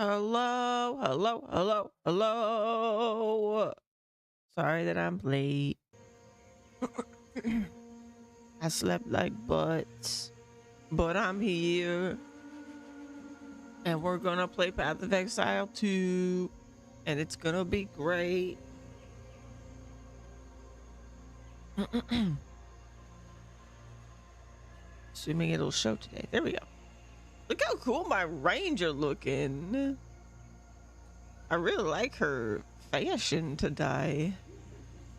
Hello, hello, hello, hello. Sorry that I'm late. I slept like butts, but I'm here. And we're gonna play Path of Exile 2. And it's gonna be great. Assuming it'll show today. There we go. Look how cool my ranger looking. I really like her fashion today.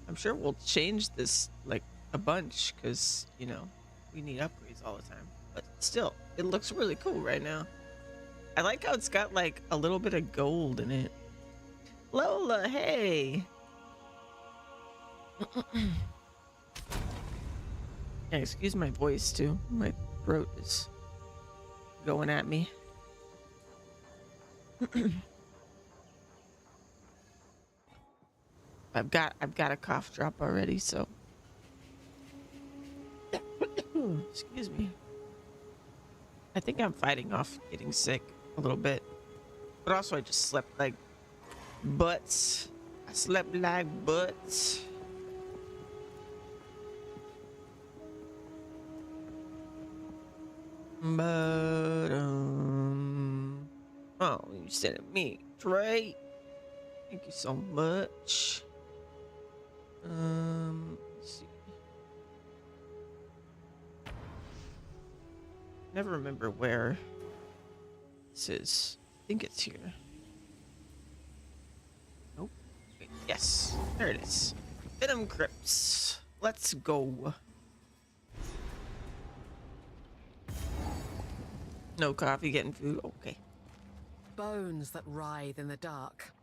I'm sure we'll change this like a bunch because, you know, we need upgrades all the time. But still, it looks really cool right now. I like how it's got like a little bit of gold in it. Lola, hey. Yeah, excuse my voice too. My throat is going at me. I've got a cough drop already, so excuse me. I think I'm fighting off getting sick a little bit. But also I just slept like butts. I slept like butts. But oh, you sent it me, Trey. Thank you so much. Let's see. Never remember where this is. I think it's here. Nope. Wait, yes, there it is. Venom Crypts. Let's go. No coffee, getting food. Okay. Bones that writhe in the dark.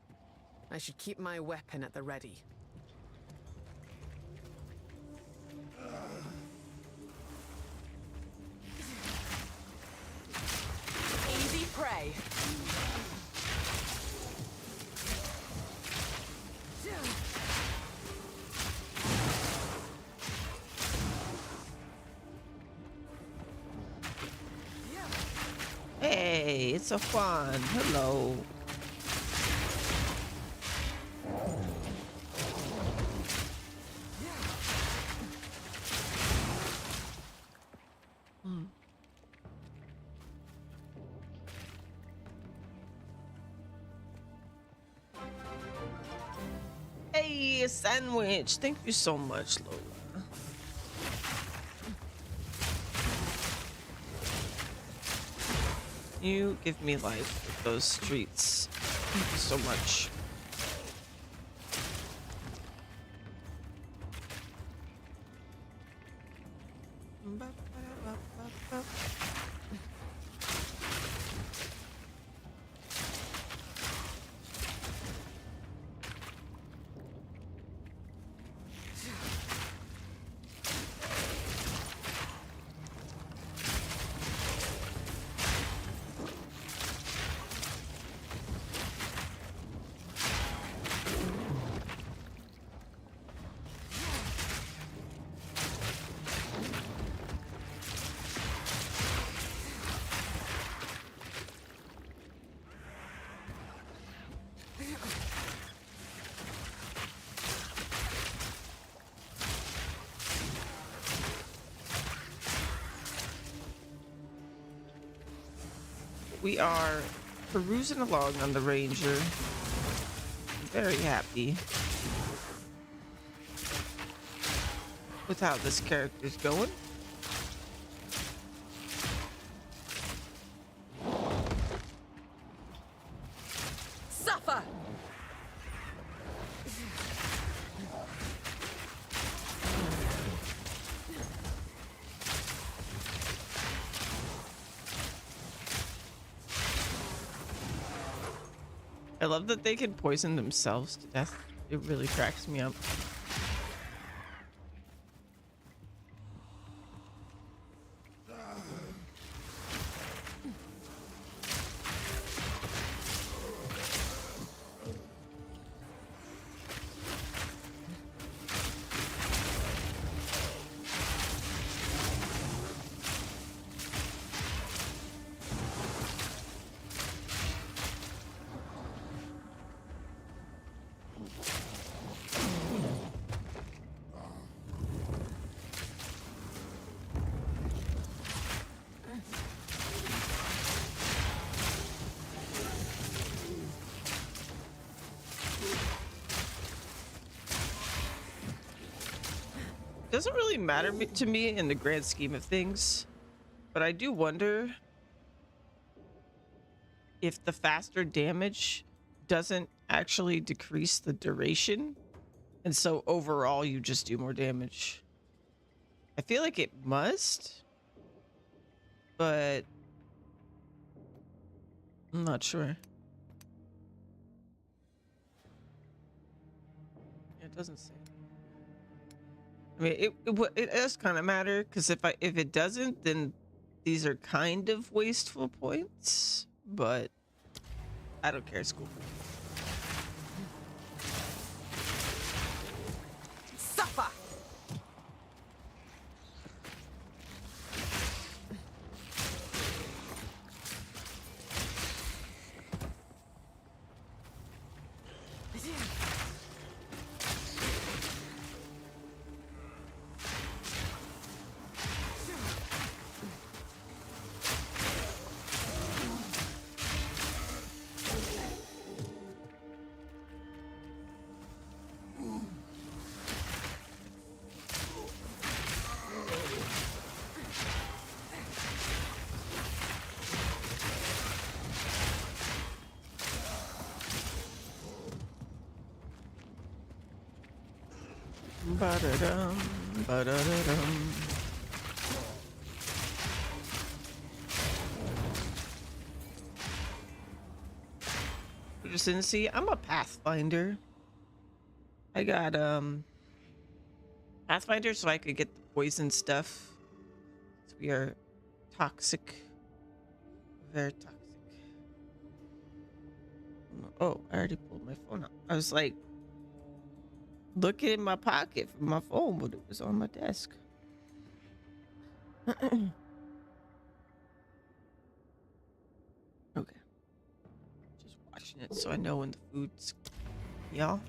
I should keep my weapon at the ready. Easy prey. Hey, it's a fun. Hello. Hey, a sandwich. Thank you so much, Lola. You give me life with those streets. Thank you so much. We are perusing along on the Ranger. I'm very happy with how this character's going. Suffer! I love that they can poison themselves to death. It really cracks me up. doesn't really matter to me in the grand scheme of things, but I do wonder if the faster damage doesn't actually decrease the duration, and so overall you just do more damage. I feel like it must, but I'm not sure. It doesn't say. I mean, it does kind of matter, because if it doesn't, then these are kind of wasteful points, but I don't care. It's cool. Suffer! Ba-da-dum, ba-da-da-dum. Just didn't see. I'm a Pathfinder. I got Pathfinder so I could get the poison stuff. So we are toxic. Very toxic. Oh, I already pulled my phone out. I was like looking in my pocket for my phone, but it was on my desk. Okay. Just watching it so I know when the food's... Y'all.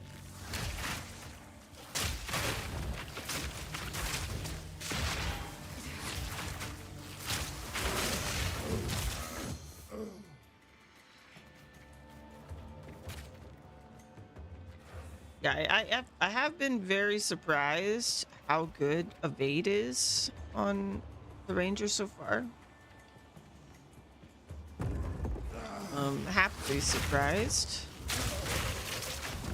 Yeah, I have been very surprised how good evade is on the Ranger so far. Happily surprised.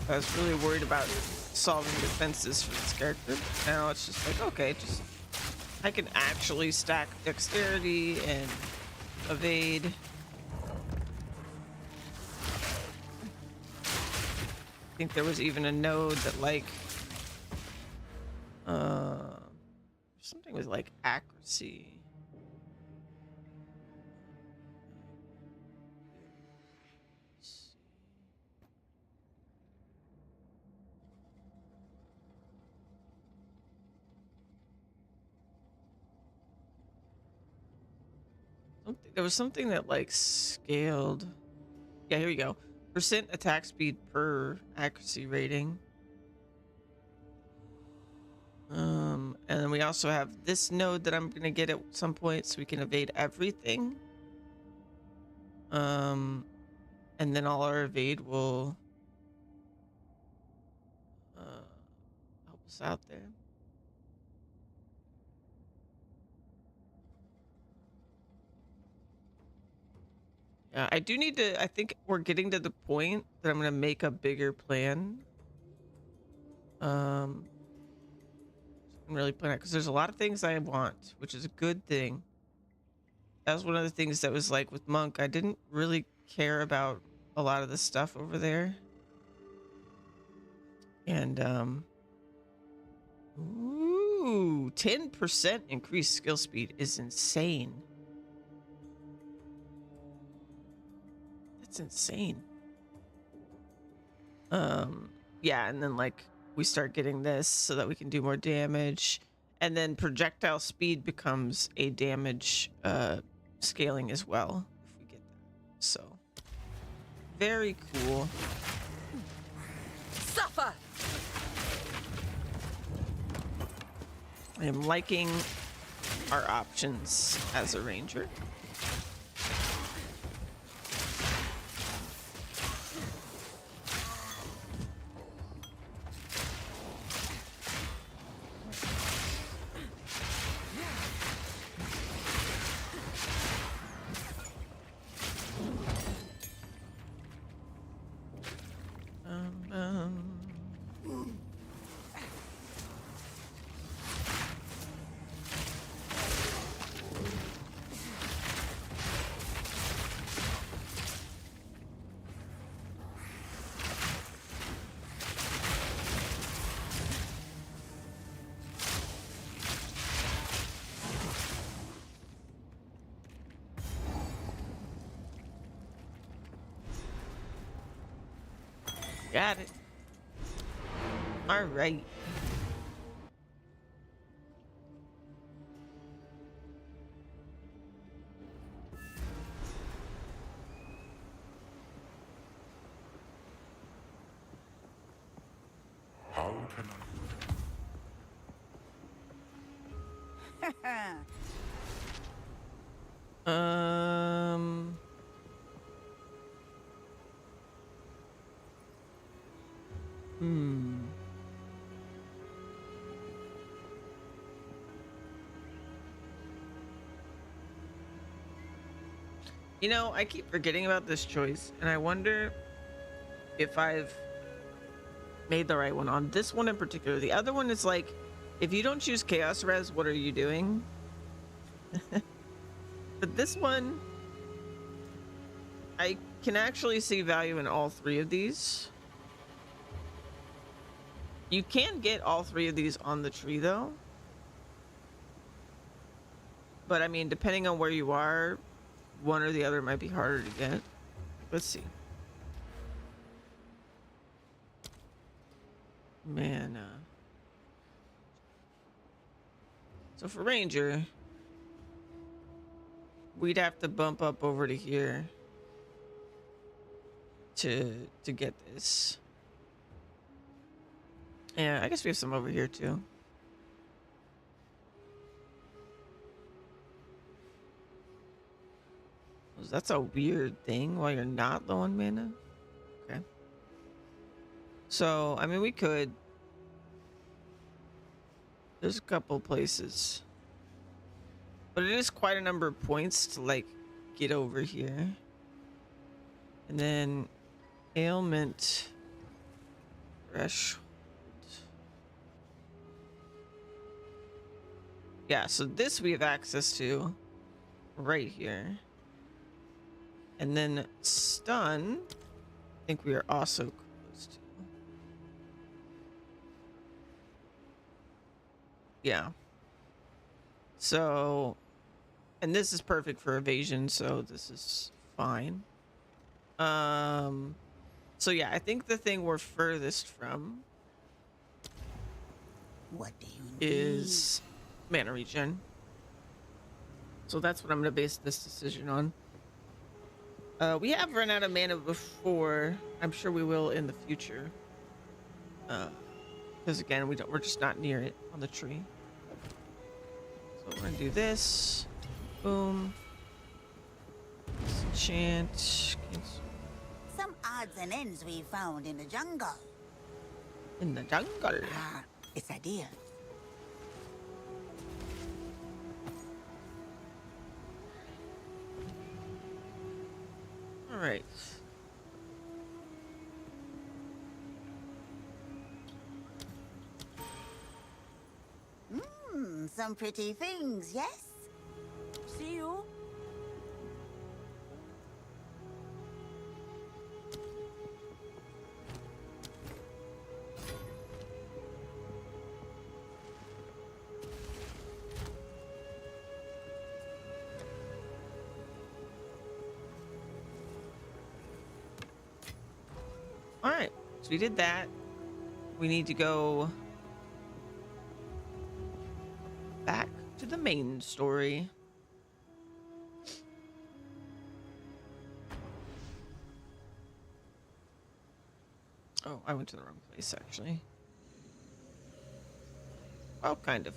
I was really worried about solving defenses for this character, but now it's just like, okay, just I can actually stack dexterity and evade. I think there was even a node that like something with like accuracy. There was something that like scaled. Yeah, here we go. Percent attack speed per accuracy rating. And then we also have this node that I'm gonna get at some point so we can evade everything. And then all our evade will help us out there. Yeah, I do need to, I think we're getting to the point that I'm gonna make a bigger plan. I'm really plan out because there's a lot of things I want, which is a good thing. That was one of the things that was like with Monk. I didn't really care about a lot of the stuff over there. And ooh, 10% increased skill speed is insane. That's insane. Yeah, and then like we start getting this so that we can do more damage, and then projectile speed becomes a damage scaling as well if we get that. So very cool. Suffer! I am liking our options as a ranger. Got it. All right. How can I? Um. Hmm. You know, I keep forgetting about this choice, and I wonder if I've made the right one on this one in particular. The other one is like, if you don't choose Chaos Res, what are you doing? But this one, I can actually see value in all three of these. You can get all three of these on the tree though. But I mean, depending on where you are, one or the other might be harder to get. Let's see. Man, so for Ranger, we'd have to bump up over to here to get this. Yeah, I guess we have some over here too. That's a weird thing while you're not low on mana. Okay. So, I mean, we could. There's a couple places. But it is quite a number of points to, like, get over here. And then ailment threshold. Yeah, so this we have access to right here. And then stun, I think we are also close to. Yeah. So, and this is perfect for evasion, so this is fine. So yeah, I think the thing we're furthest from What do you is mana regen. So that's what I'm gonna base this decision on. We have run out of mana before. I'm sure we will in the future. Because again, we're just not near it on the tree. So we're gonna do this. Boom. Enchant. Cancel. Some odds and ends we found in the jungle. In the jungle. Ah, it's ideal. All right. Some pretty things, yes? See you. All right. So we did that. We need to go back to the main story. Oh, I went to the wrong place, actually. Oh, kind of.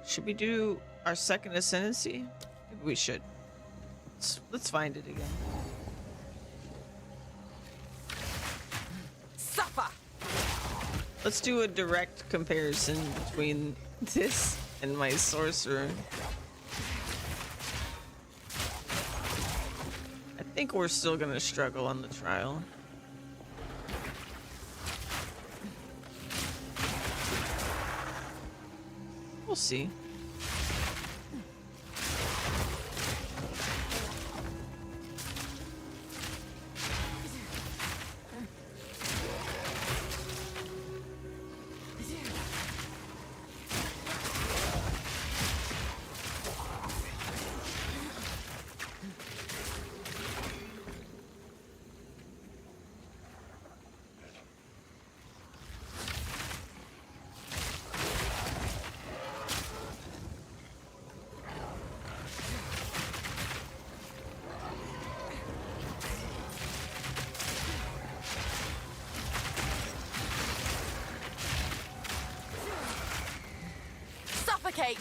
Should we do our second ascendancy? Maybe we should. Let's find it again. Suffer! Let's do a direct comparison between this and my sorcerer. I think we're still gonna struggle on the trial. We'll see. Suffocate!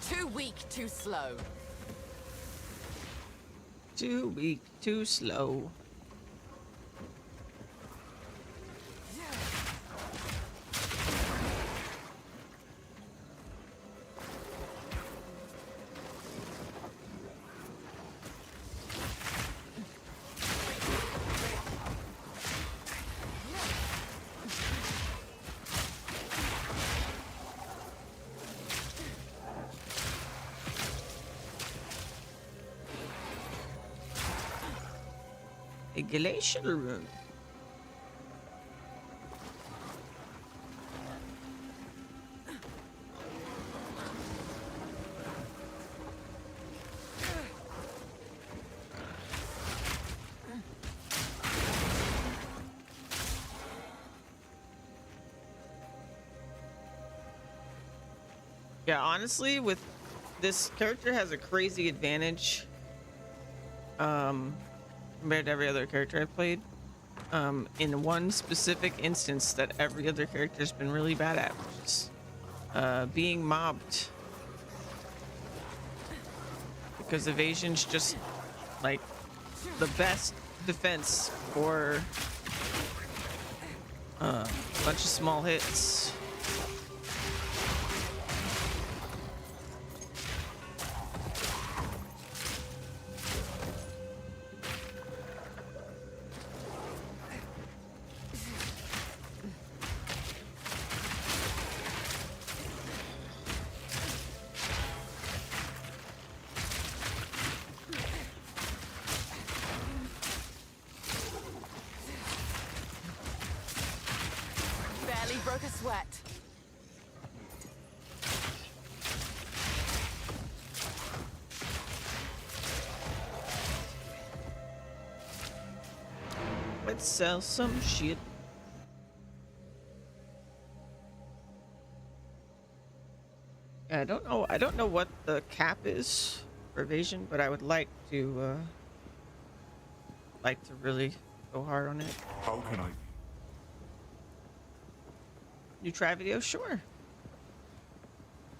Too weak, too slow. Too weak, too slow. A glacial room. Yeah, honestly, with this character has a crazy advantage compared to every other character I've played. In one specific instance that every other character's been really bad at, which is being mobbed. Because evasion's just like the best defense for a bunch of small hits. Barely broke a sweat. Let's sell some shit. Yeah, I don't know what the cap is for evasion, but I would like to really go hard on it. How can I? New try video, sure.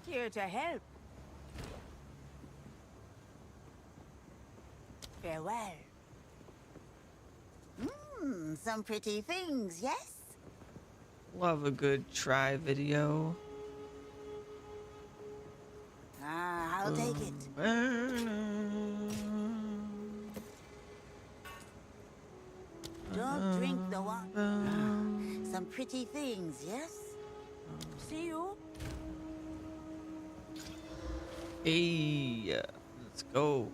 Here to help. Farewell. Some pretty things, yes? Love a good try video. I'll take it. Don't drink the wine. Some pretty things, yes? See you. Hey, let's go.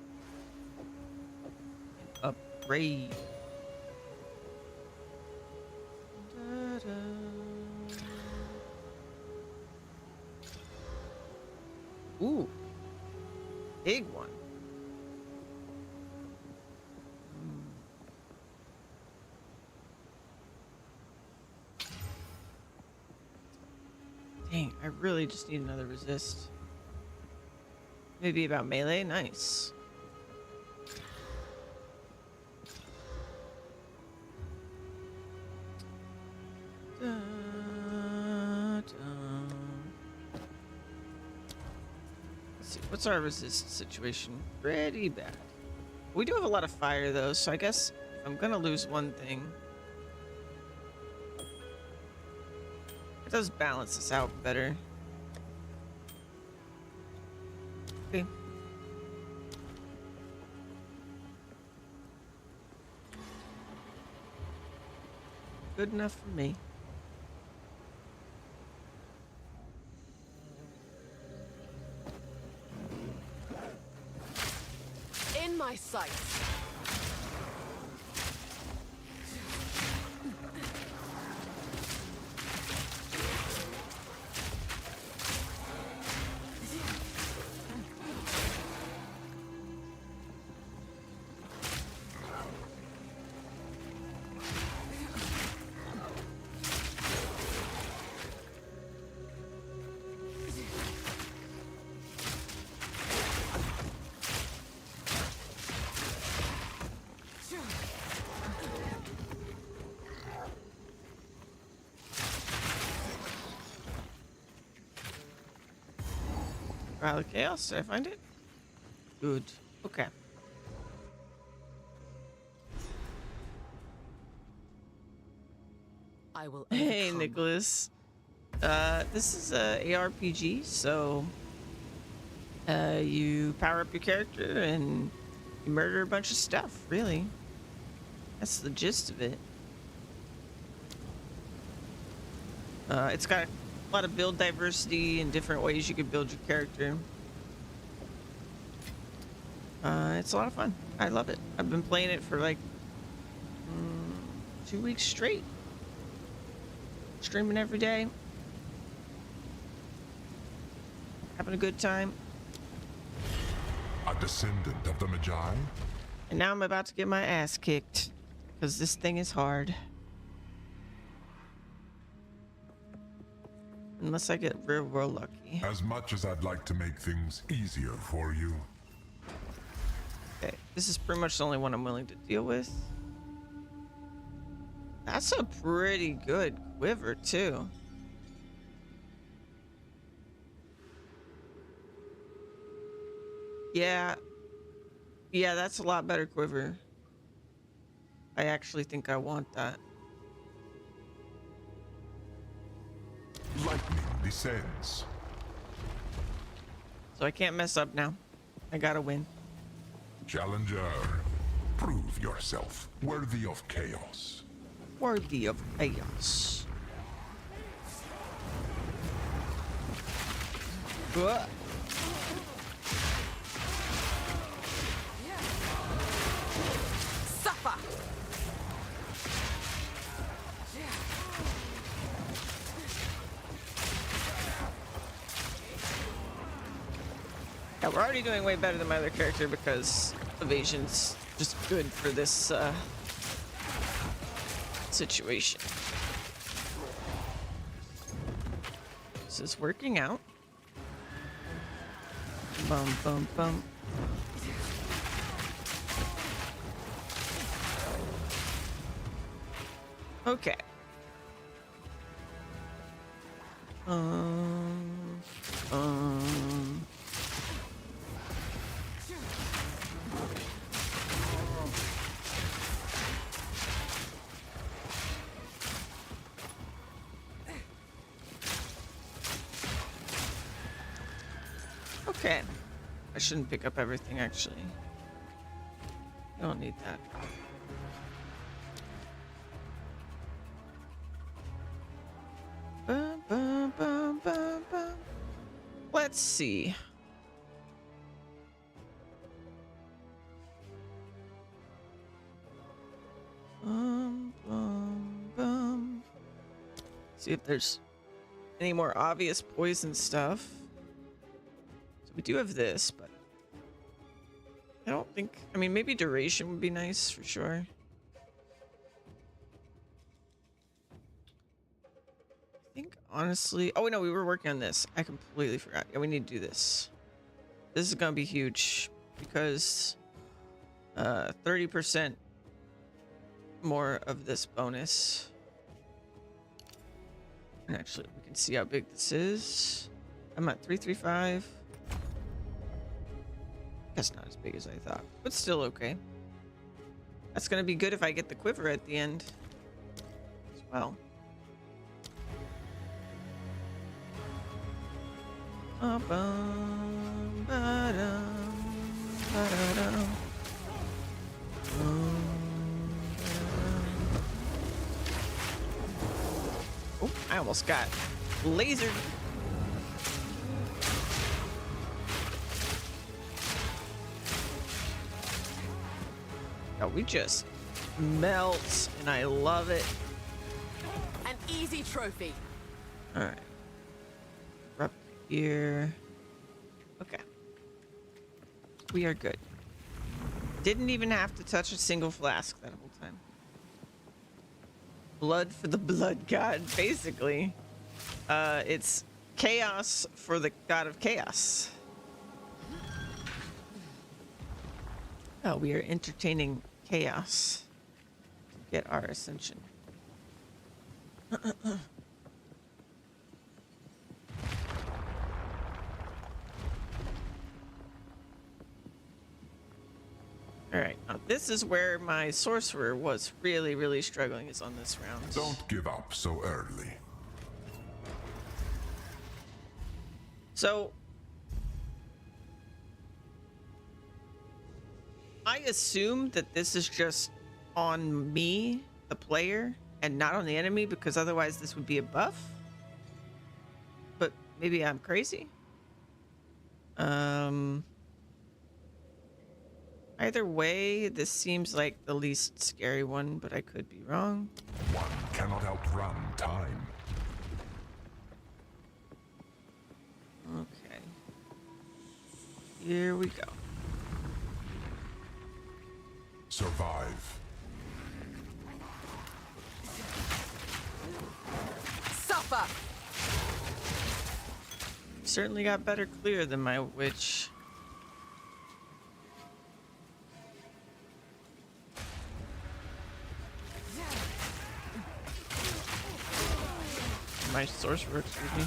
Upgrade. Da-da. Ooh, big one. Dang, I really just need another resist. Maybe about melee? Nice. Da, da. Let's see, what's our resist situation? Pretty bad. We do have a lot of fire though, so I guess I'm gonna lose one thing. It does balance this out better. Okay. Good enough for me. In my sights. Trial of Chaos. Did I find it? Good. Okay. I will Hey, overcome. Nicholas. This is a ARPG, so you power up your character and you murder a bunch of stuff, really. That's the gist of it. It's got a lot of build diversity and different ways you could build your character. It's a lot of fun. I love it. I've been playing it for like 2 weeks straight. Streaming every day. Having a good time. A descendant of the Magi? And now I'm about to get my ass kicked. Because this thing is hard. Unless I get real lucky. As much as I'd like to make things easier for you. Okay, this is pretty much the only one I'm willing to deal with. That's a pretty good quiver, too. Yeah. Yeah, that's a lot better quiver. I actually think I want that. Lightning descends. So I can't mess up now. I gotta win. Challenger, prove yourself worthy of chaos. Worthy of chaos. Ugh. Suffer! Yeah, we're already doing way better than my other character because evasion's just good for this situation. This is working out. Bum, bum, bum. Okay. Um. Okay. I shouldn't pick up everything, actually. I don't need that. Bum, bum, bum, bum, bum. Let's see. See if there's any more obvious poison stuff. So we do have this, but I don't think, I mean, maybe duration would be nice for sure. I think honestly, oh no, we were working on this. I completely forgot. Yeah, we need to do this. This is gonna be huge because 30% more of this bonus. And actually, we can see how big this is. I'm at 335. That's not as big as I thought, but still okay. That's gonna be good if I get the quiver at the end as well. Oh, I almost got lasered. Oh, we just melt, and I love it. An easy trophy. All right. Up here. Okay. We are good. Didn't even have to touch a single flask that whole time. Blood for the blood god, basically. It's chaos for the god of chaos. Oh, we are entertaining chaos to get our ascension. All right, now this is where my sorcerer was really struggling, is on this round. Don't give up so early. So I assume that this is just on me, the player, and not on the enemy, because otherwise this would be a buff. But maybe I'm crazy. Either way, this seems like the least scary one, but I could be wrong. One cannot outrun time. Okay. Here we go. Survive. Suffer! Certainly got better clear than my witch. My sorcerer, excuse me.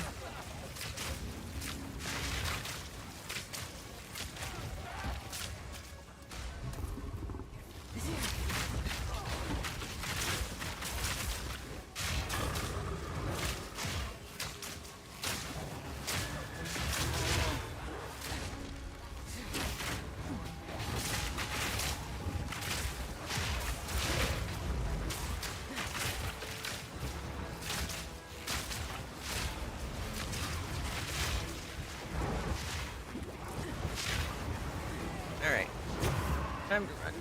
Alright. Time to run.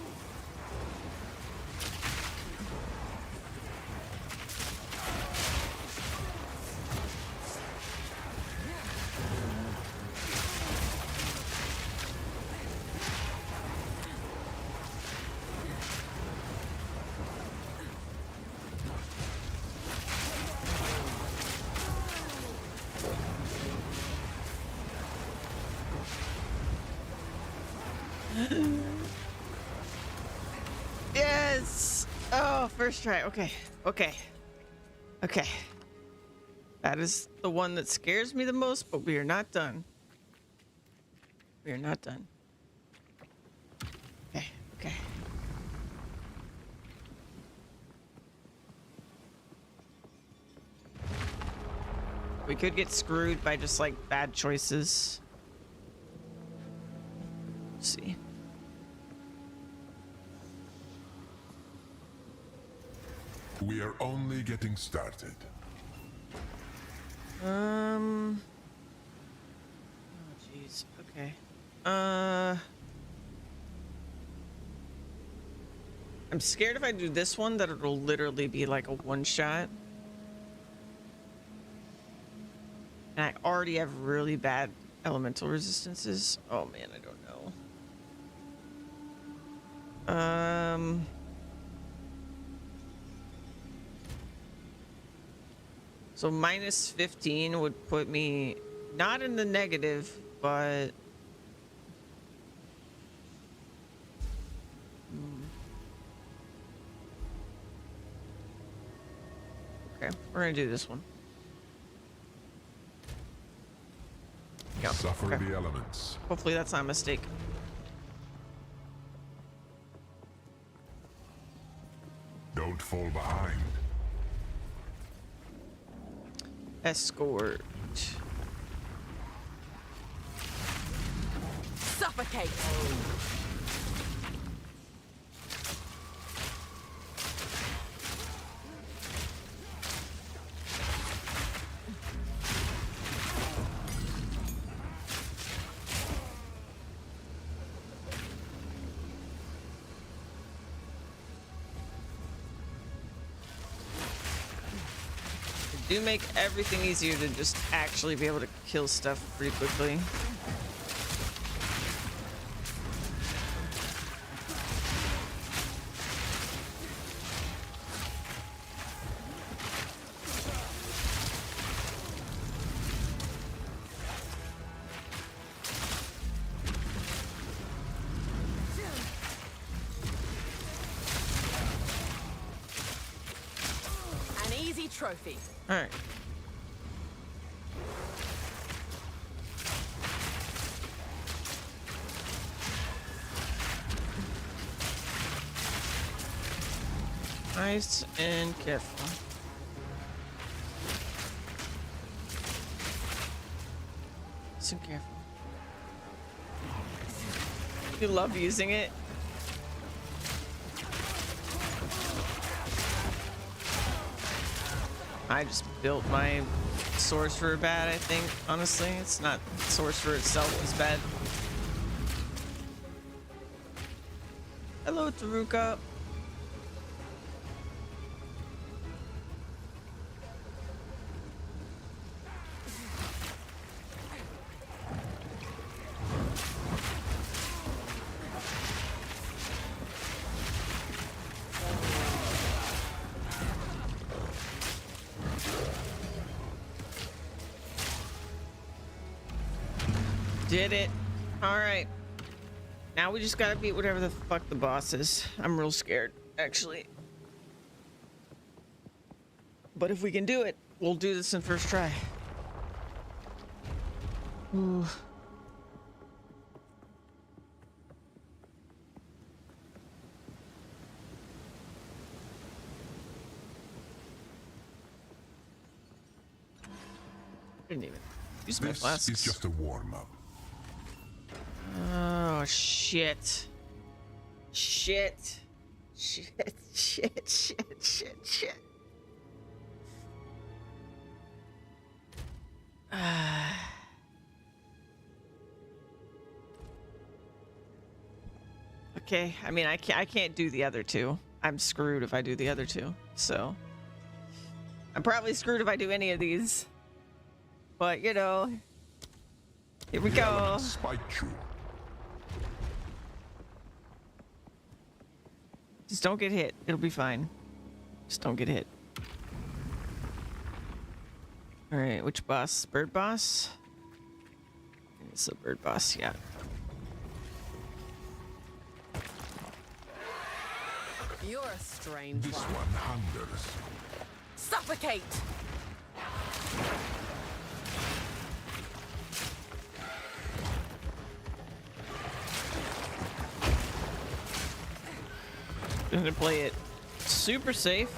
Yes! Oh, first try. Okay. Okay. Okay. That is the one that scares me the most, but we are not done. We are not done. Okay. Okay. We could get screwed by just like bad choices. Let's see. We are only getting started. Oh jeez. Okay. I'm scared if I do this one that it'll literally be like a one shot. And I already have really bad elemental resistances. Oh man, I don't know. So minus 15 would put me not in the negative, but okay, we're gonna do this one. Go. Suffer Okay. the elements. Hopefully that's not a mistake. Don't fall behind. Escort. Suffocate! Do make everything easier to just actually be able to kill stuff pretty quickly. An easy trophy. All right. Nice and careful. Nice and careful. You love using it. I just built my sorcerer bad, I think. Honestly, it's not sorcerer itself is bad. Hello, Taruka. Did it. All right. Now we just gotta beat whatever the fuck the boss is. I'm real scared, actually. But if we can do it, we'll do this in first try. Ooh. Didn't even use my flasks. This is just a warm-up. Oh, shit. Shit. Shit, shit, shit, shit, shit. Okay, I mean, I can't do the other two. I'm screwed if I do the other two, so. I'm probably screwed if I do any of these. But, you know, here we go. Spike you. Just don't get hit. It'll be fine. Just don't get hit. All right, which boss? Bird boss? It's a bird boss, yeah. You're a strange This one. one hungers. Suffocate! I'm gonna play it super safe.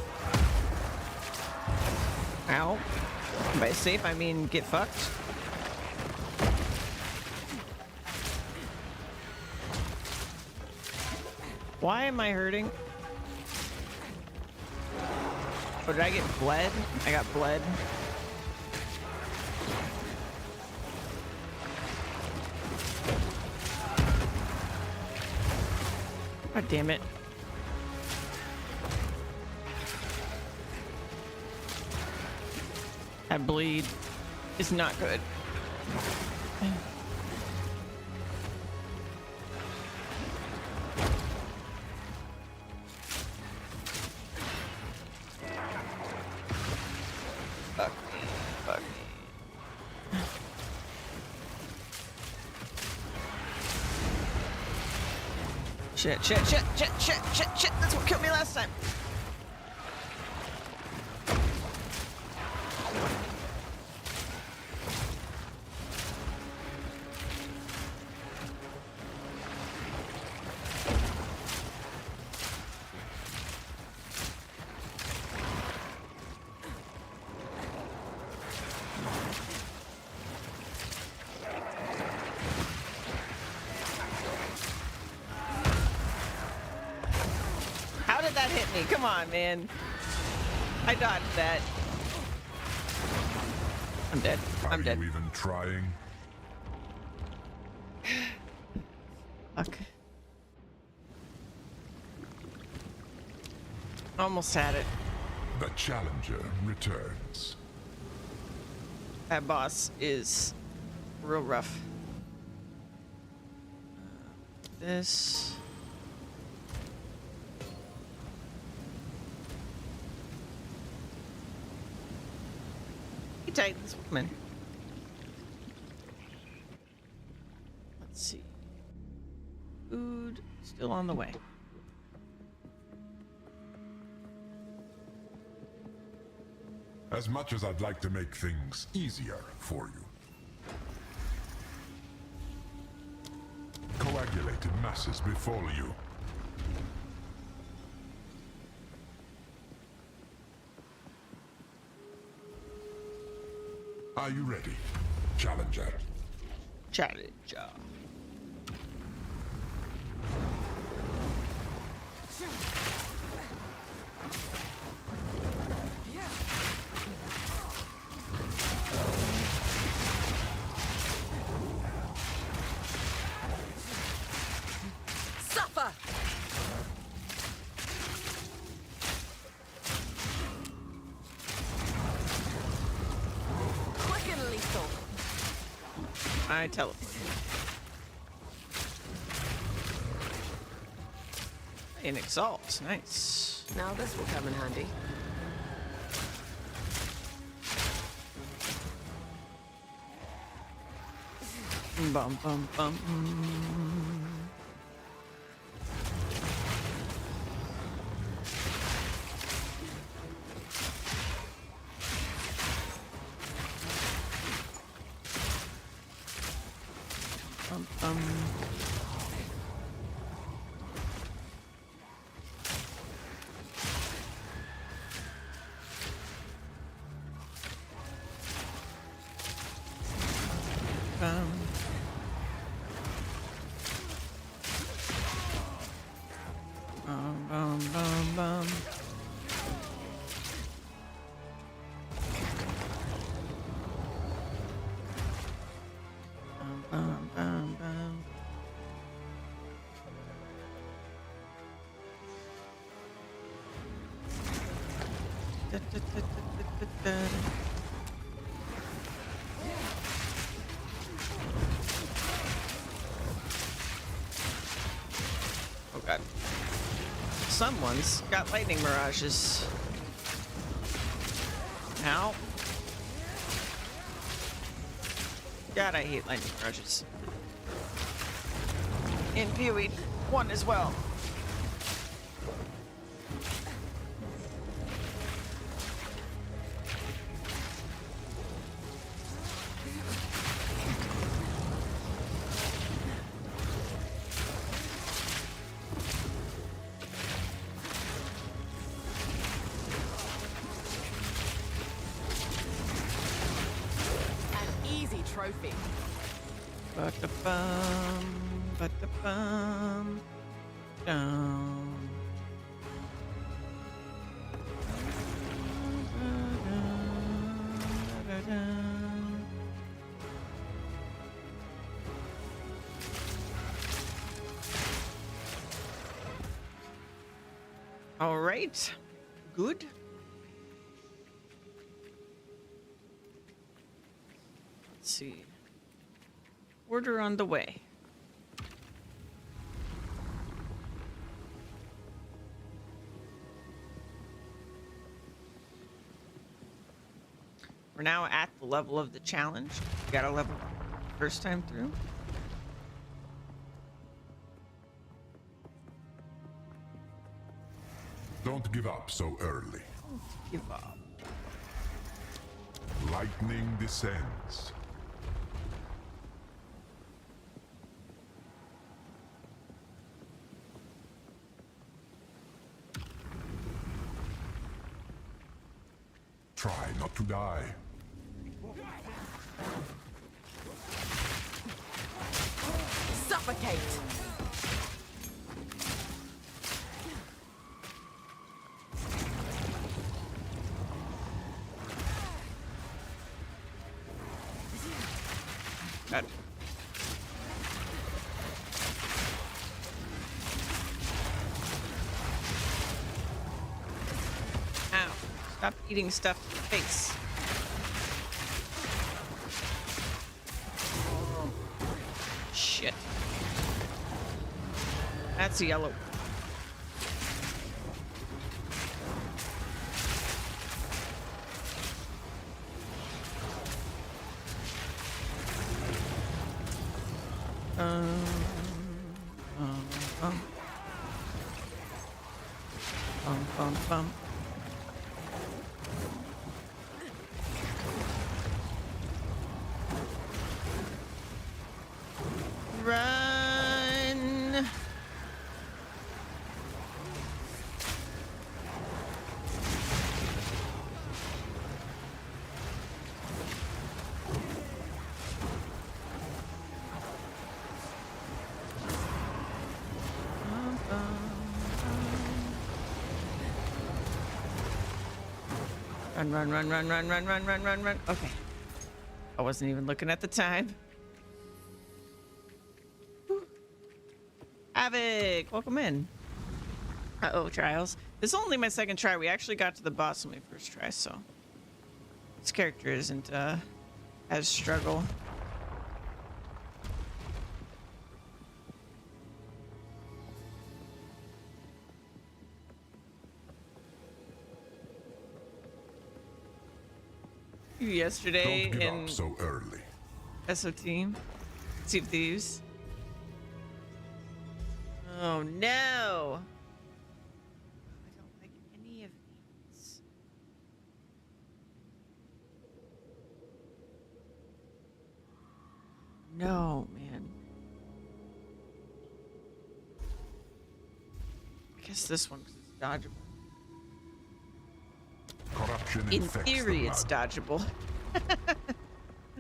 Ow. By safe, I mean get fucked. Why am I hurting? Oh, did I get bled? I got bled. God damn it. That bleed is not good. Fuck me. Fuck me. Shit, shit, shit, shit, shit, shit, shit. That's what killed me last time. How did that hit me? Come on, man. I dodged that. I'm dead. I'm dead. Are you even trying? Fuck. Almost had it. The challenger returns. That boss is real rough. This. Hey, Titans, woman. Let's see. Food still on the way. As much as I'd like to make things easier for you. Coagulated masses befall you. Are you ready, Challenger? Challenger. Suffer! Quick and lethal. I teleport. An exalt, nice. Now this will come in handy. Bum bum bum. Bum bum. Bum. Bum bum bum bum. Bum bum bum bum. Da, da, da, da, da, da, da. Oh god. Someone's got lightning mirages. Ow. God, I hate lightning mirages. In PoE 1 as well. An easy trophy. Ba-da-bum, down. All right, good. Let's see. Order on the way. We're now at the level of the challenge. We got a level first time through. Don't give up so early. Don't give up. Lightning descends. Try not to die. Suffocate! God. Ow. Stop eating stuff in the face. Shit. That's yellow. Bum, bum. Run. Run, run, run, run, run, run, run, run, run, run. Okay. I wasn't even looking at the time. Whew. Havoc, welcome in. Uh-oh, trials. This is only my second try. We actually got to the boss on my first try, so this character isn't as struggle. Yesterday Don't give in up so early. SOT, Sea of Thieves. Oh no! I don't like any of these. No, man. I guess this one 'cause it's dodgeable. Corruption In infects theory, the it's blood. dodgeable.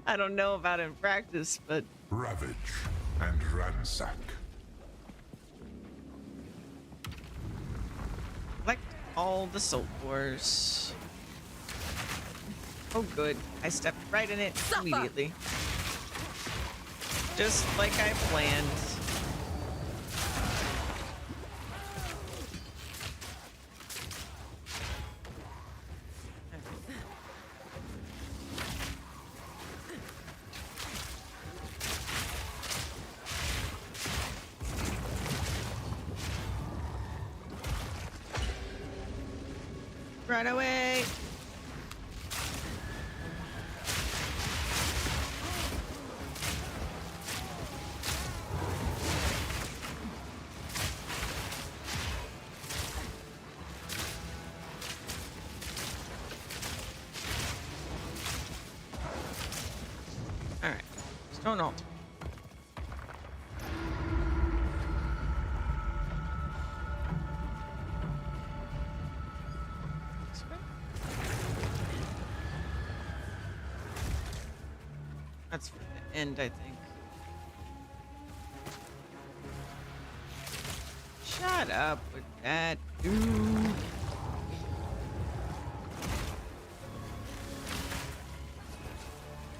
I don't know about in practice, but Ravage and ransack. collect all the soul ores. Oh, good. I stepped right in it immediately. Just like I planned. Run away! Alright. Stone ult. This way? That's for the end, I think. Shut up with that, dude.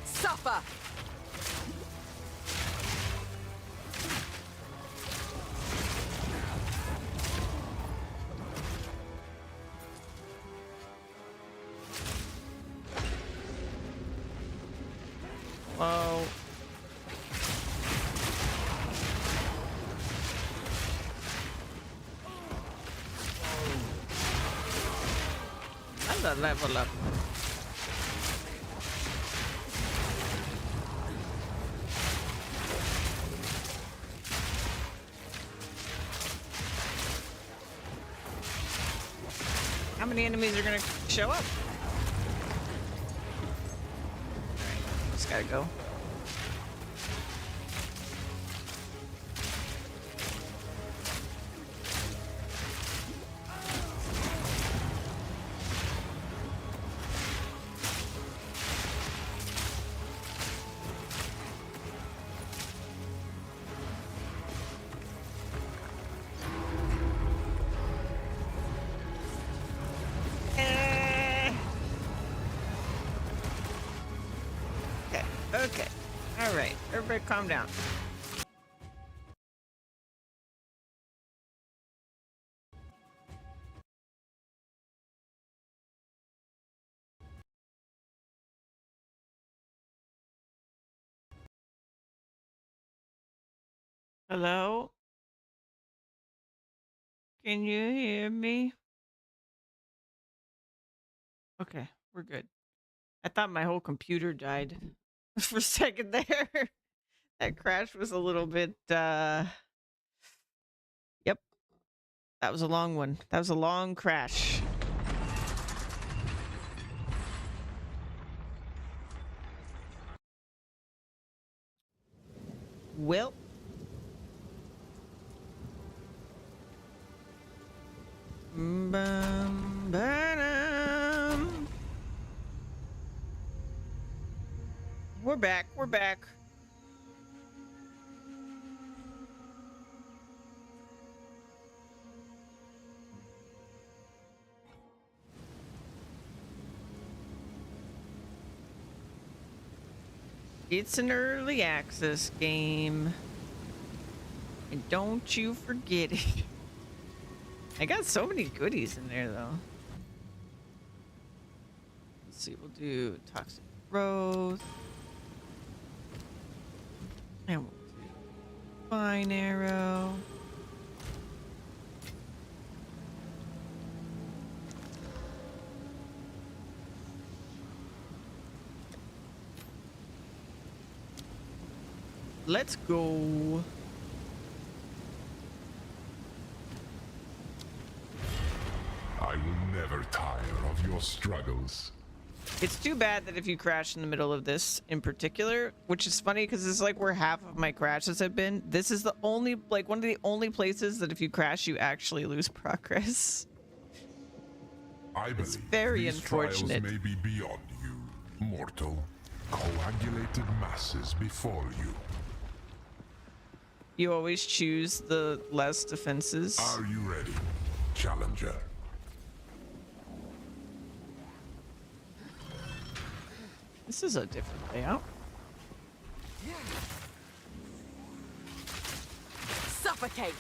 Suffer! Whoa. Another level up. How many enemies are gonna show up? Just gotta go. Eh. Okay, okay. All right, everybody calm down. Hello? Can you hear me? Okay, we're good. I thought my whole computer died for a second there. That crash was a little bit, yep, that was a long one. That was a long crash. Well, bum, ba-dum. We're back. We're back. It's an early access game. And don't you forget it. I got so many goodies in there, though. Let's see, we'll do toxic growth. And we'll do fine arrow. Let's go. I will never tire of your struggles. It's too bad that if you crash in the middle of this in particular, which is funny because it's like where half of my crashes have been, this is the only, like one of the only places that if you crash, you actually lose progress. I believe very these unfortunate. trials may be beyond you, mortal. Coagulated masses before you. You always choose the less defenses. Are you ready, challenger? This is a different layout. Suffocate!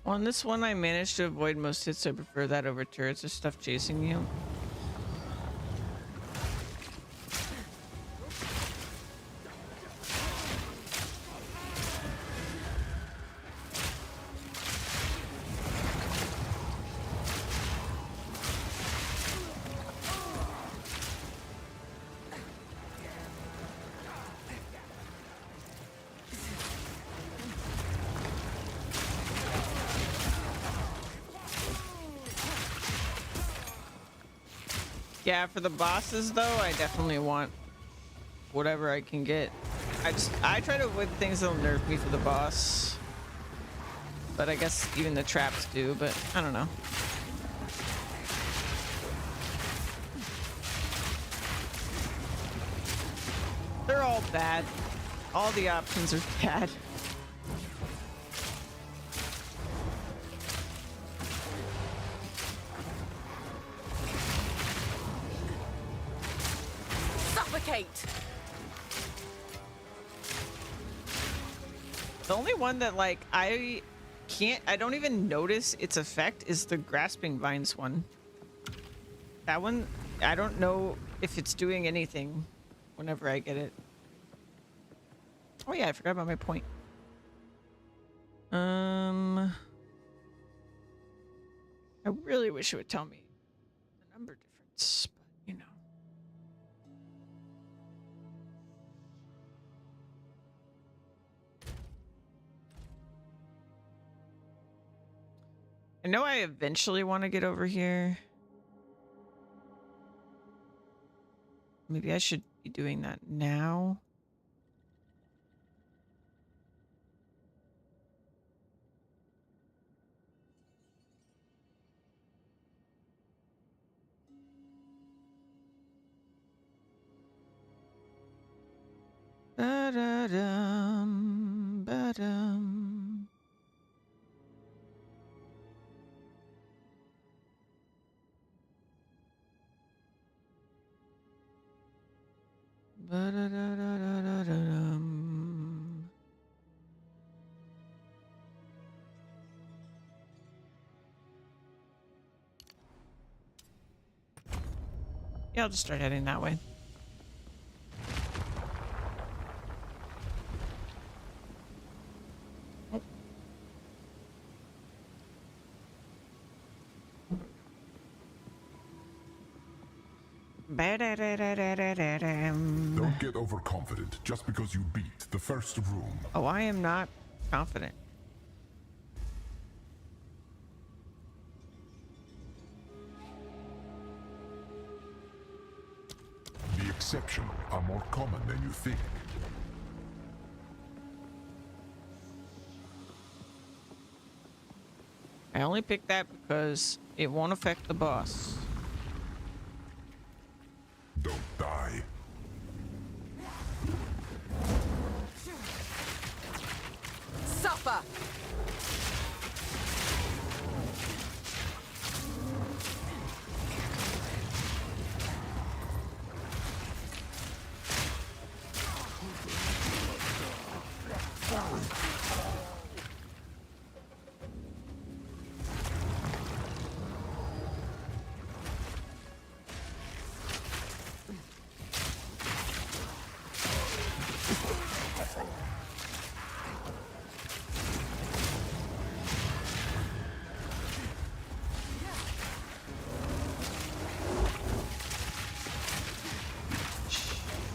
On this one, I managed to avoid most hits, so I prefer that over turrets or stuff chasing you. Yeah, for the bosses though, I definitely want whatever I can get. I try to avoid things that'll nerf me for the boss. But I guess even the traps do, but I don't know. They're all bad. All the options are bad. Suffocate! The only one that like I don't even notice its effect is the grasping vines one. That one, I don't know if it's doing anything whenever I get it. Oh yeah, I forgot about my point. I really wish it would tell me the number difference, but you know. I know I eventually want to get over here. Maybe I should be doing that now. Ba-da-dum, ba-dum. Ba-da-da-da-da-da-dum. Yeah, I'll just start heading that way. Ba-da-da-da-da-da-dum. Don't get overconfident just because you beat the first room. Oh, I am not confident. The exceptional are more common than you think. I only picked that because it won't affect the boss. Don't die. suffer.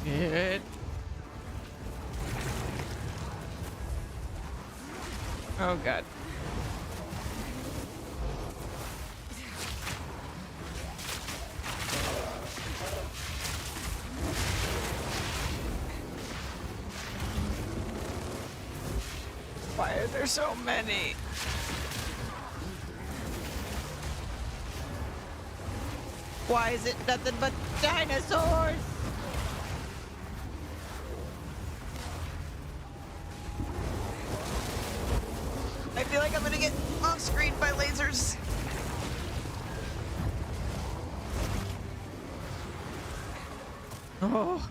Shit. Oh god. Why are there so many? Why is it nothing but dinosaurs? I feel like I'm gonna get off-screen by lasers. Oh.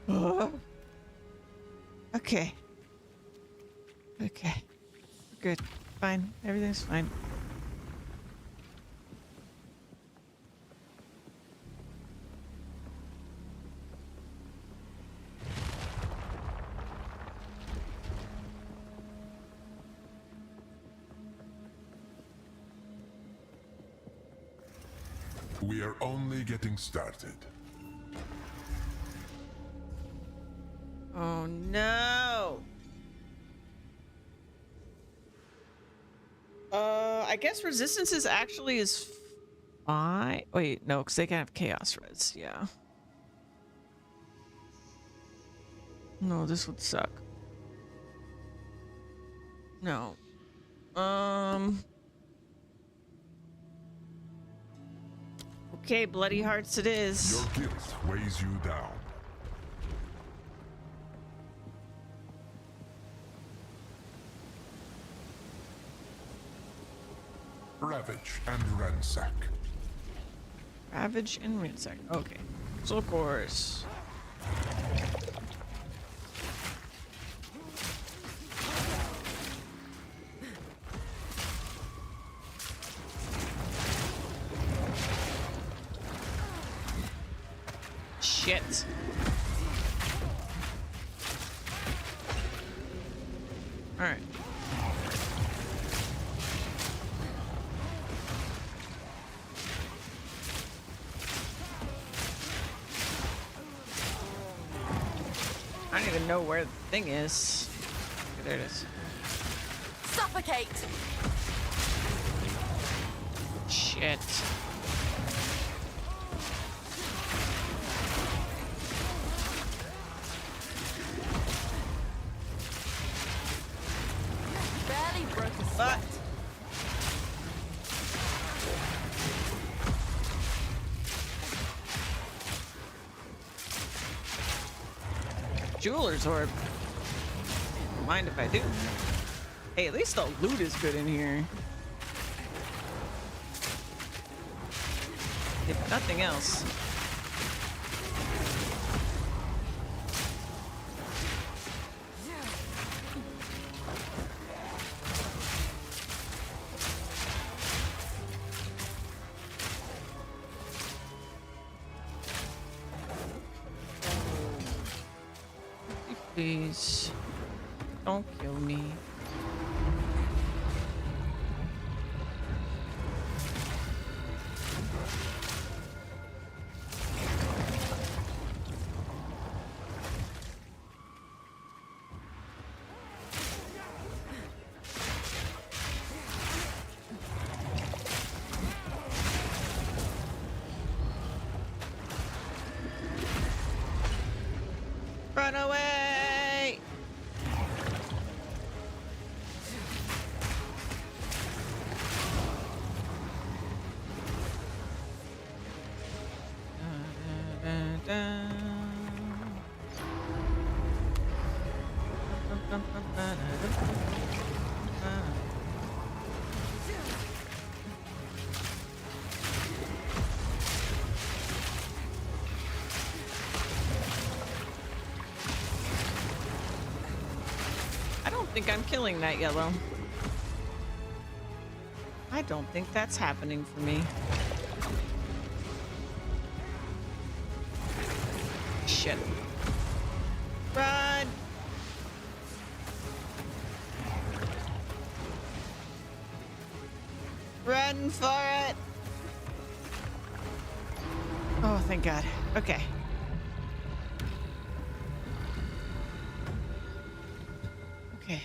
Oh. Okay. Okay. Good. Fine. Everything's fine. We are only getting started. Oh no. I guess resistance is actually is fine. Wait, no, because they can have chaos reds. Yeah. No, this would suck. No. Okay, bloody hearts it is. Your guilt weighs you down. Ravage and ransack. Ravage and ransack. Okay. So of course. Shit. All right. I don't even know where the thing is. Okay, there it is. Suffocate! Shit. Barely broke a sweat. Jeweler's orb. Don't mind if I do. Hey, at least the loot is good in here. If nothing else. Please, don't kill me. Run away! think I'm killing that yellow. I don't think that's happening for me. Shit. Run! Run for it! Oh, thank God. Okay. Okay.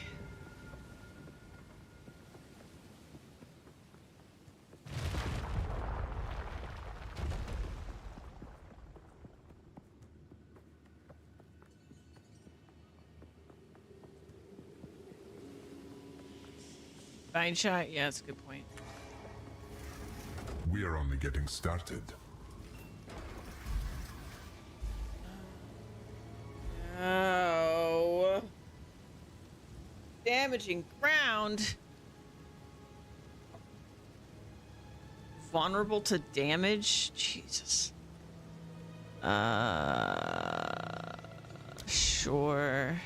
Fine shot? Yeah, that's a good point. We're only getting started. Oh. Damaging ground. Vulnerable to damage? Jesus. Sure.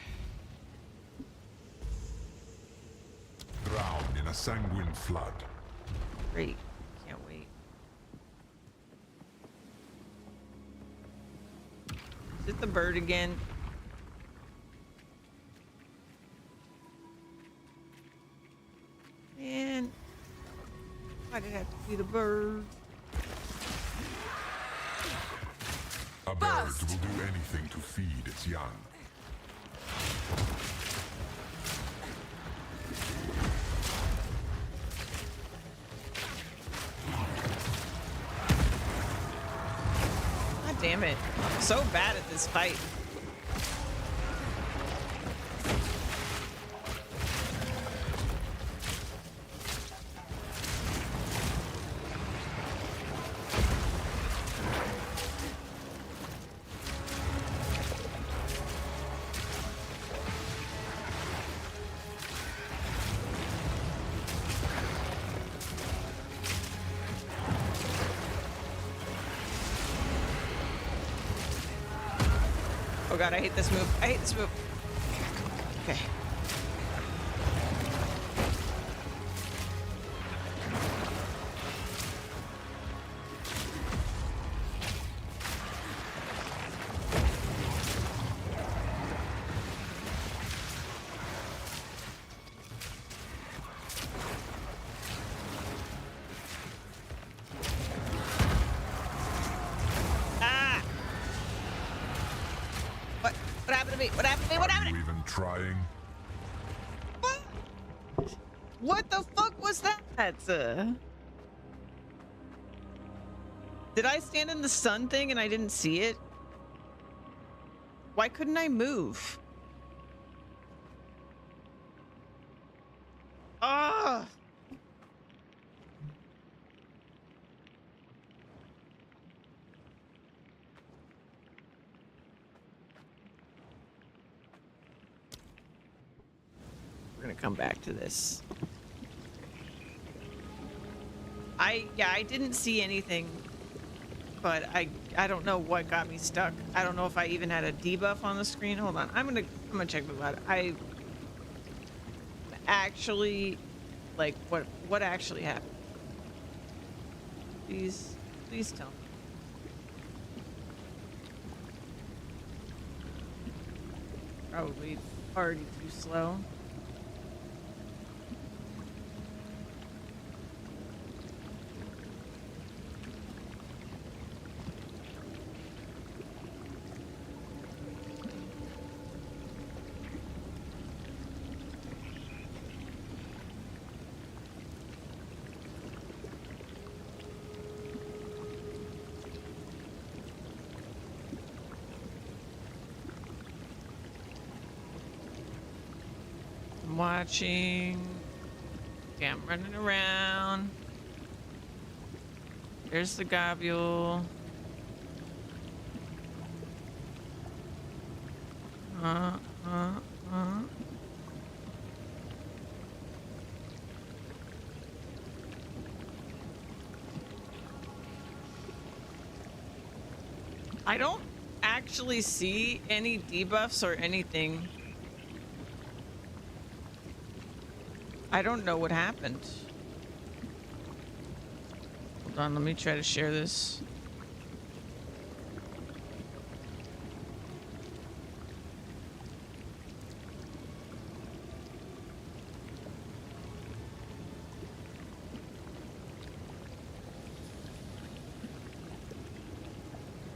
Drown in a sanguine flood. Great. Can't wait. Is it the bird again? Man. Why did it have to be the bird? A bird will do anything to feed its young. God damn it. I'm so bad at this fight. Oh God, I hate this move. I hate this move. Okay. What happened to me? What happened to me? What happened to Are me? you even trying? What the fuck was that? Did I stand in the sun thing and I didn't see it? Why couldn't I move? Ah! We're gonna come back to this. I didn't see anything, but I don't know what got me stuck. I don't know if I even had a debuff on the screen. Hold on, I'm gonna check the VOD. I actually, like, what actually happened? Please tell me. Probably already too slow. I'm watching. Okay, I'm running around. There's the globule. I don't actually see any debuffs or anything. I don't know what happened. Hold on, let me try to share this.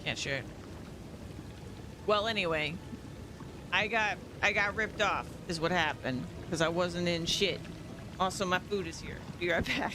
Can't share it. Well, anyway, I got ripped off is what happened because I wasn't in shit. Also, my food is here. Be right back.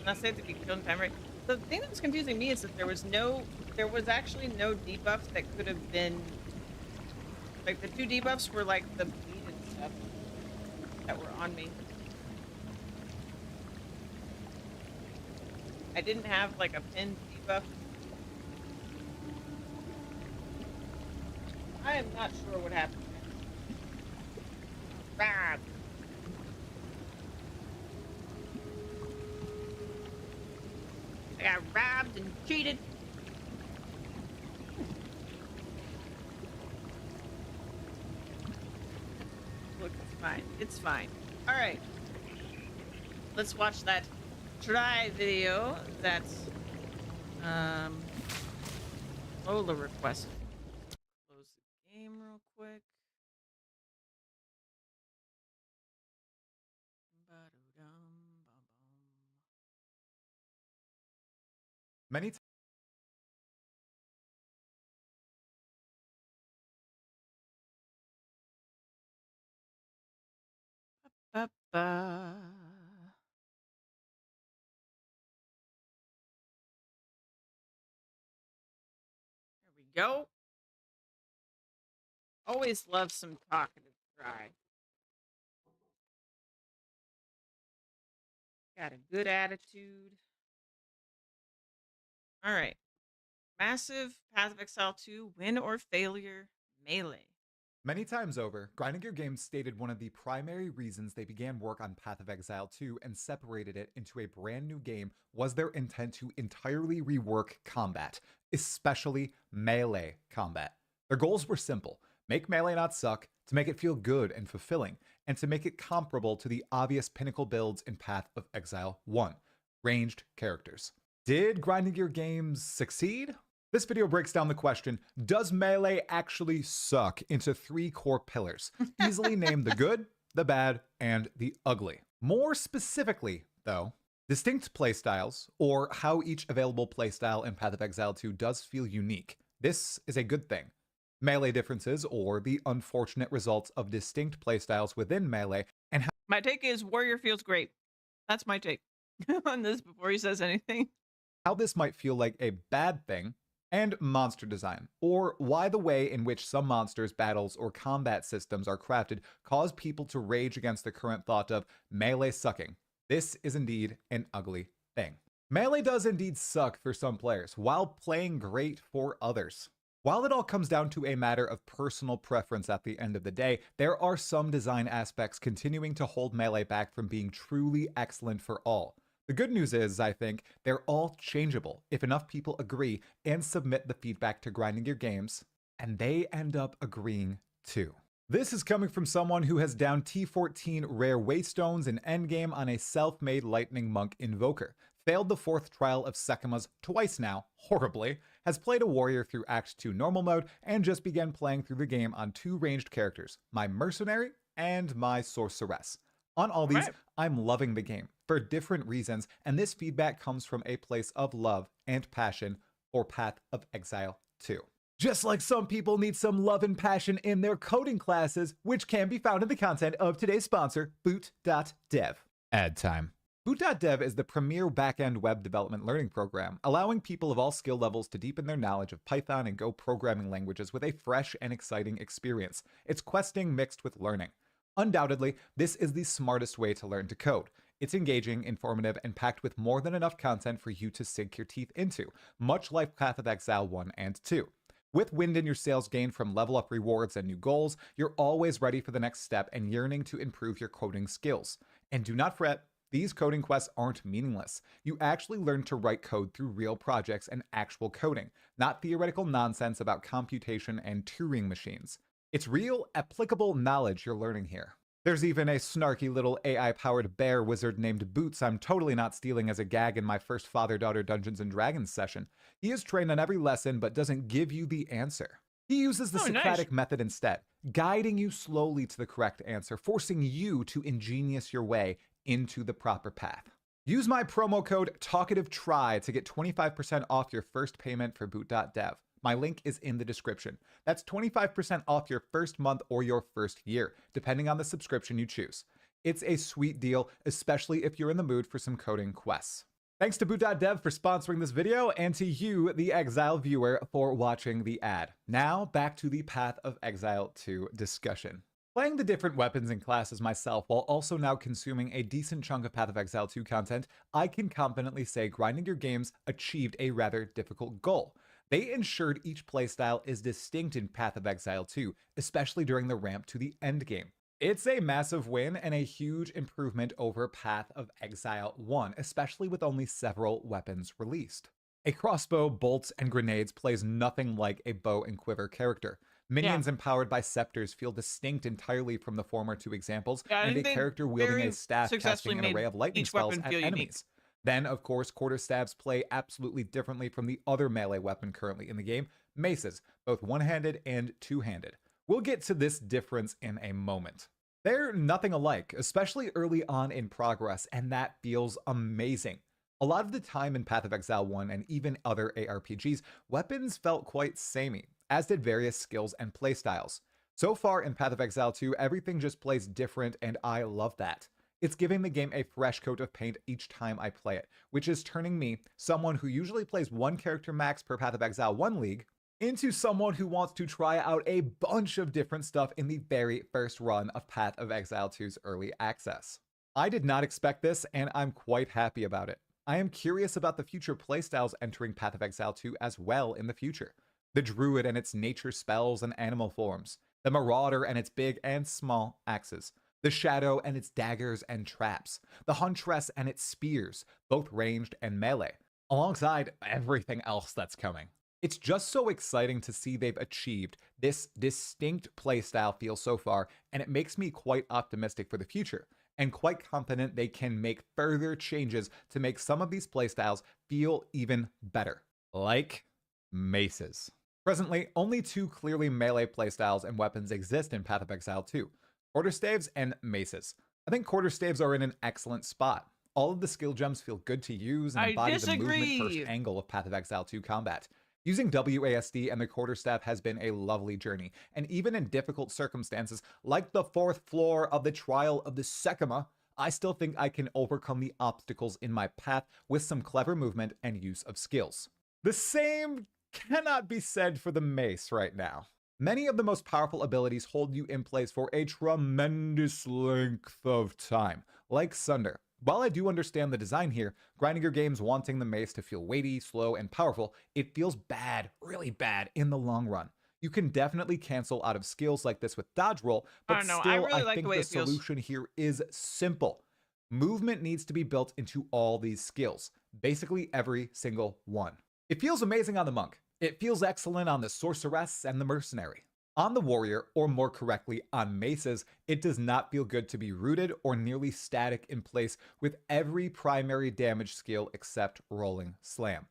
Not safe to be killed in time, right? The thing that was confusing me is that there was actually no debuffs that could have been, like the two debuffs were like the bleed and stuff that were on me. I didn't have like a pinned debuff. I am not sure what happened. Bad. I got robbed and cheated. Look, it's fine. It's fine. All right. Let's watch that try video that Lola requested. Close the game real quick. Many Ba-ba. There we go. Always love some talkative try. Got a good attitude. All right. Massive Path of Exile 2, win or failure, melee. Many times over, Grinding Gear Games stated one of the primary reasons they began work on Path of Exile 2 and separated it into a brand new game was their intent to entirely rework combat, especially melee combat. Their goals were simple: make melee not suck, to make it feel good and fulfilling, and to make it comparable to the obvious pinnacle builds in Path of Exile 1, ranged characters. Did Grinding Gear Games succeed? This video breaks down the question, does melee actually suck, into 3 core pillars, easily named the good, the bad, and the ugly. More specifically, though, distinct playstyles, or how each available playstyle in Path of Exile 2 does feel unique. This is a good thing. Melee differences, or the unfortunate results of distinct playstyles within melee, and how My take is Warrior feels great. That's my take on this before he says anything. this might feel like a bad thing, and monster design, or why the way in which some monsters, battles, or combat systems are crafted cause people to rage against the current thought of melee sucking. This is indeed an ugly thing. Melee does indeed suck for some players, while playing great for others. While it all comes down to a matter of personal preference at the end of the day, there are some design aspects continuing to hold melee back from being truly excellent for all. The good news is, I think, they're all changeable if enough people agree and submit the feedback to Grinding Gear Games, and they end up agreeing too. This is coming from someone who has downed T14 rare Waystones in endgame on a self-made Lightning Monk Invoker, failed the 4th trial of Sekima's twice now, horribly, has played a warrior through Act 2 normal mode, and just began playing through the game on 2 ranged characters, my mercenary and my sorceress. On all these, I'm loving the game for different reasons, and this feedback comes from a place of love and passion for Path of Exile 2. Just like some people need some love and passion in their coding classes, which can be found in the content of today's sponsor, Boot.dev. Ad time. Boot.dev is the premier back-end web development learning program, allowing people of all skill levels to deepen their knowledge of Python and Go programming languages with a fresh and exciting experience. It's questing mixed with learning. Undoubtedly, this is the smartest way to learn to code. It's engaging, informative, and packed with more than enough content for you to sink your teeth into, much like Path of Exile 1 and 2. With wind in your sails gained from level up rewards and new goals, you're always ready for the next step and yearning to improve your coding skills. And do not fret, these coding quests aren't meaningless. You actually learn to write code through real projects and actual coding, not theoretical nonsense about computation and Turing machines. It's real, applicable knowledge you're learning here. There's even a snarky little AI-powered bear wizard named Boots I'm totally not stealing as a gag in my first father-daughter Dungeons & Dragons session. He is trained on every lesson but doesn't give you the answer. He uses the Socratic method instead, guiding you slowly to the correct answer, forcing you to ingenious your way into the proper path. Use my promo code TalkativeTry to get 25% off your first payment for Boot.dev. My link is in the description. That's 25% off your first month or your first year, depending on the subscription you choose. It's a sweet deal, especially if you're in the mood for some coding quests. Thanks to Boot.dev for sponsoring this video, and to you, the Exile viewer, for watching the ad. Now, back to the Path of Exile 2 discussion. Playing the different weapons and classes myself, while also now consuming a decent chunk of Path of Exile 2 content, I can confidently say Grinding Your Games achieved a rather difficult goal. They ensured each playstyle is distinct in Path of Exile 2, especially during the ramp to the endgame. It's a massive win and a huge improvement over Path of Exile 1, especially with only several weapons released. A crossbow, bolts, and grenades plays nothing like a bow and quiver character. Minions empowered by scepters feel distinct entirely from the former two examples, and a character wielding a staff casting an array of lightning spells at enemies. Then, of course, quarterstaves play absolutely differently from the other melee weapon currently in the game, maces, both one-handed and two-handed. We'll get to this difference in a moment. They're nothing alike, especially early on in progress, and that feels amazing. A lot of the time in Path of Exile 1 and even other ARPGs, weapons felt quite samey, as did various skills and playstyles. So far in Path of Exile 2, everything just plays different, and I love that. It's giving the game a fresh coat of paint each time I play it, which is turning me, someone who usually plays one character max per Path of Exile 1 league, into someone who wants to try out a bunch of different stuff in the very first run of Path of Exile 2's early access. I did not expect this, and I'm quite happy about it. I am curious about the future playstyles entering Path of Exile 2 as well in the future. The Druid and its nature spells and animal forms, the Marauder and its big and small axes, the Shadow and its daggers and traps, the Huntress and its spears, both ranged and melee, alongside everything else that's coming. It's just so exciting to see they've achieved this distinct playstyle feel so far, and it makes me quite optimistic for the future, and quite confident they can make further changes to make some of these playstyles feel even better. Like maces. Presently, only two clearly melee playstyles and weapons exist in Path of Exile 2. Quarterstaves and maces. I think quarterstaves are in an excellent spot. All of the skill gems feel good to use and embody the movement first angle of Path of Exile 2 combat. Using WASD and the quarterstaff has been a lovely journey, and even in difficult circumstances like the 4th floor of the Trial of the Sekima, I still think I can overcome the obstacles in my path with some clever movement and use of skills. The same cannot be said for the mace right now. Many of the most powerful abilities hold you in place for a tremendous length of time, like Sunder. While I do understand the design here, Grinding Your Games wanting the mace to feel weighty, slow, and powerful, it feels bad, really bad, in the long run. You can definitely cancel out of skills like this with dodge roll, but still I think the solution here is simple. Movement needs to be built into all these skills, basically every single one. It feels amazing on the monk. It feels excellent on the sorceress and the mercenary. On the warrior, or more correctly, on maces, it does not feel good to be rooted or nearly static in place with every primary damage skill except rolling slam.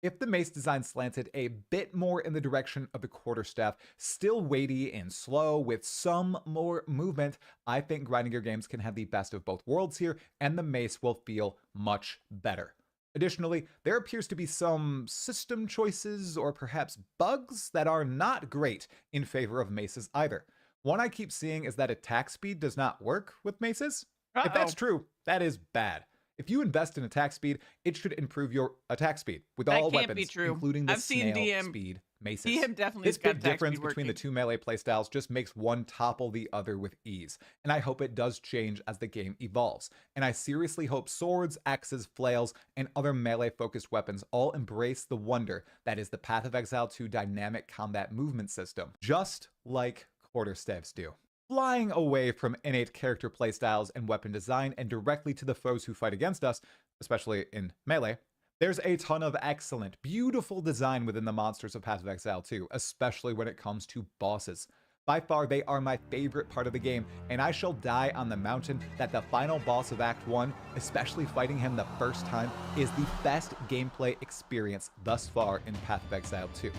If the mace design slanted a bit more in the direction of the quarterstaff, still weighty and slow with some more movement, I think Grinding Your Games can have the best of both worlds here, and the mace will feel much better. Additionally, there appears to be some system choices or perhaps bugs that are not great in favor of maces either. One I keep seeing is that attack speed does not work with maces. If that's true, that is bad. If you invest in attack speed, it should improve your attack speed with all That can't be weapons, true. including the I've seen snail DM speed maces. DM definitely This has got big attack difference speed between the working. two melee playstyles just makes one topple the other with ease, and I hope it does change as the game evolves. And I seriously hope swords, axes, flails, and other melee-focused weapons all embrace the wonder that is the Path of Exile 2 dynamic combat movement system, just like quarterstaves do. Flying away from innate character playstyles and weapon design and directly to the foes who fight against us, especially in melee, there's a ton of excellent, beautiful design within the monsters of Path of Exile 2, especially when it comes to bosses. By far, they are my favorite part of the game, and I shall die on the mountain that the final boss of Act 1, especially fighting him the first time, is the best gameplay experience thus far in Path of Exile 2.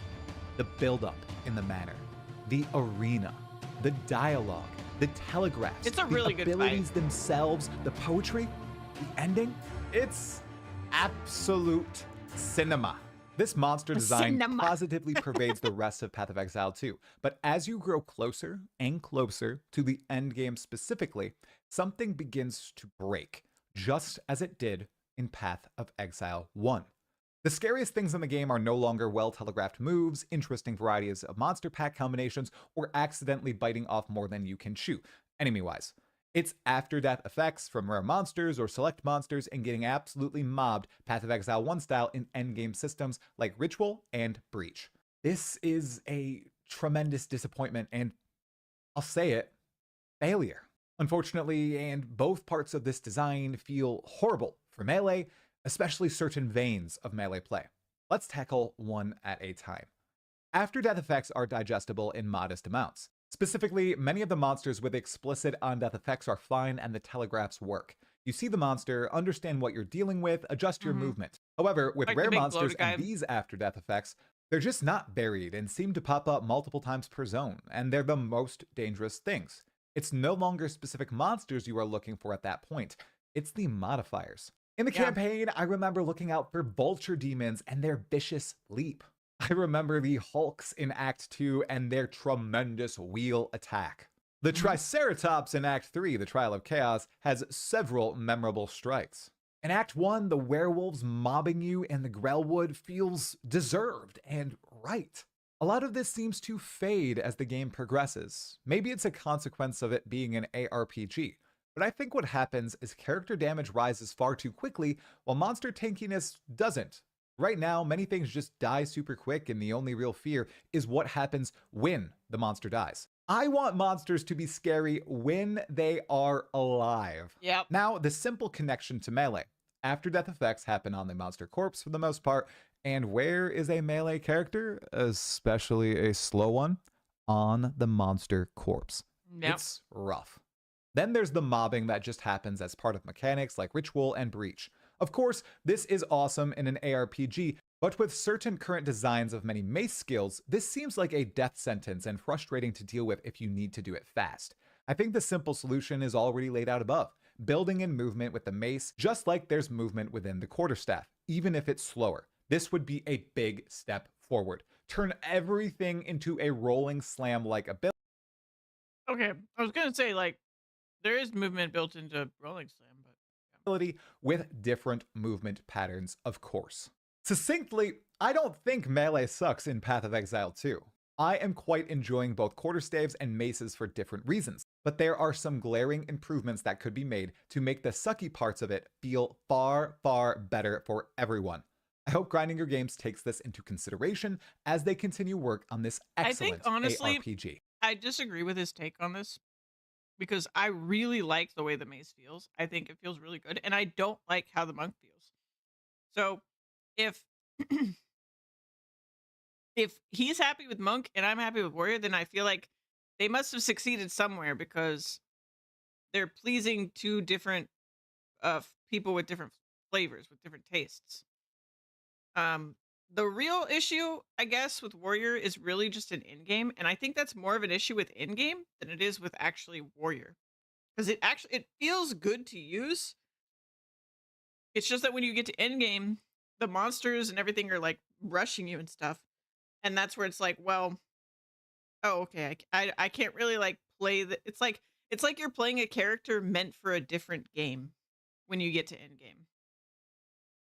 The build-up in the manor, the arena, the dialogue, the telegraphs, It's a really the good abilities fight. themselves, the poetry, the ending. It's absolute cinema. This monster design positively pervades the rest of Path of Exile 2, but as you grow closer and closer to the end game specifically, something begins to break, just as it did in Path of Exile 1. The scariest things in the game are no longer well-telegraphed moves, interesting varieties of monster pack combinations, or accidentally biting off more than you can chew, enemy-wise. It's after-death effects from rare monsters or select monsters and getting absolutely mobbed Path of Exile 1 style in endgame systems like Ritual and Breach. This is a tremendous disappointment and, I'll say it, failure. Unfortunately, and both parts of this design feel horrible for melee, especially certain veins of melee play. Let's tackle one at a time. After-death effects are digestible in modest amounts. Specifically, many of the monsters with explicit on-death effects are fine and the telegraphs work. You see the monster, understand what you're dealing with, adjust your movement. However, with Like the rare big monsters bloated guy. and these after-death effects, they're just not buried and seem to pop up multiple times per zone, and they're the most dangerous things. It's no longer specific monsters you are looking for at that point, it's the modifiers. In the campaign, I remember looking out for vulture demons and their vicious leap. I remember the Hulks in Act 2 and their tremendous wheel attack. The Triceratops in Act 3, the Trial of Chaos, has several memorable strikes. In Act 1, the werewolves mobbing you in the Grellwood feels deserved and right. A lot of this seems to fade as the game progresses. Maybe it's a consequence of it being an ARPG. But I think what happens is character damage rises far too quickly, while monster tankiness doesn't. Right now, many things just die super quick, and the only real fear is what happens when the monster dies. I want monsters to be scary when they are alive. Yep. Now, the simple connection to melee. After-death effects happen on the monster corpse for the most part, and where is a melee character, especially a slow one? On the monster corpse. Yep. It's rough. Then there's the mobbing that just happens as part of mechanics like Ritual and Breach. Of course, this is awesome in an ARPG, but with certain current designs of many mace skills, this seems like a death sentence and frustrating to deal with if you need to do it fast. I think the simple solution is already laid out above, building in movement with the mace, just like there's movement within the quarterstaff, even if it's slower. This would be a big step forward. Turn everything into a rolling slam-like ability. Okay, I was gonna say, like, there is movement built into Rolling Slam, but with different movement patterns, of course. Succinctly, I don't think melee sucks in Path of Exile 2. I am quite enjoying both quarterstaves and maces for different reasons, but there are some glaring improvements that could be made to make the sucky parts of it feel far, far better for everyone. I hope Grinding Your Games takes this into consideration as they continue work on this excellent honestly, ARPG. I disagree with his take on this because I really like the way the mace feels. I think it feels really good, and I don't like how the monk feels. So if if he's happy with monk and I'm happy with warrior, then I feel like they must have succeeded somewhere because they're pleasing two different people with different flavors, with different tastes. The real issue, I guess, with warrior is really just an in-game, and I think that's more of an issue with in-game than it is with actually warrior, because it feels good to use. It's just that when you get to end game, the monsters and everything are like rushing you and stuff. And that's where it's like, well, oh, okay. I can't really like play it's like you're playing a character meant for a different game when you get to end game.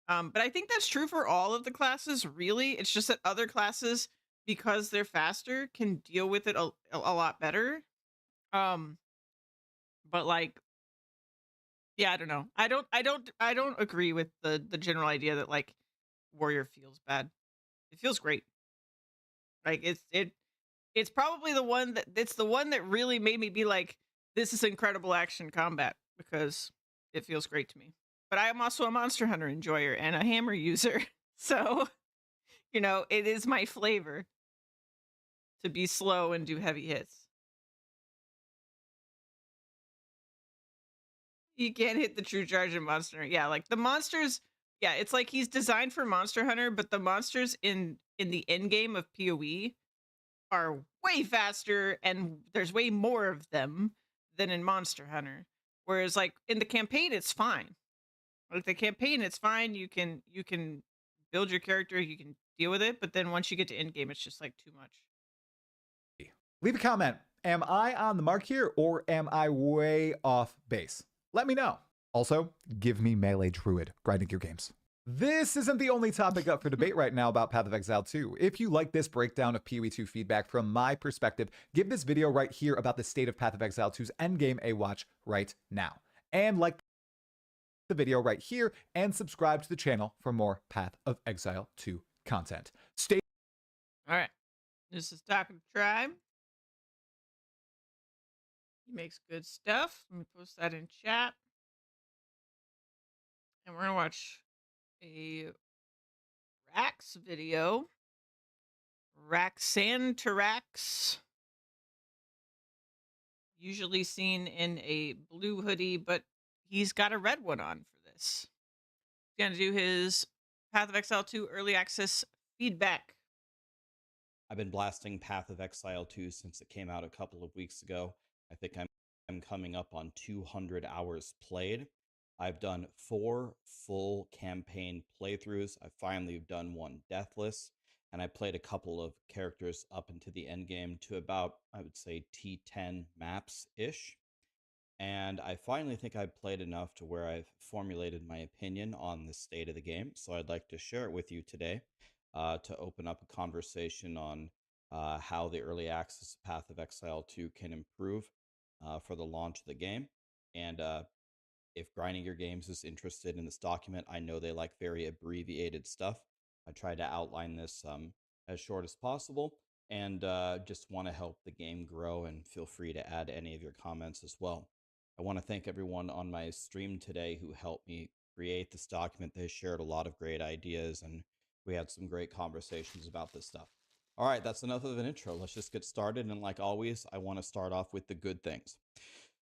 But I think that's true for all of the classes, really. It's just that other classes, because they're faster, can deal with it a lot better. Um, but like, yeah, I don't know. I don't agree with the general idea that like Warrior feels bad. It feels great. Like it's probably the one that really made me be like, this is incredible action combat because it feels great to me. But I am also a Monster Hunter enjoyer and a hammer user. So, you know, it is my flavor to be slow and do heavy hits. You can't hit the true charge in Monster Hunter. Yeah, like the monsters, yeah, it's like he's designed for Monster Hunter, but the monsters in the end game of PoE are way faster and there's way more of them than in Monster Hunter. Whereas like in the campaign it's fine. Like the campaign it's fine. You can build your character, you can deal with it, but then once you get to end game it's just like too much. Leave a comment. Am I on the mark here or am I way off base? Let me know. Also, give me Melee Druid grinding your games. This isn't the only topic up for debate right now about Path of Exile 2. If you like this breakdown of PoE 2 feedback from my perspective, give this video right here about the state of Path of Exile 2's endgame a watch right now. And like the video right here and subscribe to the channel for more Path of Exile 2 content. Stay. All right. This is Talking Tribe. He makes good stuff. Let me post that in chat. And we're going to watch a Rax video. Raxantarax. Usually seen in a blue hoodie, but he's got a red one on for this. He's going to do his Path of Exile 2 early access feedback. I've been blasting Path of Exile 2 since it came out a couple of weeks ago. I think I'm coming up on 200 hours played. I've done 4 full campaign playthroughs. I finally done one deathless, and I played a couple of characters up into the end game to about, I would say, T10 maps-ish. And I finally think I've played enough to where I've formulated my opinion on the state of the game. So I'd like to share it with you today to open up a conversation on how the early access Path of Exile 2 can improve for the launch of the game. And if Grinding Your Games is interested in this document, I know they like very abbreviated stuff. I tried to outline this as short as possible and just want to help the game grow, and feel free to add any of your comments as well. I want to thank everyone on my stream today who helped me create this document. They shared a lot of great ideas, and we had some great conversations about this stuff. All right, that's enough of an intro. Let's just get started. And like always, I want to start off with the good things.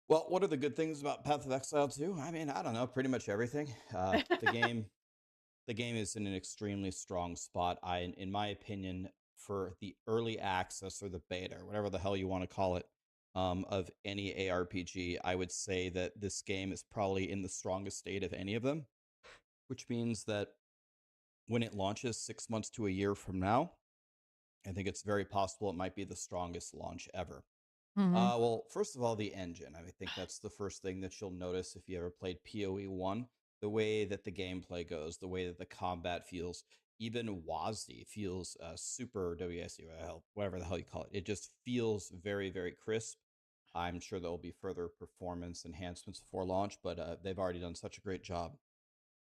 Well, what are the good things about Path of Exile 2? I mean, I don't know, pretty much everything. The game is in an extremely strong spot. In my opinion, for the early access or the beta, or whatever the hell you want to call it, of any ARPG, I would say that this game is probably in the strongest state of any of them, which means that when it launches 6 months to a year from now, I think it's very possible it might be the strongest launch ever. Well, first of all, the engine. I think that's the first thing that you'll notice if you ever played PoE 1. The way that the gameplay goes, the way that the combat feels, even WASD feels super WSD, whatever the hell you call it. It just feels very, very crisp. I'm sure there'll be further performance enhancements before launch, but they've already done such a great job.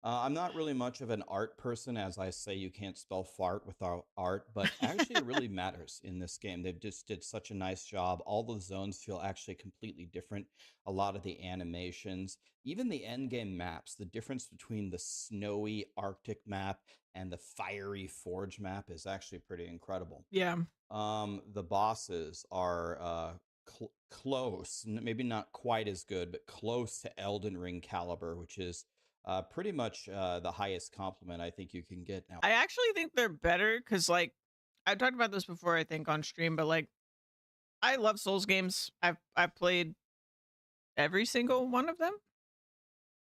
I'm not really much of an art person, as I say you can't spell fart without art, but actually it really matters in this game. They've just did such a nice job. All the zones feel actually completely different. A lot of the animations, even the end game maps, the difference between the snowy Arctic map and the fiery Forge map is actually pretty incredible. Yeah. The bosses are close, maybe not quite as good, but close to Elden Ring caliber, which is pretty much the highest compliment I think you can get now. I actually think they're better because, like, I've talked about this before, I think, on stream, but like, I love Souls games. I've played every single one of them.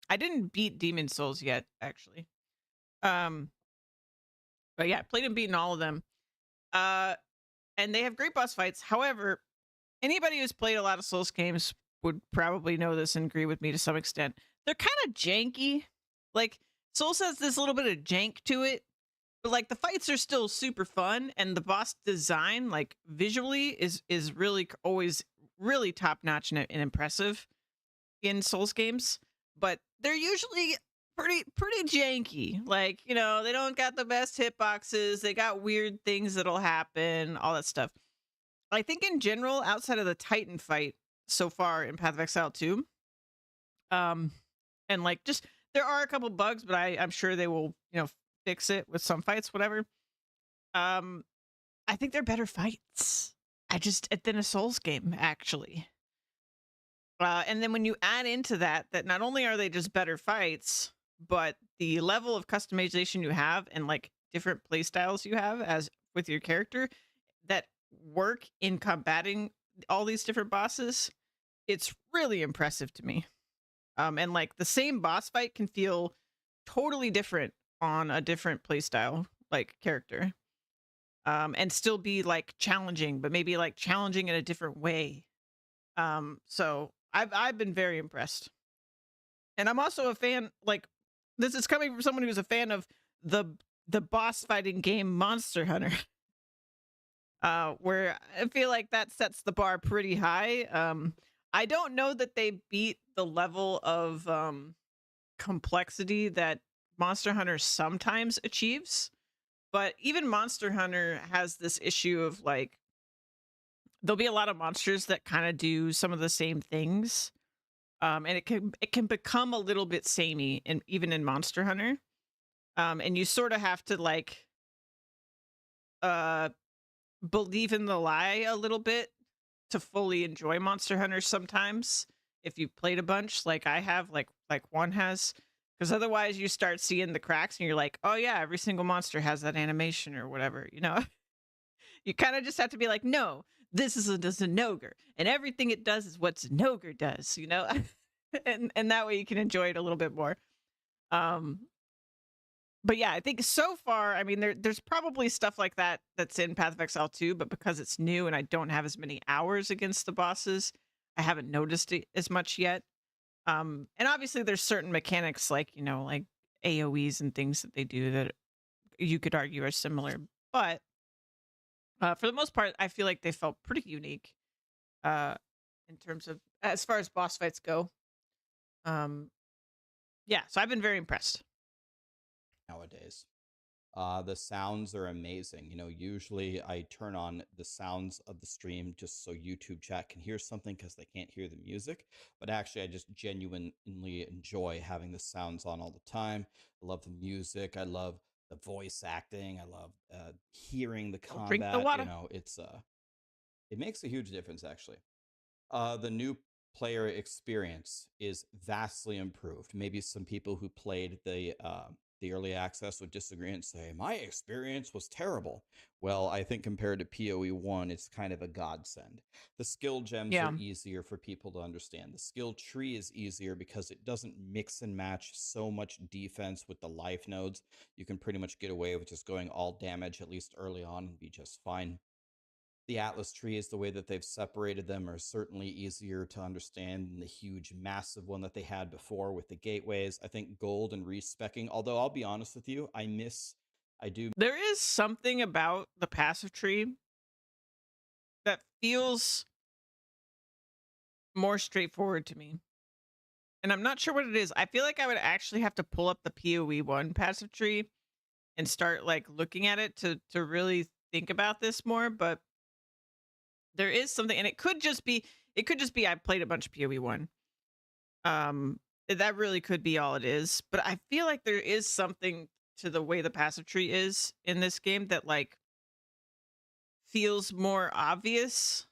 I didn't beat Demon Souls yet, actually. But yeah, played and beaten all of them. And they have great boss fights. However, anybody who's played a lot of Souls games would probably know this and agree with me to some extent. They're kind of janky. Like, Souls has this little bit of jank to it, but like the fights are still super fun, and the boss design, like visually, is really always really top notch and impressive in Souls games. But they're usually pretty janky. Like, you know, they don't got the best hitboxes. They got weird things that'll happen, all that stuff. I think in general, outside of the Titan fight so far in Path of Exile 2, and like just there are a couple bugs, but I'm sure they will, you know, fix it with some fights, whatever. I think they're better fights. Than a Souls game, actually. And then when you add into that not only are they just better fights, but the level of customization you have and like different play styles you have as with your character that work in combating all these different bosses, it's really impressive to me. And like the same boss fight can feel totally different on a different playstyle, like character. And still be like challenging, but maybe like challenging in a different way. So I've been very impressed. And I'm also a fan, like, this is coming from someone who's a fan of the boss fighting game Monster Hunter. Where I feel like that sets the bar pretty high. I don't know that they beat the level of complexity that Monster Hunter sometimes achieves, but even Monster Hunter has this issue of like there'll be a lot of monsters that kind of do some of the same things, and it can become a little bit samey, and even in Monster Hunter, and you sort of have to like believe in the lie a little bit to fully enjoy Monster Hunter sometimes if you played a bunch like I have, like Juan has, because otherwise you start seeing the cracks and you're like, oh yeah, every single monster has that animation or whatever, you know. You kind of just have to be like, no, this is a Zinogre, and everything it does is what Zinogre does, you know. and that way you can enjoy it a little bit more. But yeah, I think so far, I mean, there's probably stuff like that that's in Path of Exile 2, but because it's new and I don't have as many hours against the bosses, I haven't noticed it as much yet. And obviously there's certain mechanics like, you know, like AoEs and things that they do that you could argue are similar. But for the most part, I feel like they felt pretty unique in terms of, as far as boss fights go. Yeah, so I've been very impressed. Nowadays, the sounds are amazing. You know, usually I turn on the sounds of the stream just so YouTube chat can hear something because they can't hear the music. But actually, I just genuinely enjoy having the sounds on all the time. I love the music. I love the voice acting. I love hearing the combat. Drink the water. You know, it makes a huge difference, actually. The new player experience is vastly improved. Maybe some people who played the early access would disagree and say, my experience was terrible. Well, I think compared to PoE 1, it's kind of a godsend. The skill gems are easier for people to understand. The skill tree is easier because it doesn't mix and match so much defense with the life nodes. You can pretty much get away with just going all damage, at least early on, and be just fine. The Atlas trees, the way that they've separated them, are certainly easier to understand than the huge, massive one that they had before with the gateways. I think gold and respecking, although I'll be honest with you, There is something about the passive tree that feels more straightforward to me. And I'm not sure what it is. I feel like I would actually have to pull up the PoE 1 passive tree and start like looking at it to really think about this more, but there is something, and it could just be I played a bunch of PoE 1. That really could be all it is, but I feel like there is something to the way the passive tree is in this game that like feels more obvious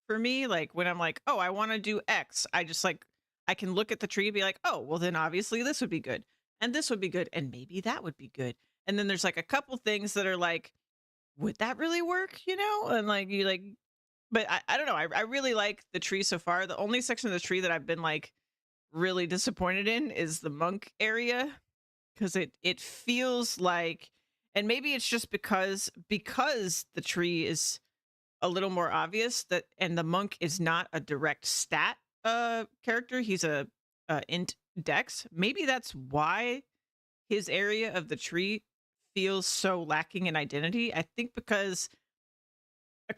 for me. Like when I'm like, oh, I want to do X, I just like, I can look at the tree and be like, oh, well then obviously this would be good, and this would be good, and maybe that would be good. And then there's like a couple things that are like, would that really work? You know? And like, you like, but I don't know. I really like the tree so far. The only section of the tree that I've been like really disappointed in is the monk area, because it feels like And maybe it's just because the tree is a little more obvious that, and the monk is not a direct stat character. He's a int dex. Maybe that's why his area of the tree feels so lacking in identity. I think because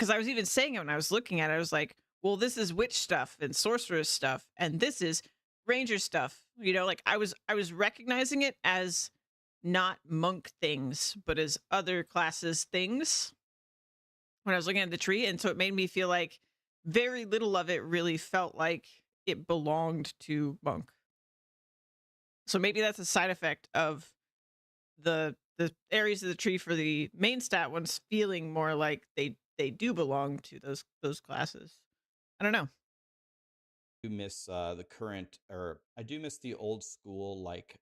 I was even saying it when I was looking at it, I was like, well, this is witch stuff and sorceress stuff, and this is ranger stuff. You know, like I was recognizing it as not monk things, but as other classes things when I was looking at the tree. And so it made me feel like very little of it really felt like it belonged to monk. So maybe that's a side effect of the areas of the tree for the main stat ones feeling more like they do belong to those classes. I don't know. do miss the current, or I do miss the old school like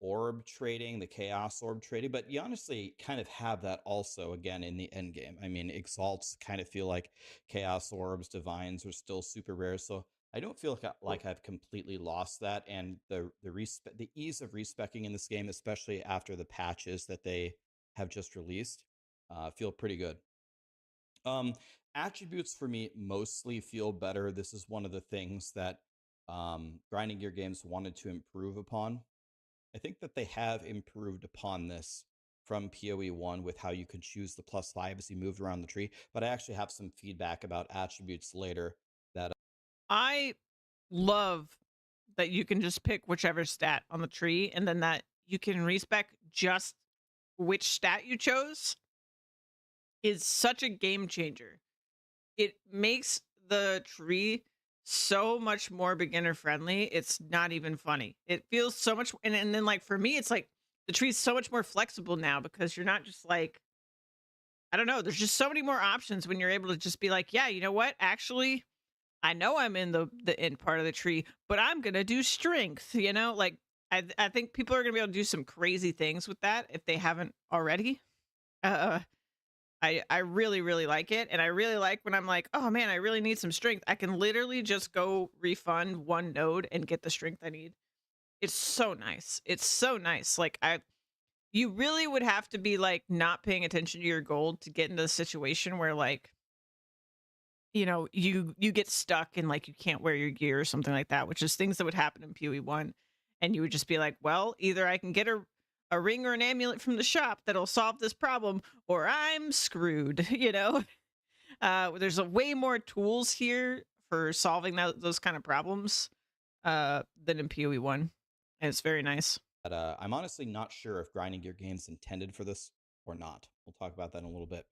orb trading, the chaos orb trading, but you honestly kind of have that also again in the end game. I mean, exalts kind of feel like chaos orbs, divines are still super rare, so I don't feel like I've completely lost that. And the ease of respecking in this game, especially after the patches that they have just released, feel pretty good. Um, Attributes for me mostly feel better. This is one of the things that grinding gear games wanted to improve upon. I think that they have improved upon this from PoE 1 with how you could choose the +5 as you moved around the tree. But I actually have some feedback about attributes later that I love that you can just pick whichever stat on the tree and then that you can respec just which stat you chose is such a game changer. It makes the tree so much more beginner friendly. It's not even funny. It feels so much, and then like for me, it's like the tree's so much more flexible now because you're not just like, I don't know, there's just so many more options when you're able to just be like, yeah, you know what? Actually, I know I'm in the end part of the tree, but I'm gonna do strength, you know? Like I think people are gonna be able to do some crazy things with that if they haven't already. Uh I really, really like it. And I really like when I'm like, oh man, I really need some strength. I can literally just go refund one node and get the strength I need. It's so nice. It's so nice. Like you really would have to be like not paying attention to your gold to get into the situation where like, you know, you get stuck and like you can't wear your gear or something like that, which is things that would happen in PoE 1. And you would just be like, well, either I can get a ring or an amulet from the shop that'll solve this problem, or I'm screwed, you know? There's a way more tools here for solving those kind of problems than in PoE 1. And it's very nice. I'm honestly not sure if grinding gear games intended for this or not. We'll talk about that in a little bit.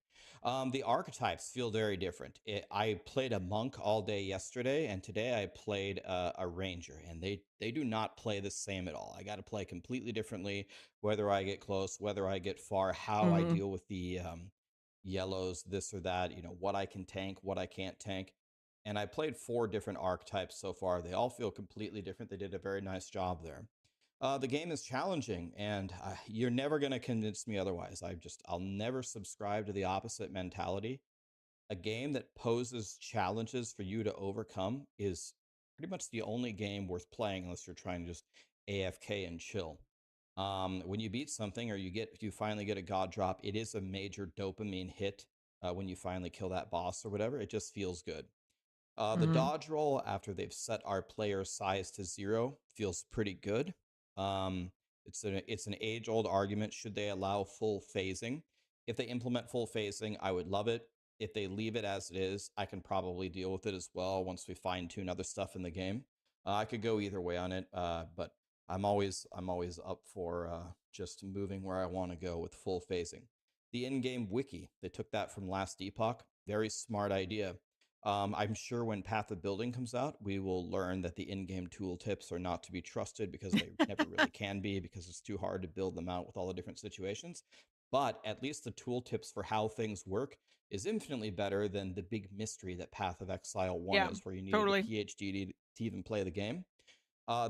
The archetypes feel very different. I played a monk all day yesterday, and today I played a ranger, and they do not play the same at all. I got to play completely differently, whether I get close, whether I get far, how I deal with the yellows, this or that, you know, what I can tank, what I can't tank. And I played 4 different archetypes so far. They all feel completely different. They did a very nice job there. The game is challenging, and you're never going to convince me otherwise. I'll never subscribe to the opposite mentality. A game that poses challenges for you to overcome is pretty much the only game worth playing unless you're trying to just AFK and chill. When you beat something or you finally get a god drop, it is a major dopamine hit when you finally kill that boss or whatever. It just feels good. The dodge roll after they've set our player size to 0 feels pretty good. It's an age old argument. Should they allow full phasing? If they implement full phasing, I would love it. If they leave it as it is, I can probably deal with it as well once we fine tune other stuff in the game. I could go either way on it, but I'm always up for just moving where I want to go with full phasing. The in-game wiki, they took that from Last Epoch. Very smart idea. I'm sure when Path of Building comes out, we will learn that the in-game tooltips are not to be trusted because they never really can be, because it's too hard to build them out with all the different situations. But at least the tooltips for how things work is infinitely better than the big mystery that Path of Exile 1 Yeah, is, where you need totally. a PhD to even play the game.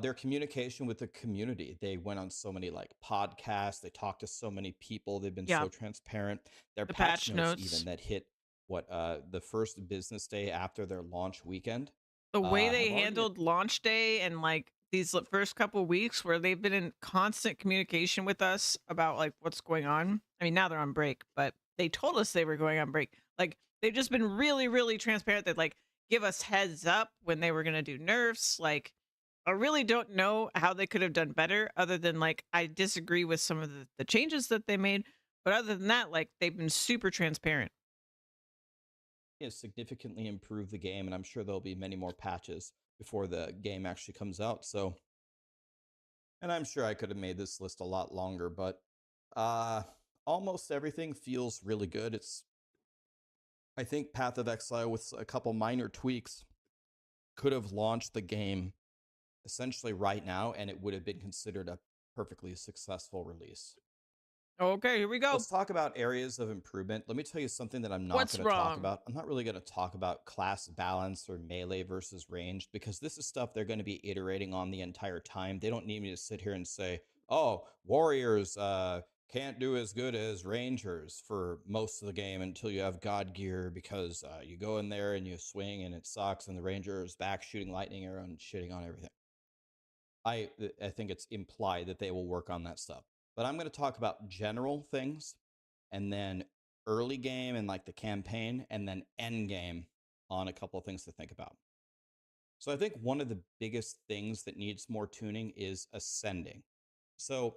Their communication with the community. They went on so many like podcasts. They talked to so many people. They've been so transparent. Their The patch patch notes notes. even that hit the first business day after their launch weekend The way have they already handled launch day and like these first couple weeks where they've been in constant communication with us about like what's going on. I mean, now they're on break, but they told us they were going on break. Like they've just been really, really transparent. That like give us heads up when they were gonna do nerfs. Like I really don't know how they could have done better, other than like I disagree with some of the changes that they made. But other than that, like they've been super transparent. Significantly improve the game, and I'm sure there'll be many more patches before the game actually comes out. So, and I'm sure I could have made this list a lot longer, but almost everything feels really good. I think Path of Exile, with a couple minor tweaks, could have launched the game essentially right now, and it would have been considered a perfectly successful release. Okay, here we go. Let's talk about areas of improvement. Let me tell you something that I'm not What's going to talk wrong? about. I'm not really going to talk about class balance or melee versus ranged, because this is stuff they're going to be iterating on the entire time. They don't need me to sit here and say, oh, warriors can't do as good as rangers for most of the game until you have god gear, because you go in there and you swing and it sucks, and the ranger is back shooting lightning arrow and shitting on everything. I think it's implied that they will work on that stuff. But I'm going to talk about general things, and then early game and like the campaign, and then end game on a couple of things to think about. So I think one of the biggest things that needs more tuning is ascending. So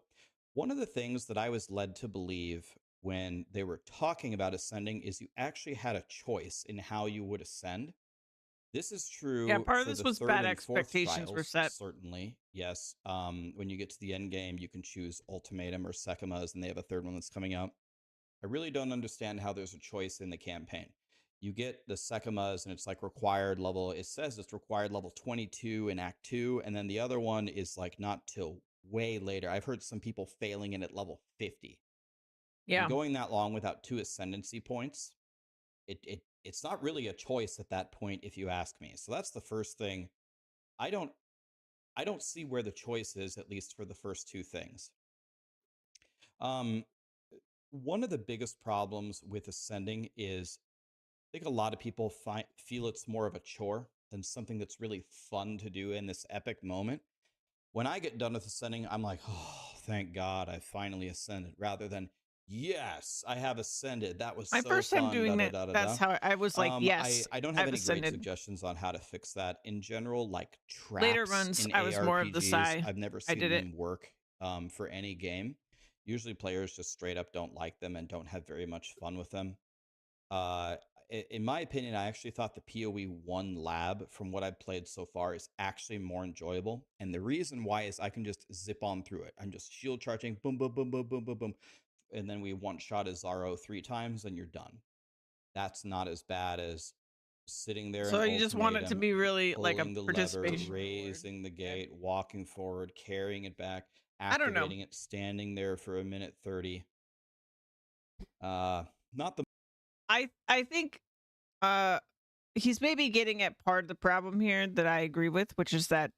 one of the things that I was led to believe when they were talking about ascending is you actually had a choice in how you would ascend. This is true. Yeah, part of for this the was third bad and fourth expectations were trials, set. certainly. Yes. When you get to the end game, you can choose Ultimatum or Sekimas, and they have a third one that's coming out. I really don't understand how there's a choice in the campaign. You get the Sekimas, and it's like required level. It says it's required level 22 in Act 2, and then the other one is like not till way later. I've heard some people failing it at level 50. Yeah. And going that long without 2 ascendancy points, it's not really a choice at that point, if you ask me. So that's the first thing. I don't see where the choice is, at least for the first 2 things. One of the biggest problems with ascending is I think a lot of people feel it's more of a chore than something that's really fun to do in this epic moment. When I get done with ascending, I'm like, oh, thank God I finally ascended, rather than, yes, I have ascended. That was My so first time fun. doing that, that's how I was like, yes, I don't have I've any ascended. great suggestions on how to fix that. In general, like traps Later runs, in I was ARPGs, more of the Psy. I've never I seen did them work for any game. Usually players just straight up don't like them and don't have very much fun with them. In my opinion, I actually thought the PoE 1 lab, from what I've played so far, is actually more enjoyable. And the reason why is I can just zip on through it. I'm just shield charging, boom, boom, boom, boom, boom, boom, boom. And then we one-shot a Zaro 3 times, and you're done. That's not as bad as sitting there. So and you just want it to be really like a the participation, lever, raising the gate, walking forward, carrying it back, I don't know. activating it, standing there for a minute 30. Not the I think he's maybe getting at part of the problem here that I agree with, which is that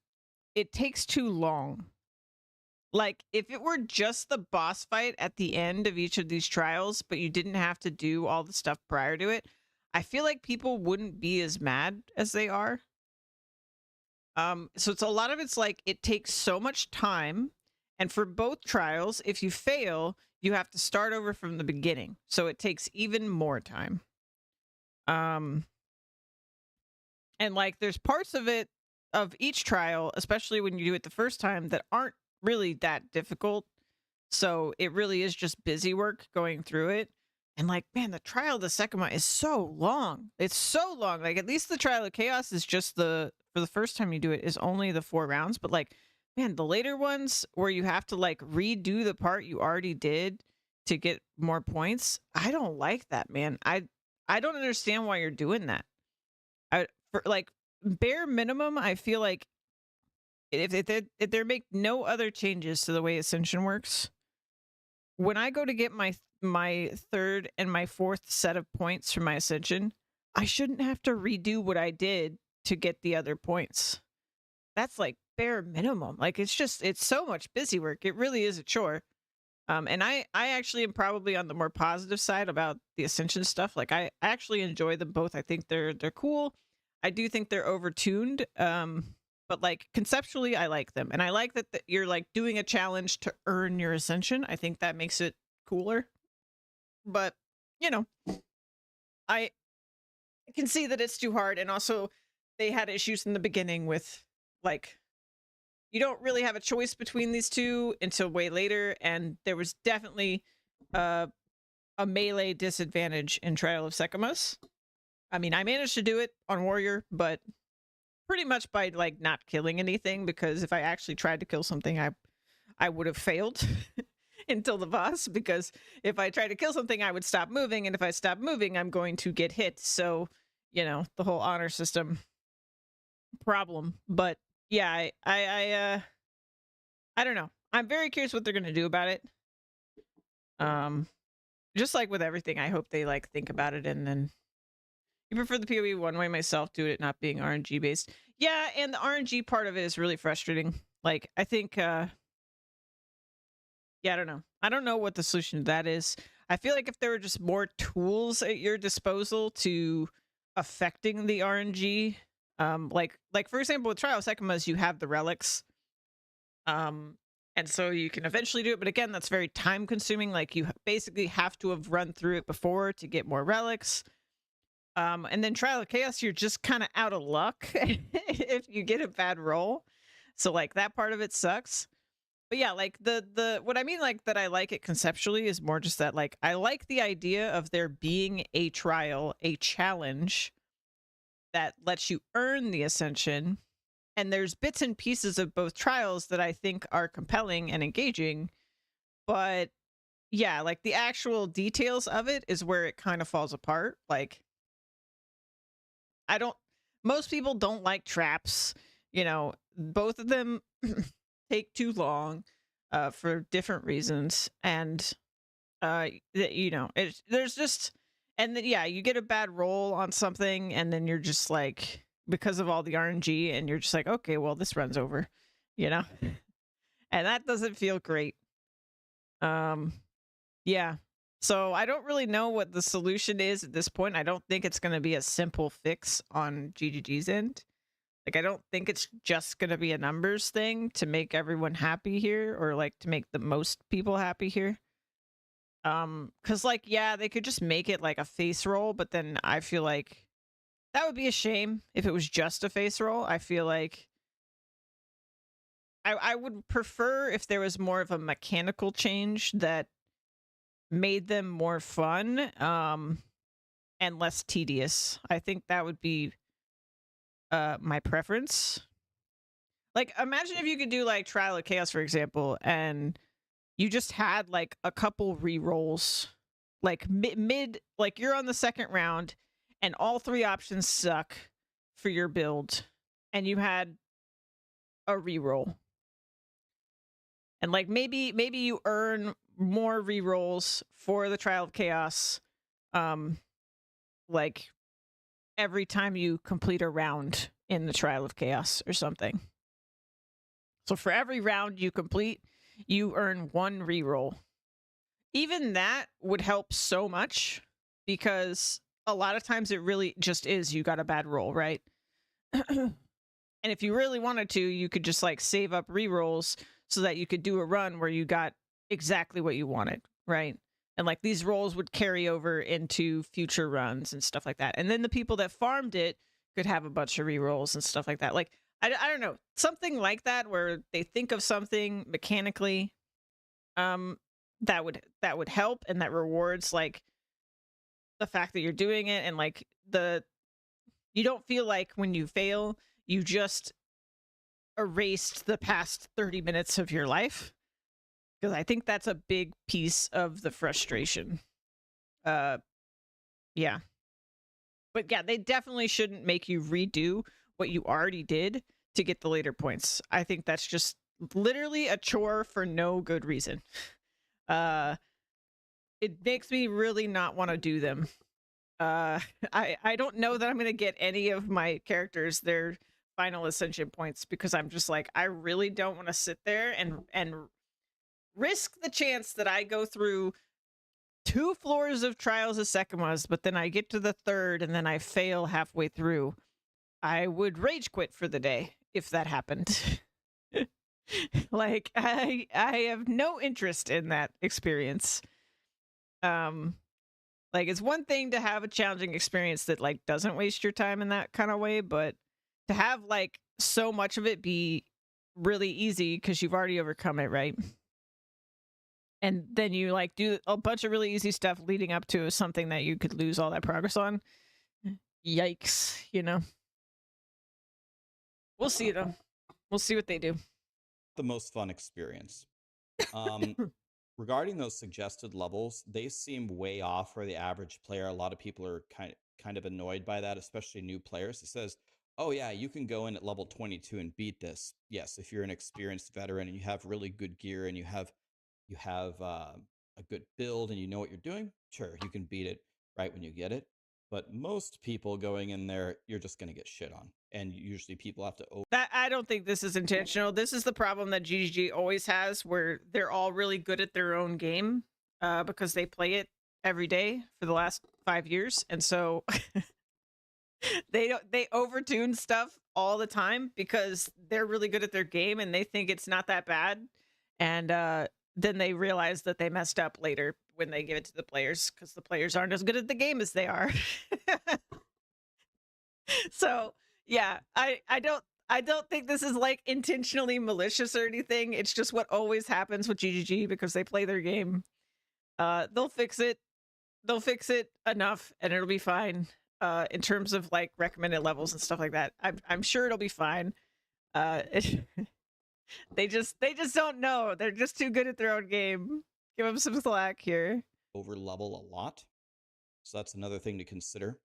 it takes too long. Like if it were just the boss fight at the end of each of these trials, but you didn't have to do all the stuff prior to it, I feel like people wouldn't be as mad as they are. So it's a lot of it's like it takes so much time, and for both trials, if you fail, you have to start over from the beginning. So it takes even more time. And like there's parts of it, of each trial, especially when you do it the first time, that aren't really that difficult. So it really is just busy work going through it. And like, man, the trial of the second one is so long. It's so long. Like at least the trial of chaos is just for the first time you do it is only the 4 rounds. But like, man, the later ones where you have to like redo the part you already did to get more points, I don't like that, man. I don't understand why you're doing that. For like bare minimum, I feel like if there make no other changes to the way Ascension works, when I go to get my 3rd and my 4th set of points for my Ascension, I shouldn't have to redo what I did to get the other points. That's like bare minimum. Like it's so much busy work. It really is a chore. And I actually am probably on the more positive side about the Ascension stuff. Like I actually enjoy them both. I think they're cool. I do think they're overtuned. but like conceptually I like them, and I like that you're like doing a challenge to earn your ascension. I think that makes it cooler. But you know, I can see that it's too hard, and also they had issues in the beginning with like you don't really have a choice between these two until way later, and there was definitely a melee disadvantage in Trial of Secamus. I mean, I managed to do it on Warrior, but pretty much by like not killing anything, because if I actually tried to kill something, I would have failed until the boss, because if I tried to kill something, I would stop moving, and if I stop moving, I'm going to get hit. So, you know, the whole honor system problem. But yeah, I don't know. I'm very curious what they're going to do about it. Just like with everything, I hope they like think about it. And then you prefer the PoE one way myself, due to it not being RNG based. Yeah, and the RNG part of it is really frustrating. Like, I think yeah, I don't know. I don't know what the solution to that is. I feel like if there were just more tools at your disposal to affecting the RNG, like for example, with Trial of Secamus, you have the relics. And so you can eventually do it, but again, that's very time consuming. Like, you basically have to have run through it before to get more relics. And then Trial of Chaos, you're just kind of out of luck if you get a bad roll. So like that part of it sucks. But yeah, like the what I mean, like that I like it conceptually is more just that like I like the idea of there being a trial, a challenge that lets you earn the ascension. And there's bits and pieces of both trials that I think are compelling and engaging. But yeah, like the actual details of it is where it kind of falls apart. Like, most people don't like traps. You know, both of them take too long for different reasons. And, you know, there's just, and then, yeah, you get a bad roll on something, and then you're just like, because of all the RNG, and you're just like, okay, well, this runs over, you know? And that doesn't feel great. Yeah. So I don't really know what the solution is at this point. I don't think it's going to be a simple fix on GGG's end. Like, I don't think it's just going to be a numbers thing to make everyone happy here, or like to make the most people happy here. Cause like, yeah, they could just make it like a face roll, but then I feel like that would be a shame if it was just a face roll. I feel like I would prefer if there was more of a mechanical change that made them more fun, and less tedious. I think that would be my preference. Like, imagine if you could do like Trial of Chaos, for example, and you just had like a couple re-rolls, like mid, like you're on the second round and all three options suck for your build, and you had a re-roll. And like maybe you earn more re-rolls for the Trial of Chaos, like every time you complete a round in the Trial of Chaos or something. So for every round you complete, you earn one re-roll. Even that would help so much, because a lot of times it really just is you got a bad roll, right? And if you really wanted to, you could just like save up re-rolls so that you could do a run where you got exactly what you wanted, right? And like these rolls would carry over into future runs and stuff like that. And then the people that farmed it could have a bunch of re-rolls and stuff like that. Like, I don't know, something like that, where they think of something mechanically that would help, and that rewards like the fact that you're doing it, and like you don't feel like when you fail you just erased the past 30 minutes of your life, because I think that's a big piece of the frustration. Yeah. But yeah, they definitely shouldn't make you redo what you already did to get the later points. I think that's just literally a chore for no good reason. It makes me really not want to do them. I don't know that I'm going to get any of my characters their final ascension points, because I'm just like, I really don't want to sit there and risk the chance that I go through 2 floors of Trials of Secamus, but then I get to the 3rd and then I fail halfway through. I would rage quit for the day if that happened. Like I have no interest in that experience. Like it's one thing to have a challenging experience that like doesn't waste your time in that kind of way, but to have like so much of it be really easy because you've already overcome it, right? And then you like do a bunch of really easy stuff leading up to something that you could lose all that progress on. Yikes, you know. We'll see though. We'll see what they do. The most fun experience. Regarding those suggested levels, they seem way off for the average player. A lot of people are kind of annoyed by that, especially new players. It says, "Oh yeah, you can go in at level 22 and beat this." Yes, if you're an experienced veteran and you have really good gear and you have a good build and you know what you're doing, sure, you can beat it right when you get it. But most people going in there, you're just going to get shit on. And usually people have to That I don't think this is intentional. This is the problem that GGG always has, where they're all really good at their own game because they play it every day for the last 5 years, and so they overtune stuff all the time because they're really good at their game and they think it's not that bad, and then they realize that they messed up later when they give it to the players because the players aren't as good at the game as they are. So yeah, I don't think this is like intentionally malicious or anything. It's just what always happens with GGG because they play their game. They'll fix it. They'll fix it enough and it'll be fine. In terms of like recommended levels and stuff like that. I'm sure it'll be fine. They just don't know. They're just too good at their own game. Give them some slack here. over level a lot. So that's another thing to consider.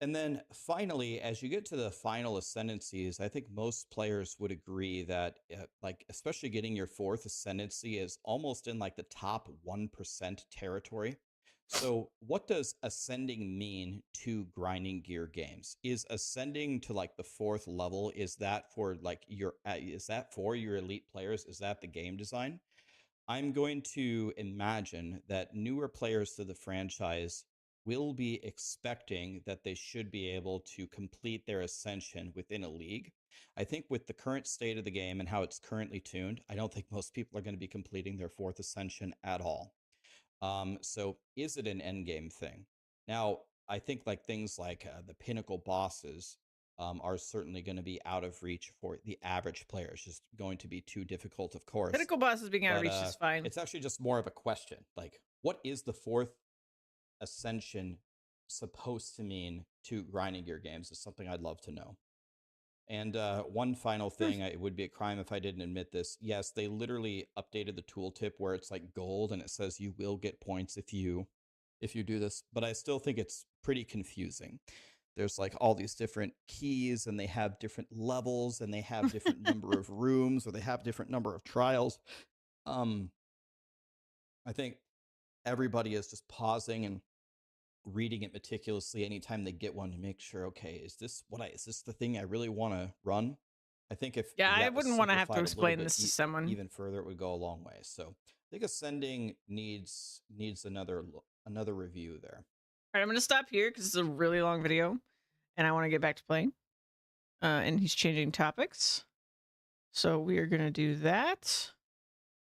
And then finally, as you get to the final ascendancies, I think most players would agree that like, especially getting your 4th ascendancy is almost in like the top 1% territory. So what does ascending mean to grinding gear games? Is ascending to like the 4th level, is that for like is that for your elite players? Is that the game design? I'm going to imagine that newer players to the franchise will be expecting that they should be able to complete their ascension within a league. I think with the current state of the game and how it's currently tuned, I don't think most people are going to be completing their 4th ascension at all. So is it an end game thing? Now, I think like things like the pinnacle bosses are certainly going to be out of reach for the average player. It's just going to be too difficult, of course. Pinnacle bosses being out of reach is fine. It's actually just more of a question. Like, what is the 4th ascension supposed to mean to grinding gear games is something I'd love to know. And one final thing, it would be a crime if I didn't admit this. Yes, they literally updated the tooltip where it's like gold and it says you will get points if you do this, but I still think it's pretty confusing. There's like all these different keys and they have different levels and they have different number of rooms or they have different number of trials. I think everybody is just pausing and reading it meticulously anytime they get one to make sure, okay, is this the thing I really want to run? I think if I wouldn't want to have to explain this to someone even further, it would go a long way. So I think ascending needs another review there. All right, I'm gonna stop here because it's a really long video and I want to get back to playing. And he's changing topics, so we are gonna do that.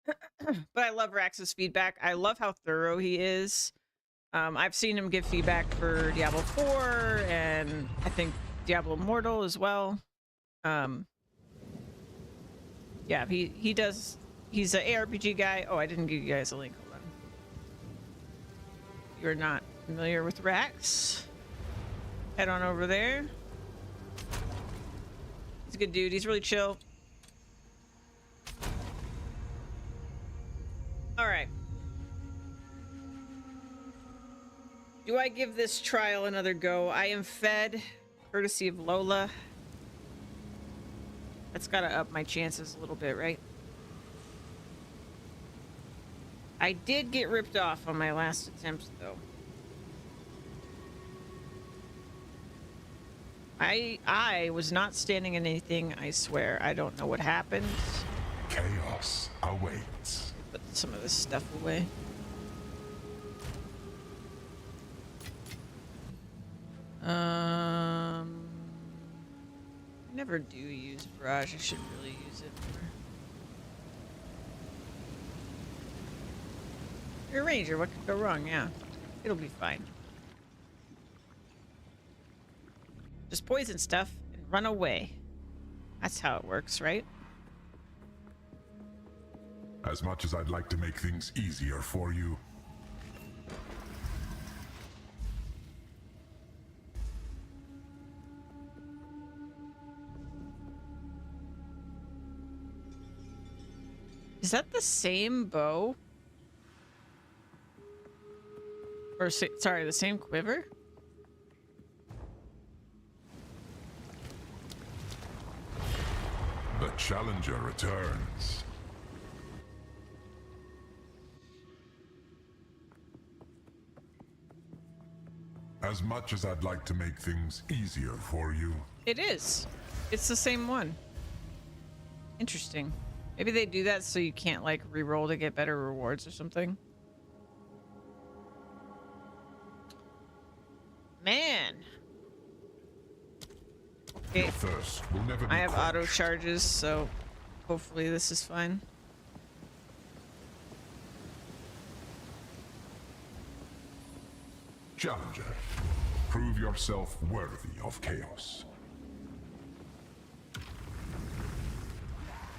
But I love Rax's feedback. I love how thorough he is. I've seen him give feedback for Diablo 4 and I think Diablo Immortal as well. Yeah, he does. He's an ARPG guy. Oh, I didn't give you guys a link. Hold on. You're not familiar with Rax? Head on over there. He's a good dude. He's really chill. All right. Do I give this trial another go? I am fed, courtesy of Lola. That's gotta up my chances a little bit, right? I did get ripped off on my last attempt, though. I was not standing in anything, I swear. I don't know what happened. Chaos awaits. Put some of this stuff away. I never do use Barrage. I should really use it more. You're a ranger. What could go wrong? Yeah. It'll be fine. Just poison stuff and run away. That's how it works, right? As much as I'd like to make things easier for you, Is that the same bow? Or, sorry, the same quiver? the challenger returns. As much as I'd like to make things easier for you, It is. It's the same one. Interesting. Maybe they do that so you can't, like, re-roll to get better rewards or something. Man. Okay. your thirst will never be I have auto quenched. charges, so hopefully this is fine. Challenger, prove yourself worthy of chaos.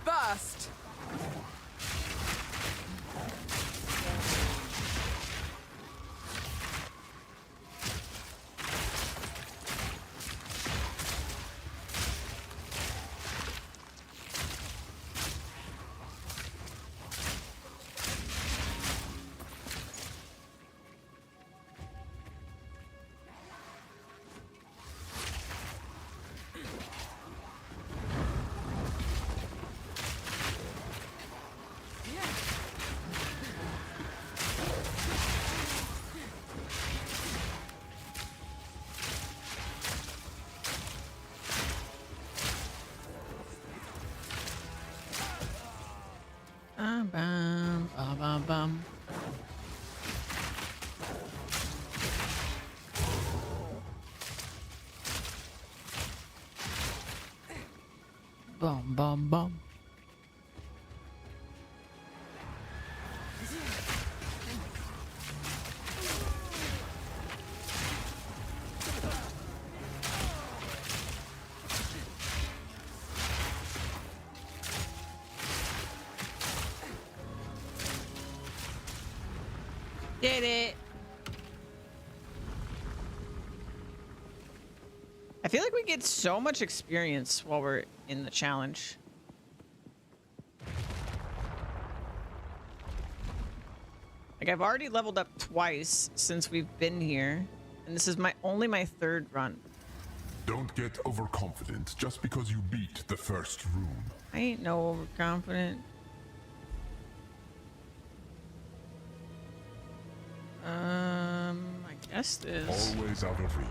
Burst! Bum, bum, bum, bum. Bum, bum, bum. Did it. I feel like we get so much experience while we're in the challenge. Like, I've already leveled up twice since we've been here, and this is only my third run. Don't get overconfident just because you beat the first room. I ain't no overconfident. I guess this. Always out of reach.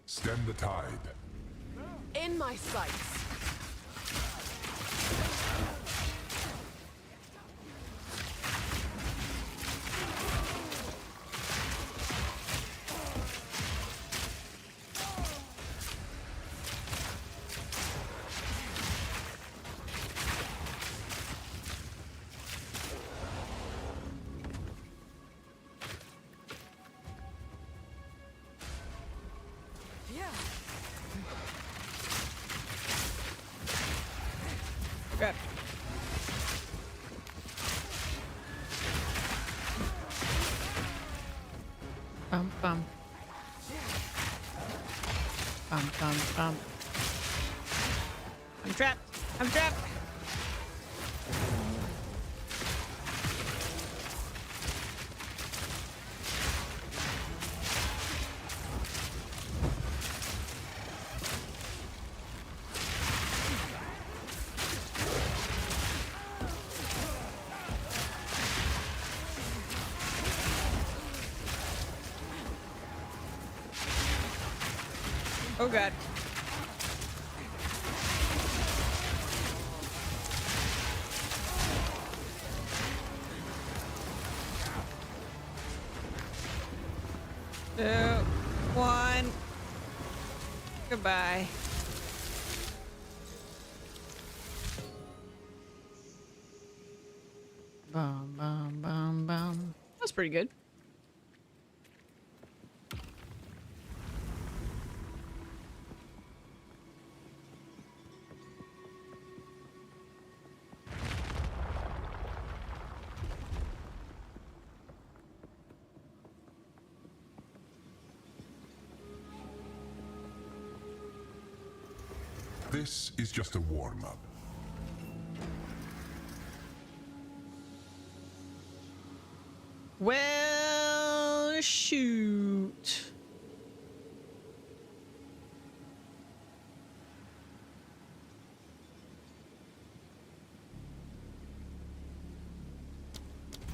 Stem the tide. In my sights. Grab. Bum bum. Bum bum bum. I'm trapped. I'm trapped. Oh god. 2, 1. Goodbye. Bum, bum, bum, bum. That's pretty good. This is just a warm-up. Well, shoot.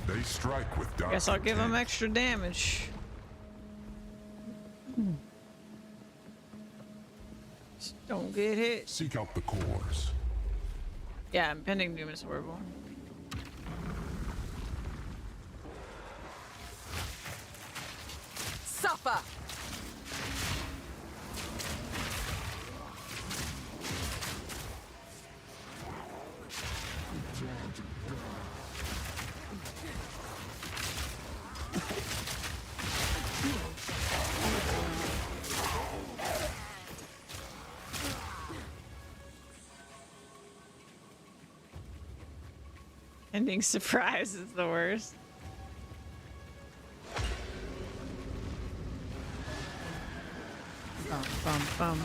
They strike with dark Guess I'll give him intent. extra damage. Just don't get hit. Seek out the cores. Yeah, impending doom is horrible. Suffer! Ending surprise is the worst. Bum, bum, bum.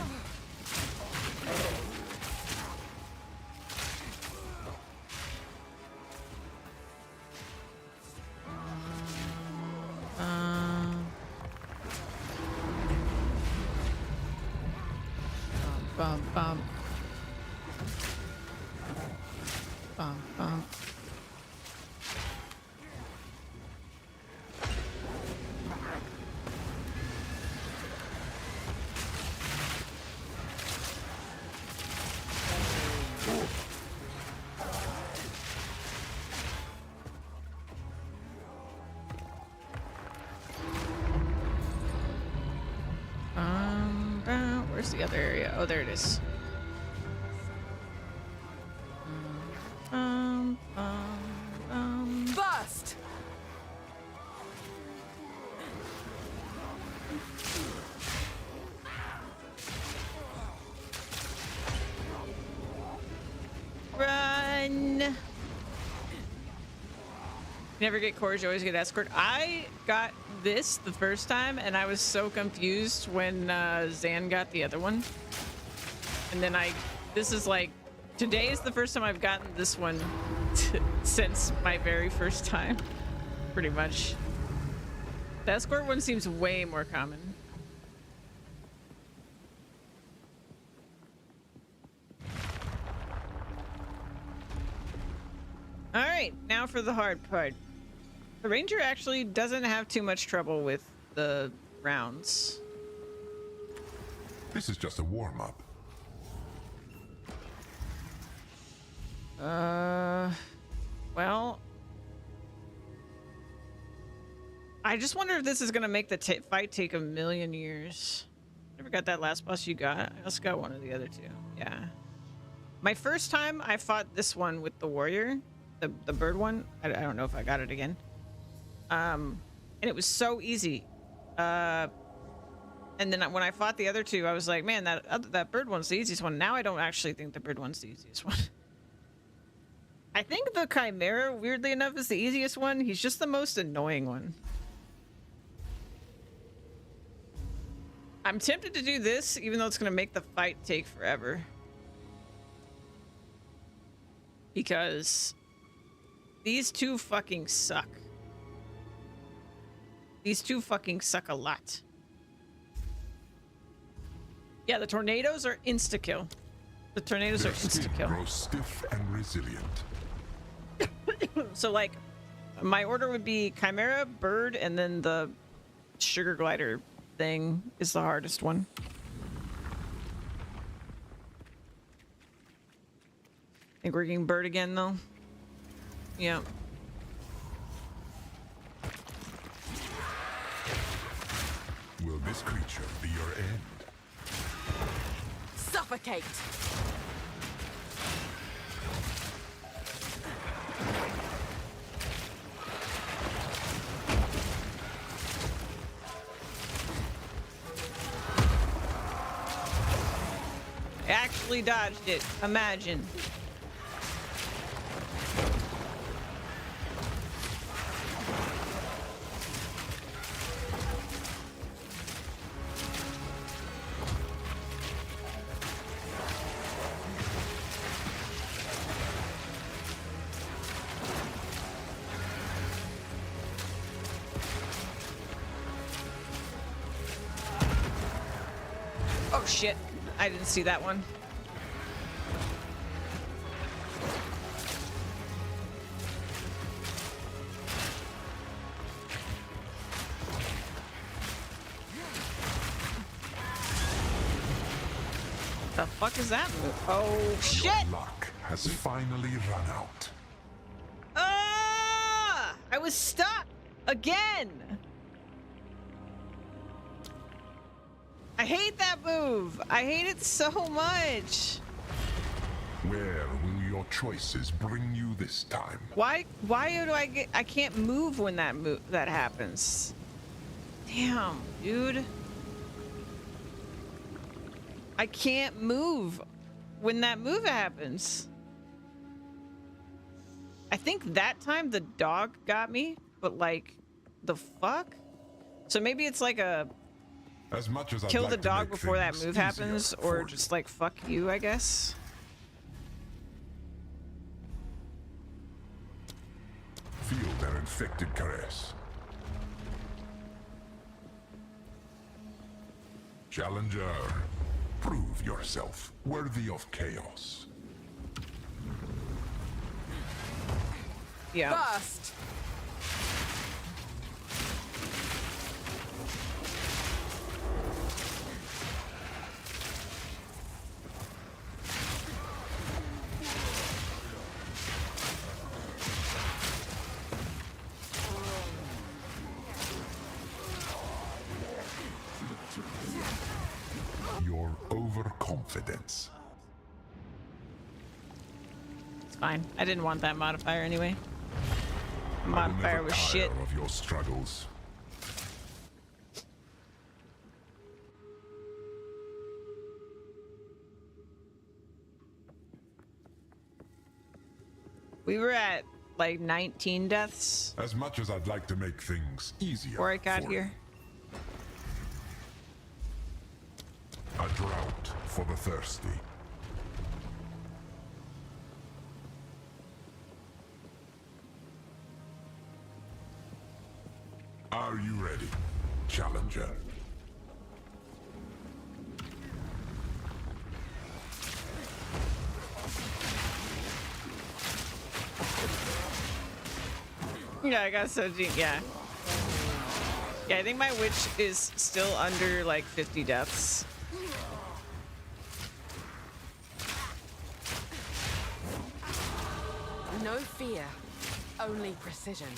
Bum, bum. Bum, bum. Where's the other area? Oh, there it is. Burst! Run! Never get cores, you always get escort. I got this the first time, and I was so confused when Zan got the other one. And then this is like, today is the first time I've gotten this one since my very first time, pretty much. The escort one seems way more common. All right, now for the hard part. The ranger actually doesn't have too much trouble with the rounds. This is just a warm-up. Well, I just wonder if this is gonna make the fight take a million years. Never got that last boss you got. I also got one of the other two. Yeah. My first time I fought this one with the warrior, the bird one. I don't know if I got it again. And it was so easy. And then when I fought the other two, I was like, man, that bird one's the easiest one. Now I don't actually think the bird one's the easiest one. I think the Chimera, weirdly enough, is the easiest one. He's just the most annoying one. I'm tempted to do this, even though it's going to make the fight take forever. Because these two fucking suck. These two fucking suck a lot. Yeah, the tornadoes are insta-kill. The tornadoes are Their skin insta-kill. grows stiff and resilient. So, like, my order would be Chimera, Bird, and then the Sugar Glider thing is the hardest one. Think we're getting Bird again, though? Yeah. this creature be your end? Suffocate! I actually dodged it. Imagine. Oh shit. I didn't see that one. The fuck is that move? Oh shit! Your luck has finally run out. Ah! I was stuck again. I hate that move. I hate it so much. Where will your choices bring you this time? Why do I can't move when that happens? Damn, dude. I can't move when that move happens. I think that time the dog got me, but like the fuck? So maybe it's like a As much as I'd kill like the to dog make before that things move easier happens, for or you. just like fuck you, I guess. Feel their infected caress. Challenger, prove yourself worthy of chaos. Yeah. Burst! Your overconfidence. It's fine. I didn't want that modifier anyway. I will Modifier never was tire shit. of your struggles. We were at like 19 deaths As much as I'd like to make things easier before I got for here. you. A drought for the thirsty. Are you ready, Challenger? Yeah, I got so deep. Yeah. Yeah, I think my witch is still under like 50 deaths. No fear, only precision.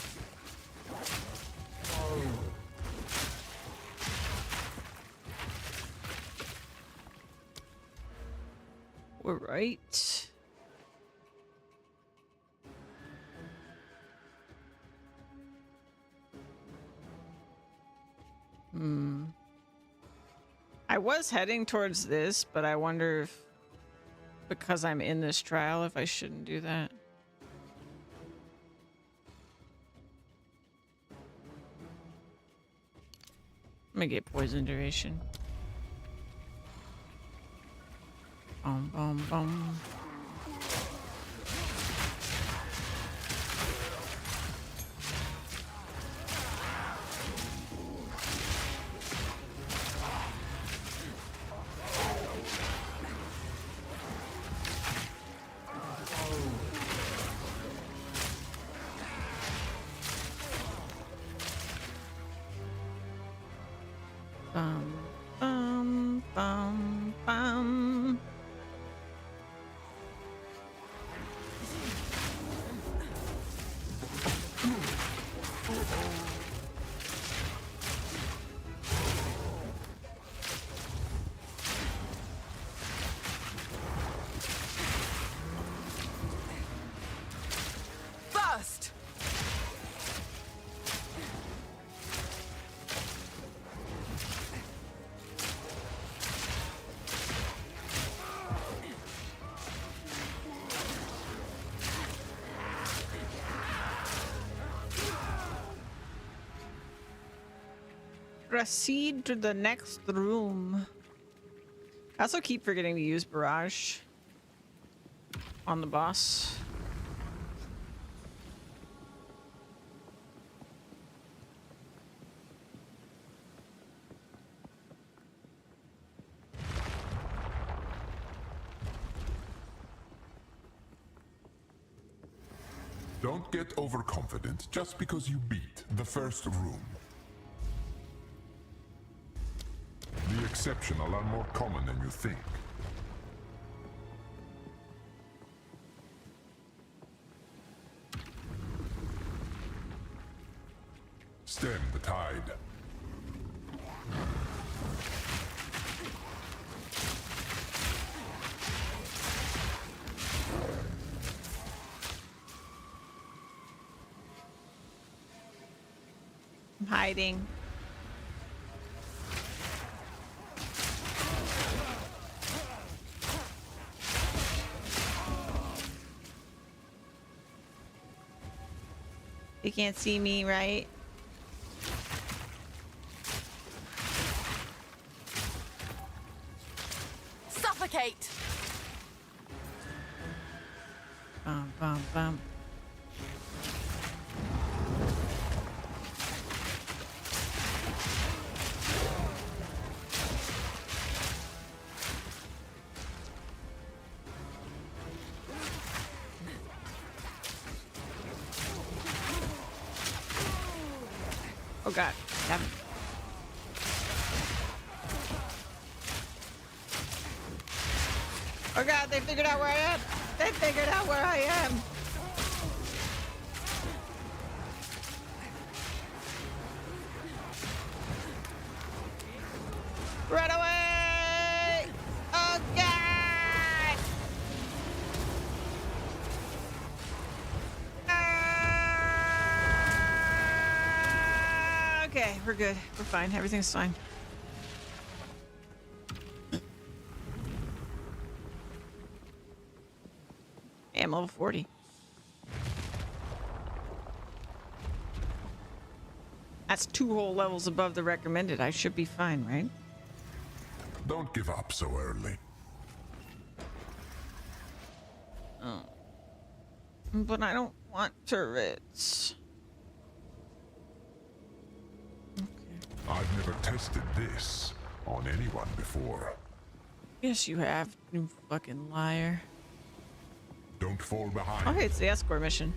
We're right. I was heading towards this, but I wonder if, because I'm in this trial, if I shouldn't do that. I'm gonna get poison duration. Boom, boom, boom. Bum, bum, bum, bum. Proceed to the next room. I also keep forgetting to use barrage on the boss. Don't get overconfident just because you beat the first room. The exception are a lot more common than you think. Stem the tide. I'm hiding. You can't see me, right? Suffocate! Bum, bum, bum. Oh god, damn it. Oh god, they figured out where I am! They figured out where I am! Run away! Oh god! Okay, we're good. We're fine. Everything's fine. Hey, I'm level 40. That's 2 whole levels above the recommended. I should be fine, right? Don't give up so early. Oh. But I don't want turrets. I've never tested this on anyone before. Yes, you have, you fucking liar. Don't fall behind. Okay, it's the escort mission.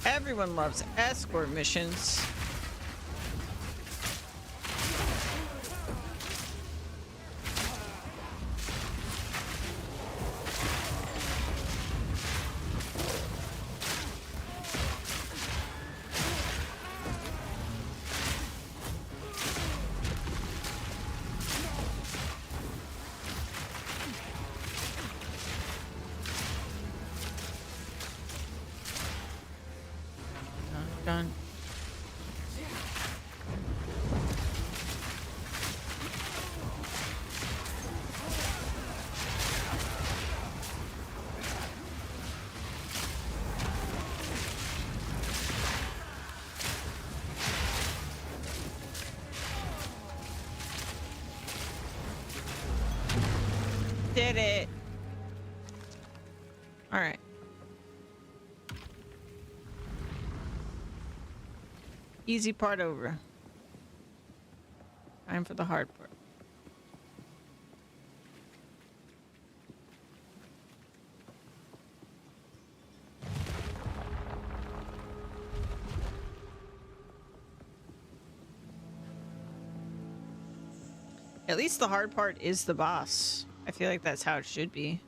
Everyone loves escort missions. Done. Did it. All right. Easy part over. Time for the hard part. At least the hard part is the boss. I feel like that's how it should be.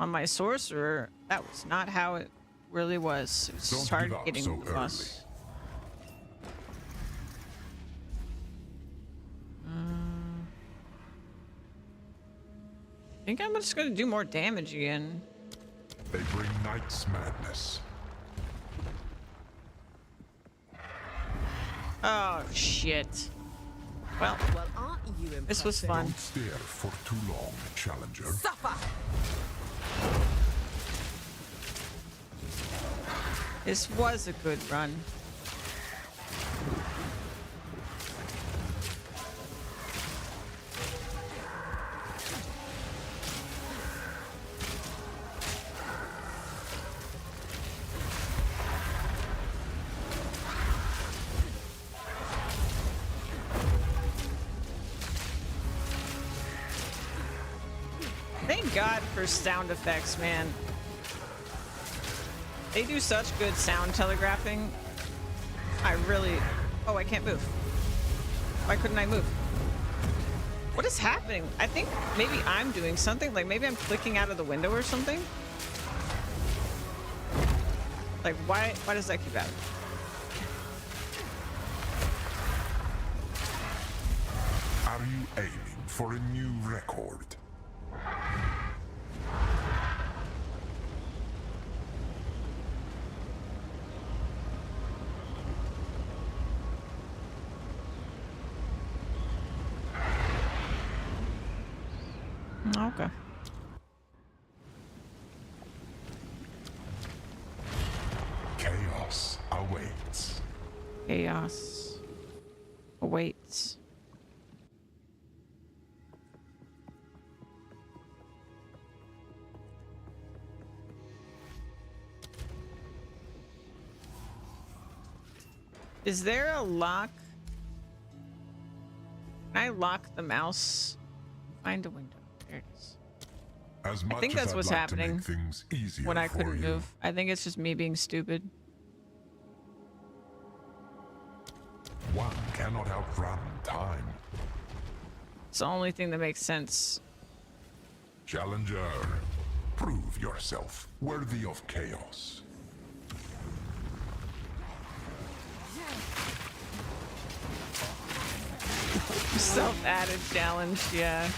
On my sorcerer, that was not how it really was. It was just hard getting so the boss. think I'm just gonna do more damage again. They bring night's madness. Oh, shit. Well, aren't you impressive? this was fun. Don't stare for too long, challenger. Suffer! This was a good run. Thank God for sound effects, man. They do such good sound telegraphing. I really... Oh, I can't move. Why couldn't I move? What is happening? I think maybe I'm doing something. Like, maybe I'm clicking out of the window or something. Like, why does that keep happening? Are you aiming for a new record? Okay. Chaos awaits. Chaos awaits. Is there a lock? Can I lock the mouse? Find a window. There it is. As much I think as that's I'd what's like to happening make things easier when I for couldn't you, move. I think it's just me being stupid. one cannot outrun time. It's the only thing that makes sense. Challenger, prove yourself worthy of chaos. Self-added challenge, yeah.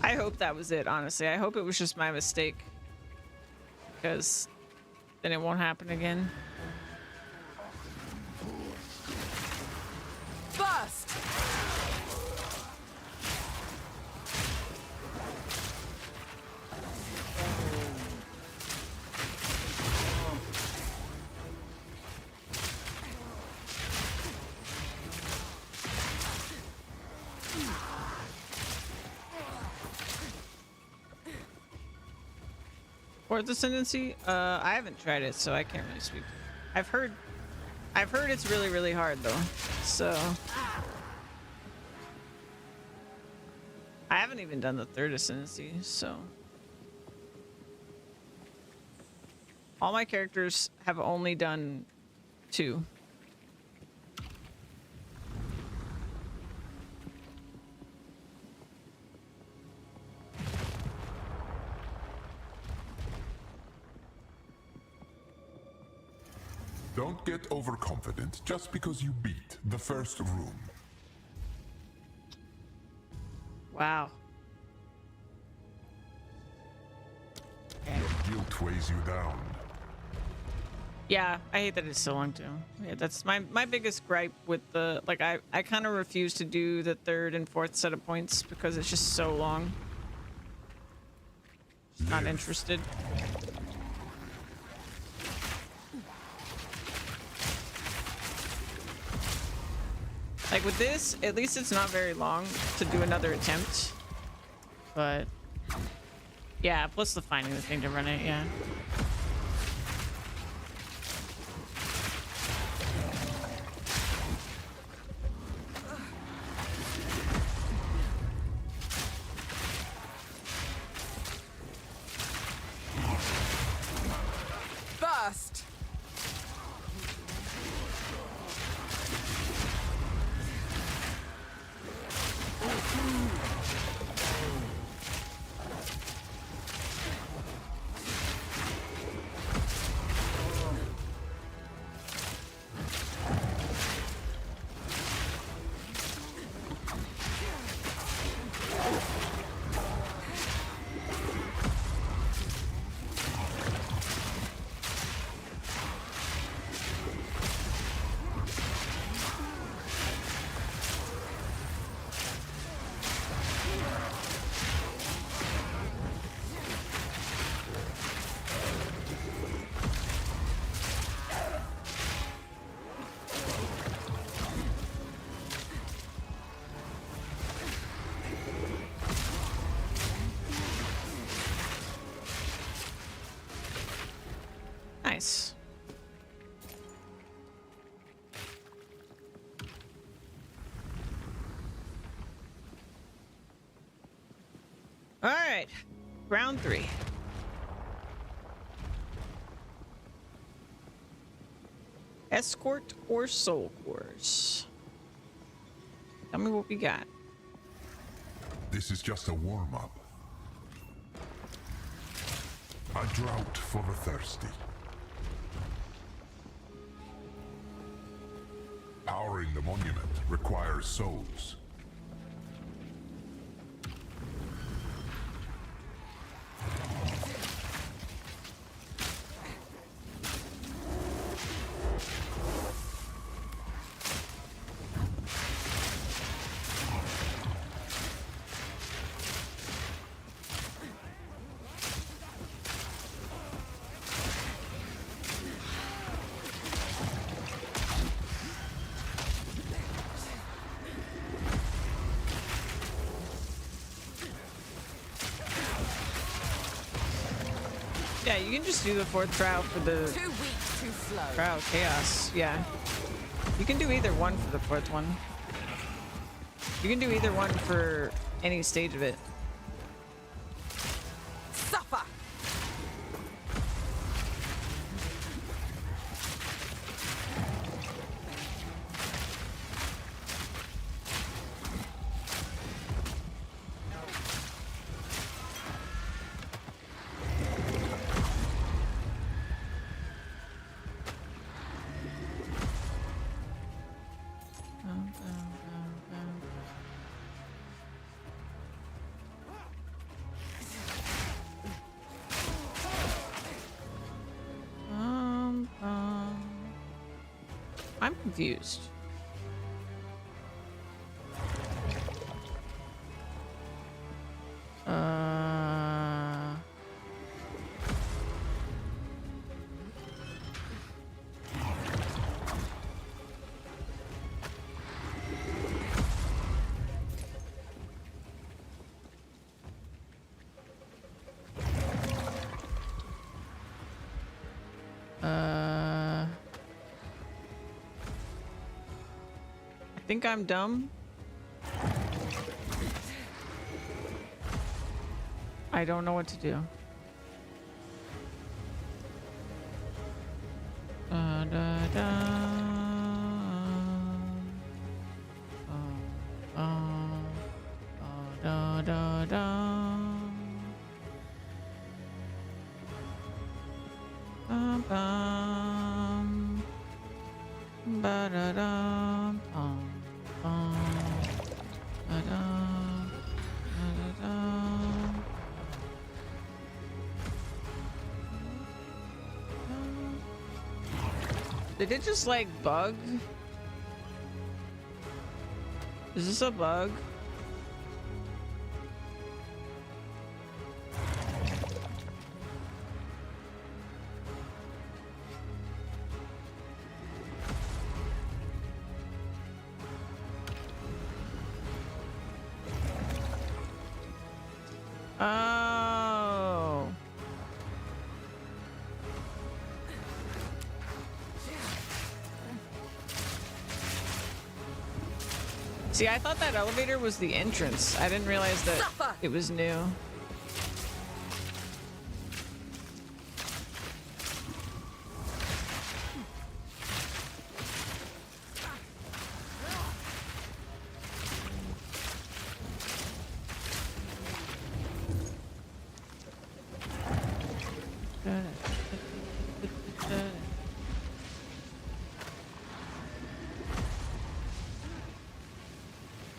I hope that was it, honestly. I hope it was just my mistake. Because then it won't happen again. Burst! Fourth Ascendancy? I haven't tried it, so I can't really speak. I've heard it's really, really hard though. So I haven't even done the third Ascendancy, so all my characters have only done 2. Don't get overconfident just because you beat the first room. Wow. Your guilt weighs you down. Yeah, I hate that it's so long too. Yeah, that's my biggest gripe with the, like, I kind of refuse to do the third and fourth set of points because it's just so long. Not interested. Like with this, at least it's not very long to do another attempt. But yeah, plus the finding the thing to run it, yeah. Burst! All right, round 3. Escort or soul course? Tell me what we got. This is just a warm-up. A drought for the thirsty. Powering the monument requires souls. Yeah, you can just do the 4th trial for the Too weak, too slow. trial of chaos. Yeah, you can do either one for the 4th one. You can do either one for any stage of it. Suffer! I'm confused. I think I'm dumb. I don't know what to do. Da, da, da. Da, da, da. Bum, bum. Ba, da, da, bum. Did it just like bug? Is this a bug? Oh. See, I thought that elevator was the entrance. I didn't realize that Suffer! it was new.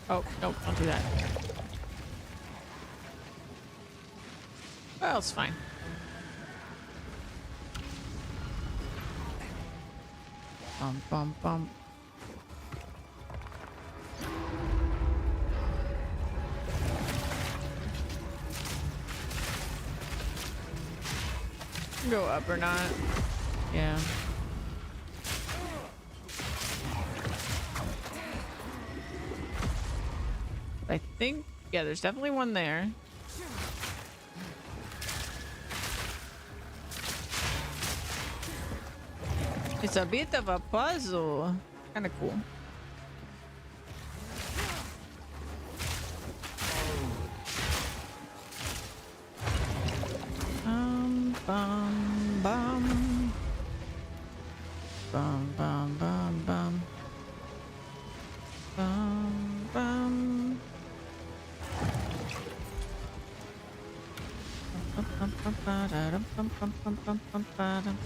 Oh, no, don't do that. Well, it's fine. Bum, bum, bum. Go up or not. Yeah. I think, yeah, there's definitely one there. It's a bit of a puzzle. Kind of cool. Bum, bum. Bum, bum, bum, ba-da-dum, bum, bum, bum, bum, bum, ba-dum.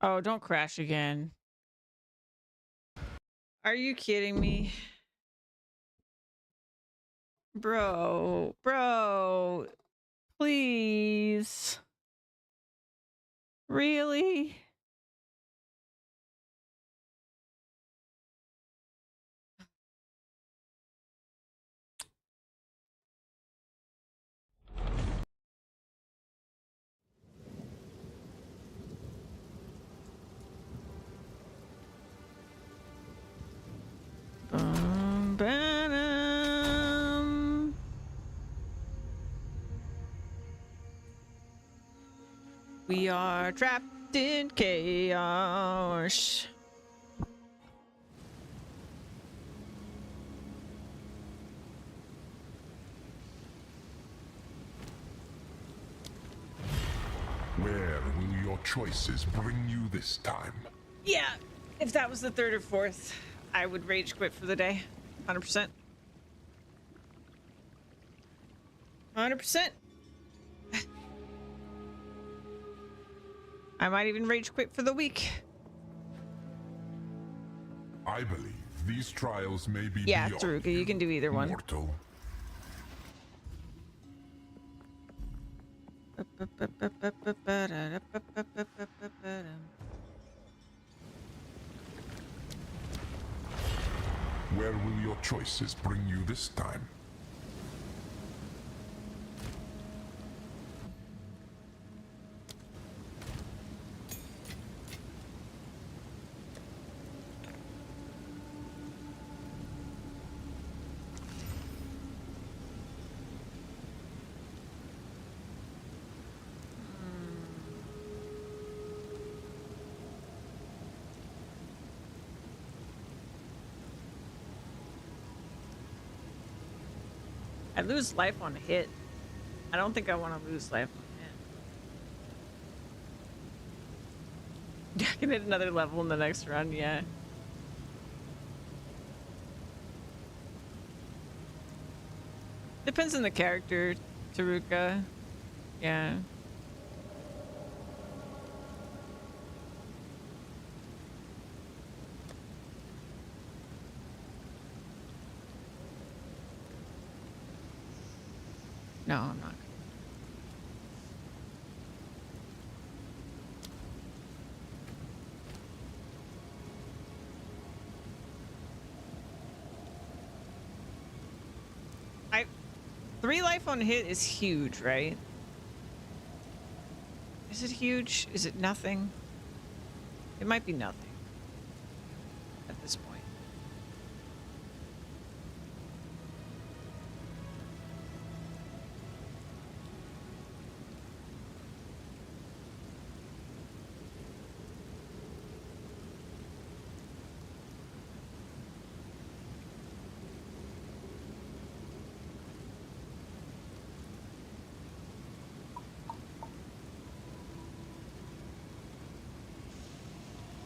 Oh, don't crash again. Are you kidding me? Bro, please. Really? Bum, ba-dum. We are trapped in chaos. Where will your choices bring you this time? Yeah, if that was the third or fourth, I would rage quit for the day. 100%. 100%. I might even rage quit for the week. I believe these trials may be Yeah, beyond Taruka, you can do either one. mortal. Where will your choices bring you this time? I lose life on hit. I don't think I want to lose life on hit. I can hit another level in the next run, yeah. Depends on the character, Taruka. Yeah. No, I'm not. I 3 life on hit is huge, right? Is it huge? Is it nothing? It might be nothing at this point.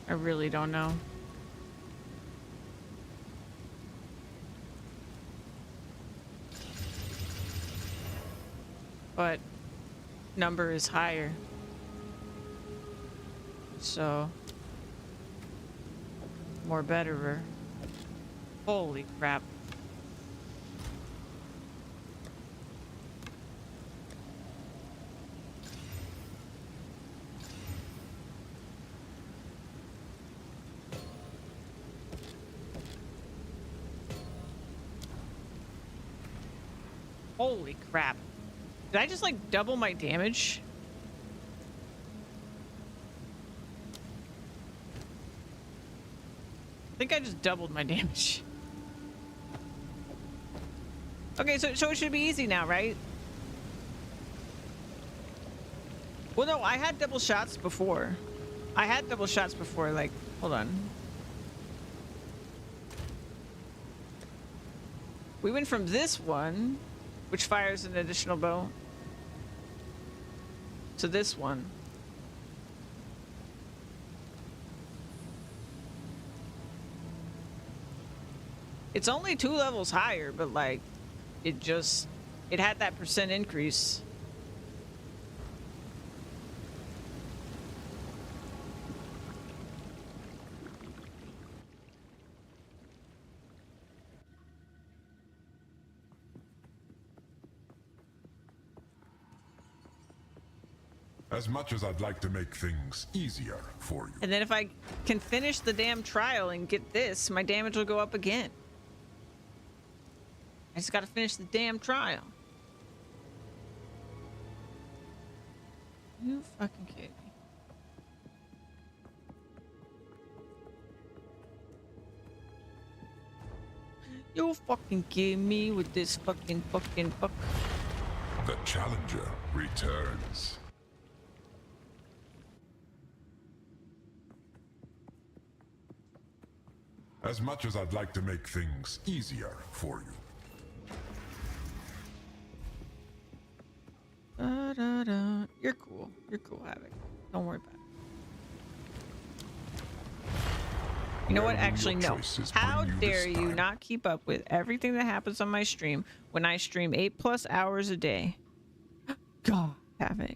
I really don't know. But number is higher. So more betterer. Holy crap. Holy crap. Did I just like double my damage? I think I just doubled my damage. Okay, so it should be easy now, right? Well, no, I had double shots before. Like, hold on. We went from this one which fires an additional bow to this one. It's only 2 levels higher, but like it had that % increase. As much as I'd like to make things easier for you. And then if I can finish the damn trial and get this, my damage will go up again. I just gotta finish the damn trial. You fucking kidding me? You fucking kidding me with this fucking fuck. The challenger returns. As much as I'd like to make things easier for you. Da-da-da. You're cool. You're cool, Havoc. Don't worry about it. You know what? Actually, no. How dare you not keep up with everything that happens on my stream when I stream 8+ hours a day? God, Havoc.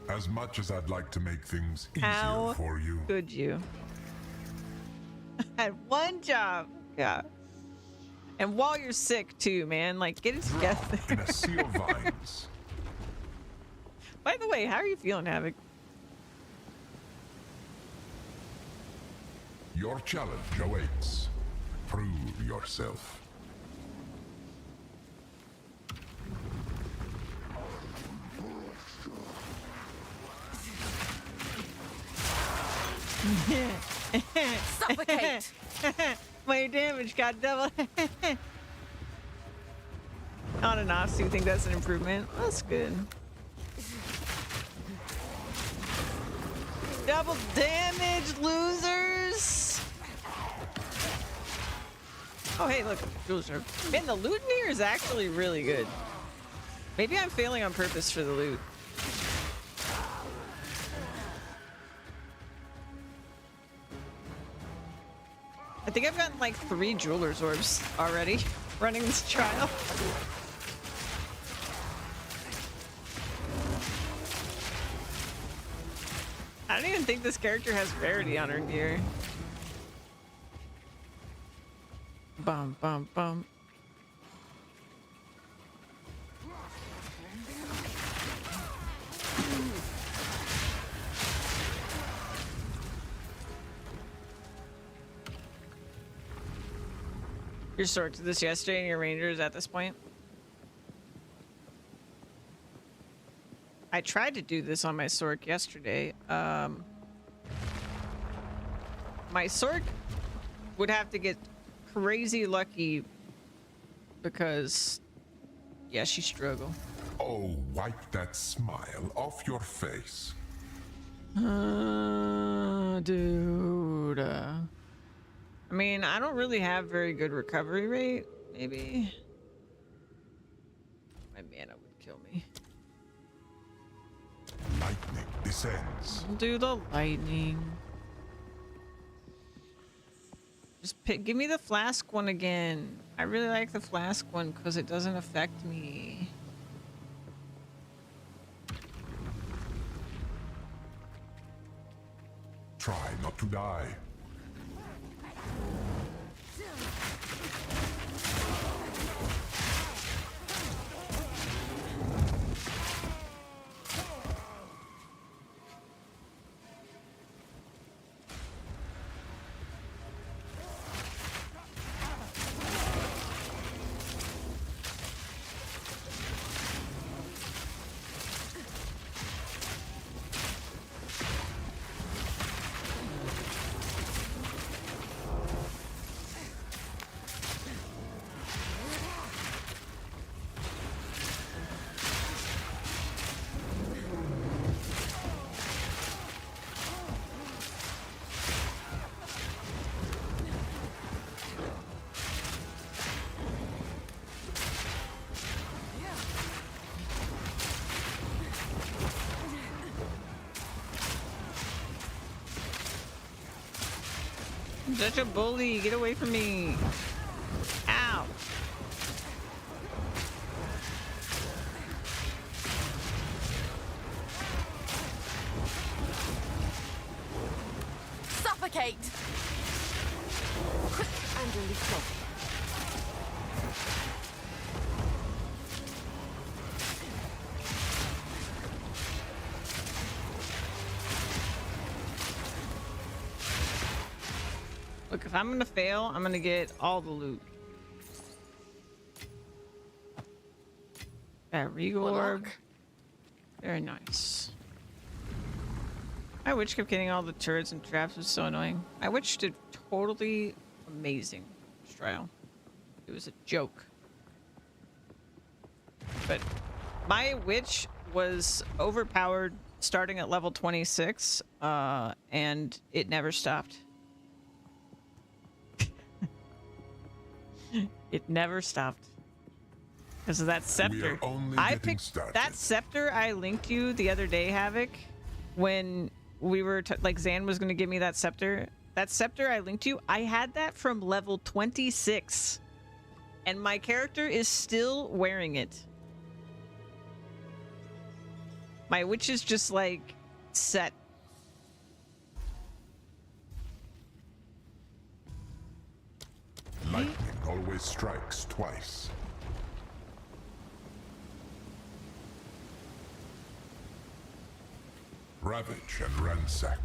As much as I'd like to make things easier How for you. could you? I had one job. Yeah. And while you're sick too, man, like get it together. In a sea of vines. By the way, how are you feeling, Havoc? Your challenge awaits. Prove yourself. Suffocate! My damage got double. On and off, so you think that's an improvement? That's good. Double damage, losers! Oh, hey, look, loser. Man, the loot in here is actually really good. Maybe I'm failing on purpose for the loot. I think I've gotten like 3 jeweler's orbs already running this trial. I don't even think this character has rarity on her gear. Bum, bum, bum. Your sword to this yesterday and your rangers at this point? I tried to do this on my Sork yesterday. My Sork would have to get crazy lucky because, yeah, she struggled. Oh, wipe that smile off your face. Dude. I mean, I don't really have very good recovery rate. Maybe my mana would kill me. Lightning descends. I'll do the lightning. Just give me the flask one again. I really like the flask one because it doesn't affect me. Try not to die. such a bully. Get away from me. Ow. Suffocate! Quick and lethal. Look, if I'm gonna fail, I'm gonna get all the loot. That Regal orb. Very nice. My witch kept getting all the turrets and traps. It was so annoying. My witch did totally amazing this trial. It was a joke. But my witch was overpowered starting at level 26, and it never stopped. It never stopped. Because of that scepter. I picked that scepter I linked you the other day, Havoc, when we were like Zan was going to give me that scepter. That scepter I linked you, I had that from level 26. And my character is still wearing it. My witch is just like set. Lightning always strikes twice. Ravage and ransack.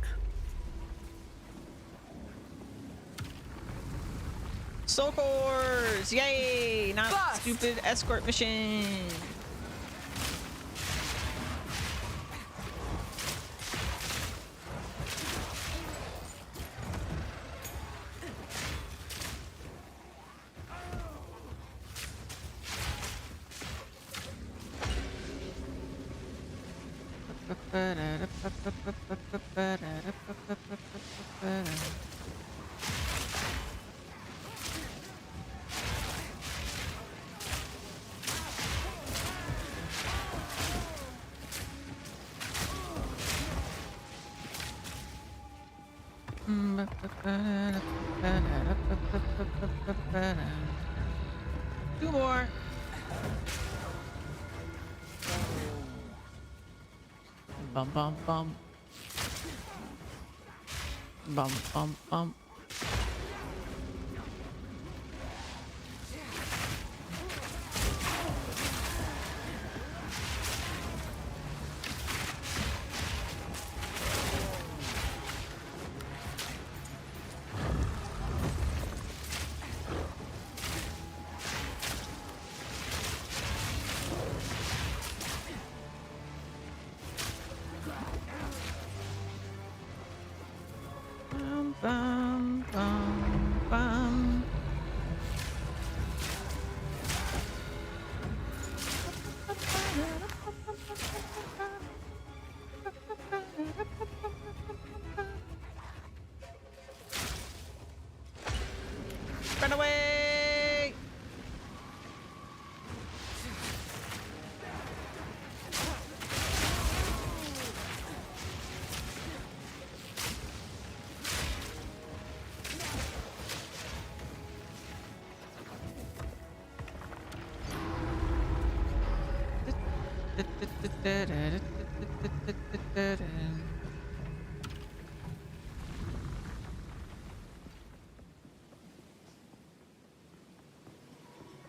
Soul cores! Yay! Not Bust! stupid escort mission. Two more. Bum bum bum. Bum bum bum. Bum, bum, bum. Run away!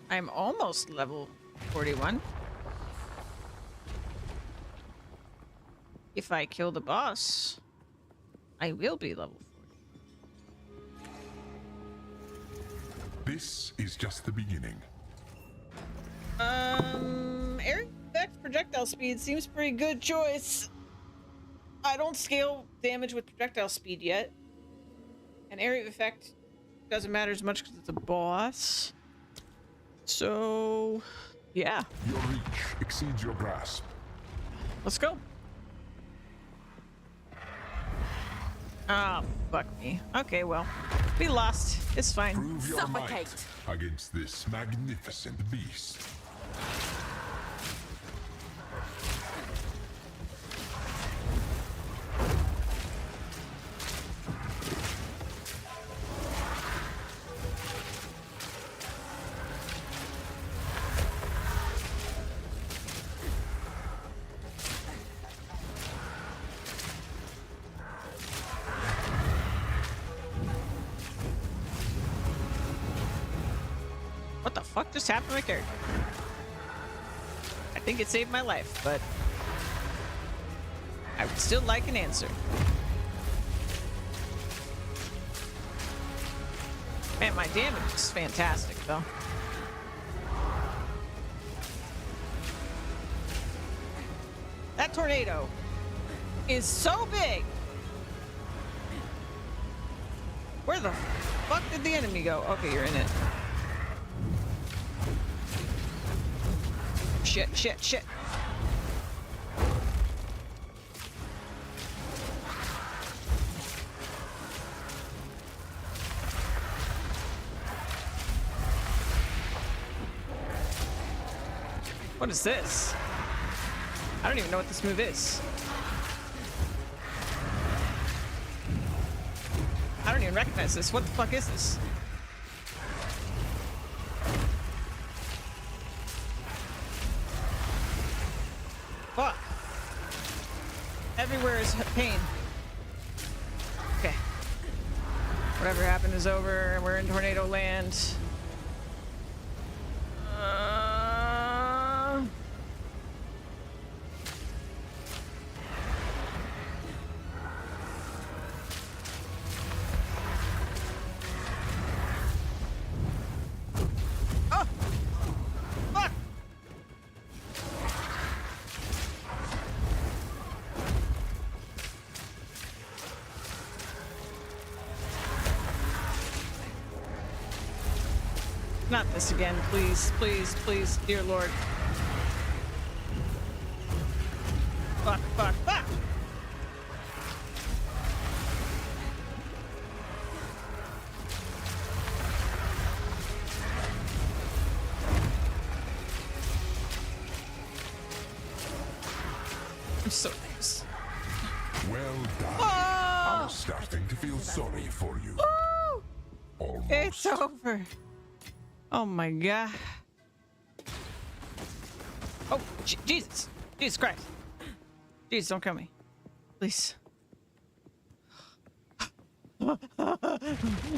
I'm almost level 41. If I kill the boss, I will be level 40. This is just the beginning. Eric Beck's projectile speed seems pretty good choice. I don't scale damage with projectile speed yet. And area of effect doesn't matter as much because it's a boss. So, yeah. Your reach exceeds your grasp. Let's go. Ah, fuck me. Okay, well, we lost. It's fine. Prove your Suffocate. might against this magnificent beast. fuck just happened to my character? I think it saved my life, but I would still like an answer. Man, my damage is fantastic, though. That tornado is so big. Where the fuck did the enemy go? Okay, you're in it. Shit, shit, shit. What is this? I don't even know what this move is. I don't even recognize this. What the fuck is this? Fuck. Everywhere is pain. Okay. Whatever happened is over. We're in tornado land. Not this again, please, please, please, dear Lord. Fuck, fuck, fuck! I'm so close. Well done. Oh! I'm starting to feel sorry for you. Woo! Almost. It's over. Oh my god. Oh, Jesus. Jesus Christ. Jesus, don't kill me. Please.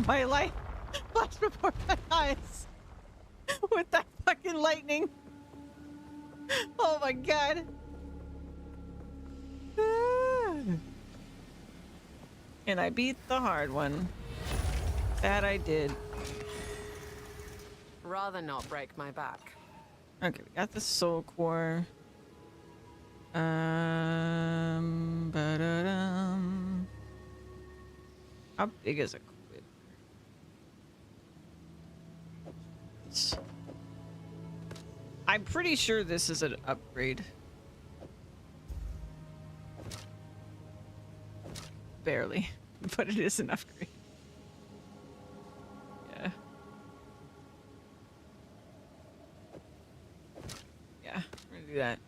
My life flashed before my eyes. With that fucking lightning. Oh my god. And I beat the hard one. That I did. Rather not break my back. Okay, we got the soul core. Ba-da-dum. How big is a quid? I'm pretty sure this is an upgrade. Barely, but it is an upgrade. Yeah. Yeah, we're gonna do that.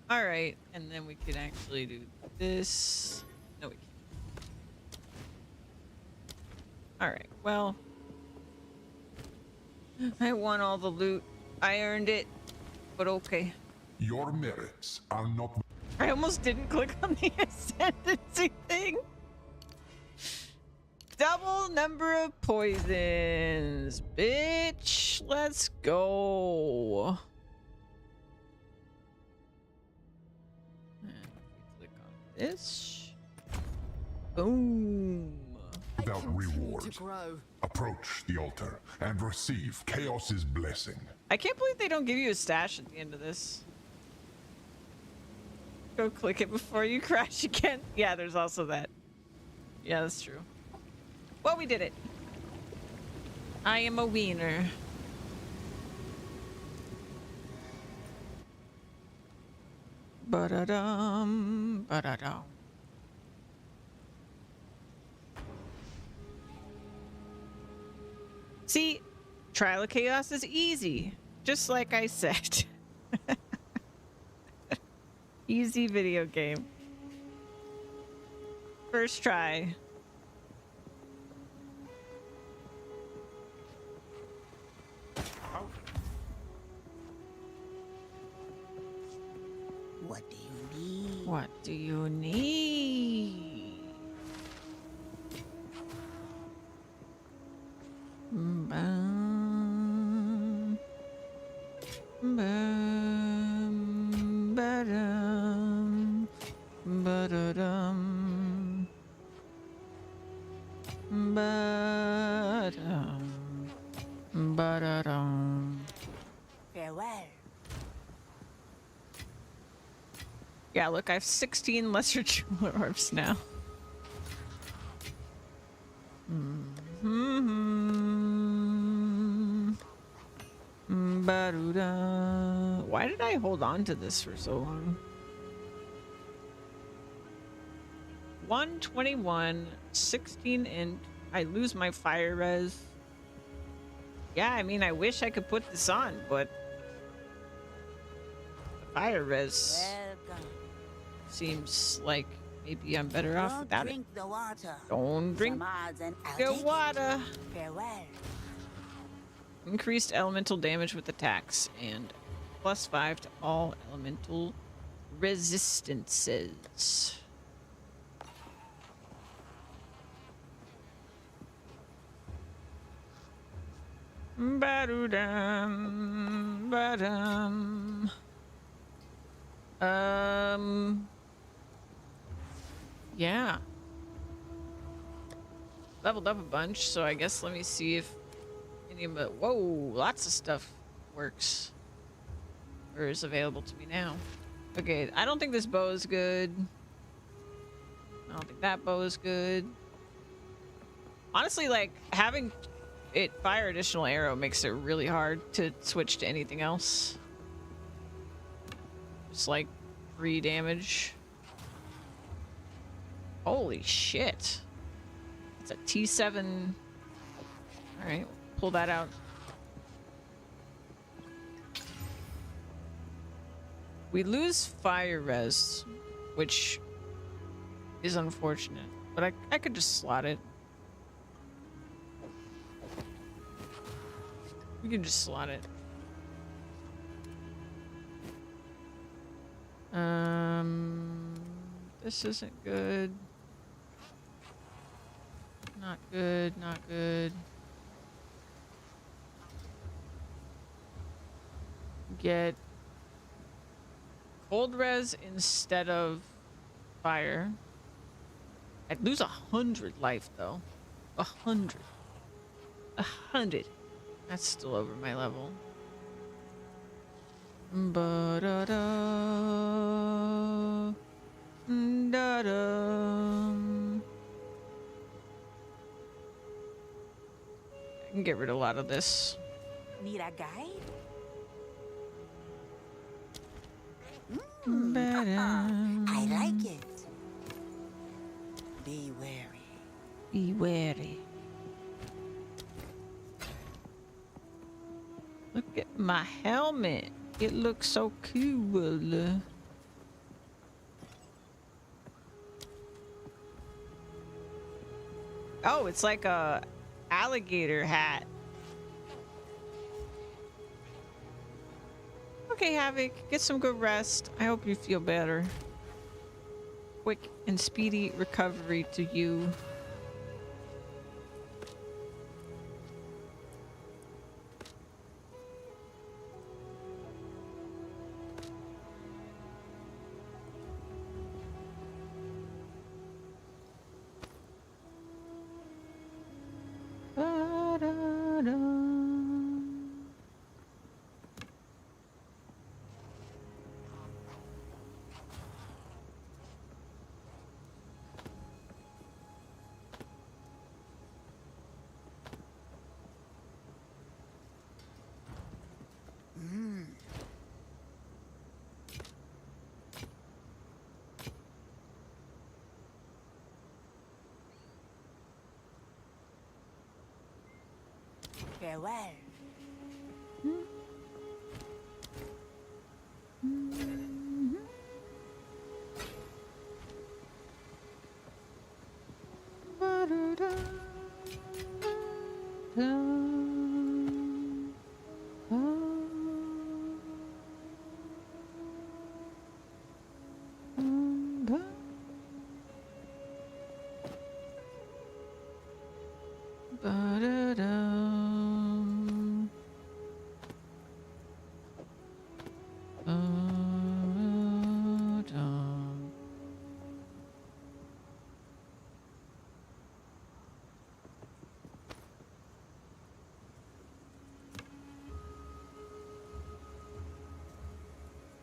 All right, and then we can actually do this. No, we can't. All right, well, I won all the loot. I earned it, but okay. Your merits are not. I almost didn't click on the ascendancy thing. Double number of poisons, bitch. Let's go. And click on this. Boom. Without Continue reward. to grow. Approach the altar and receive Chaos's blessing. I can't believe they don't give you a stash at the end of this. Go click it before you crash again. Yeah, there's also that. Yeah, that's true. Well, we did it. I am a wiener. Ba-da-dum, ba-da-dum. See, Trial of Chaos is easy. Just like I said. Easy video game. First try. What do you need? What do you need? Ba-dum, ba-dum, ba-da-dum, ba-dum, ba-da-dum. Farewell. Yeah, look, I have 16 lesser jeweler orbs now. Ba-doo-da. Why did I hold on to this for so long? 121, 16 int. I lose my fire res. Yeah, I mean, I wish I could put this on, but the fire res Welcome. seems like maybe I'm better off Don't without it. drink the water. Don't drink Some odds and I'll the take it. water. Farewell. Increased elemental damage with attacks and +5 to all elemental resistances. Ba-doo-dum, ba-dum. Yeah. Leveled up a bunch, so I guess let me see if any of it. Whoa, lots of stuff works. Or is available to me now. Okay, I don't think this bow is good. I don't think that bow is good. Honestly, like, having it fire additional arrow makes it really hard to switch to anything else. It's like 3 damage. Holy shit. It's a T7. Alright, pull that out. We lose fire res, which is unfortunate, but I could just slot it. We can just slot it. This isn't good. Not good, not good. Get cold res instead of fire. I'd lose 100 life though. 100. 100. That's still over my level. Ba-da-da. Da-dum. I can get rid of a lot of this. Need a guide? Ba-dum. I like it. Be wary. Be wary. Look at my helmet. It looks so cool. Oh, it's like a alligator hat. Okay, Havoc, get some good rest. I hope you feel better. Quick and speedy recovery to you. Farewell.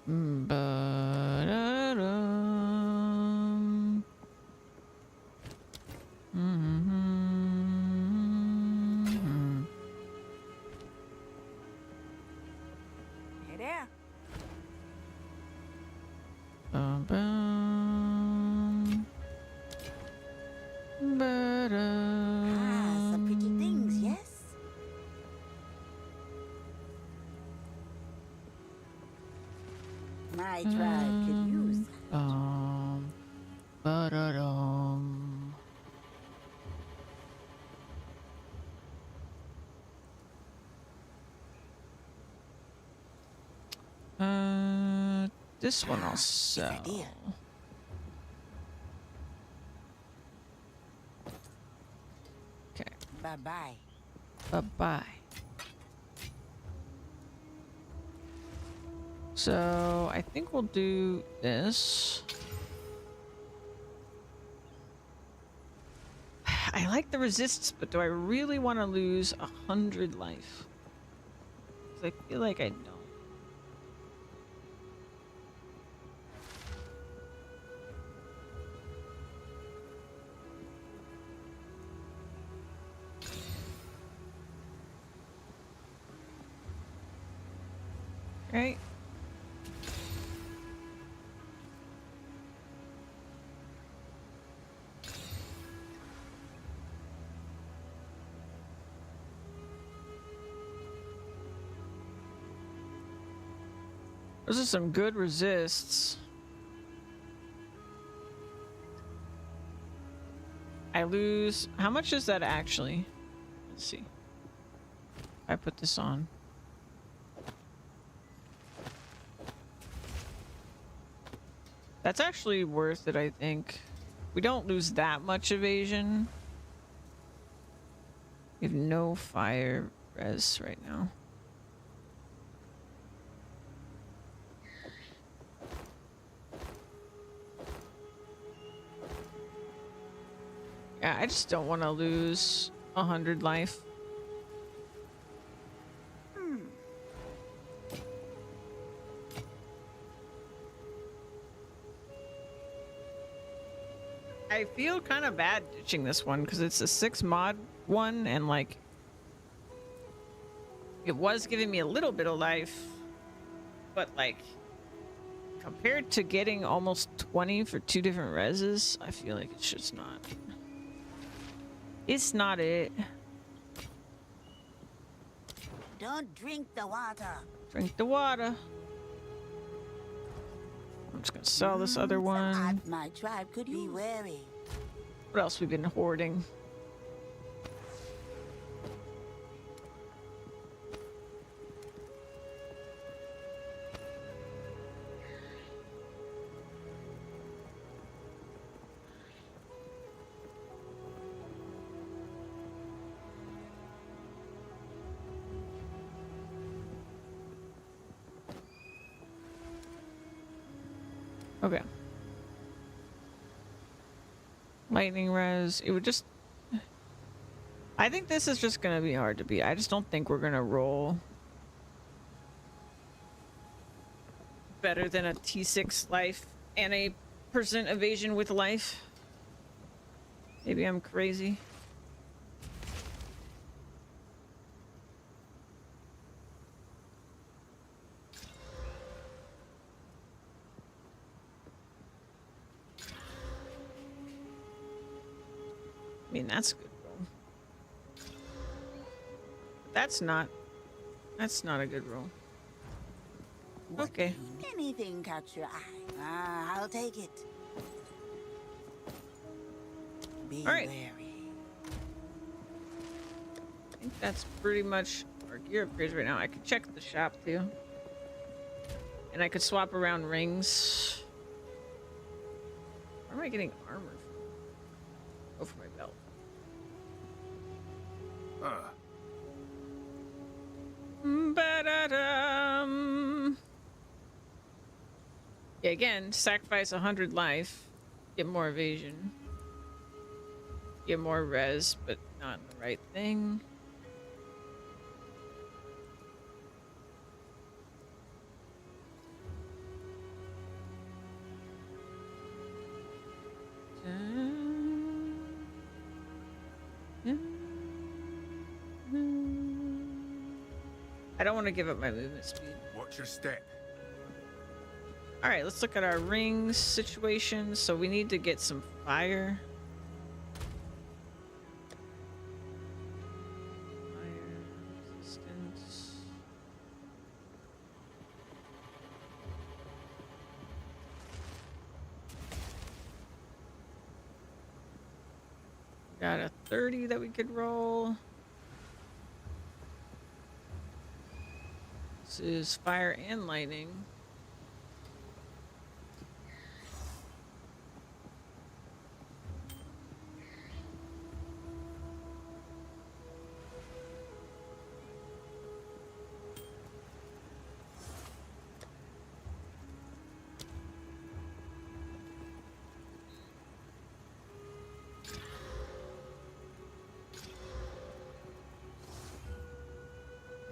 Ba-da-dum. Mhm. Hey there. Ba-bum. Some pretty things, Ba-dum. yes? My tribe could use that. Ba-da-dum. This one I'll sell. idea. Okay. Bye-bye. Bye-bye. So I think we'll do this. I like the resists, but do I really want to lose 100 life? 'Cause I feel like I don't. Right? Those are some good resists. I lose. How much is that actually? Let's see. I put this on. That's actually worth it, I think. We don't lose that much evasion. We have no fire res right now. Yeah, I just don't want to lose 100 life. I feel kind of bad ditching this one because it's a 6 mod one and like it was giving me a little bit of life, but like compared to getting almost 20 for 2 different reses, I feel like it's just not. It's not it. Don't drink the water. Drink the water. I'm just gonna sell this other one. My tribe could be wary. What else we've been hoarding? Okay. Lightning res. It would just... I think this is just gonna be hard to beat. I just don't think we're gonna roll better than a T6 life and a percent evasion with life. Maybe I'm crazy. I mean, that's a good roll. That's not a good roll. Okay. Anything catch your eye? I'll take it. Be All right. wary. I think that's pretty much our gear upgrades right now. I could check the shop too. And I could swap around rings. Where am I getting armor from? Oh, for my belt. Ba-da-dum. Yeah, again, sacrifice 100 life. Get more evasion. Get more res, but not the right thing. I don't want to give up my movement speed. Watch your step. All right, let's look at our rings situation. So we need to get some fire. Fire resistance. Got a 30 that we could roll. This is fire and lightning.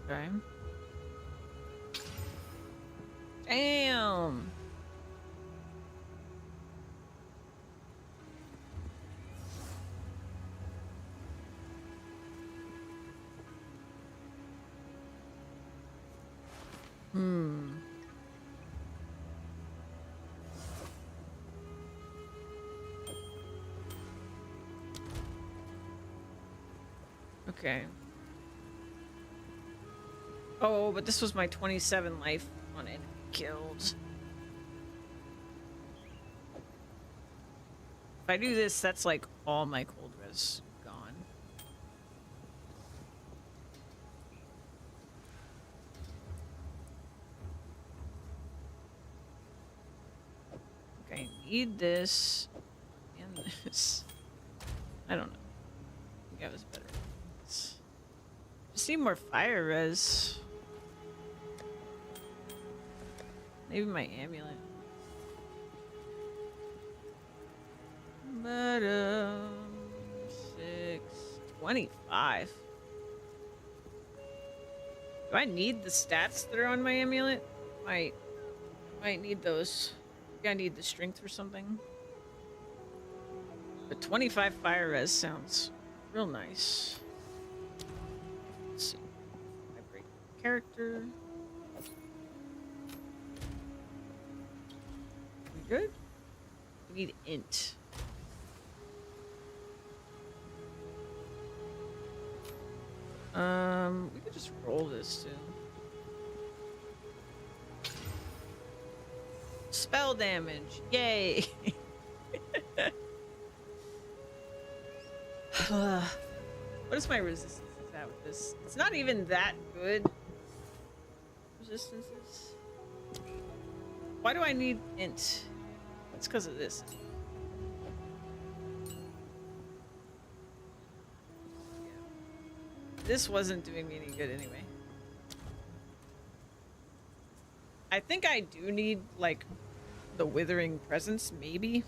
Okay. Damn. Okay. Oh, but this was my 27 life on enemy killed. If I do this, that's like all my cold res gone. Okay, I need this and this. I don't know. I think I was better. Just need more fire res. Maybe my amulet. But 25. Do I need the stats that are on my amulet? Might need those. I think I need the strength or something. But 25 fire res sounds real nice. Let's see. I break character. We good? We need int. We could just roll this too. Spell damage. Yay. What is my resistance at with this? It's not even that good. Resistances. Why do I need int? It's because of this. This wasn't doing me any good anyway. I think I do need, like, the Withering Presence, maybe?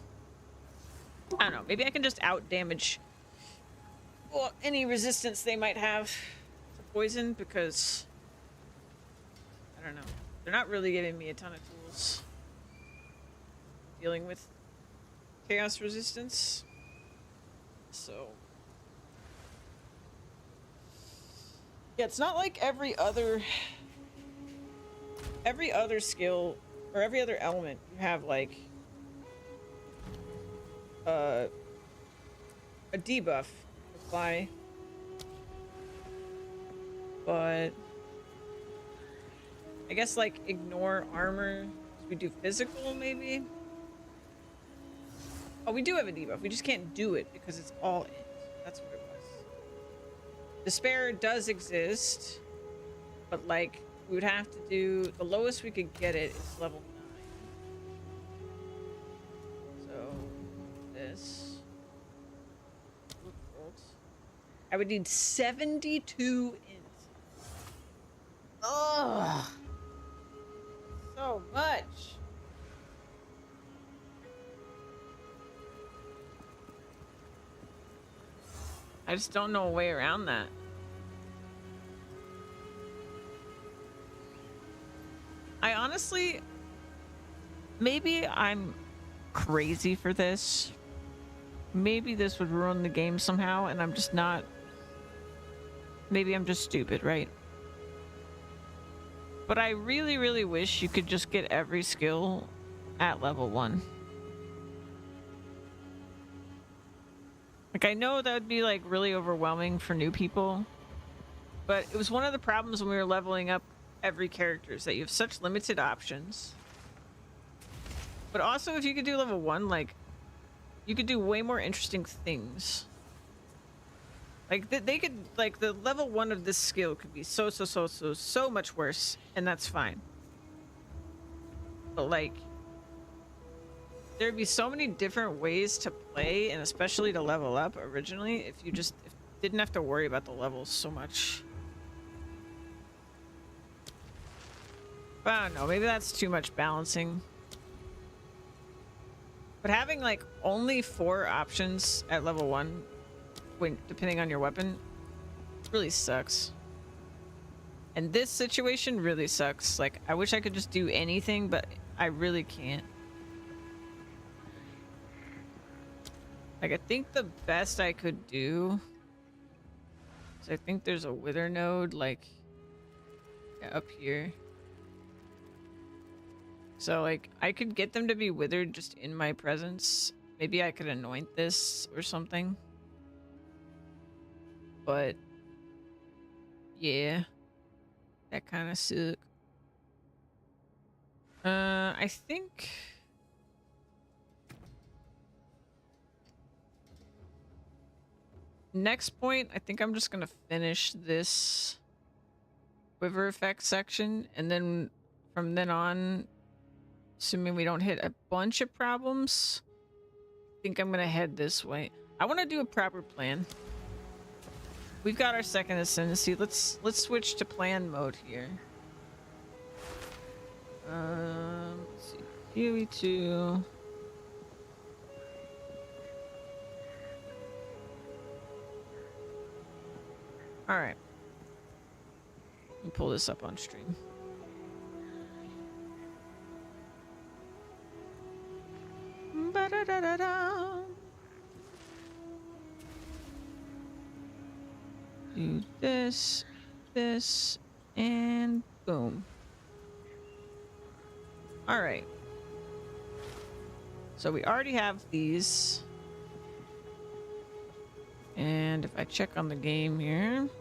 I don't know. Maybe I can just out-damage any resistance they might have to poison, because... I don't know. They're not really giving me a ton of tools dealing with chaos resistance. So... yeah, it's not like every other skill or every other element you have like a debuff apply, but I guess like ignore armor. We do physical maybe. Oh, we do have a debuff. We just can't do it because it's all in. That's what it was. Despair does exist, but like we would have to do the lowest we could get it is level 9. So this I would need 72 int. Ugh, so much. I just don't know a way around that. I honestly, maybe I'm crazy for this. Maybe this would ruin the game somehow, and I'm just not. Maybe I'm just stupid, right? But I really, really wish you could just get every skill at level 1. Like, I know that would be, like, really overwhelming for new people. But it was one of the problems when we were leveling up every character, is that you have such limited options. But also, if you could do level 1, like, you could do way more interesting things. Like, they could, like, the level 1 of this skill could be so much worse, and that's fine. But, like, there'd be so many different ways to play, and especially to level up originally, if you just didn't have to worry about the levels so much. But I don't know, maybe that's too much balancing. But having, like, only 4 options at level 1, depending on your weapon, really sucks. And this situation really sucks. Like, I wish I could just do anything, but I really can't. Like, I think the best I could do is I think there's a wither node, like, up here. So, like, I could get them to be withered just in my presence. Maybe I could anoint this or something. But, yeah. That kind of suck. I think... next point, I think I'm just gonna finish this quiver effect section, and then from then on, assuming we don't hit a bunch of problems, I think I'm gonna head this way. I want to do a proper plan. We've got our second ascendancy. Let's switch to plan mode here. Let's see. Huey 2. All right. Let me pull this up on stream. Ba-da-da-da-da. Do this, this, and boom. All right. So we already have these. And if I check on the game here, so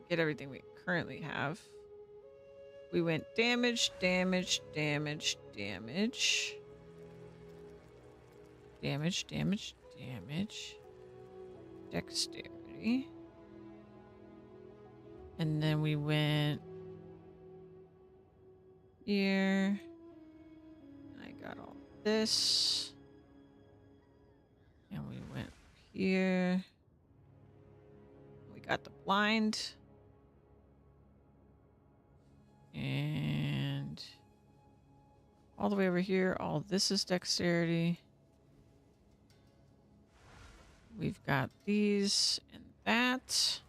I get everything we currently have. We went damage, damage, damage, damage. Damage, damage, damage. Dexterity. And then we went here. I got all this. And we went here. We got the blind. And all the way over here, all this is dexterity. We've got these and that.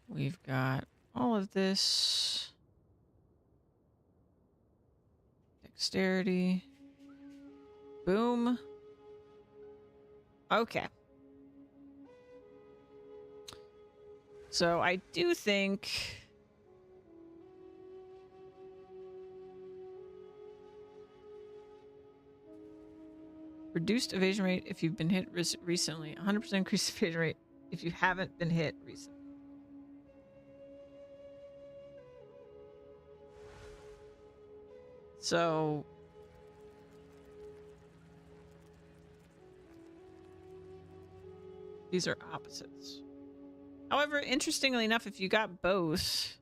We've got all of this. Dexterity. Boom. Okay. So I do think reduced evasion rate if you've been hit recently. 100% increased evasion rate if you haven't been hit recently. So these are opposites. However, interestingly enough, if you got both,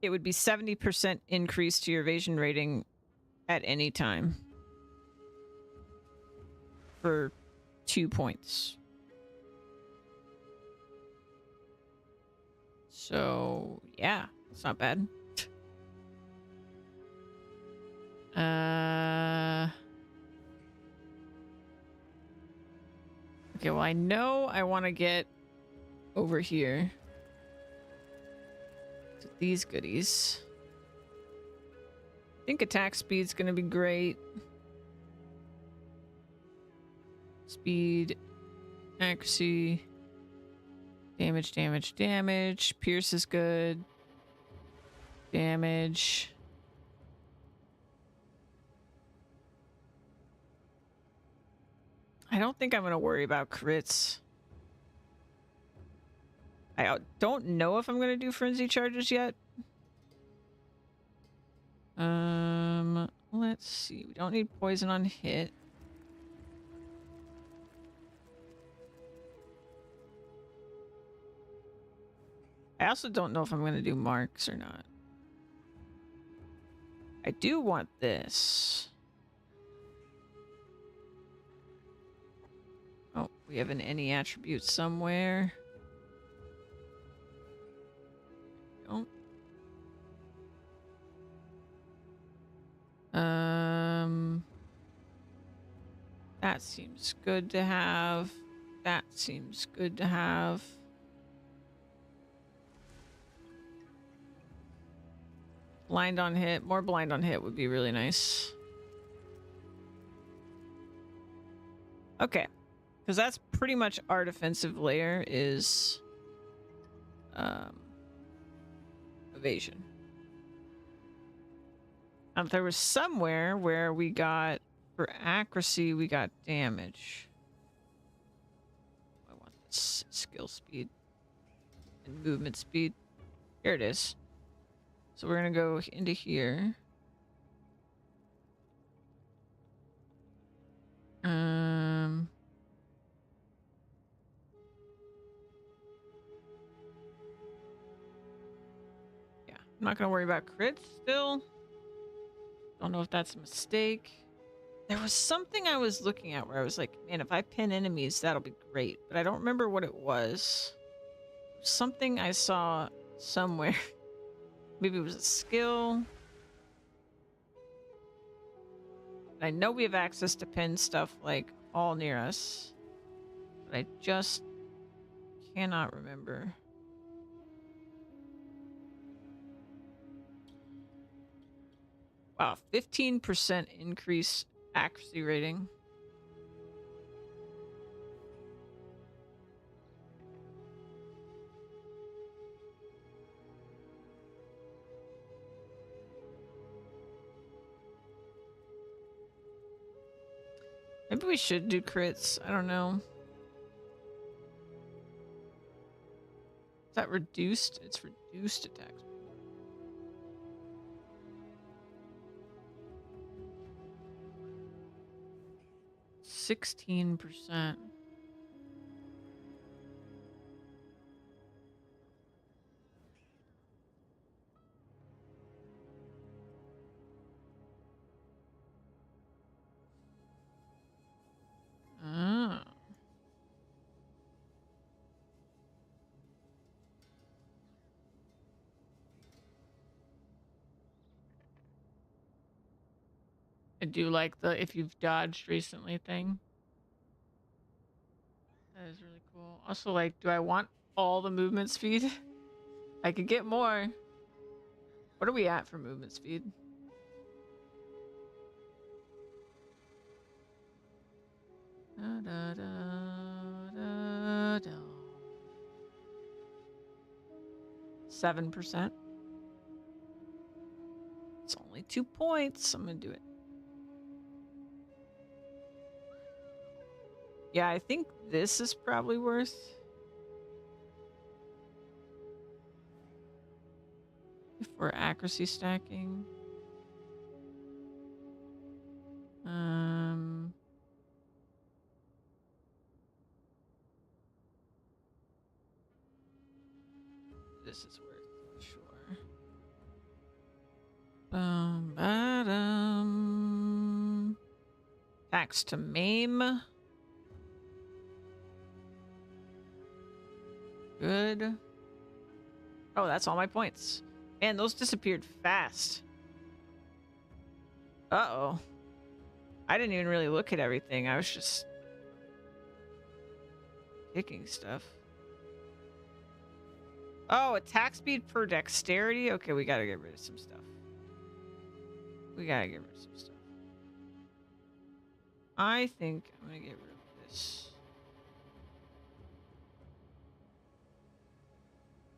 it would be 70% increase to your evasion rating at any time for 2 points. So, yeah, it's not bad. Okay, well, I know I want to get over here to these goodies. I think attack speed's gonna be great. Speed, accuracy, Damage, damage, damage. Pierce is good. Damage. I don't think I'm going to worry about crits. I don't know if I'm going to do frenzy charges yet. Let's see. We don't need poison on hit. I also don't know if I'm going to do marks or not. I do want this. Oh, we have an any attribute somewhere. Don't. That seems good to have. That seems good to have. Blind on hit. More blind on hit would be really nice. Okay. Because that's pretty much our defensive layer is evasion. There was somewhere where we got, for accuracy, we got damage. I want this skill speed and movement speed. Here it is. So we're going to go into here. Yeah, I'm not going to worry about crits still. Don't know if that's a mistake. There was something I was looking at where I was like, man, if I pin enemies, that'll be great. But I don't remember what it was. Something I saw somewhere. Maybe it was a skill. I know we have access to pin stuff like all near us. But I just cannot remember. Wow, 15% increase accuracy rating. Maybe we should do crits. I don't know. Is that reduced? It's reduced attack speed. 16%. Ah. I do like the if you've dodged recently thing. That is really cool. Also, like, do I want all the movement speed? I could get more. What are we at for movement speed? Da, da, da, da, da. 7%. It's only 2 points. I'm gonna do it. Yeah, I think this is probably worth. If we're accuracy stacking. This is worth, sure. Tax to maim. Good. Oh, that's all my points. Man, those disappeared fast. Uh-oh. I didn't even really look at everything. I was just picking stuff. Oh, attack speed per dexterity? Okay, we gotta get rid of some stuff. We gotta get rid of some stuff. I think I'm gonna get rid of this.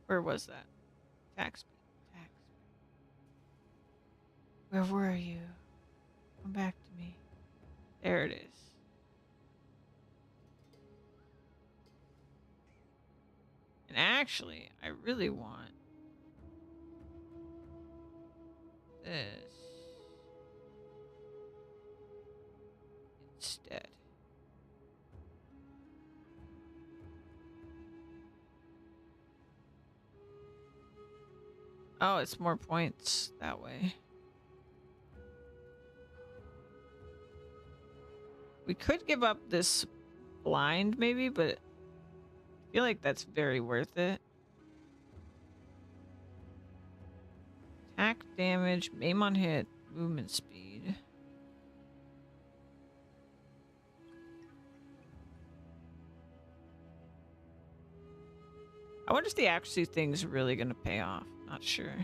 Where was that? Attack speed. Attack speed. Where were you? Come back to me. There it is. And actually, I really want this instead. Oh, it's more points that way. We could give up this blind maybe, but I feel like that's very worth it. Attack damage, aim on hit, movement speed. I wonder if the accuracy thing's really gonna pay off. Not sure.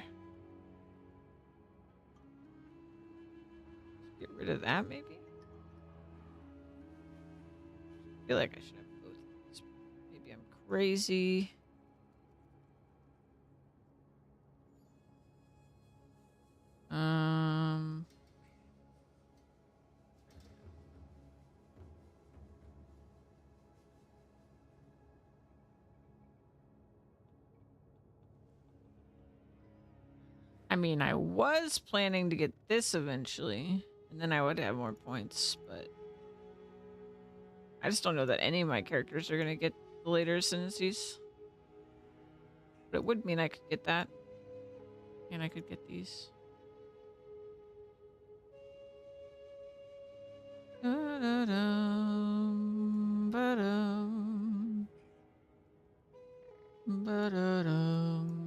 Get rid of that maybe? I feel like I should have both of these. Maybe I'm crazy. I mean, I was planning to get this eventually, and then I would have more points, but I just don't know that any of my characters are gonna get the later ascendancies. But it would mean I could get that. And I could get these. Ba-da-dum, ba-dum, ba-da-dum.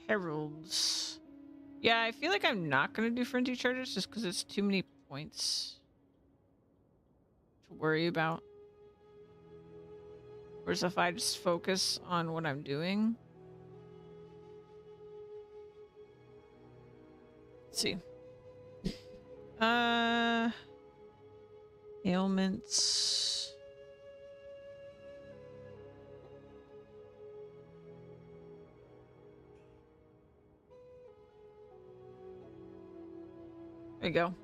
Heralds. Yeah, I feel like I'm not going to do frenzy charges just because it's too many points to worry about. Whereas if I just focus on what I'm doing. Let's see. Ailments. There you go.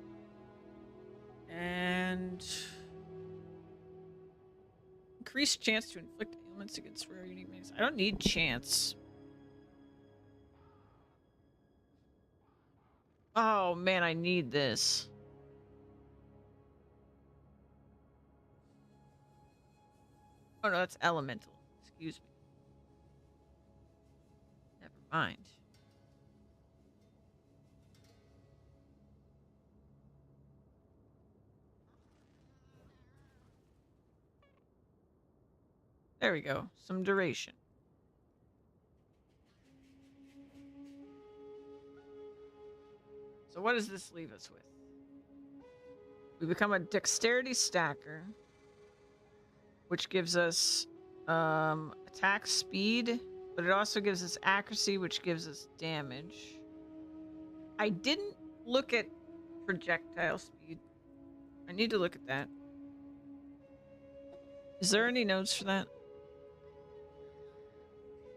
And increased chance to inflict ailments against rare unique enemies. I don't need chance. Oh man, I need this. Oh no, that's elemental. Excuse me. Never mind. There we go. Some duration. So what does this leave us with? We become a dexterity stacker, which gives us attack speed, but it also gives us accuracy, which gives us damage. I didn't look at projectile speed. I need to look at that. Is there any notes for that?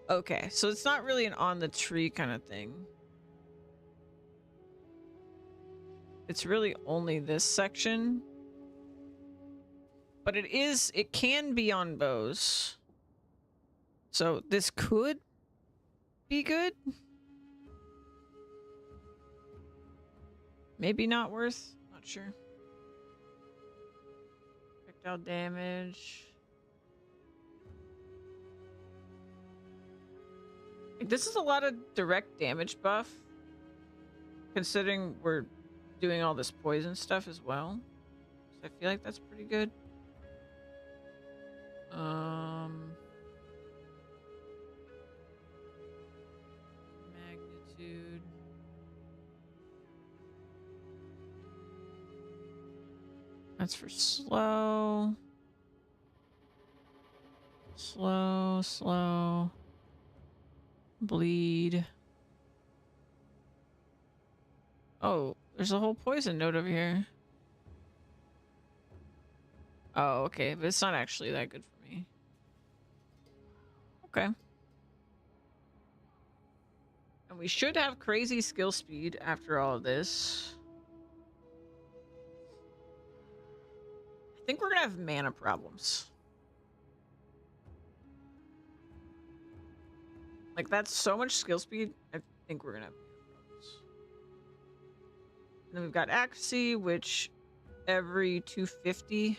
Okay, so it's not really an on the tree kind of thing. It's really only this section. But it can be on bows. So this could be good. Maybe not worth. Not sure. Projectile damage. This is a lot of direct damage buff. Considering we're doing all this poison stuff as well. So I feel like that's pretty good. Magnitude. That's for slow. Slow. Bleed. Oh, there's a whole poison note over here. Oh, okay, but it's not actually that good for me. Okay. And we should have crazy skill speed after all of this. I think we're gonna have mana problems. Like, that's so much skill speed, I think we're gonna have mana problems. And then we've got accuracy, which every 250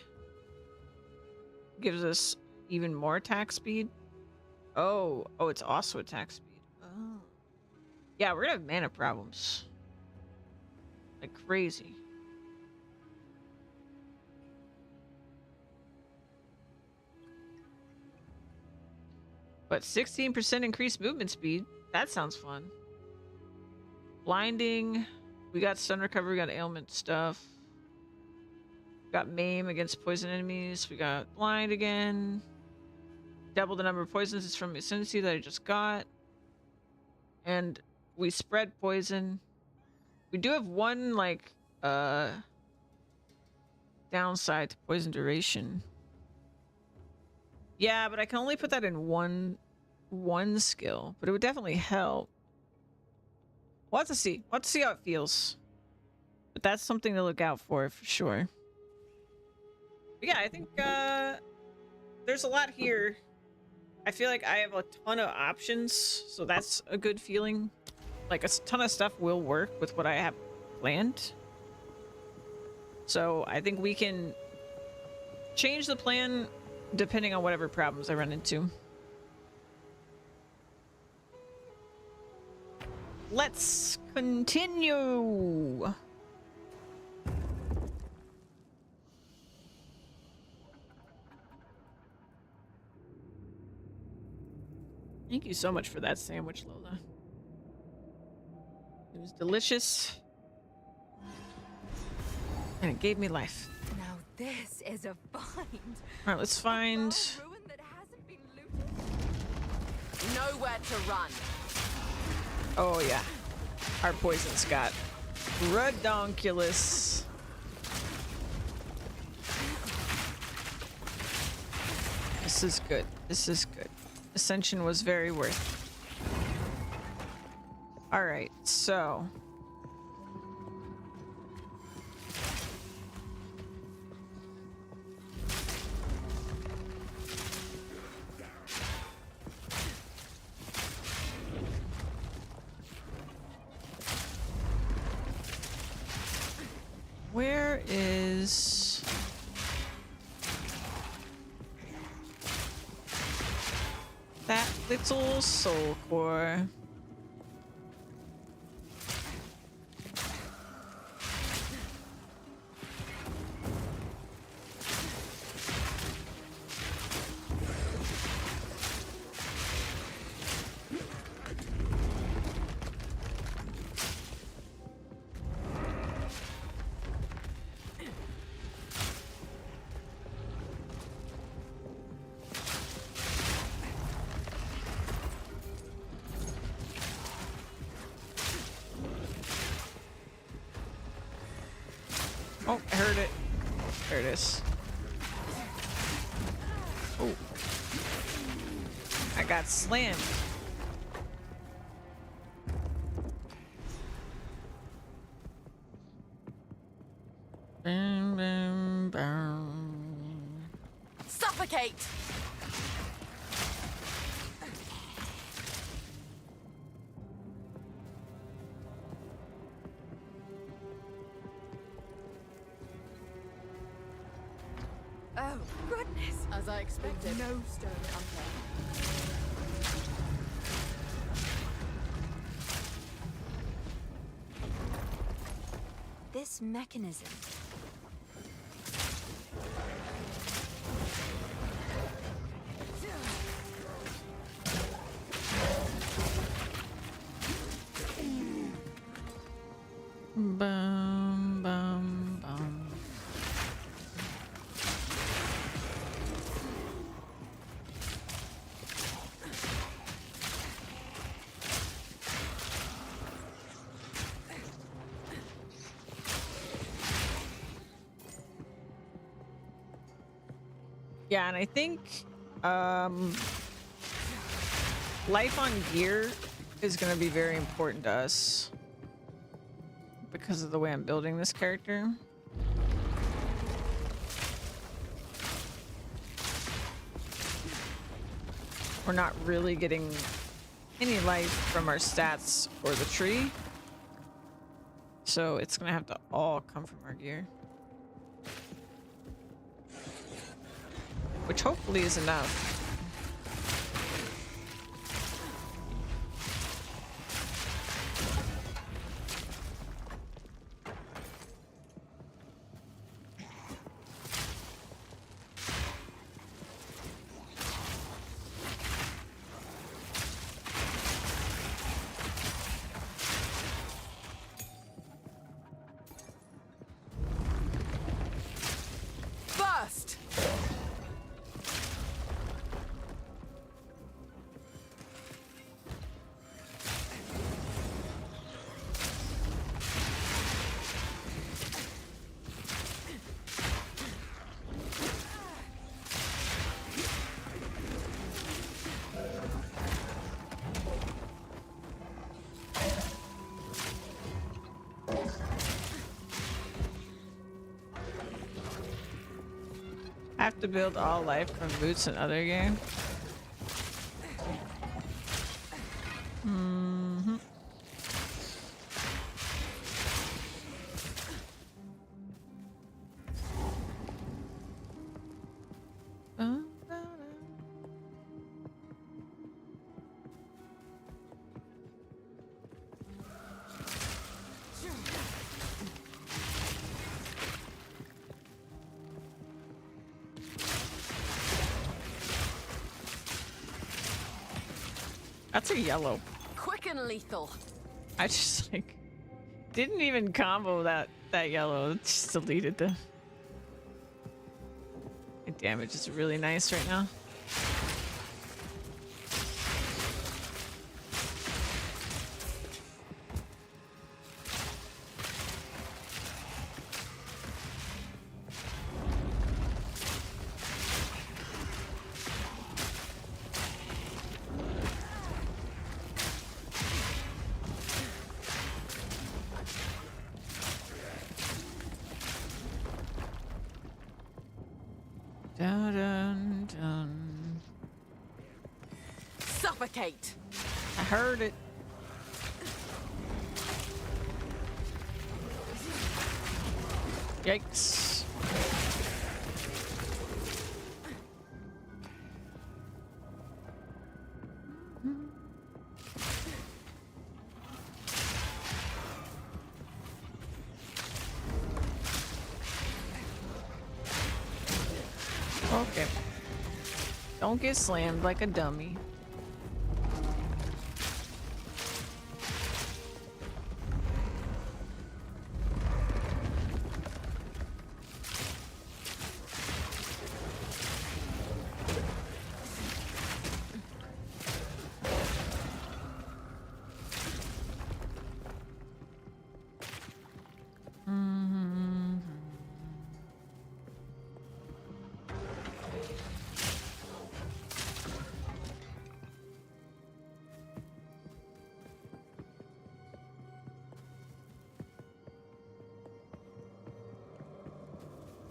gives us even more attack speed. Oh, it's also attack speed. Oh. Yeah, we're gonna have mana problems. Like crazy. But 16% increased movement speed. That sounds fun. Blinding. We got stun recovery, we got ailment stuff. We got maim against poison enemies. We got blind again. Double the number of poisons is from ascendancy that I just got. And we spread poison. We do have one, like, downside to poison duration. Yeah, but I can only put that in one skill, but it would definitely help. We'll have to see. We'll have to see how it feels. But that's something to look out for sure. But yeah, I think there's a lot here. I feel like I have a ton of options, so that's a good feeling. Like, a ton of stuff will work with what I have planned. So I think we can change the plan depending on whatever problems I run into. Let's continue. Thank you so much for that sandwich, Lola. It was delicious. And it gave me life. Now this is a find. Alright, let's find... A ruin that hasn't been looted. Nowhere to run. Oh yeah. Our poison's got redonkulous. This is good. This is good. Ascension was very worth it. Alright, so... where is... that little soul core? Oh, I heard it. There it is. Oh. I got slammed. Bam, bam, bam. Suffocate! Oh, goodness! As I expected. No stone unturned. This mechanism. Bum, bum, bum. Yeah, and I think life on gear is going to be very important to us because of the way I'm building this character. We're not really getting any life from our stats or the tree. So it's going to have to all come from our gear. Which hopefully is enough. Burst! I have to build all life from boots and other game. That's a yellow. Quick and lethal. I just like didn't even combo that yellow. It just deleted the damage is really nice right now. Dun, dun, dun. Suffocate. I heard it. Yikes. Okay. Don't get slammed like a dummy.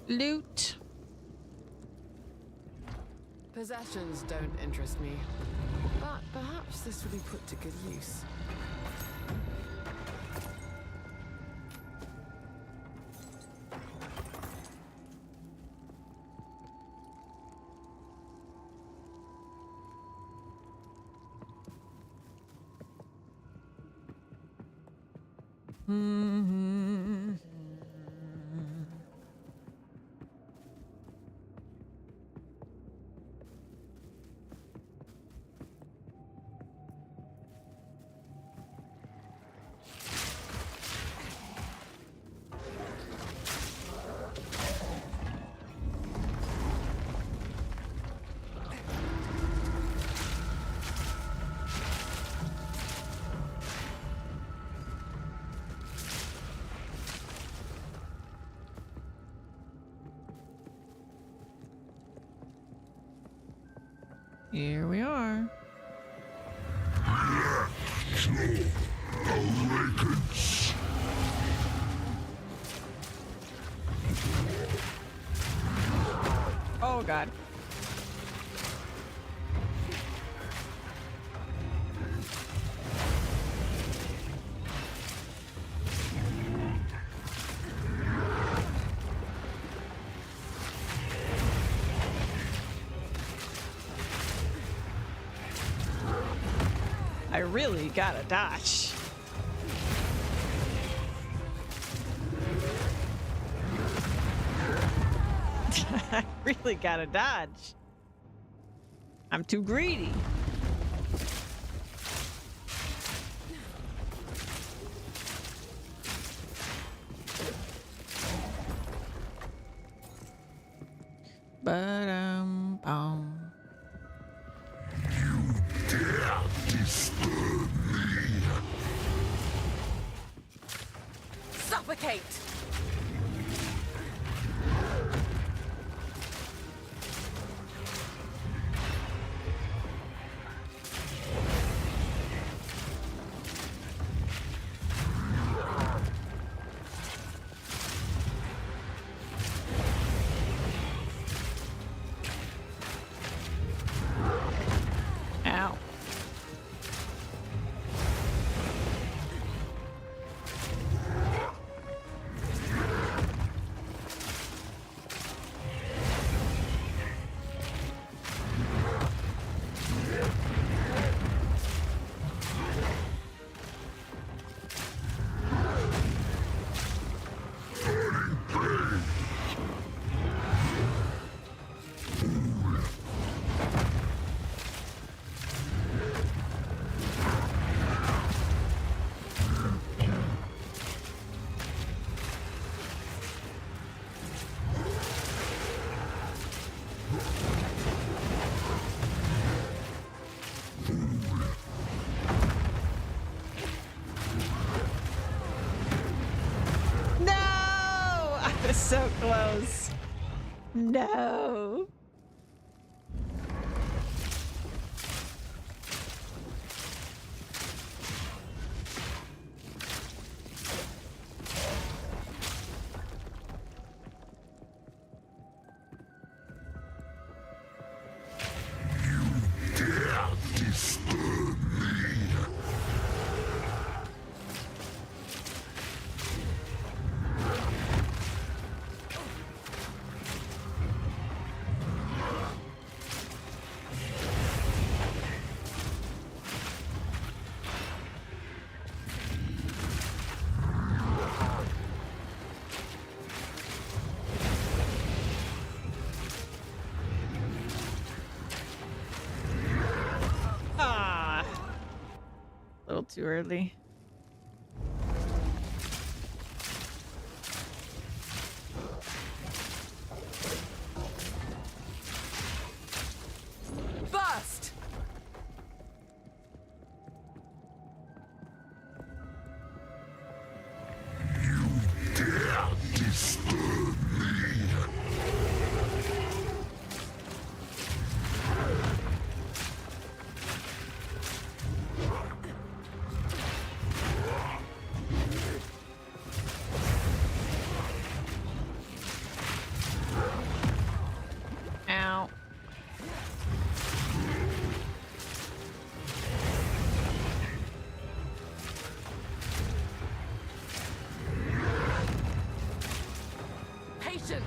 Loot. Possessions don't interest me, but perhaps this will be put to good use. Here we are. Awakens. Oh god. I really gotta dodge. I really gotta dodge. I'm too greedy. But Dare disturb me. Suffocate! ow. No! I was so close. No. Dare disturb me. Ah. A little too early. Burst! Dare disturb me. Ow. Patience!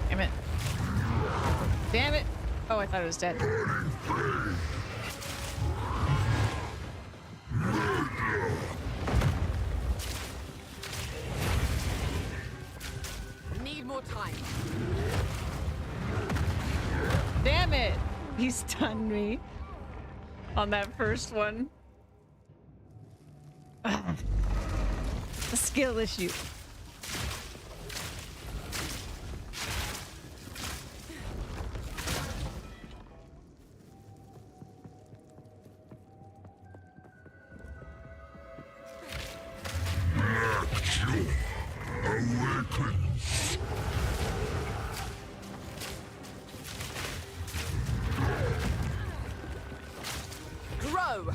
Damn it. Damn it. Oh, I thought it was dead. Need more time. Damn it. He stunned me on that first one. Ugh. A skill issue. Awakens. Grow!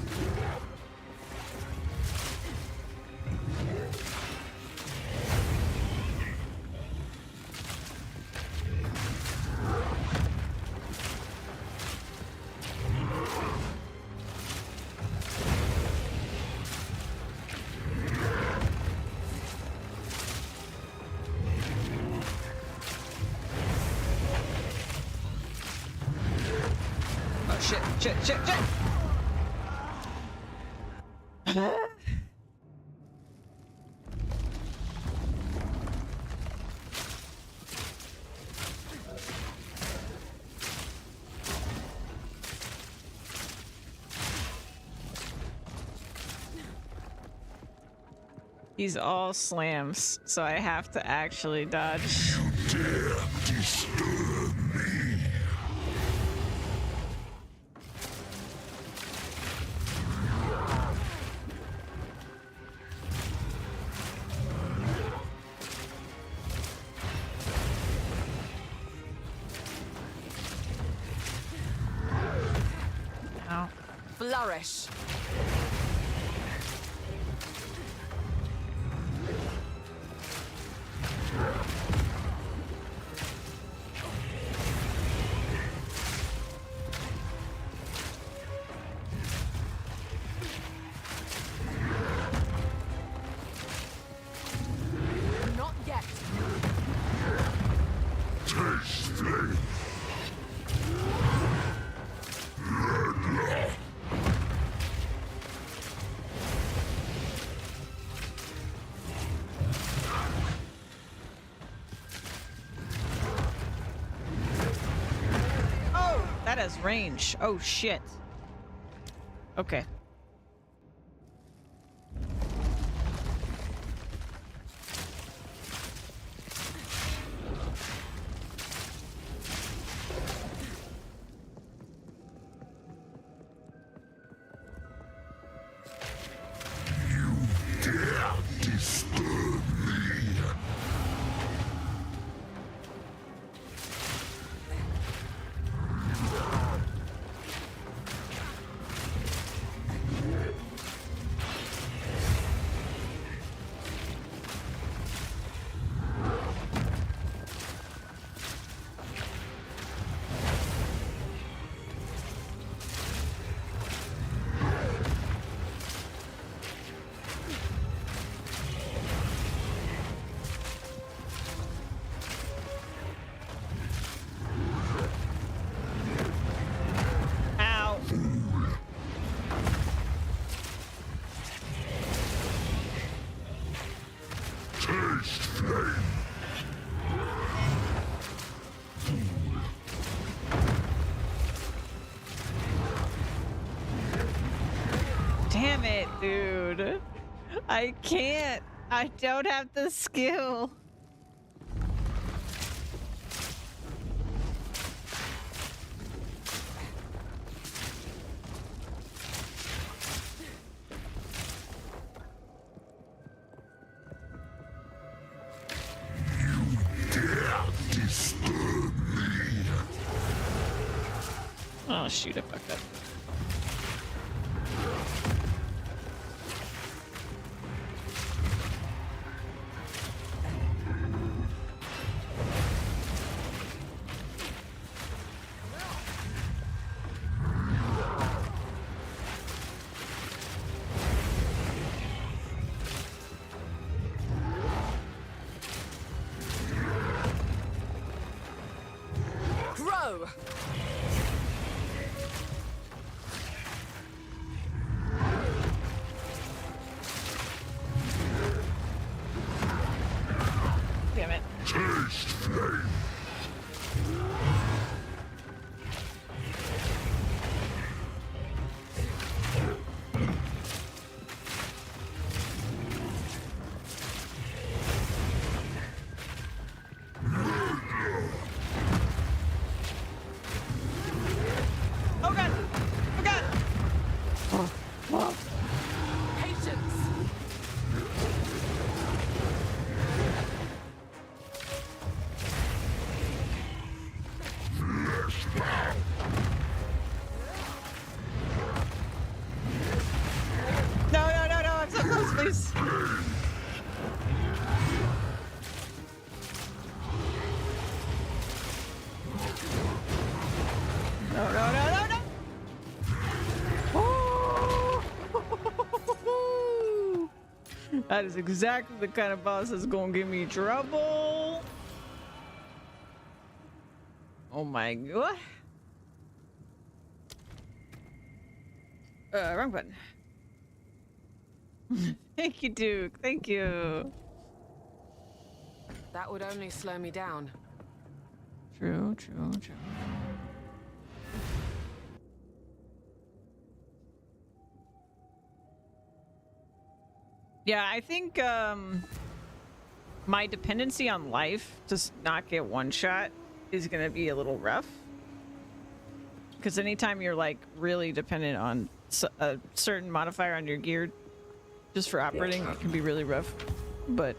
Oh shit, shit, shit, shit! He's all slams, so I have to actually dodge. Dare disturb me. Ow. Flourish. Not yet. Taste flame. Oh, that has range. Oh shit. Okay. Dare disturb me. Ow. Taste flame. Damn it, dude. I can't. I don't have the skill. Dare disturb me. Oh shoot, I fucked up. Grow! Damn it. Taste flame. please. No, no, no, no, no! Ooh. That is exactly the kind of boss that's gonna give me trouble. Oh my god. Wrong button. Thank you, Duke. Thank you. That would only slow me down. True, true, true. Yeah, I think my dependency on life to not get one shot is gonna be a little rough. Because anytime you're like really dependent on a certain modifier on your gear just for operating, it can be really rough. But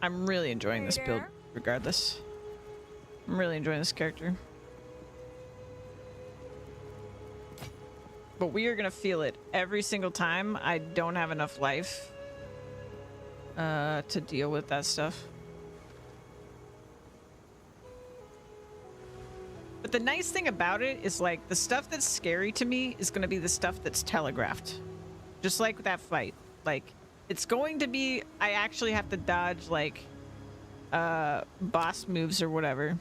I'm really enjoying this build regardless. I'm really enjoying this character. But we are gonna feel it every single time I don't have enough life to deal with that stuff. But the nice thing about it is like the stuff that's scary to me is gonna be the stuff that's telegraphed. Just like that fight. Like it's going to be, I actually have to dodge like boss moves or whatever.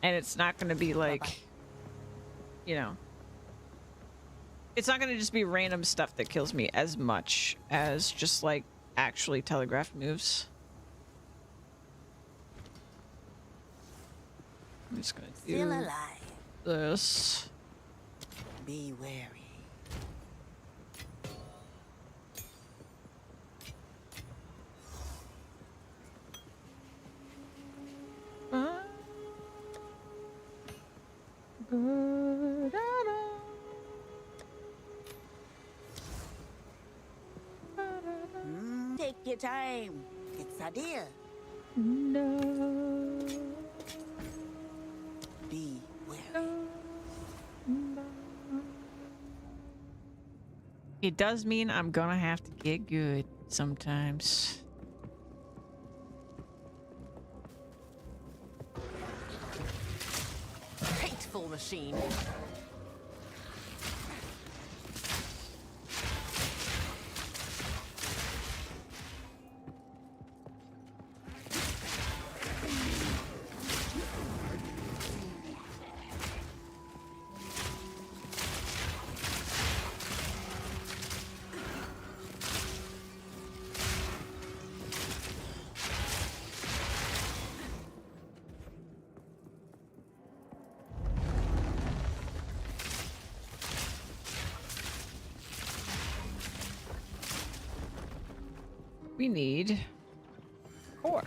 And it's not gonna be like, you know, it's not gonna just be random stuff that kills me as much as just like actually telegraphed moves. I'm just gonna do Still alive. this. Be wary. Take your time. It's a deal. No. Be wary. It does mean I'm gonna have to get good sometimes. Hateful machine. We need core.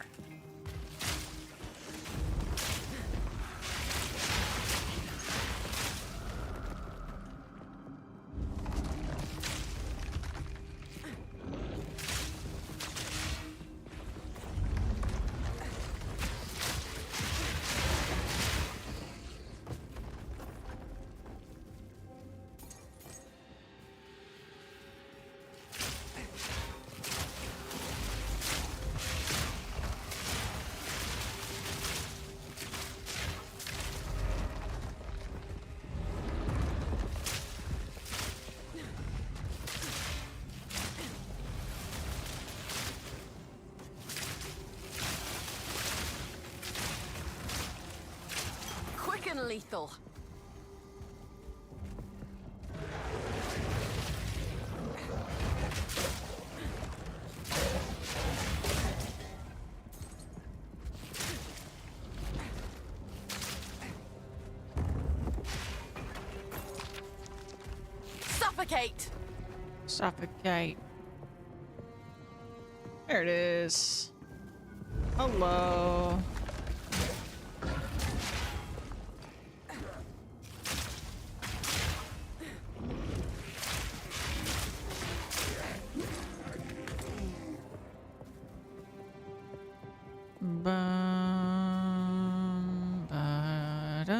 Quick and lethal. Suffocate! Suffocate. There it is. Hello. Bum, ba-dum.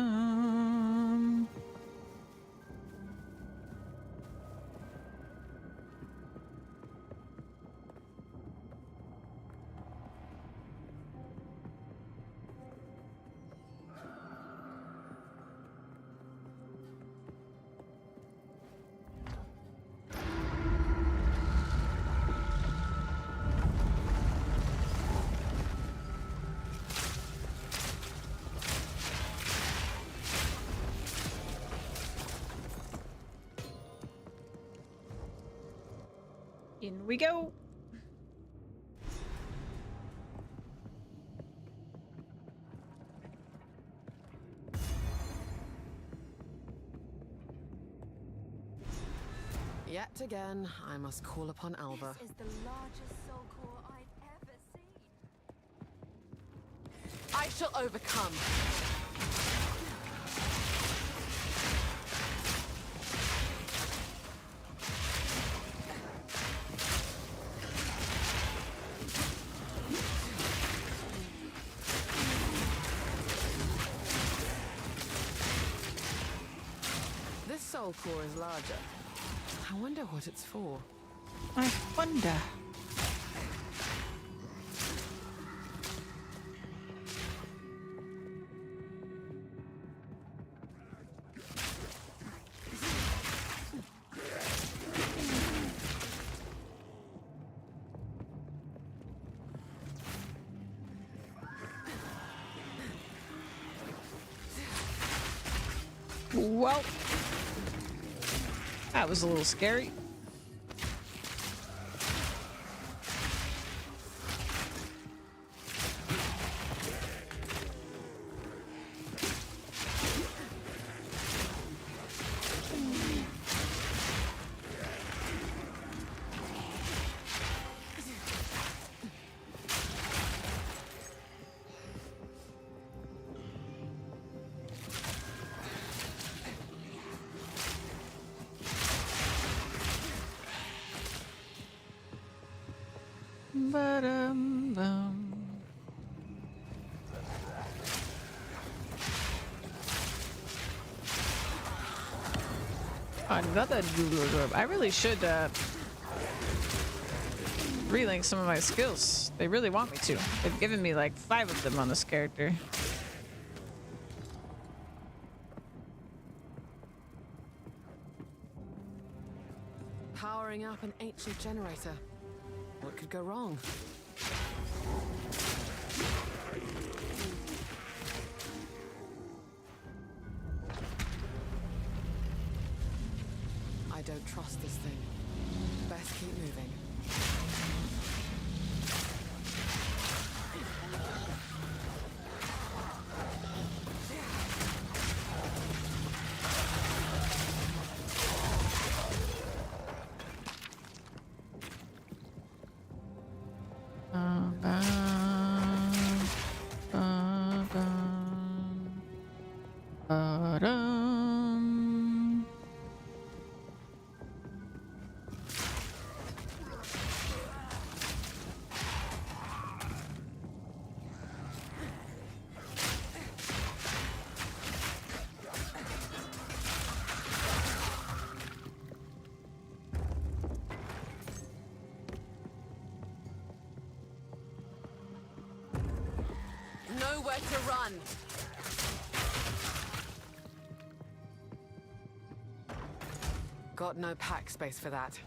In we go. Yet again, I must call upon Alva. This is the largest soul core I've ever seen. I shall overcome. This soul core is larger. I wonder what it's for. I wonder. Well, that was a little scary. Ba-dum-bum. Another doodle orb. I really should relink some of my skills. They really want me to. They've given me like 5 of them on this character. Powering up an ancient generator. What could go wrong? I don't trust this thing. Best keep moving. Ba-dum. Nowhere to run. Got no pack space for that.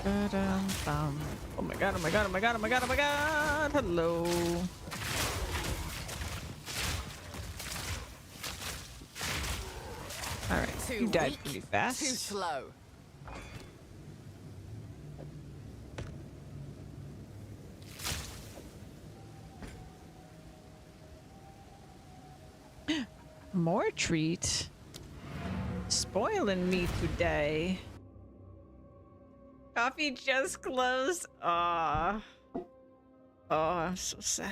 Ba-dum-bum. Oh my god, oh my god, oh my god, oh my god, oh my god! Hello. Alright, you died pretty fast. Too slow. More treat. Spoiling me today. Coffee just closed. Aw. Oh, I'm so sad.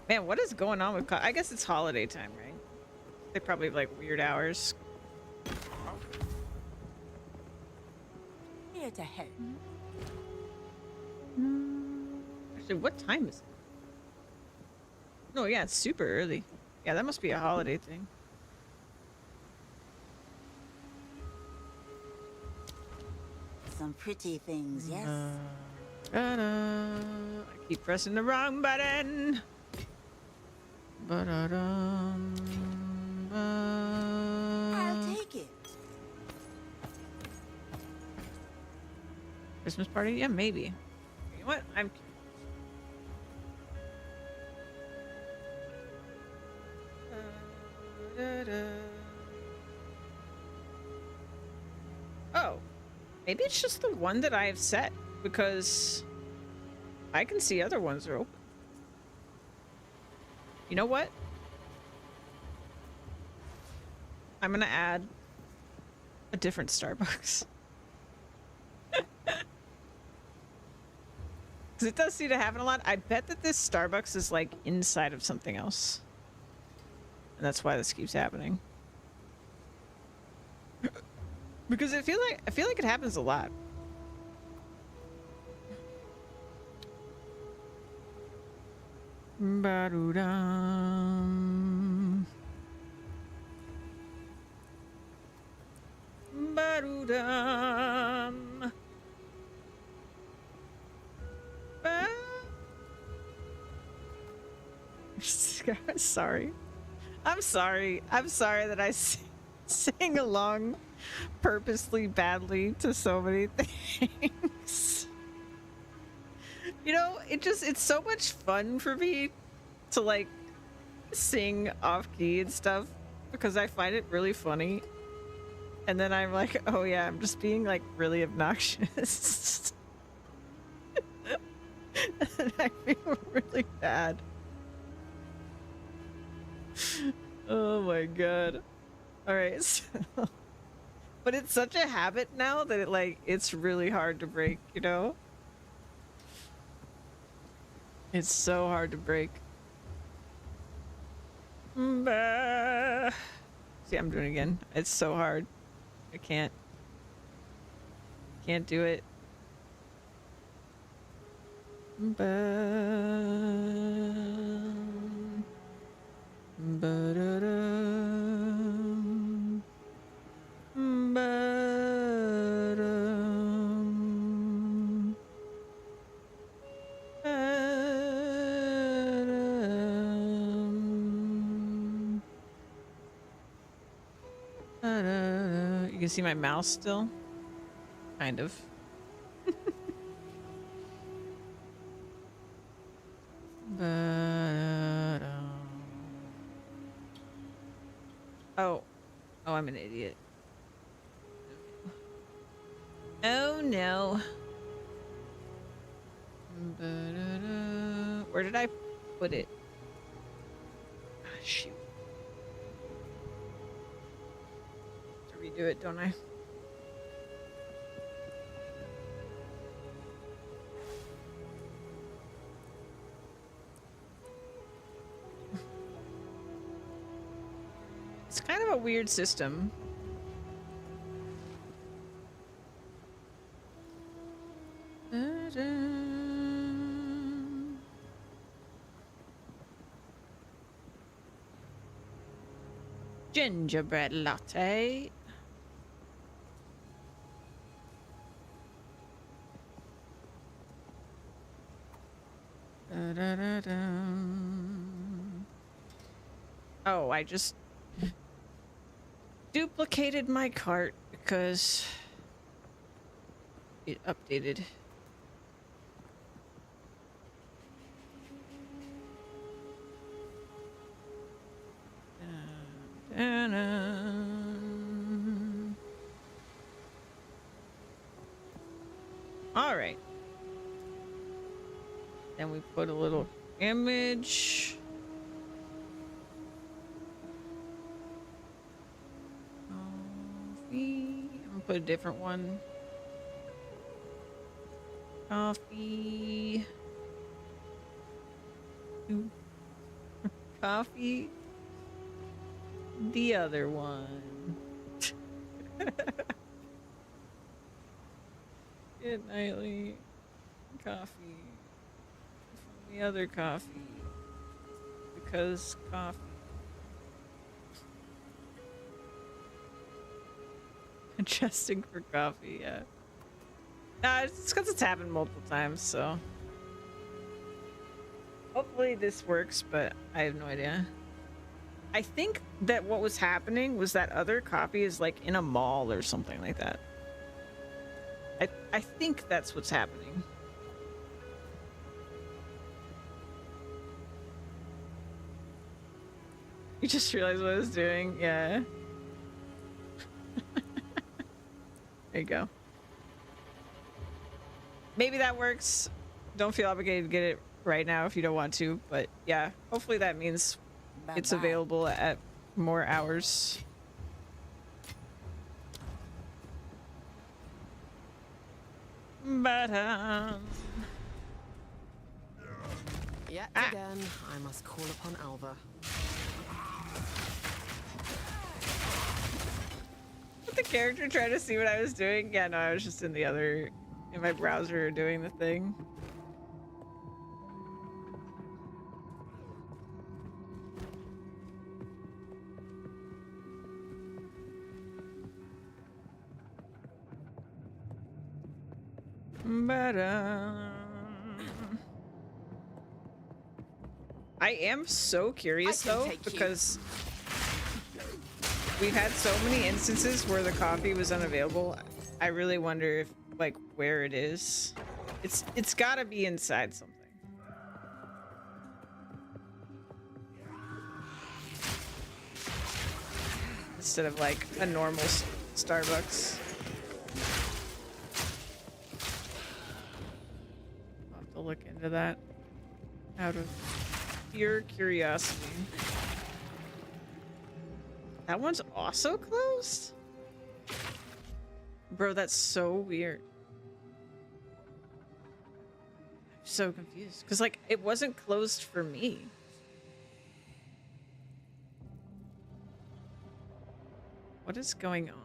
Man, what is going on with I guess it's holiday time, right? They probably have like weird hours. Here to help. Actually, what time is it? No, yeah, it's super early. Yeah, that must be a holiday thing. Some pretty things, yes? I keep pressing the wrong button. Ba-da-dum, ba Christmas party? Yeah, maybe. You know what? I'm Oh, maybe it's just the one that I have set because I can see other ones are open. You know what? I'm gonna add a different Starbucks. Because it does seem to happen a lot. I bet that this Starbucks is like inside of something else. And that's why this keeps happening. Because I feel like it happens a lot. Ba-doo-dum. Ba-doo-dum. Ba- Sorry. I'm sorry. I'm sorry that I sing along purposely badly to so many things. You know, it's so much fun for me to like sing off key and stuff because I find it really funny. And then I'm like, oh yeah, I'm just being like really obnoxious. And I feel really bad. Oh my god. Alright, so but it's such a habit now that it's really hard to break, you know? It's so hard to break. Bah. See, I'm doing it again. It's so hard. I can't do it. Ba-da-dum. Ba-dum. Ba-dum. Ba-da. You can see my mouse still? Kind of. Ba-da-dum. Oh, I'm an idiot. Oh no. Ba-da-da. Where did I put it? Ah, shoot. To redo it, don't I? It's kind of a weird system. Gingerbread latte. Oh, I just duplicated my cart because it updated. All right. Then we put a little image. Coffee. I'm gonna put a different one. Coffee. Coffee. The other one. Good nightly. Coffee. From the other coffee. Because coffee. Adjusting for coffee, yeah. It's because it's happened multiple times, so. Hopefully this works, but I have no idea. I think that what was happening was that other copy is like in a mall or something like that. I think that's what's happening. You just realized what I was doing? Yeah. There you go. Maybe that works. Don't feel obligated to get it right now if you don't want to, but yeah, hopefully that means it's Bye-bye. available at more hours. But Yet again, I must call upon Alva. did the character try to see what I was doing? Yeah, no, I was just in my browser doing the thing. But I am so curious I can though, take you. because we've had so many instances where the coffee was unavailable. I really wonder if, like, where it is. It's gotta be inside something. Instead of like a normal Starbucks. I'll have to look into that out of pure curiosity. That one's also closed? Bro, that's so weird. I'm so confused. Because, like, it wasn't closed for me. What is going on?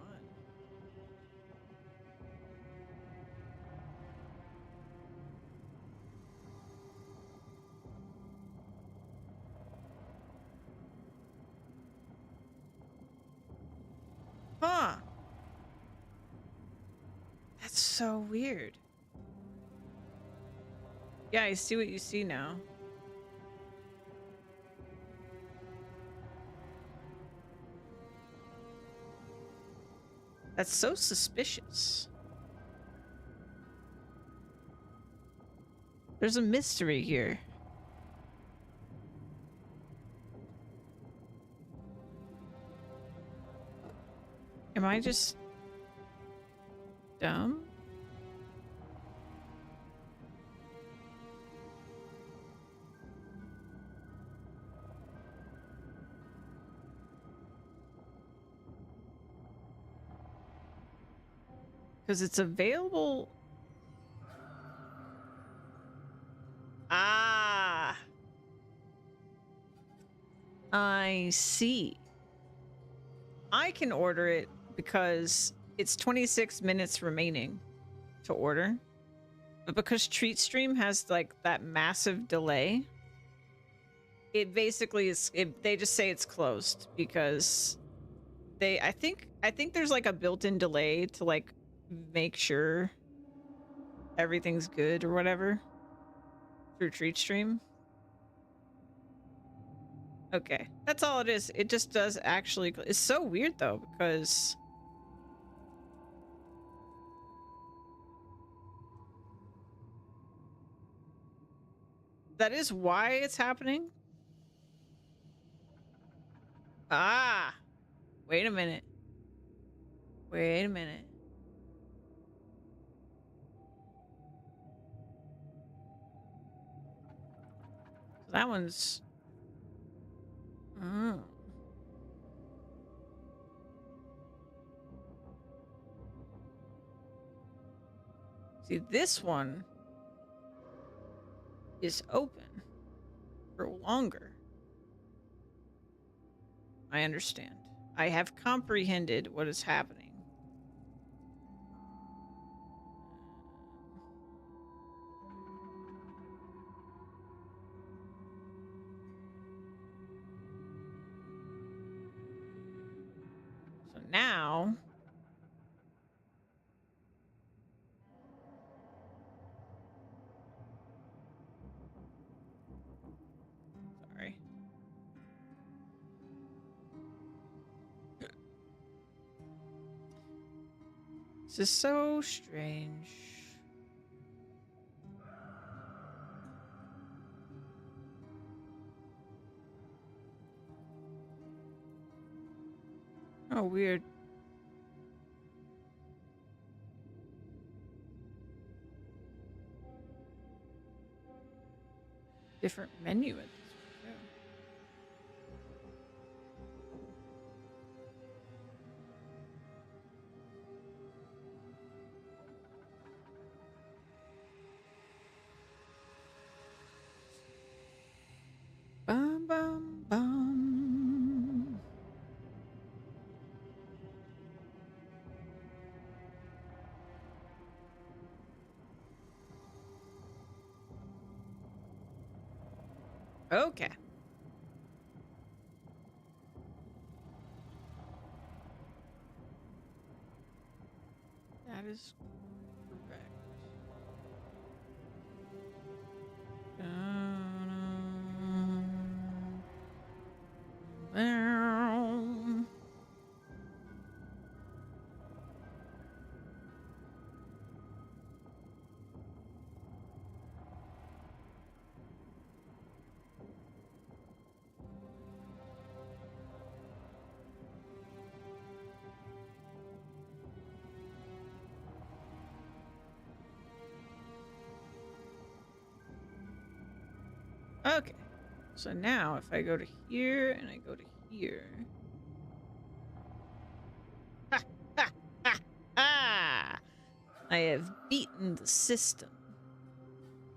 Huh. That's so weird. Yeah, I see what you see now. That's so suspicious. There's a mystery here. Am I just dumb? Because it's available. Ah. I see. I can order it because it's 26 minutes remaining to order. But because TreatStream has like that massive delay, it basically is they just say it's closed because I think there's like a built-in delay to like make sure everything's good or whatever through TreatStream. Okay, that's all it is. It just does actually. It's so weird though, because that is why it's happening. Ah, wait a minute. Wait a minute. That one's. Oh. See, this one is open for longer. I understand. I have comprehended what is happening. So now sorry. This is so strange. Oh, weird. Different menu at this one, too. Bum, bum, bum. Okay. That is correct. Um, Okay. So now if I go to here and I go to here. Ha, ha, ha, ha! I have beaten the system.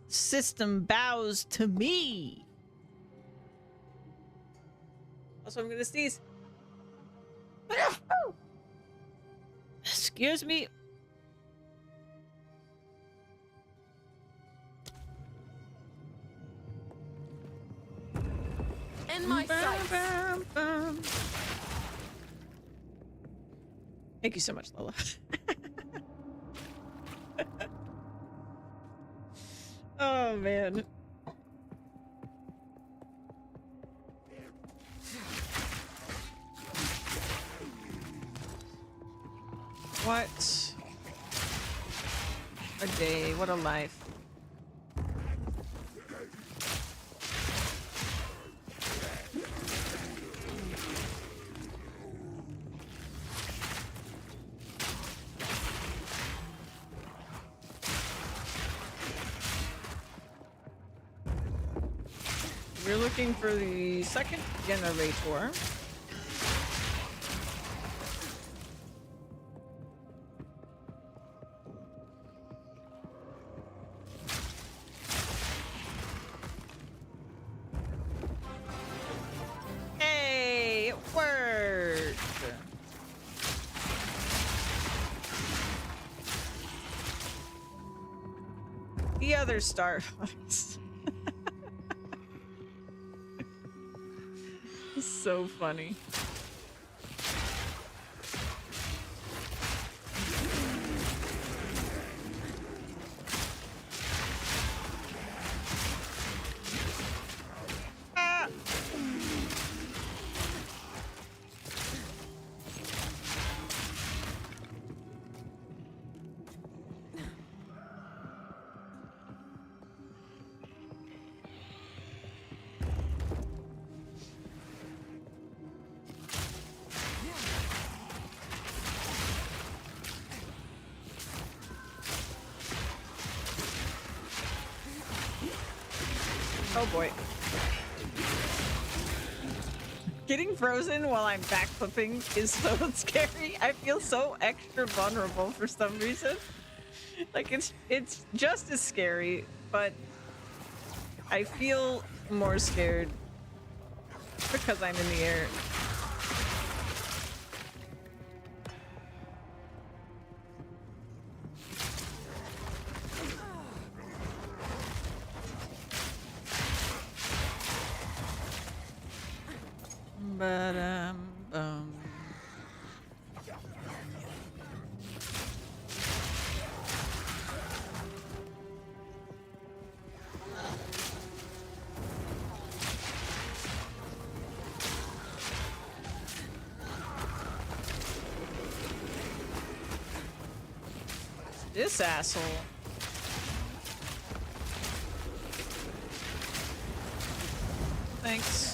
The system bows to me. Also, I'm gonna sneeze. Excuse me. In my sights. Bum, bum. Thank you so much, Lola. Oh, man. What a day. What a life. We're looking for the second generator. Hey, it worked. The other starfights. So funny. Ah! Oh boy. Getting frozen while I'm backflipping is so scary. I feel so extra vulnerable for some reason. Like it's just as scary, but I feel more scared because I'm in the air. Bum. This asshole. Thanks.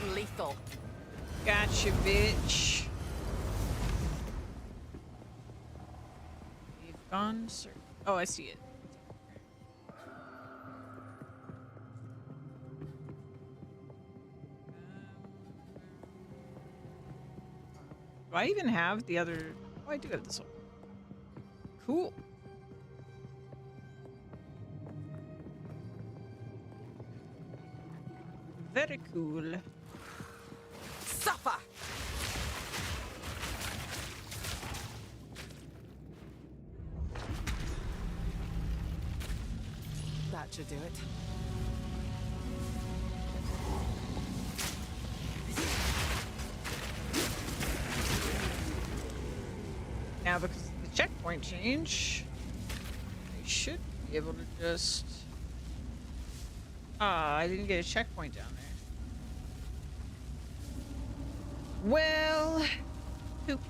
non-lethal. Gotcha, bitch. We've gone, sir. Oh, I see it. Do I even have the other? Oh, I do have this one. Cool. Very cool. Suffer! That should do it. Now, because of the checkpoint change, I should be able to just... Ah, I didn't get a checkpoint down there. Well... Poop.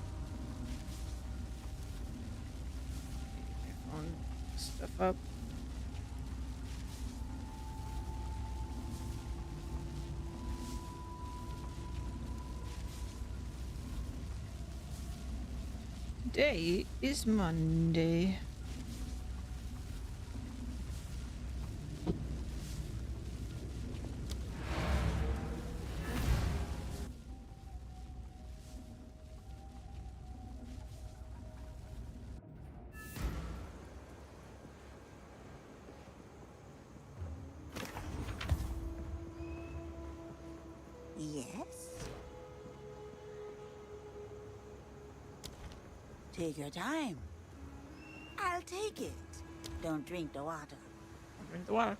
On stuff up. Today is Monday. Yes? Take your time. I'll take it. Don't drink the water. I'll drink the water.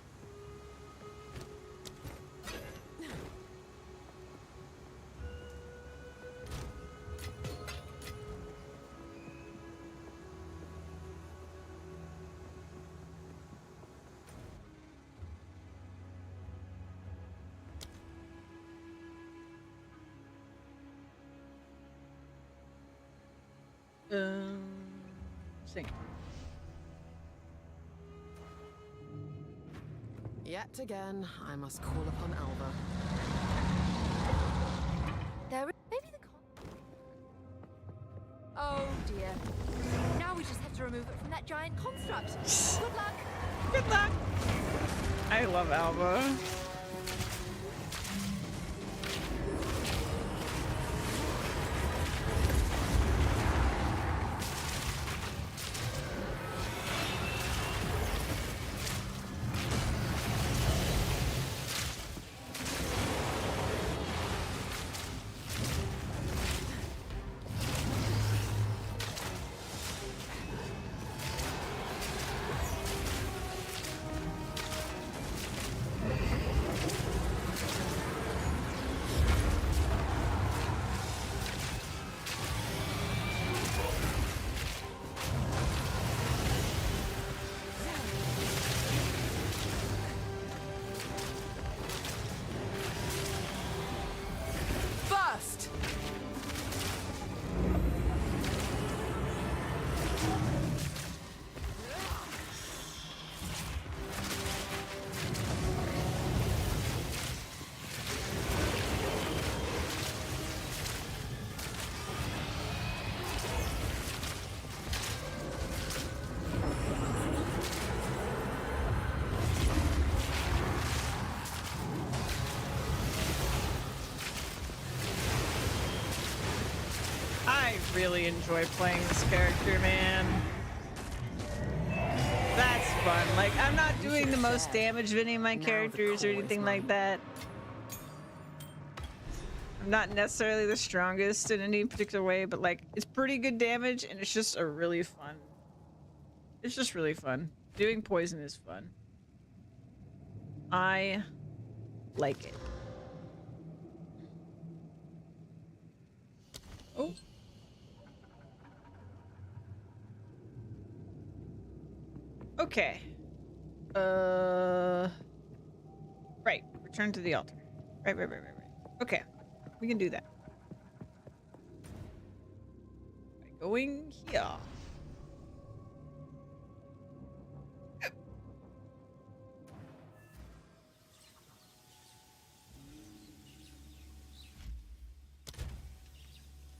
Sing. Yet again, I must call upon Alva. There is maybe the Oh dear. Now we just have to remove it from that giant construct. Good luck. Good luck. I love Alba. First! I really enjoy playing this character, man. That's fun. Like, I'm not doing the most damage of any of my Now the characters or core is anything like mine. that. I'm not necessarily the strongest in any particular way, but like, it's pretty good damage and it's just a really fun. It's just really fun. Doing poison is fun. I like it. Oh. Okay. Right. Return to the altar. Right. Okay. We can do that. By going here.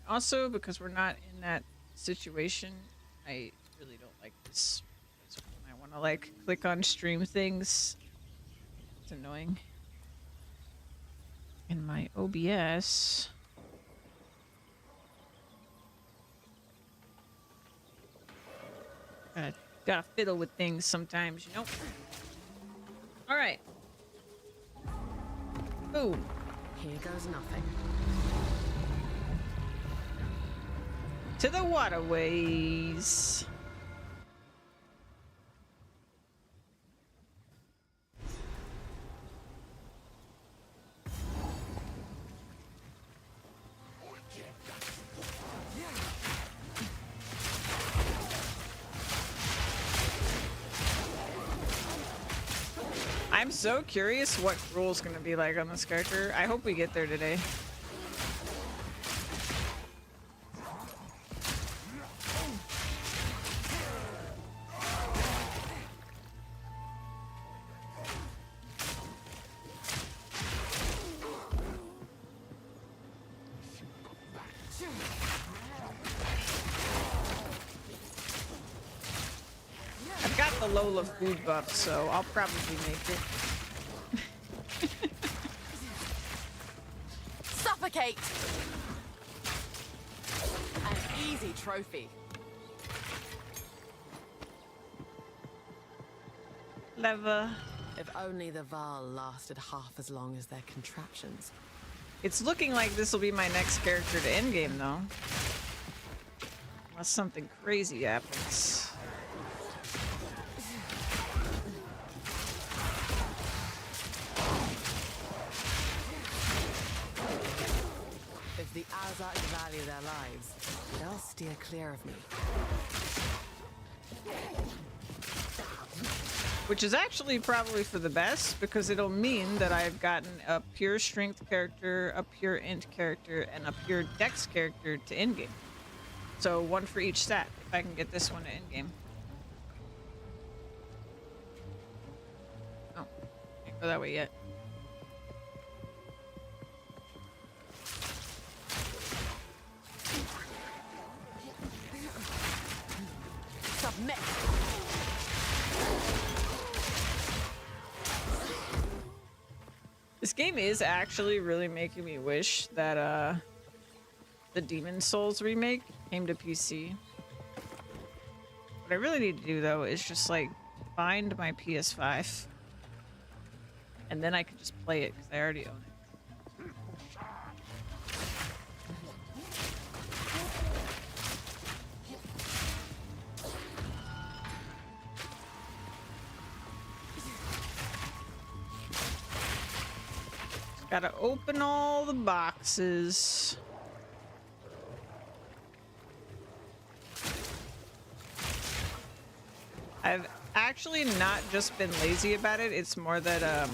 Also, because we're not in that situation, I really don't like this. Because when I want to like click on stream things, it's annoying. In my OBS. Gotta fiddle with things sometimes, you know? Alright. Boom. Here goes nothing. To the waterways. I'm so curious what Gruul's gonna be like on this character. I hope we get there today. I've got the Lola food buff, so I'll probably make it. Suffocate! An easy trophy. Lever. If only the Val lasted half as long as their contraptions. It's looking like this will be my next character to endgame, though. Unless something crazy happens. If the Azak value their lives, they'll steer clear of me. Which is actually probably for the best, because it'll mean that I've gotten a pure strength character, a pure int character, and a pure dex character to endgame. So one for each stat, if I can get this one to endgame. Oh, can't go that way yet. Submit! This game is actually really making me wish that the Demon Souls remake came to PC. What I really need to do though is just like find my PS5 and then I can just play it because I already own it. Gotta open all the boxes. I've actually not just been lazy about it, it's more that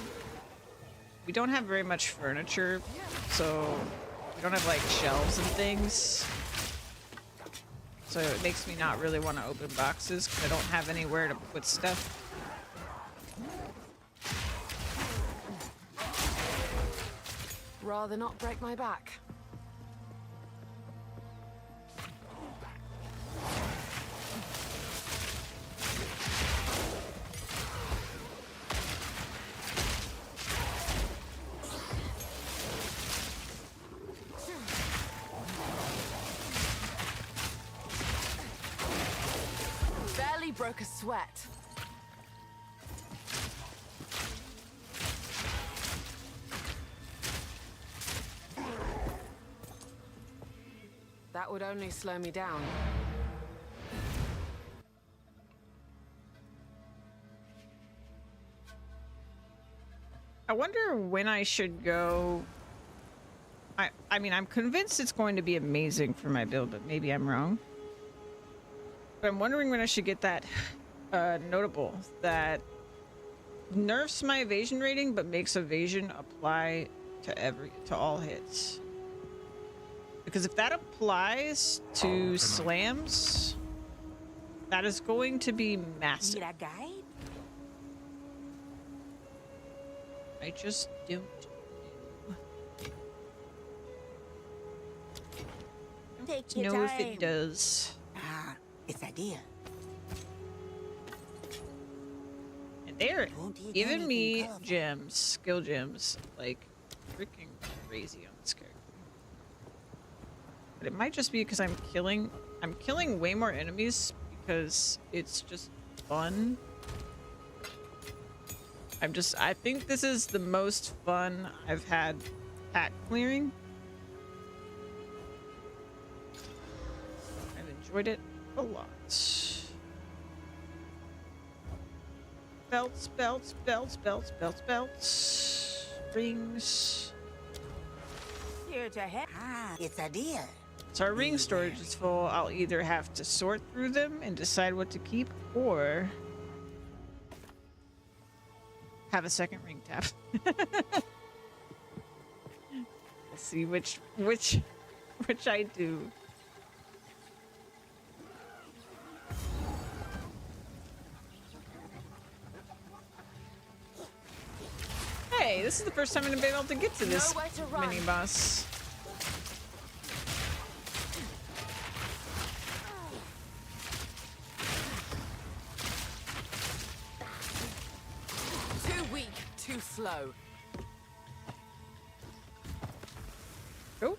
we don't have very much furniture, so we don't have like shelves and things. So it makes me not really want to open boxes because I don't have anywhere to put stuff. Rather not break my back. Barely broke a sweat. That would only slow me down. I wonder when I should go. I mean, I'm convinced it's going to be amazing for my build, but maybe I'm wrong. But I'm wondering when I should get that notable that nerfs my evasion rating, but makes evasion apply to all hits. Because if that applies to slams, that is going to be massive. Need a guide? I just don't know. Take your know time. if it does. Ah, it's idea. And they're Won't eat giving anything me colorful. gems, skill gems, like freaking crazy on this character. But it might just be because I'm killing way more enemies because it's just fun. I think this is the most fun I've had pack clearing. I've enjoyed it a lot. Belts, belts, belts, belts, belts, belts. Rings. Here to help. Ah, it's idea. So our ring storage is full. I'll either have to sort through them and decide what to keep, or have a second ring tap. We'll see which I do. Hey, this is the first time I'm gonna be able to get to this Nowhere to run. mini boss. Too weak, too slow. Go.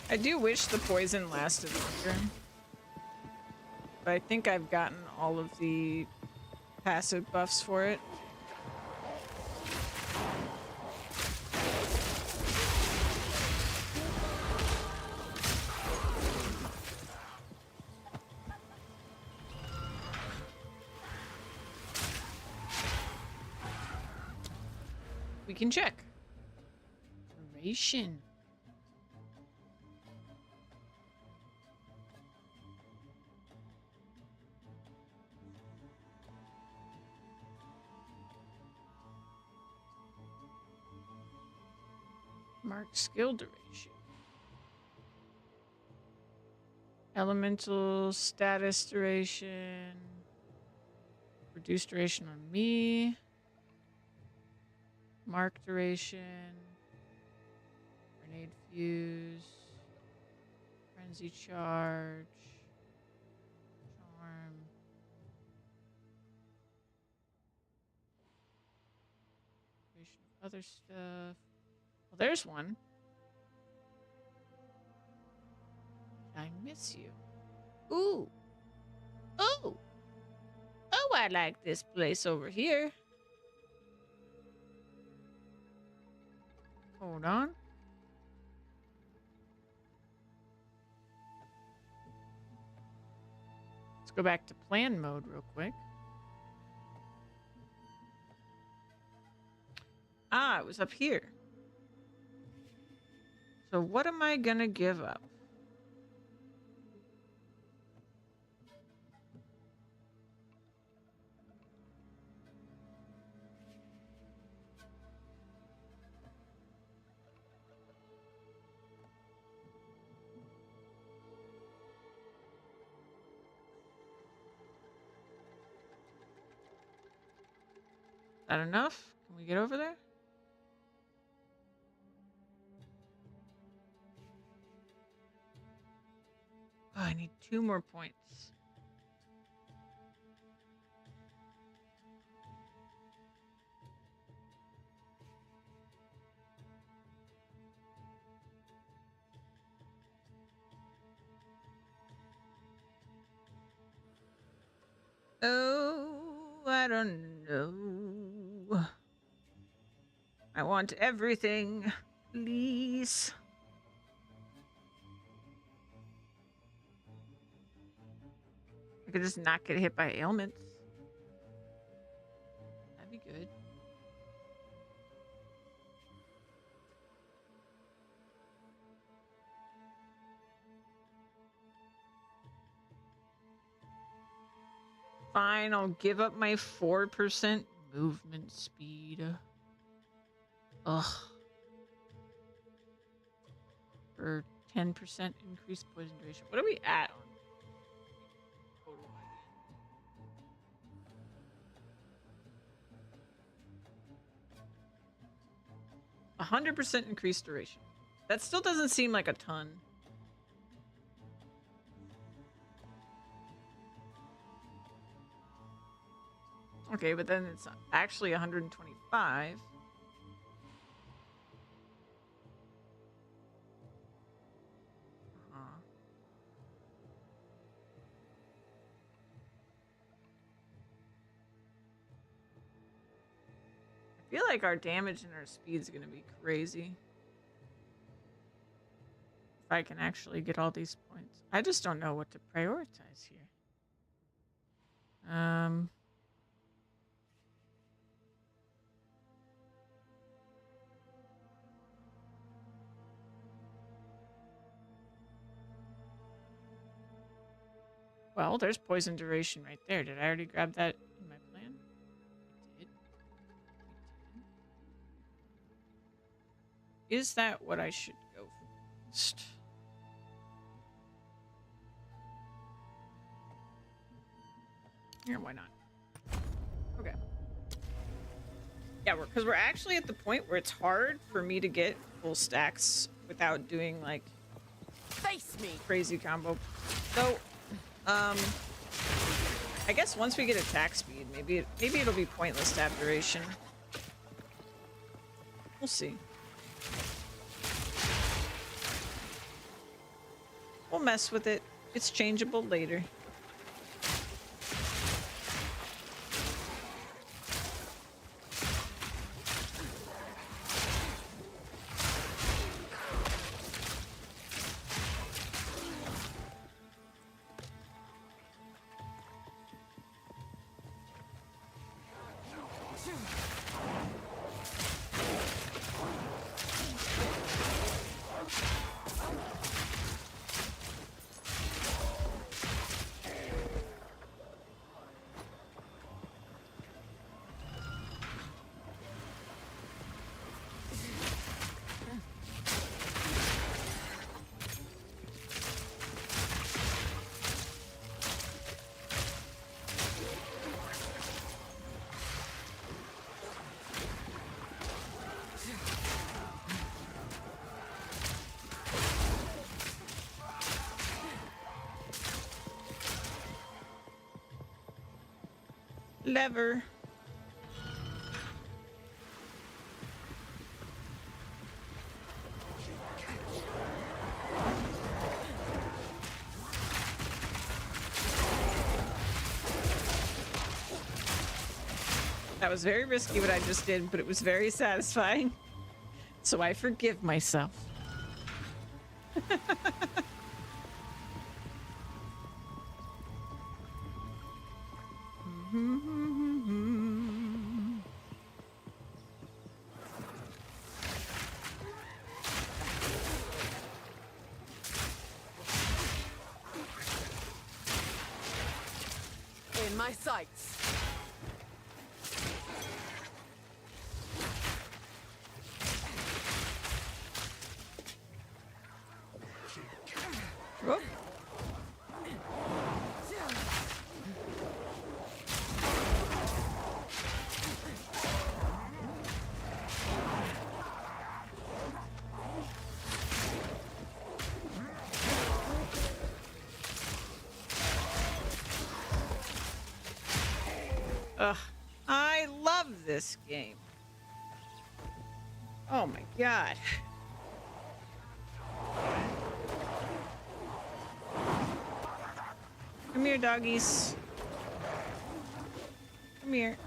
I do wish the poison lasted longer. But I think I've gotten all of the passive buffs for it. We can check. Duration. Mark skill duration. Elemental status duration. Reduced duration on me. Mark duration. Grenade fuse. Frenzy charge. Charm. Duration of other stuff. Well, there's one. I miss you. Ooh. Ooh. Oh, I like this place over here. Hold on. Let's go back to plan mode real quick. Ah, it was up here. So what am I gonna give up? Is that enough? Can we get over there? Oh, I need 2 more points. Oh, I don't know. I want everything, please. I could just not get hit by ailments. That'd be good. Fine, I'll give up my 4% movement speed. Ugh. For 10% increased poison duration. What are we at on total again? 100% increased duration. That still doesn't seem like a ton. Okay, but then it's actually 125. I feel like our damage and our speed is going to be crazy. If I can actually get all these points. I just don't know what to prioritize here. Well, there's poison duration right there. Did I already grab that in my plan? I did. Is that what I should go for first? Here, why not? Okay. Yeah, because we're actually at the point where it's hard for me to get full stacks without doing like Face me. crazy combo. So, I guess once we get attack speed, maybe it'll be pointless to have duration. We'll see. We'll mess with it. It's changeable later. Lever. That was very risky what I just did, but it was very satisfying. So I forgive myself. In my sights. Whoop. Ugh, I love this game. Oh my god. Come here, doggies. Come here.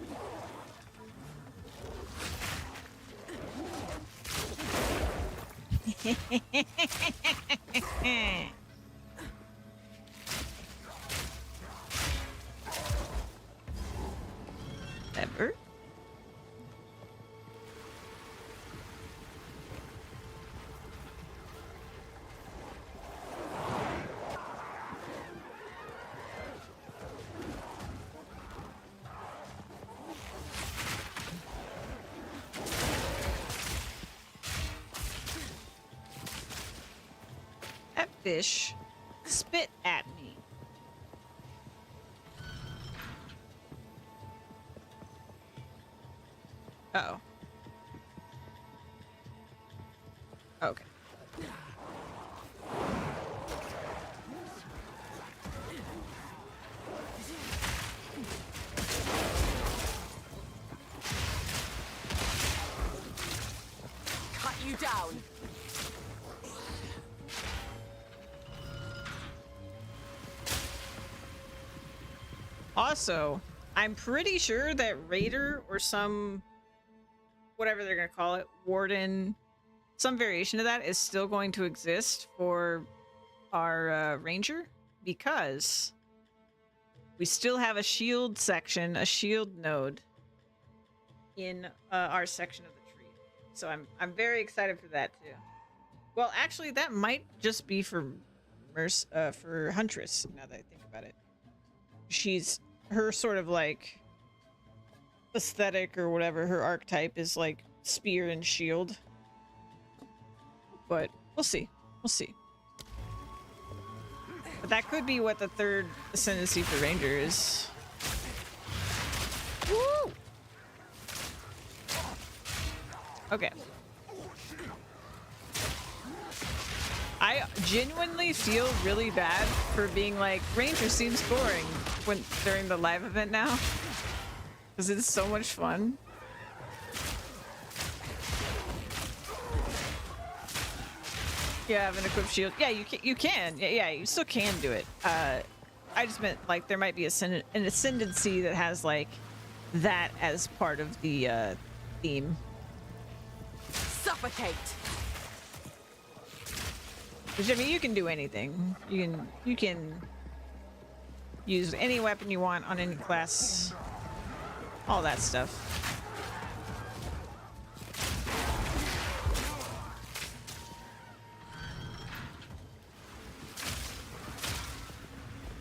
Ever? fish spit at me. Uh-oh. Okay. Cut you down. Also, I'm pretty sure that Raider or some, whatever they're going to call it, Warden, some variation of that is still going to exist for our Ranger, because we still have a shield section, a shield node in our section of the tree. So I'm very excited for that too. Well, actually, that might just be for for Huntress, now that I think about it. She's her sort of like aesthetic or whatever, her archetype is like spear and shield. But we'll see. We'll see. But that could be what the third ascendancy for Ranger is. Woo! Okay. I genuinely feel really bad for being like, Ranger seems boring during the live event now. Because it's so much fun. Yeah, have an equipped shield. Yeah, you can. Yeah, you still can do it. I just meant like there might be an ascendancy that has like that as part of the theme. Suffocate. Which, I mean, you can do anything. You can use any weapon you want on any class. All that stuff.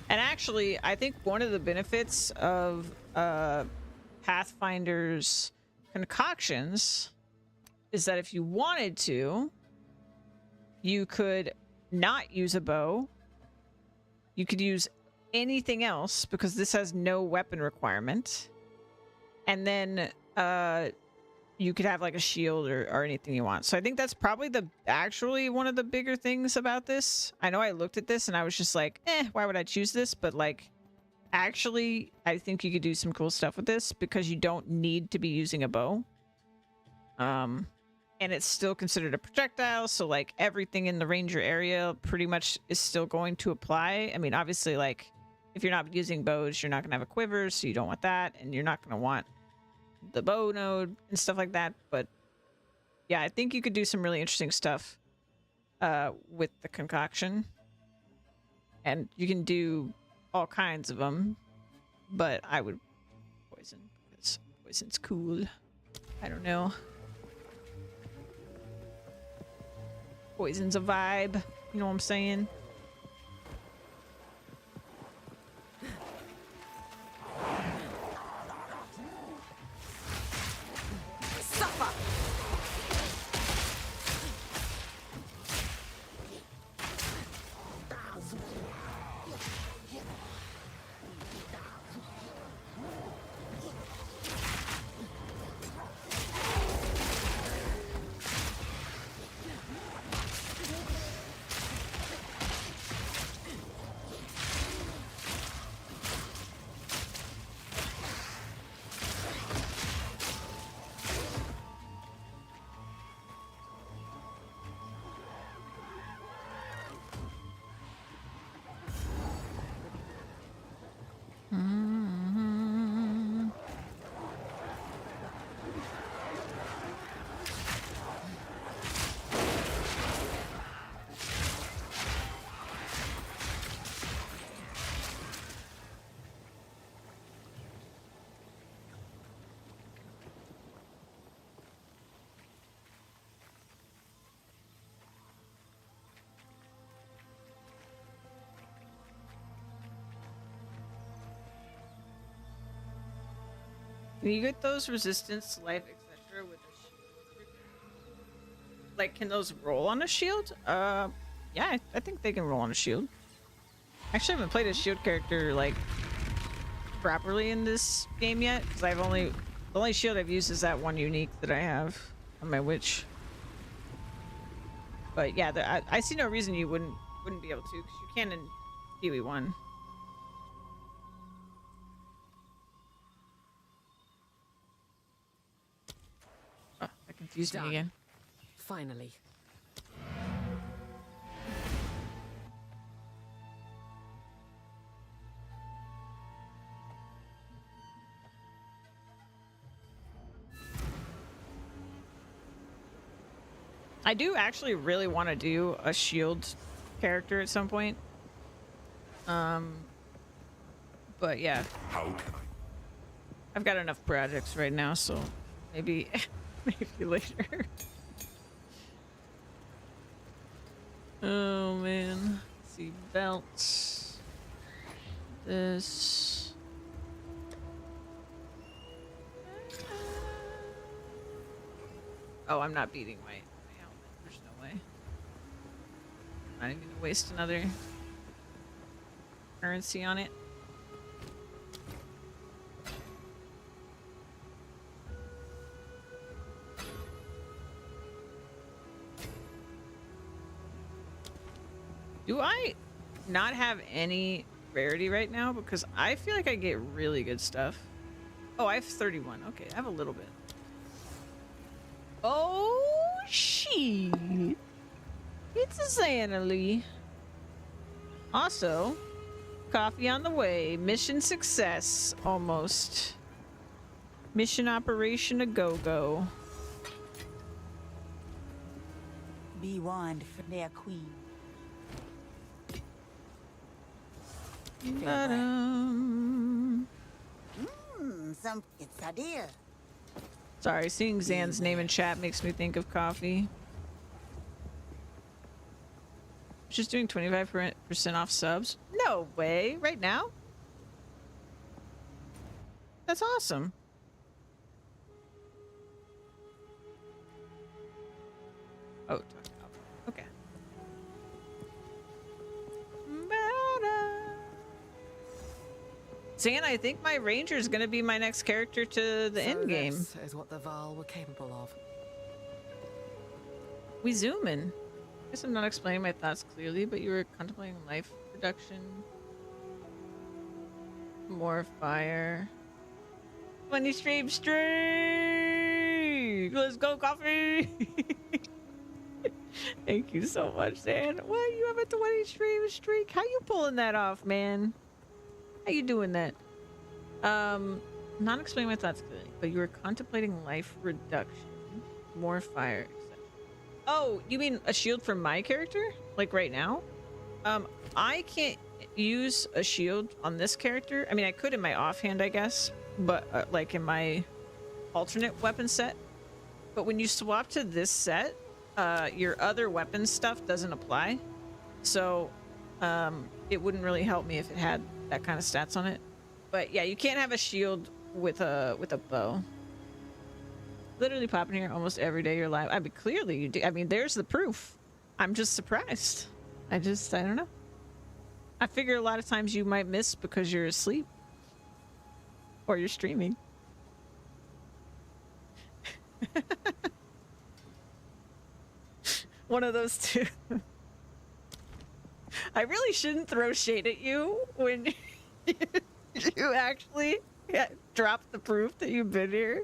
And actually, I think one of the benefits of Pathfinder's concoctions is that if you wanted to, you could not use a bow. You could use anything else because this has no weapon requirement. And then you could have like a shield or anything you want. So I think that's probably actually one of the bigger things about this. I know I looked at this and I was just like, why would I choose this? But like, actually, I think you could do some cool stuff with this because you don't need to be using a bow. And it's still considered a projectile, so like everything in the Ranger area pretty much is still going to apply. I mean, obviously, like if you're not using bows, you're not gonna have a quiver, so you don't want that, and you're not gonna want the bow node and stuff like that. But yeah, I think you could do some really interesting stuff with the concoction, and you can do all kinds of them. But I would poison because poison's cool. I don't know. Poison's a vibe, you know what I'm saying? Suffer. Can you get those resistance to life, etc. with a shield? Like, can those roll on a shield? Yeah, I think they can roll on a shield. Actually, I haven't played a shield character like properly in this game yet, because the only shield I've used is that one unique that I have on my witch. But yeah, I see no reason you wouldn't be able to, because you can in Kiwi 1. Oh, that confused me again. Finally. I do actually really want to do a shield character at some point. But yeah. How can I've got enough projects right now, so maybe maybe later. Oh man. Let's see, belts. This. Oh, I'm not beating my helmet. There's no way. I'm not even gonna waste another currency on it. Do I not have any rarity right now? Because I feel like I get really good stuff. Oh, I have 31. Okay, I have a little bit. Oh, shit. It's a Xanily. Also, coffee on the way. Mission success. Almost. Mission operation a go-go. Be warned for their queen. Some quesadilla. Sorry, seeing Zan's name in chat makes me think of coffee. Just doing 25% off subs? No way! Right now? That's awesome. Oh, okay. Zan, I think my ranger is gonna be my next character to the end game. This is what the Val were capable of. We zoom in. Guess I'm not explaining my thoughts clearly, but you were contemplating life reduction. More fire. 20 stream streak! Let's go, coffee! Thank you so much, Zan. What? You have a 20 stream streak? How you pulling that off, man? How you doing that? Not explaining my thoughts clearly, but you were contemplating life reduction. More fire, etc. Oh, you mean a shield for my character? Like right now? I can't use a shield on this character. I mean, I could in my offhand, I guess, but like in my alternate weapon set. But when you swap to this set, your other weapon stuff doesn't apply. So, it wouldn't really help me if it had that kind of stats on it. But yeah, you can't have a shield with a bow. Literally popping here almost every day of your life. I mean, clearly you do. I mean, there's the proof. I'm just surprised. I don't know. I figure a lot of times you might miss because you're asleep. Or you're streaming. One of those two. I really shouldn't throw shade at you when you actually dropped the proof that you've been here.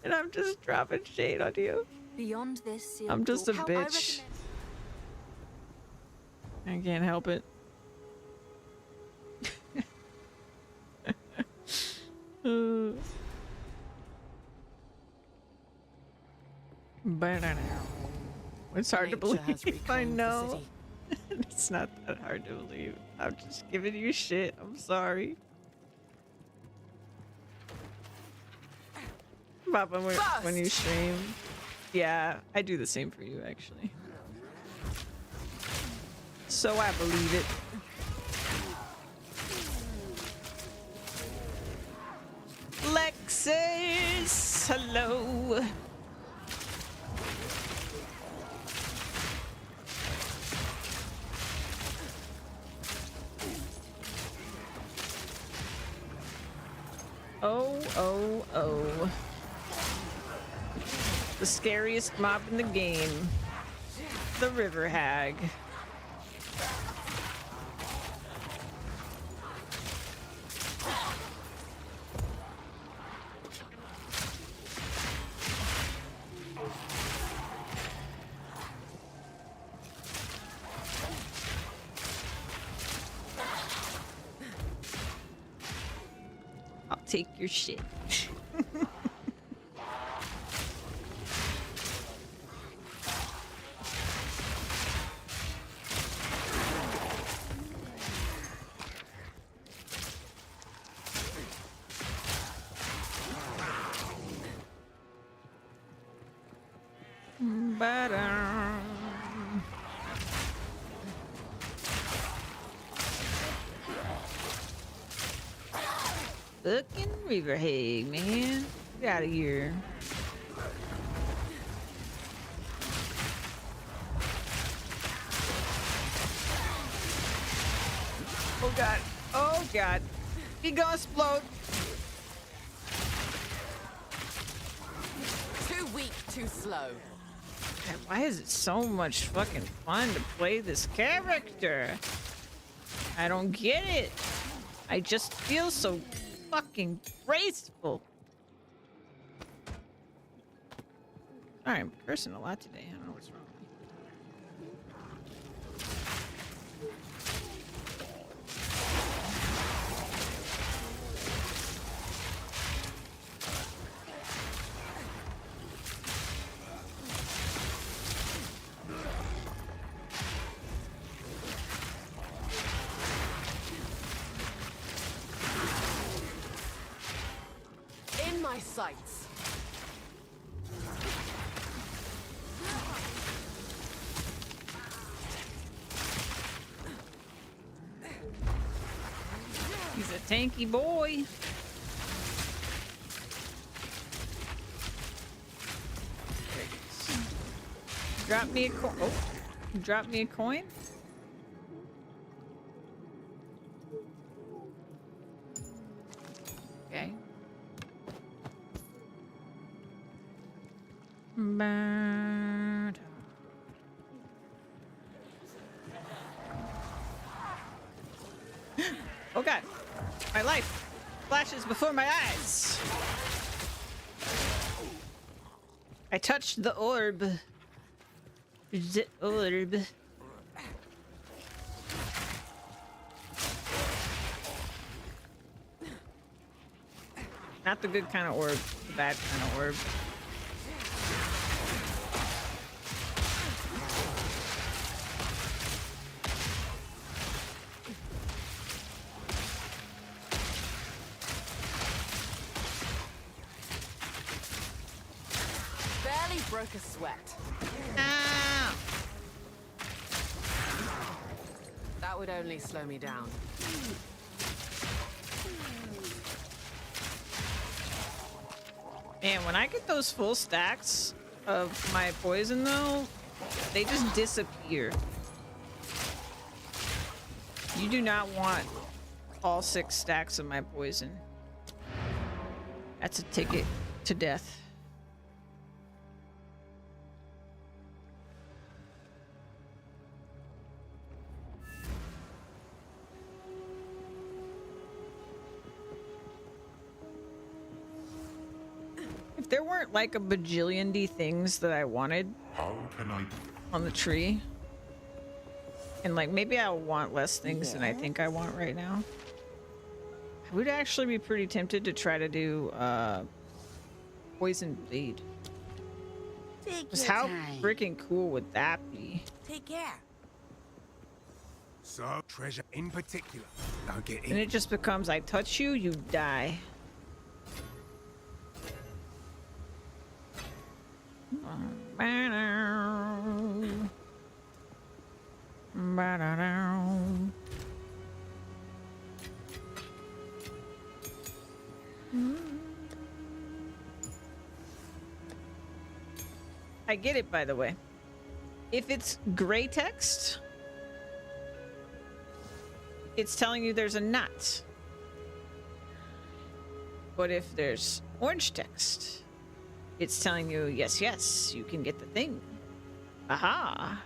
And I'm just dropping shade on you. Beyond this, I'm just a bitch. I can't help it. It's hard to believe. I know. It's not that hard to believe. I'm just giving you shit. I'm sorry. Papa, when you stream. Yeah, I do the same for you, actually. So I believe it. Lexus, hello. Uh-oh. The scariest mob in the game. The River Hag. I'll take your shit. Ba-dum. Fucking River Hag, man. Get out of here. Oh god. Oh god. He gonna explode. Too weak, too slow. God, why is it so much fucking fun to play this character? I don't get it. I just feel so fucking graceful. Sorry, I'm cursing a lot today. I don't know what's wrong. In my sights. He's a tanky boy. Drop me a coin. Oh, drop me a coin. Okay. Bad. Oh god. My life flashes before my eyes. I touched the orb. The orb. Not the good kind of orb, the bad kind of orb. Barely broke a sweat. Ow! That would only slow me down. Man, when I get those full stacks of my poison though, they just disappear. You do not want all 6 stacks of my poison. That's a ticket to death. If there weren't like a bajillion D things that I wanted How can I on the tree, and like maybe I want less things than I think I want right now, I would actually be pretty tempted to try to do poison bleed. Take Just your how time. freaking cool would that be? Take care. So, treasure in particular. Don't get And in. it just becomes, I touch you, you die. I get it, by the way. If it's gray text, it's telling you there's a nut. But if there's orange text, it's telling you, yes, yes, you can get the thing. Aha.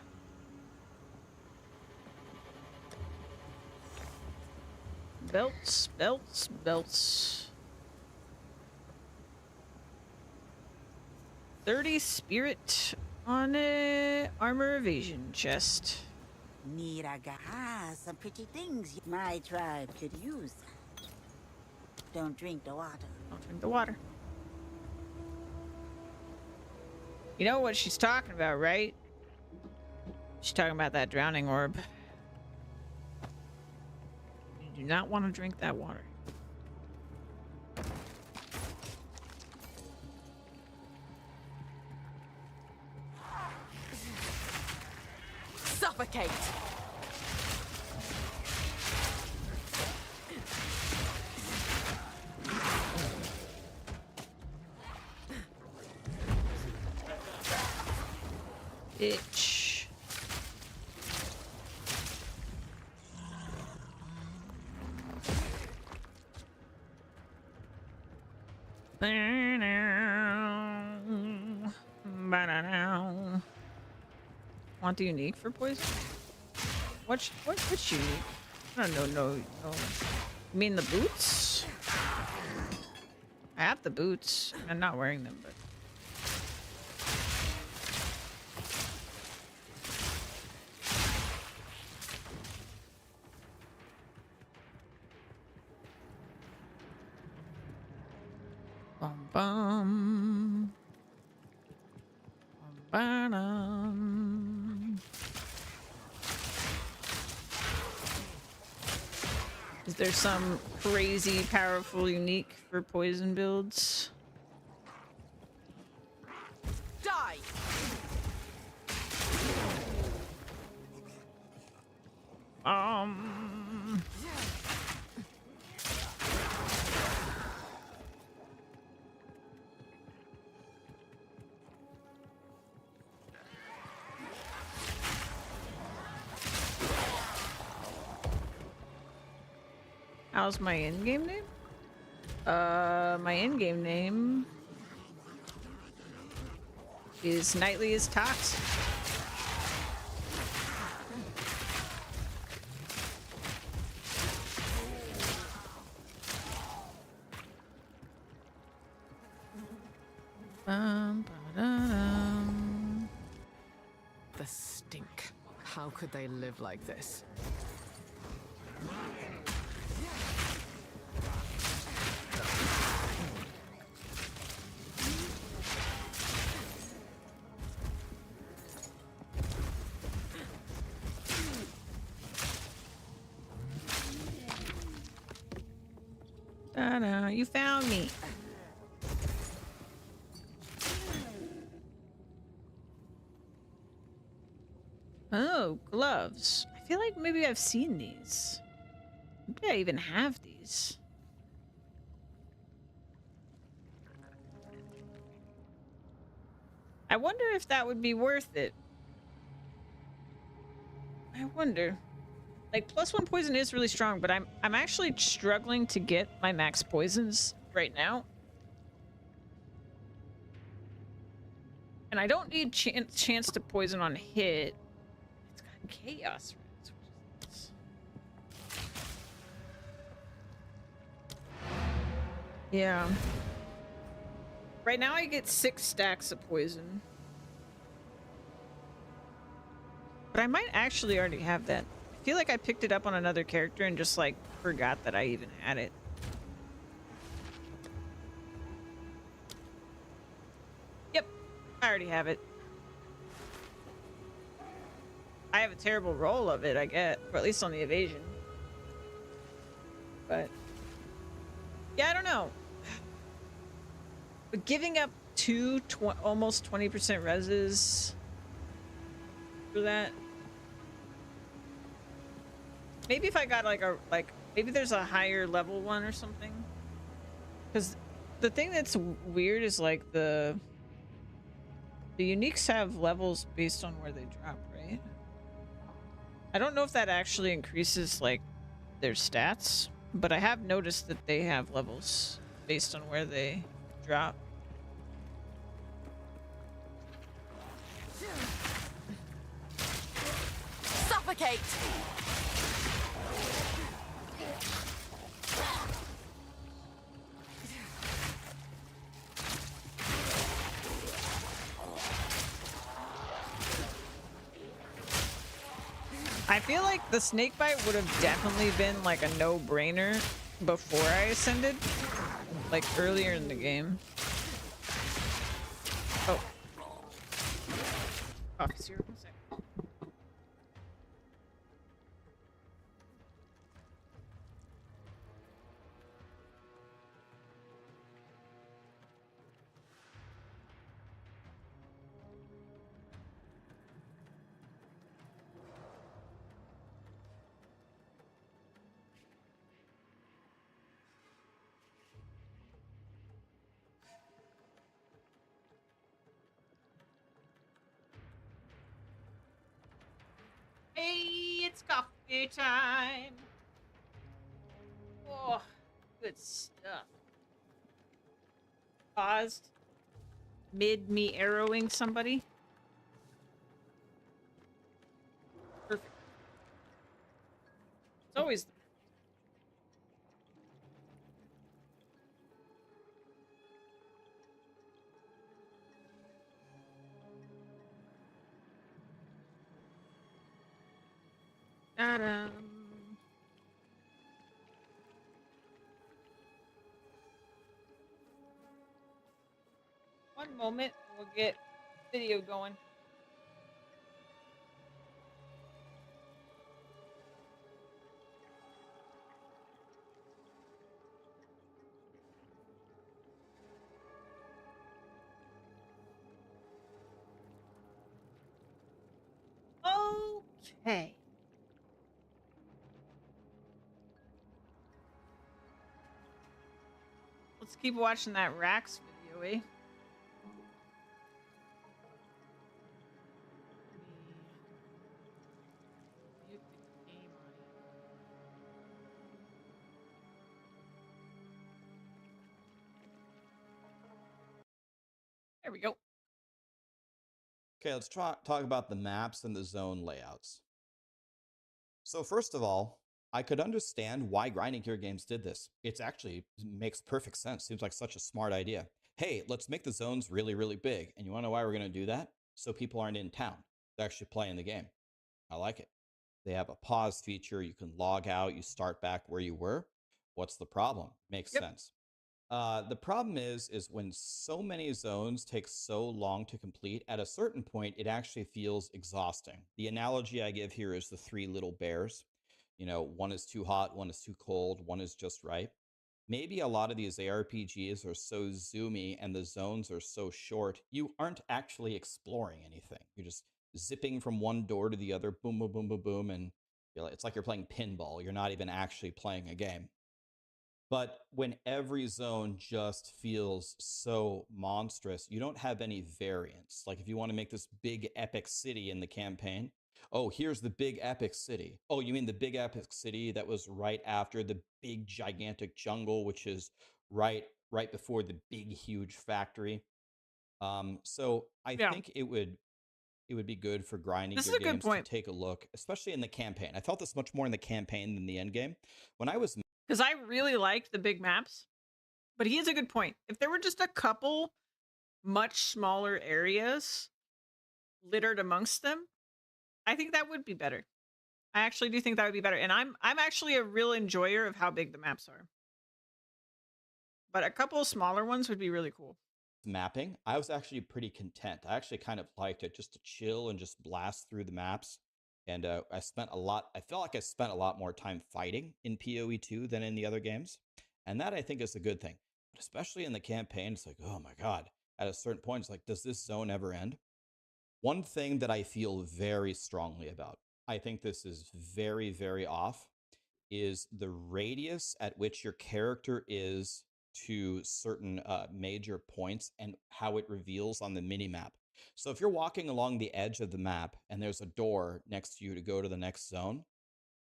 Belts, belts, belts. 30 spirit on a armor evasion chest. Miragaha, some pretty things my tribe could use. Don't drink the water. Don't drink the water. You know what she's talking about, right? She's talking about that drowning orb. You do not want to drink that water. Suffocate! Itch. Want the unique for poison? Which unique? I don't know. No. You mean the boots? I have the boots. I'm not wearing them, but. Bum bum. Bum ba-dum. Is there some crazy powerful unique for poison builds? Die! How's my in-game name? My in-game name is Nightly is Toxic. Ba-da-dum. The stink. How could they live like this? Ta-da, you found me. Oh, gloves. I feel like maybe I've seen these. Maybe I even have these. I wonder if that would be worth it. I wonder. Like, +1 poison is really strong, but I'm actually struggling to get my max poisons right now. And I don't need chance to poison on hit. It's got chaos rings. What is this? Yeah. Right now I get 6 stacks of poison. But I might actually already have that. I feel like I picked it up on another character and just like forgot that I even had it. Yep, I already have it. I have a terrible roll of it, I get, or at least on the evasion. But yeah, I don't know. But giving up almost 20% reses for that. Maybe if I got maybe there's a higher level one or something. Because the thing that's weird is like the uniques have levels based on where they drop, right? I don't know if that actually increases like their stats, but I have noticed that they have levels based on where they drop. Suffocate! I feel like the snake bite would have definitely been like a no-brainer before I ascended, like earlier in the game. Oh. Officer, 1 second. Hey, it's coffee time. Oh, good stuff. Paused mid me arrowing somebody. Perfect. It's always ta-da. One moment, we'll get video going. Okay. Let's keep watching that Rax video, eh? Mute the game audio. There we go. Okay, let's talk about the maps and the zone layouts. So first of all, I could understand why Grinding Gear Games did this. It's actually makes perfect sense. Seems like such a smart idea. Hey, let's make the zones really, really big. And you want to know why we're going to do that? So people aren't in town. They're actually playing the game. I like it. They have a pause feature. You can log out. You start back where you were. What's the problem? Makes sense. The problem is when so many zones take so long to complete, at a certain point, it actually feels exhausting. The analogy I give here is the 3 little bears. You know, one is too hot, one is too cold, one is just right. Maybe a lot of these ARPGs are so zoomy and the zones are so short, you aren't actually exploring anything. You're just zipping from one door to the other, boom, boom, boom, boom, boom, and it's like you're playing pinball. You're not even actually playing a game. But when every zone just feels so monstrous, you don't have any variance. Like if you want to make this big epic city in the campaign, oh, here's the big epic city. Oh, you mean the big epic city that was right after the big gigantic jungle, which is right before the big huge factory. So I think it would be good for Grinding Gear Games to take a look, especially in the campaign. I felt this much more in the campaign than the end game. When I was Because I really liked the big maps, but he has a good point. If there were just a couple much smaller areas littered amongst them, I think that would be better. I actually do think that would be better. And I'm actually a real enjoyer of how big the maps are. But a couple of smaller ones would be really cool. Mapping, I was actually pretty content. I actually kind of liked it just to chill and just blast through the maps. And I felt like I spent a lot more time fighting in PoE 2 than in the other games. And that I think is a good thing. But especially in the campaign, it's like, oh my God. At a certain point, it's like, does this zone ever end? One thing that I feel very strongly about, I think this is very, very off, is the radius at which your character is to certain major points and how it reveals on the mini map. So if you're walking along the edge of the map and there's a door next to you to go to the next zone,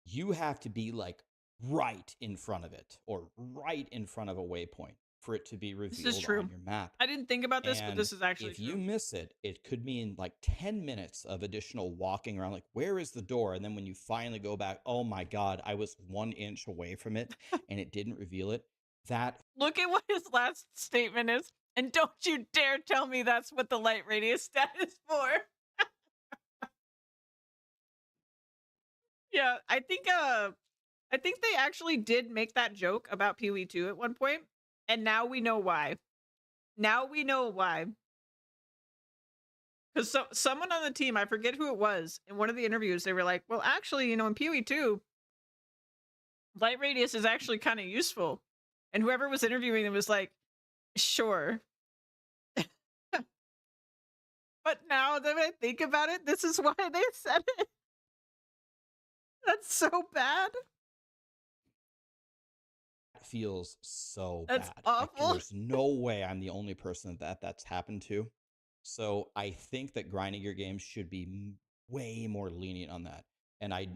you have to be like right in front of it or right in front of a waypoint. for it to be This is revealed true. on your map. I didn't think about this, but And this is actually if true. you miss it, it could mean like 10 minutes of additional walking around, like, where is the door? And then when you finally go back, oh my God, I was 1 inch away from it and it didn't reveal it. That Look at what his last statement is. And don't you dare tell me that's what the light radius stat is for. Yeah, I think they actually did make that joke about PoE2 at one point, and now we know why. Now we know why. Because someone on the team, I forget who it was, in one of the interviews, they were like, well, actually, you know, in PoE2, light radius is actually kind of useful. And whoever was interviewing them was like, sure. But now that I think about it, this is why they said it. That's so bad. feels so That's bad. awful. There's no way I'm the only person that's happened to. So I think that grinding your games should be way more lenient on that. And I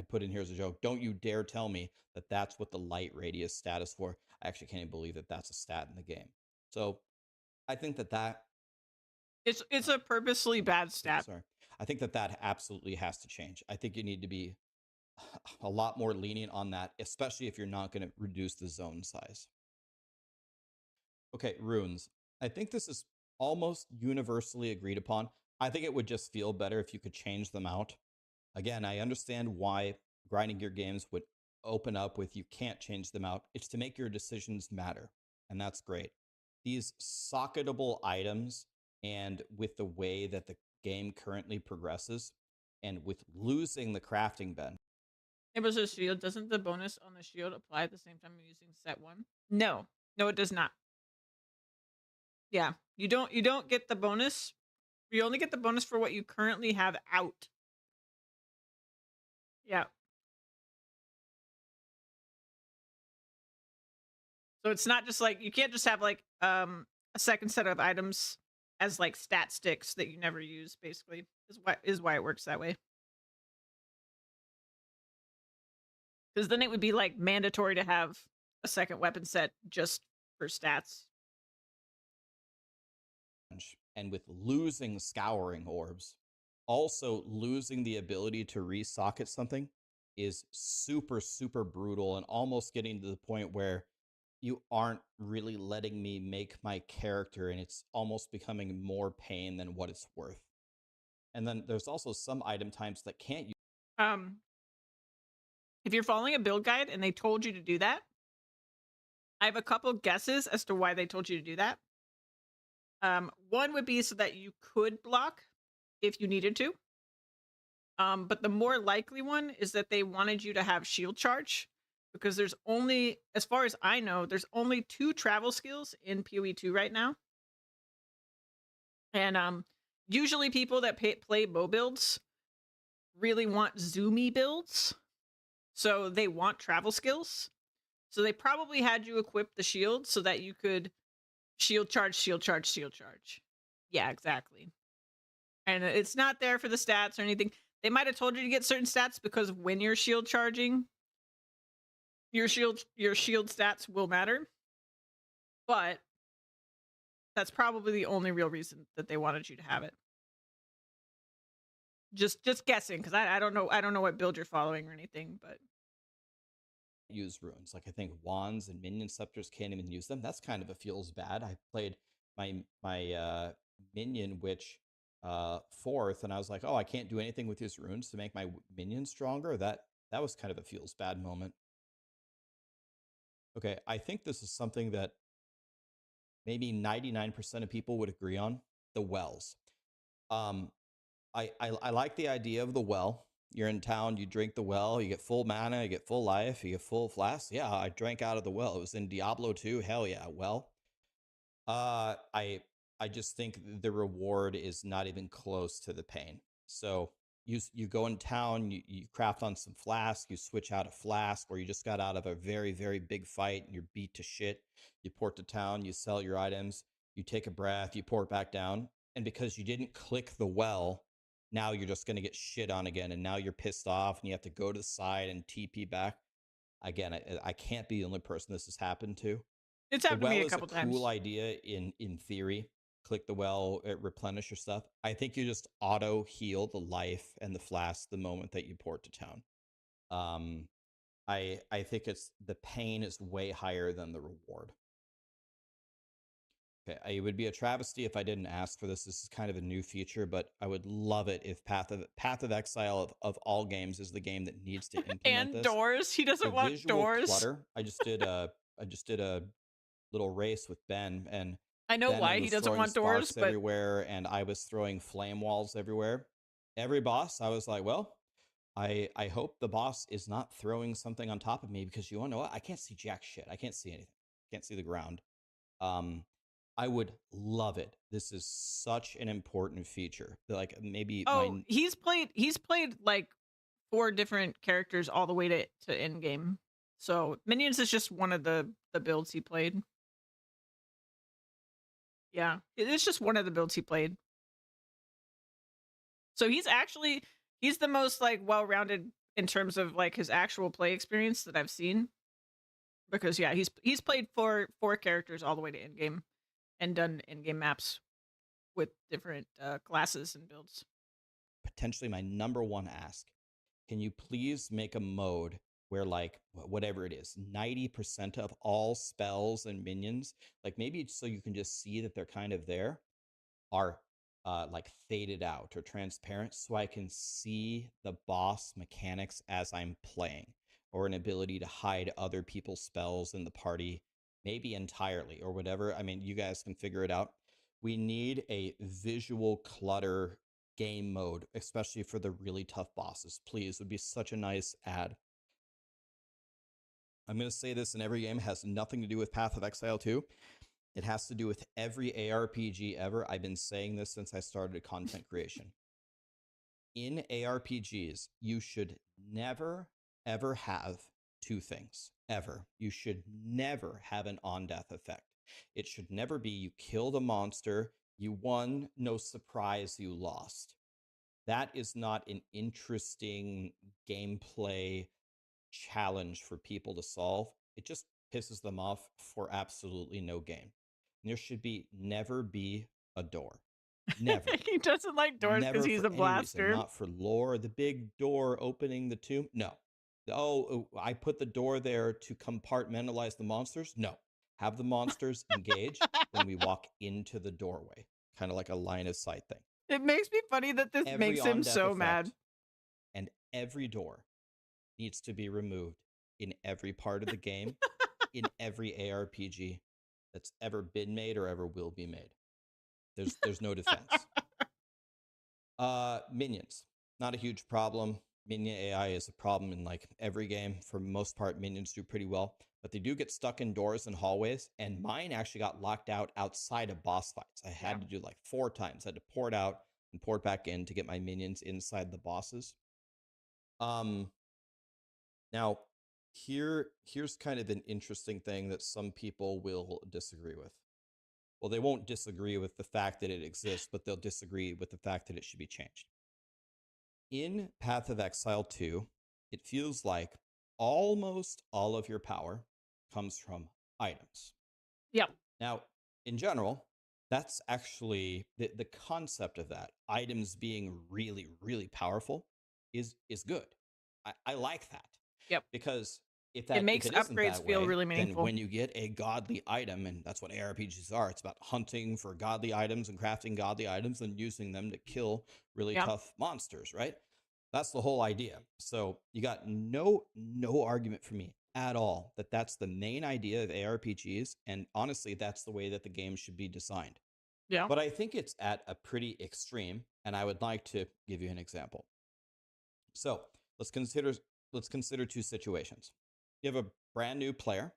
put in here as a joke, don't you dare tell me that that's what the light radius stat is for. I actually can't even believe that that's a stat in the game. So I think that It's a purposely bad stat. sorry. I think that absolutely has to change. I think you need to be a lot more lenient on that, especially if you're not going to reduce the zone size. Okay, runes. I think this is almost universally agreed upon. I think it would just feel better if you could change them out. Again, I understand why grinding your games would open up with you can't change them out. It's to make your decisions matter, and that's great. These socketable items, and with the way that the game currently progresses, and with losing the crafting bench. It was a shield. Doesn't the bonus on the shield apply at the same time you're using set 1? No. No, it does not. Yeah. You don't get the bonus. You only get the bonus for what you currently have out. Yeah. So it's not just like you can't just have like a second set of items as like stat sticks that you never use, basically. Is why it works that way. Because then it would be like mandatory to have a second weapon set just for stats. And with losing scouring orbs, also losing the ability to resocket something is super, super brutal, and almost getting to the point where you aren't really letting me make my character, and it's almost becoming more pain than what it's worth. And then there's also some item types that can't use. If you're following a build guide and they told you to do that, I have a couple guesses as to why they told you to do that. One would be so that you could block if you needed to. But the more likely one is that they wanted you to have shield charge, because there's only, as far as I know, there's only 2 travel skills in PoE2 right now. And usually people that play bow builds really want zoomy builds. So they want travel skills. So they probably had you equip the shield so that you could shield charge, shield charge, shield charge. Yeah, exactly. And it's not there for the stats or anything. They might have told you to get certain stats because when you're shield charging, your shield stats will matter. But that's probably the only real reason that they wanted you to have it. Just guessing, because I don't know what build you're following or anything, but use runes. Like I think wands and minion scepters can't even use them. That's kind of a feels bad. I played my minion witch 4th, and I was like, oh, I can't do anything with these runes to make my minion stronger. That was kind of a feels bad moment. Okay, I think this is something that maybe 99% of people would agree on: the wells. I like the idea of the well. You're in town, you drink the well, you get full mana, you get full life, you get full flasks. Yeah, I drank out of the well. It was in Diablo 2. Hell yeah. Well, I just think the reward is not even close to the pain. So you go in town, you craft on some flask, you switch out a flask, or you just got out of a very, very big fight and you're beat to shit. You port to town, you sell your items, you take a breath, you pour it back down. And because you didn't click the well, now you're just going to get shit on again. And now you're pissed off and you have to go to the side and TP back. Again, I can't be the only person this has happened to. It's The happened to me well a is a couple cool times. idea in theory. Click the well, it replenish your stuff. I think you just auto heal the life and the flask the moment that you port to town. I think it's the pain is way higher than the reward. Okay, it would be a travesty if I didn't ask for this. This is kind of a new feature, but I would love it if Path of Exile of all games is the game that needs to implement And this. doors. He doesn't The want visual doors. clutter. I just did a little race with Ben, and I know Ben why he was doesn't throwing want doors, sparks but everywhere, and I was throwing flame walls everywhere. Every boss, I was like, well, I hope the boss is not throwing something on top of me, because you want to know what? I can't see jack shit. I can't see anything. Can't see the ground. I would love it. This is such an important feature. Like maybe he's played like 4 different characters all the way to end game. So minions is just one of the builds he played. Yeah, it's just one of the builds he played. So he's the most like well-rounded in terms of like his actual play experience that I've seen. Because yeah, he's played 4 characters all the way to end game and done end game maps with different classes and builds. potentially my number one ask. Can you please make a mode where, like, whatever it is, 90% of all spells and minions, like maybe so you can just see that they're kind of there, are like faded out or transparent, so I can see the boss mechanics as I'm playing, or an ability to hide other people's spells in the party, maybe entirely or whatever. I mean, you guys can figure it out. We need a visual clutter game mode, especially for the really tough bosses. Please, would be such a nice add. I'm going to say this in every game. It has nothing to do with Path of Exile 2. It has to do with every ARPG ever. I've been saying this since I started content creation. In ARPGs, you should never, ever have 2 things. Ever. You should never have an on-death effect. It should never be you killed a monster, you won, no surprise, you lost. That is not an interesting gameplay challenge for people to solve. It just pisses them off for absolutely no gain. There should never be a door. Never. He doesn't like doors because Never he's for a any reason. blaster. Not for lore. The big door opening the tomb. No. Oh, I put the door there to compartmentalize the monsters. No. Have the monsters engage when we walk into the doorway. Kind of like a line of sight thing. It makes me funny that this Every makes him on-death so effect mad. and every door needs to be removed in every part of the game, in every ARPG that's ever been made or ever will be made. There's no defense. Minions, not a huge problem. Minion AI is a problem in like every game. For the most part, minions do pretty well, but they do get stuck in doors and hallways. And mine actually got locked out outside of boss fights. I had to do like 4 times. I had to pour it out and pour it back in to get my minions inside the bosses. Now, here's kind of an interesting thing that some people will disagree with. Well, they won't disagree with the fact that it exists, but they'll disagree with the fact that it should be changed. In Path of Exile 2, it feels like almost all of your power comes from items. Yep. Now, in general, that's actually the concept of that, items being really, really powerful, is good. I like that. Yep. Because if makes it isn't upgrades that feel way, really then meaningful. when you get a godly item, and that's what ARPGs are, it's about hunting for godly items and crafting godly items and using them to kill really tough monsters, right? That's the whole idea. So you got no argument for me at all that that's the main idea of ARPGs, and honestly, that's the way that the game should be designed. Yeah. But I think it's at a pretty extreme, and I would like to give you an example. So let's consider 2 situations. You have a brand new player,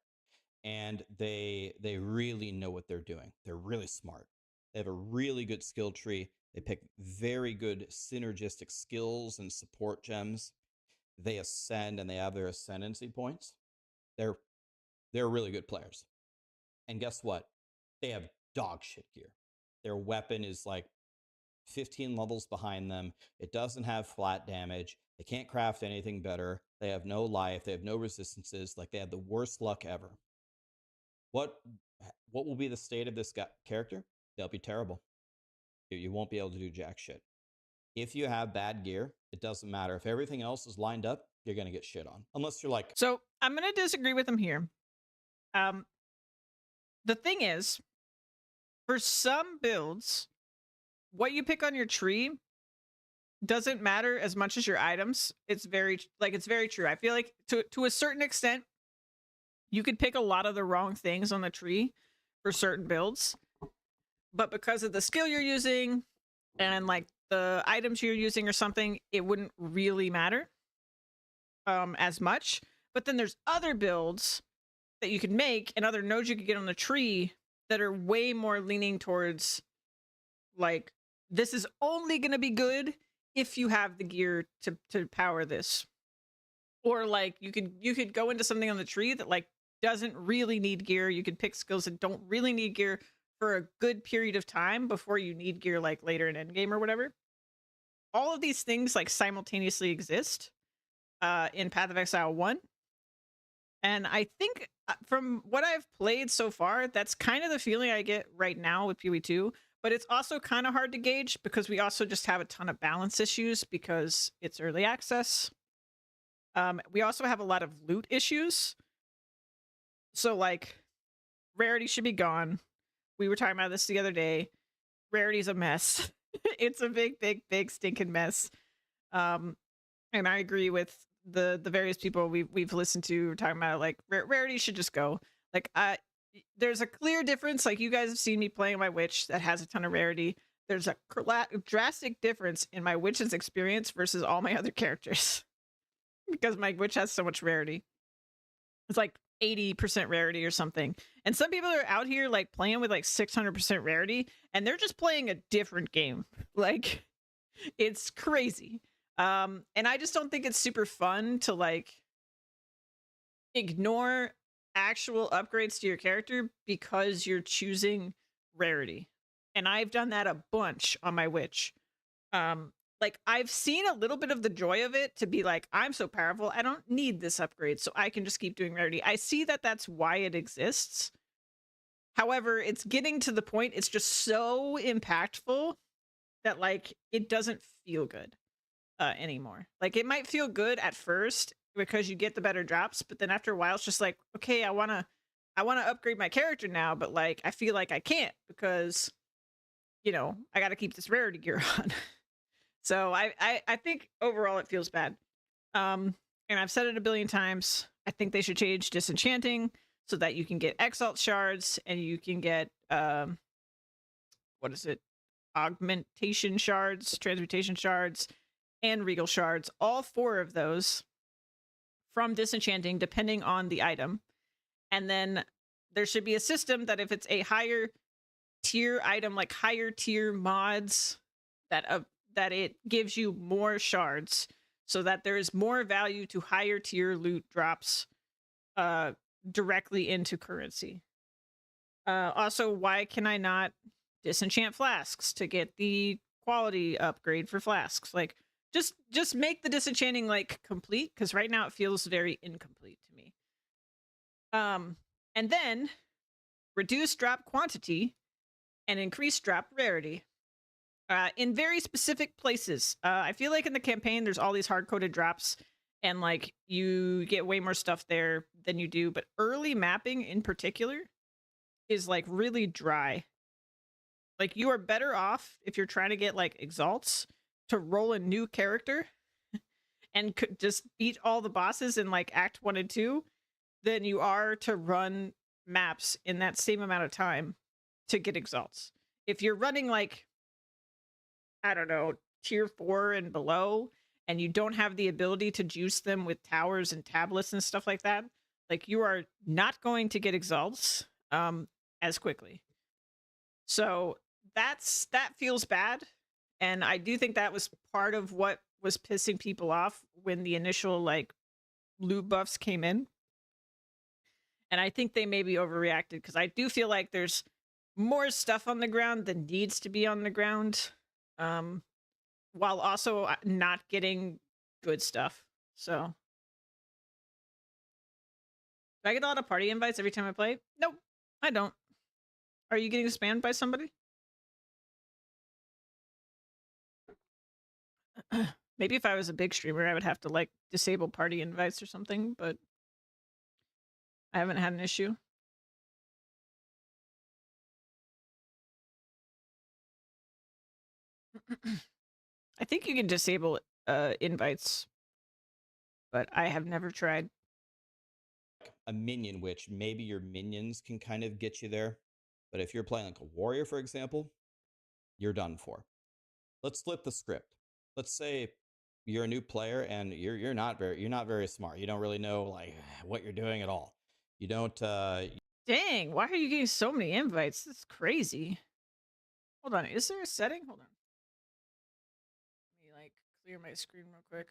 and they really know what they're doing. They're really smart. They have a really good skill tree. They pick very good synergistic skills and support gems. They ascend, and they have their ascendancy points. They're really good players. And guess what? They have dog shit gear. Their weapon is like 15 levels behind them. It doesn't have flat damage. They can't craft anything better. They have no life. They have no resistances. Like, they have the worst luck ever. What will be the state of this character? They'll be terrible. You won't be able to do jack shit. If you have bad gear, it doesn't matter. If everything else is lined up, you're going to get shit on. Unless you're like... So I'm going to disagree with him here. The thing is, for some builds, what you pick on your tree doesn't matter as much as your items. It's very true. I feel like to a certain extent, you could pick a lot of the wrong things on the tree for certain builds, but because of the skill you're using and like the items you're using or something, it wouldn't really matter as much. But then there's other builds that you can make and other nodes you could get on the tree that are way more leaning towards like, this is only going to be good if you have the gear to power this. Or like you could go into something on the tree that like doesn't really need gear. You could pick skills that don't really need gear for a good period of time before you need gear like later in endgame or whatever. All of these things like simultaneously exist in Path of Exile 1. And I think from what I've played so far, that's kind of the feeling I get right now with PoE2. But it's also kind of hard to gauge because we also just have a ton of balance issues because it's early access. We also have a lot of loot issues. So like rarity should be gone. We were talking about this the other day. Rarity's a mess. It's a big stinking mess. And I agree with the various people we've listened to talking about like rarity should just go. Like there's a clear difference. Like you guys have seen me playing my witch that has a ton of rarity. There's a drastic difference in my witch's experience versus all my other characters because my witch has so much rarity. It's like 80% rarity or something. And some people are out here like playing with like 600% rarity and they're just playing a different game. Like it's crazy. And I just don't think it's super fun to like ignore actual upgrades to your character because you're choosing rarity. And I've done that a bunch on my witch. Like I've seen a little bit of the joy of it to be like, I'm so powerful, I don't need this upgrade, so I can just keep doing rarity. I see that that's why it exists. However, it's getting to the point, it's just so impactful that like, it doesn't feel good anymore. Like it might feel good at first because you get the better drops, but then after a while, it's just like, okay, I wanna upgrade my character now, but like, I feel like I can't because, you know, I gotta keep this rarity gear on. So I think overall it feels bad. And I've said it a billion times. I think they should change disenchanting so that you can get exalt shards and you can get what is it? Augmentation shards, transmutation shards, and regal shards. All 4 of those from disenchanting depending on the item. And then there should be a system that if it's a higher tier item, like higher tier mods, that it gives you more shards so that there is more value to higher tier loot drops directly into currency. Also, why can I not disenchant flasks to get the quality upgrade for flasks? Like just make the disenchanting like complete, because right now it feels very incomplete to me. And then reduce drop quantity and increase drop rarity. In very specific places. I feel like in the campaign, there's all these hard-coded drops, and like you get way more stuff there than you do. But early mapping in particular is like really dry. Like you are better off if you're trying to get like exalts to roll a new character and just beat all the bosses in like Act 1 and 2 than you are to run maps in that same amount of time to get exalts. If you're running like, I don't know, tier 4 and below, and you don't have the ability to juice them with towers and tablets and stuff like that, like you are not going to get exalts as quickly. So that feels bad. And I do think that was part of what was pissing people off when the initial like loot buffs came in. And I think they maybe overreacted because I do feel like there's more stuff on the ground than needs to be on the ground. While also not getting good stuff. So do I get a lot of party invites every time I play? Nope. I don't. Are you getting spammed by somebody? Maybe if I was a big streamer, I would have to like disable party invites or something, but I haven't had an issue. I think you can disable invites, but I have never tried. A minion, which maybe your minions can kind of get you there. But if you're playing like a warrior, for example, you're done for. Let's flip the script. Let's say you're a new player and you're not very smart. You don't really know like what you're doing at all. You don't Dang, why are you getting so many invites? That's crazy. Hold on, is there a setting? Hold on. Let me like clear my screen real quick.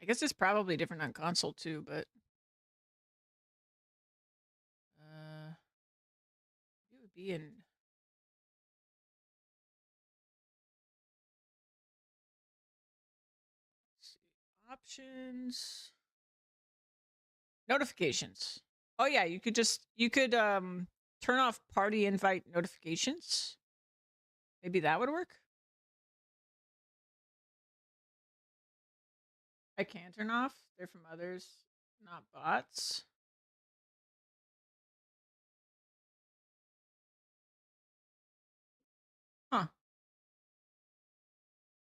I guess it's probably different on console too, but it would be in let's see, options, notifications. Oh yeah, you could turn off party invite notifications. Maybe that would work. I can turn off. They're from others, not bots. Huh.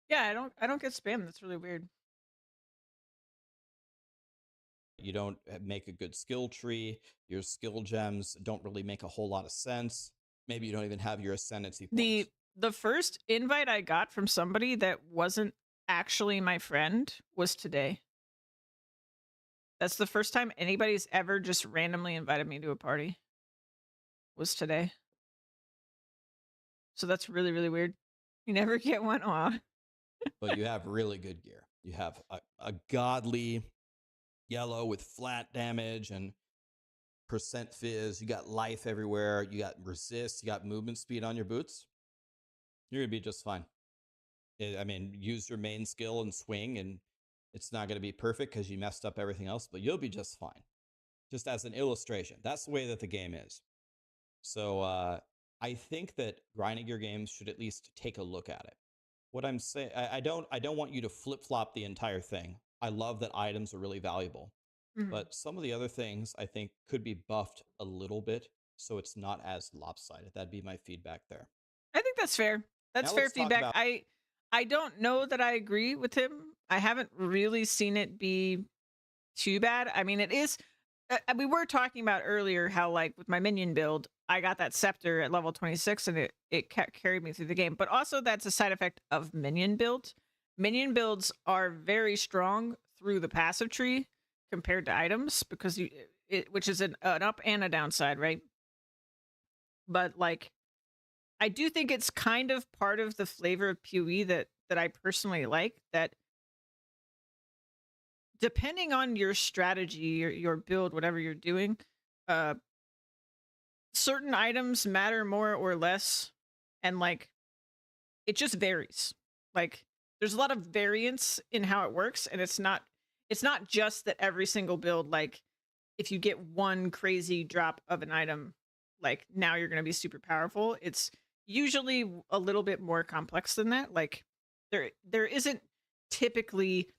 Yeah, I don't get spam. That's really weird. you don't make a good skill tree. Your skill gems don't really make a whole lot of sense. Maybe you don't even have your ascendancy points. The first invite I got from somebody that wasn't actually my friend was today. That's the first time anybody's ever just randomly invited me to a party. Was today. So that's really, really weird. You never get one off. But you have really good gear. You have a godly yellow with flat damage and percent fizz. You got life everywhere. You got resist. You got movement speed on your boots. You're going to be just fine. I mean, use your main skill and swing, and it's not going to be perfect because you messed up everything else, but you'll be just fine. Just as an illustration. That's the way that the game is. So I think that grinding your games should at least take a look at it. What I'm saying, I don't want you to flip-flop the entire thing. I love that items are really valuable. But some of the other things I think could be buffed a little bit so it's not as lopsided. That'd be my feedback there. I think that's fair. That's Now fair let's talk feedback. about- I don't know that I agree with him. I haven't really seen it be too bad. I mean, it is. We were talking about earlier how, like, with my minion build, I got that scepter at level 26, and it carried me through the game. But also, that's a side effect of minion build. Minion builds are very strong through the passive tree compared to items because which is an up and a downside, right? But like, I do think it's kind of part of the flavor of PoE that I personally like, that depending on your strategy, your build, whatever you're doing, certain items matter more or less, and like it just varies. Like there's a lot of variance in how it works, and it's not just that every single build, like if you get one crazy drop of an item, like now you're going to be super powerful. It's usually a little bit more complex than that. Like there isn't typically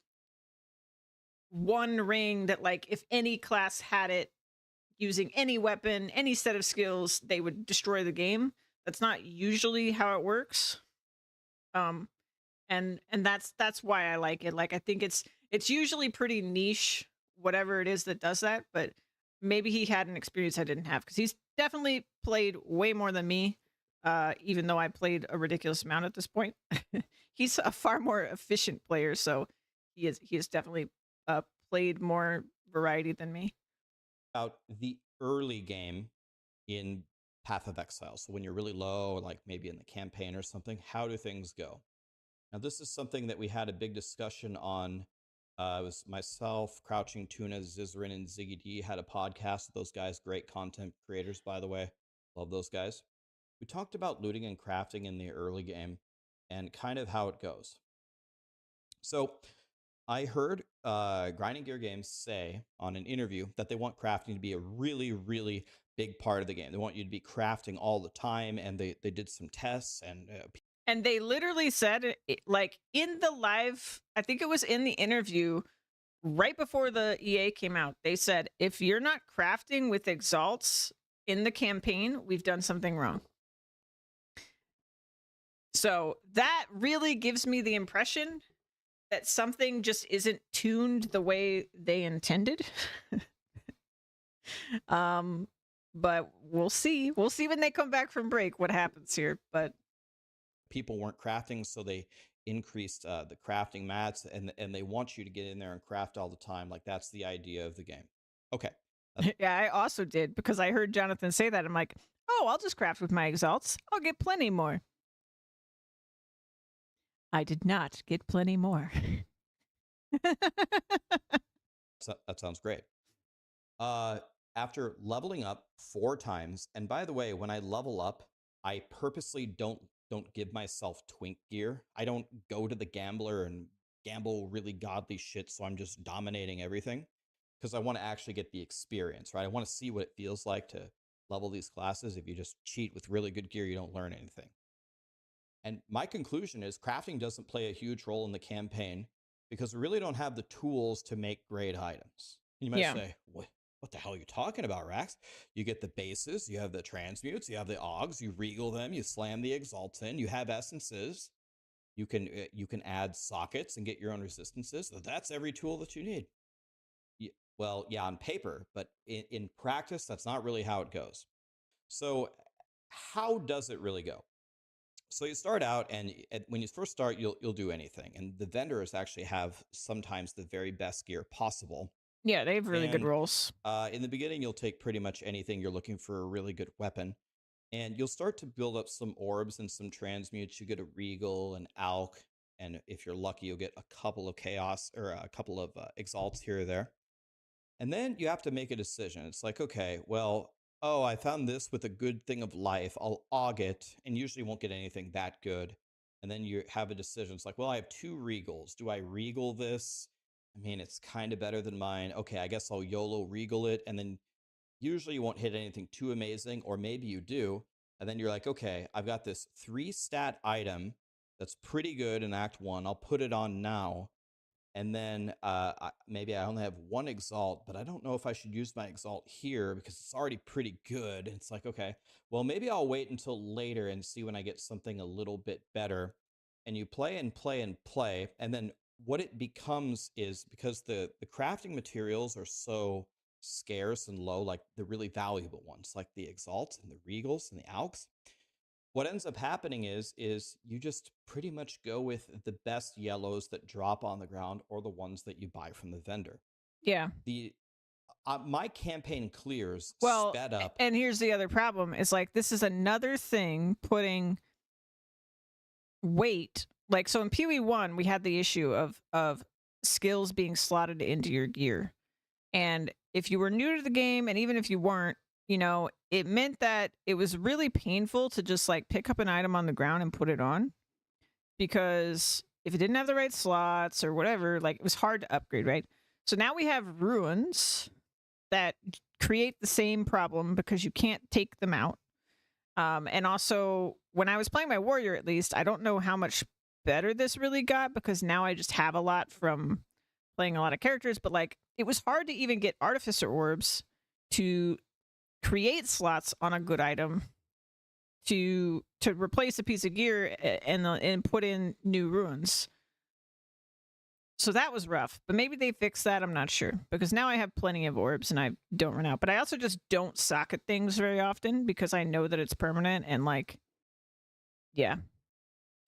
one ring that, like, if any class had it using any weapon, any set of skills, they would destroy the game. That's not usually how it works. And that's why I like it. Like I think it's usually pretty niche, whatever it is that does that, but maybe he had an experience I didn't have, because he's definitely played way more than me. Even though I played a ridiculous amount at this point. He's a far more efficient player, so he is definitely played more variety than me. About the early game in Path of Exile. So when you're really low, like maybe in the campaign or something, how do things go? Now, this is something that we had a big discussion on. It was myself, Crouching Tuna, Zizarin, and Ziggy D had a podcast with those guys. Great content creators, by the way. Love those guys. We talked about looting and crafting in the early game and kind of how it goes. So I heard Grinding Gear Games say on an interview that they want crafting to be a really, really big part of the game. They want you to be crafting all the time, and they did some tests, And they literally said, like, in the live, I think it was in the interview right before the EA came out, they said, if you're not crafting with exalts in the campaign, we've done something wrong. So that really gives me the impression that something just isn't tuned the way they intended. But we'll see. We'll see when they come back from break what happens here. But people weren't crafting, so they increased the crafting mats, and they want you to get in there and craft all the time. Like, that's the idea of the game. Okay. Yeah, I also did, because I heard Jonathan say that. I'm like, oh, I'll just craft with my exalts. I'll get plenty more. I did not get plenty more. So, that sounds great. After leveling up 4 times, and by the way, when I level up, I purposely don't give myself twink gear. I don't go to the gambler and gamble really godly shit, so I'm just dominating everything, because I want to actually get the experience, right? I want to see what it feels like to level these classes. If you just cheat with really good gear, you don't learn anything. And my conclusion is crafting doesn't play a huge role in the campaign because we really don't have the tools to make great items. You might say, what the hell are you talking about, Rax? You get the bases, you have the transmutes, you have the augs, you regal them, you slam the exalts in, you have essences. You can add sockets and get your own resistances. So that's every tool that you need. Well, yeah, on paper, but in practice, that's not really how it goes. So how does it really go? So you start out, and when you first start, you'll do anything. And the vendors actually have sometimes the very best gear possible. Yeah, they have really good rolls. In the beginning, you'll take pretty much anything. You're looking for a really good weapon. And you'll start to build up some orbs and some transmutes. You get a regal, an alch, and if you're lucky, you'll get a couple of chaos or a couple of exalts here or there. And then you have to make a decision. It's like, okay, well, oh, I found this with a good thing of life. I'll aug it, and usually won't get anything that good. And then you have a decision. It's like, well, I have 2 regals. Do I regal this? I mean, it's kind of better than mine. Okay, I guess I'll YOLO regal it. And then usually you won't hit anything too amazing, or maybe you do. And then you're like, okay, I've got this 3 stat item that's pretty good in Act 1. I'll put it on now. And then maybe I only have 1 exalt, but I don't know if I should use my exalt here because it's already pretty good. And it's like, okay, well, maybe I'll wait until later and see when I get something a little bit better. And you play and play and play. And then what it becomes is, because the crafting materials are so scarce and low, like the really valuable ones, like the exalts and the regals and the alchs, what ends up happening is you just pretty much go with the best yellows that drop on the ground, or the ones that you buy from the vendor. Yeah. My campaign clears sped up. And here's the other problem. Is like, this is another thing putting weight. Like, so in PoE1, we had the issue of skills being slotted into your gear. And if you were new to the game, and even if you weren't, you know, it meant that it was really painful to just like pick up an item on the ground and put it on, because if it didn't have the right slots or whatever, like, it was hard to upgrade, right? So now we have runes that create the same problem because you can't take them out. And also, when I was playing my warrior, at least, I don't know how much better this really got, because now I just have a lot from playing a lot of characters, but like, it was hard to even get artificer orbs to create slots on a good item to replace a piece of gear and put in new runes. So that was rough, but maybe they fixed that. I'm not sure, because now I have plenty of orbs and I don't run out. But I also just don't socket things very often because I know that it's permanent, and like, yeah.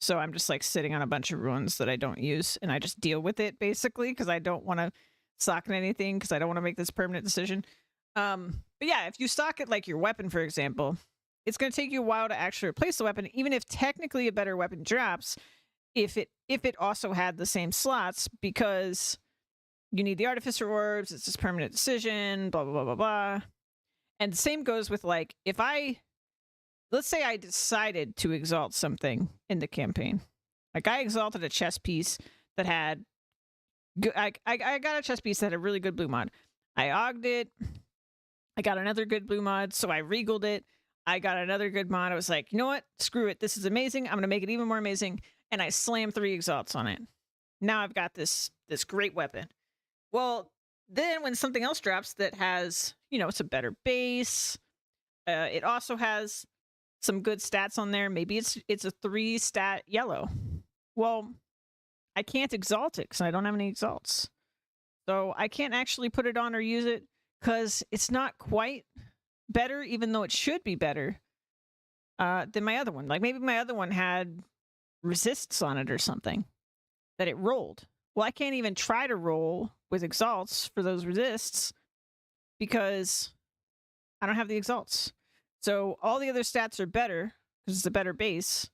So I'm just like sitting on a bunch of runes that I don't use, and I just deal with it basically because I don't want to socket anything, because I don't want to make this permanent decision. But yeah, if you socket like your weapon, for example, it's going to take you a while to actually replace the weapon, even if technically a better weapon drops, if it also had the same slots, because you need the artificer orbs, it's this permanent decision, blah, blah, blah, blah, blah. And the same goes with, like, if let's say I decided to exalt something in the campaign. Like, I exalted a chess piece that had I got a chest piece that had a really good blue mod. I ogged it. I got another good blue mod, so I regaled it. I got another good mod. I was like, you know what? Screw it. This is amazing. I'm gonna make it even more amazing. And I slammed 3 exalts on it. Now I've got this great weapon. Well, then when something else drops that has, you know, it's a better base. It also has some good stats on there. Maybe it's a 3 stat yellow. Well, I can't exalt it because I don't have any exalts. So I can't actually put it on or use it because it's not quite better, even though it should be better than my other one. Like maybe my other one had resists on it or something that it rolled. Well, I can't even try to roll with exalts for those resists because I don't have the exalts. So all the other stats are better because it's a better base,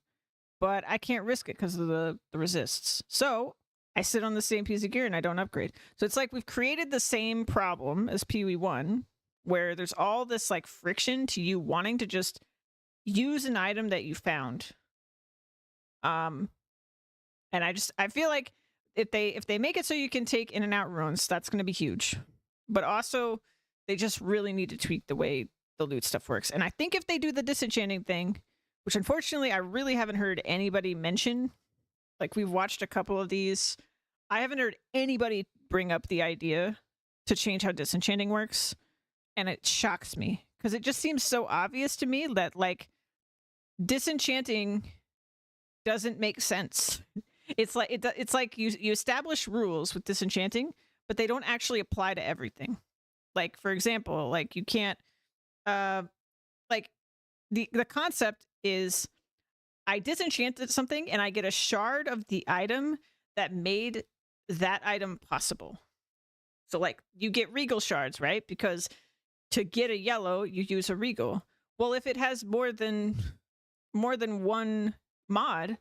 but I can't risk it because of the resists. So I sit on the same piece of gear and I don't upgrade. So it's like we've created the same problem as PoE1, where there's all this like friction to you wanting to just use an item that you found. And I feel like if they make it so you can take in and out runes, that's going to be huge. But also, they just really need to tweak the way the loot stuff works. And I think if they do the disenchanting thing, which unfortunately I really haven't heard anybody mention, like we've watched a couple of these, I haven't heard anybody bring up the idea to change how disenchanting works. And it shocks me because it just seems so obvious to me that like disenchanting doesn't make sense. It's like you establish rules with disenchanting, but they don't actually apply to everything. Like for example, like you can't like the concept is I disenchanted something and I get a shard of the item that made that item possible. So like you get regal shards, right? Because to get a yellow, you use a regal. Well, if it has more than one mod,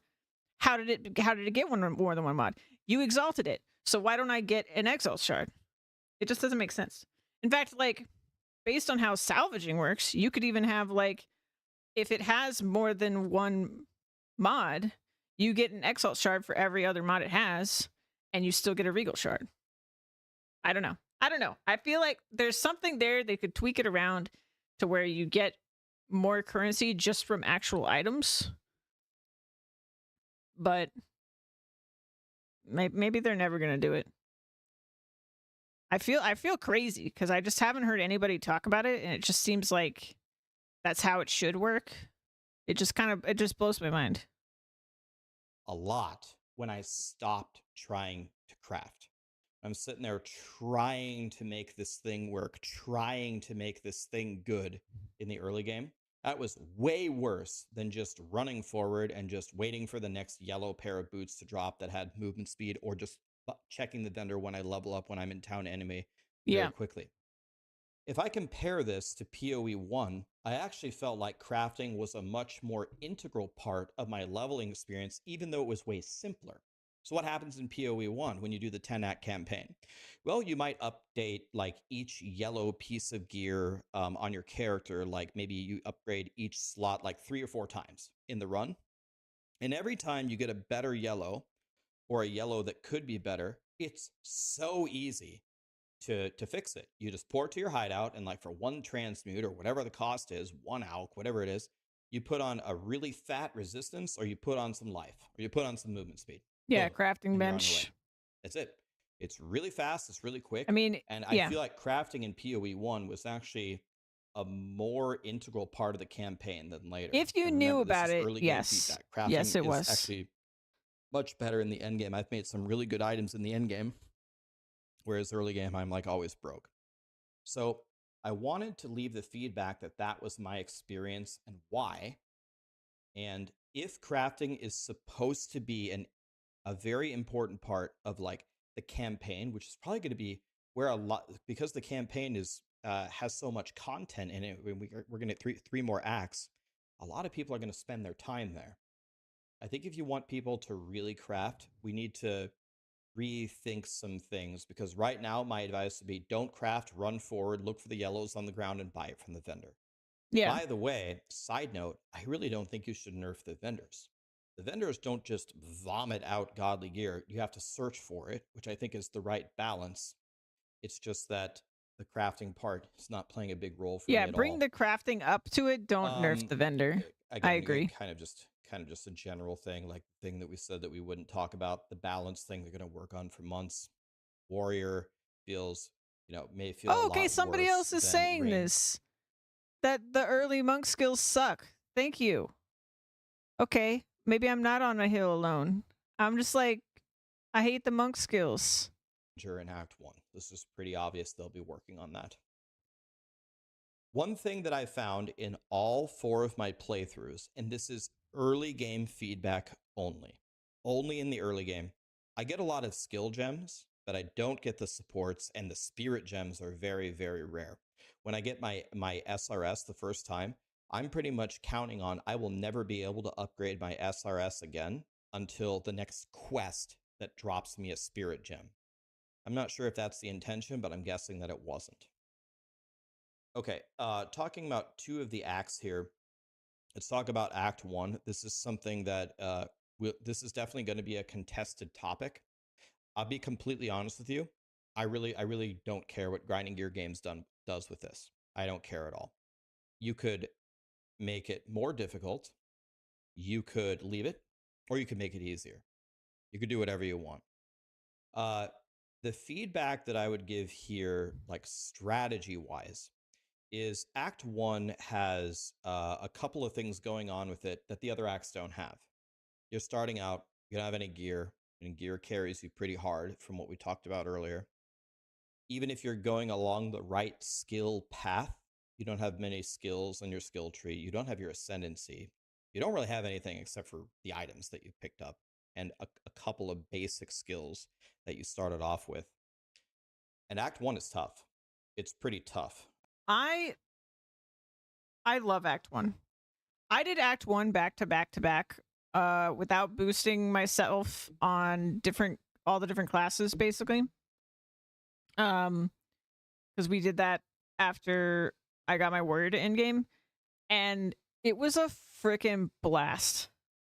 how did it get more than one mod? You exalted it. So why don't I get an exalt shard? It just doesn't make sense. In fact, like based on how salvaging works, you could even have like if it has more than one mod, you get an exalt shard for every other mod it has, and you still get a regal shard. I don't know. I feel like there's something there they could tweak it around to where you get more currency just from actual items. But maybe they're never going to do it. I feel crazy because I just haven't heard anybody talk about it, and it just seems like that's how it should work. It just blows my mind. A lot when I stopped trying to craft. I'm sitting there trying to make this thing work, trying to make this thing good in the early game. That was way worse than just running forward and just waiting for the next yellow pair of boots to drop that had movement speed, or just checking the vendor when I level up when I'm in town enemy very quickly. If I compare this to PoE1, I actually felt like crafting was a much more integral part of my leveling experience, even though it was way simpler. So what happens in PoE1 when you do the 10-act campaign? Well, you might update like each yellow piece of gear on your character, like maybe you upgrade each slot like 3 or 4 times in the run. And every time you get a better yellow or a yellow that could be better, it's so easy to fix it. You just pour it to your hideout, and like for 1 transmute or whatever the cost is, 1 alch, whatever it is, you put on a really fat resistance, or you put on some life, or you put on some movement speed. Yeah, Boom, crafting bench. That's it. It's really fast. It's really quick. I mean, and I feel like crafting in PoE1 was actually a more integral part of the campaign than later. If you knew about it, yes. Crafting yes, it was actually much better in the end game. I've made some really good items in the end game, whereas early game I'm like always broke. So I wanted to leave the feedback that was my experience and why. And if crafting is supposed to be a very important part of like the campaign, which is probably going to be where a lot, because the campaign is has so much content in it, we're going to 3 more acts, a lot of people are going to spend their time there. I think if you want people to really craft, we need to rethink some things, because right now my advice would be don't craft, run forward, look for the yellows on the ground and buy it from the vendor. Yeah. By the way, side note, I really don't think you should nerf the vendors. The vendors don't just vomit out godly gear. You have to search for it, which I think is the right balance. It's just that the crafting part is not playing a big role for me at all. Bring the crafting up to it. Don't nerf the vendor. Again, I agree. Kind of just a general thing, like the thing that we said that we wouldn't talk about. The balance thing they're going to work on for months. Warrior feels, may feel. Oh, okay. Somebody else is saying this. That the early monk skills suck. Thank you. Okay, maybe I'm not on a hill alone. I'm just like, I hate the monk skills. In Act 1. This is pretty obvious they'll be working on that. One thing that I found in all 4 of my playthroughs, and this is early game feedback only in the early game, I get a lot of skill gems, but I don't get the supports, and the spirit gems are very, very rare. When I get my SRS the first time, I'm pretty much counting on I will never be able to upgrade my SRS again until the next quest that drops me a spirit gem. I'm not sure if that's the intention, but I'm guessing that it wasn't. Okay, talking about 2 of the acts here. Let's talk about Act 1. This is something that this is definitely going to be a contested topic. I'll be completely honest with you. I really don't care what Grinding Gear Games does with this. I don't care at all. You could make it more difficult. You could leave it, or you could make it easier. You could do whatever you want. The feedback that I would give here, like strategy-wise, is Act 1 has a couple of things going on with it that the other acts don't have. You're starting out, you don't have any gear, and gear carries you pretty hard from what we talked about earlier. Even if you're going along the right skill path, you don't have many skills on your skill tree. You don't have your ascendancy. You don't really have anything except for the items that you picked up and a couple of basic skills that you started off with. And Act 1 is tough. It's pretty tough. I love Act 1. I did Act 1 back to back to back without boosting myself on all the different classes, basically. Because we did that after I got my warrior to endgame, and it was a freaking blast.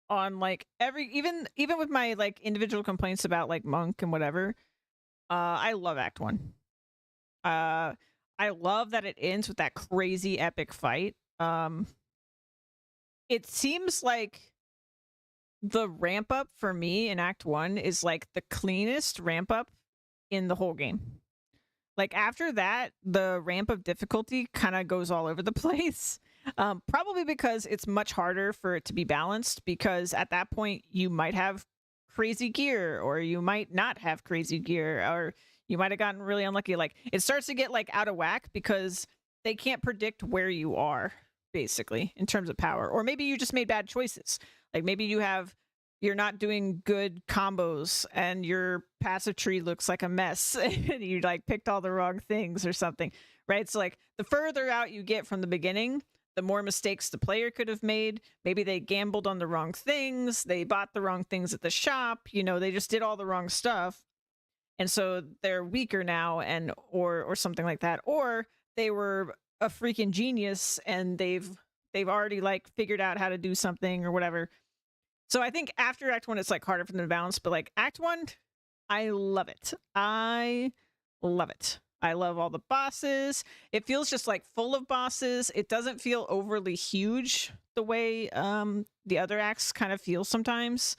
On like even with my like individual complaints about like monk and whatever, I love Act 1. I love that it ends with that crazy epic fight. It seems like the ramp up for me in Act 1 is like the cleanest ramp up in the whole game. Like after that, the ramp of difficulty kind of goes all over the place. Probably because it's much harder for it to be balanced, because at that point you might have crazy gear, or you might not have crazy gear, or you might have gotten really unlucky. Like it starts to get like out of whack because they can't predict where you are, basically, in terms of power. Or maybe you just made bad choices. Like maybe you're not doing good combos and your passive tree looks like a mess and you like picked all the wrong things or something, right? So like the further out you get from the beginning, the more mistakes the player could have made. Maybe they gambled on the wrong things. They bought the wrong things at the shop. They just did all the wrong stuff. And so they're weaker now, or something like that. Or they were a freaking genius and they've already like figured out how to do something or whatever. So I think after Act 1, it's like harder for them to balance. But like Act 1, I love it. I love it. I love all the bosses. It feels just like full of bosses. It doesn't feel overly huge the way the other acts kind of feel sometimes.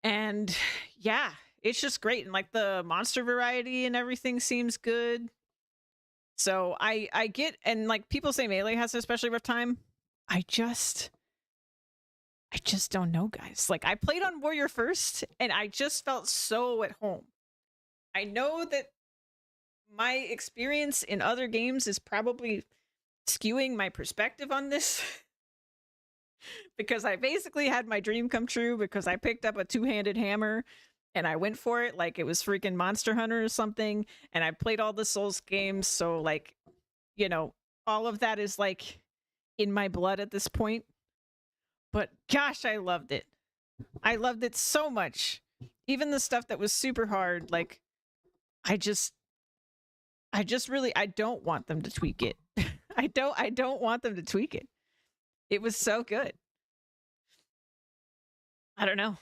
And yeah, it's just great. And like the monster variety and everything seems good. So I get, and like people say Melee has an especially rough time. I just don't know, guys. Like I played on Warrior first and I just felt so at home. I know that my experience in other games is probably skewing my perspective on this because I basically had my dream come true because I picked up a two-handed hammer and I went for it like it was freaking Monster Hunter or something, and I played all the Souls games, so like, all of that is like in my blood at this point. But gosh, I loved it. I loved it so much. Even the stuff that was super hard, like I don't want them to tweak it. I don't want them to tweak it. It was so good. I don't know.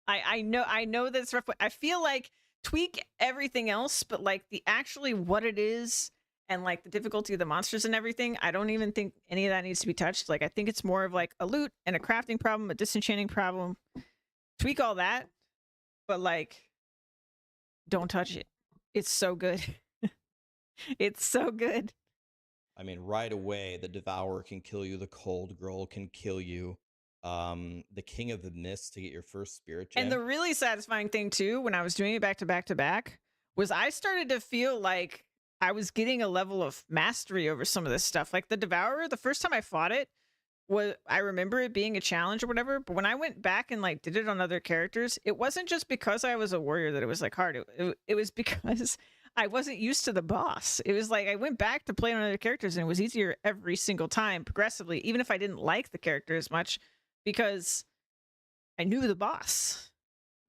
I know that's rough. I feel like tweak everything else, but like the actually what it is and like the difficulty of the monsters and everything, I don't even think any of that needs to be touched. Like I think it's more of like a loot and a crafting problem, a disenchanting problem. Tweak all that, but like don't touch it. It's so good. It's so good. I mean, right away, the Devourer can kill you, the Cold Girl can kill you, the King of the Mist to get your first Spirit Gem. And the really satisfying thing too, when I was doing it back to back to back, was I started to feel like I was getting a level of mastery over some of this stuff. Like the Devourer, the first time I fought it, was I remember it being a challenge or whatever. But when I went back and like did it on other characters, it wasn't just because I was a warrior that it was like hard. It was because I wasn't used to the boss. It was like I went back to play on other characters and it was easier every single time progressively, even if I didn't like the character as much, because I knew the boss.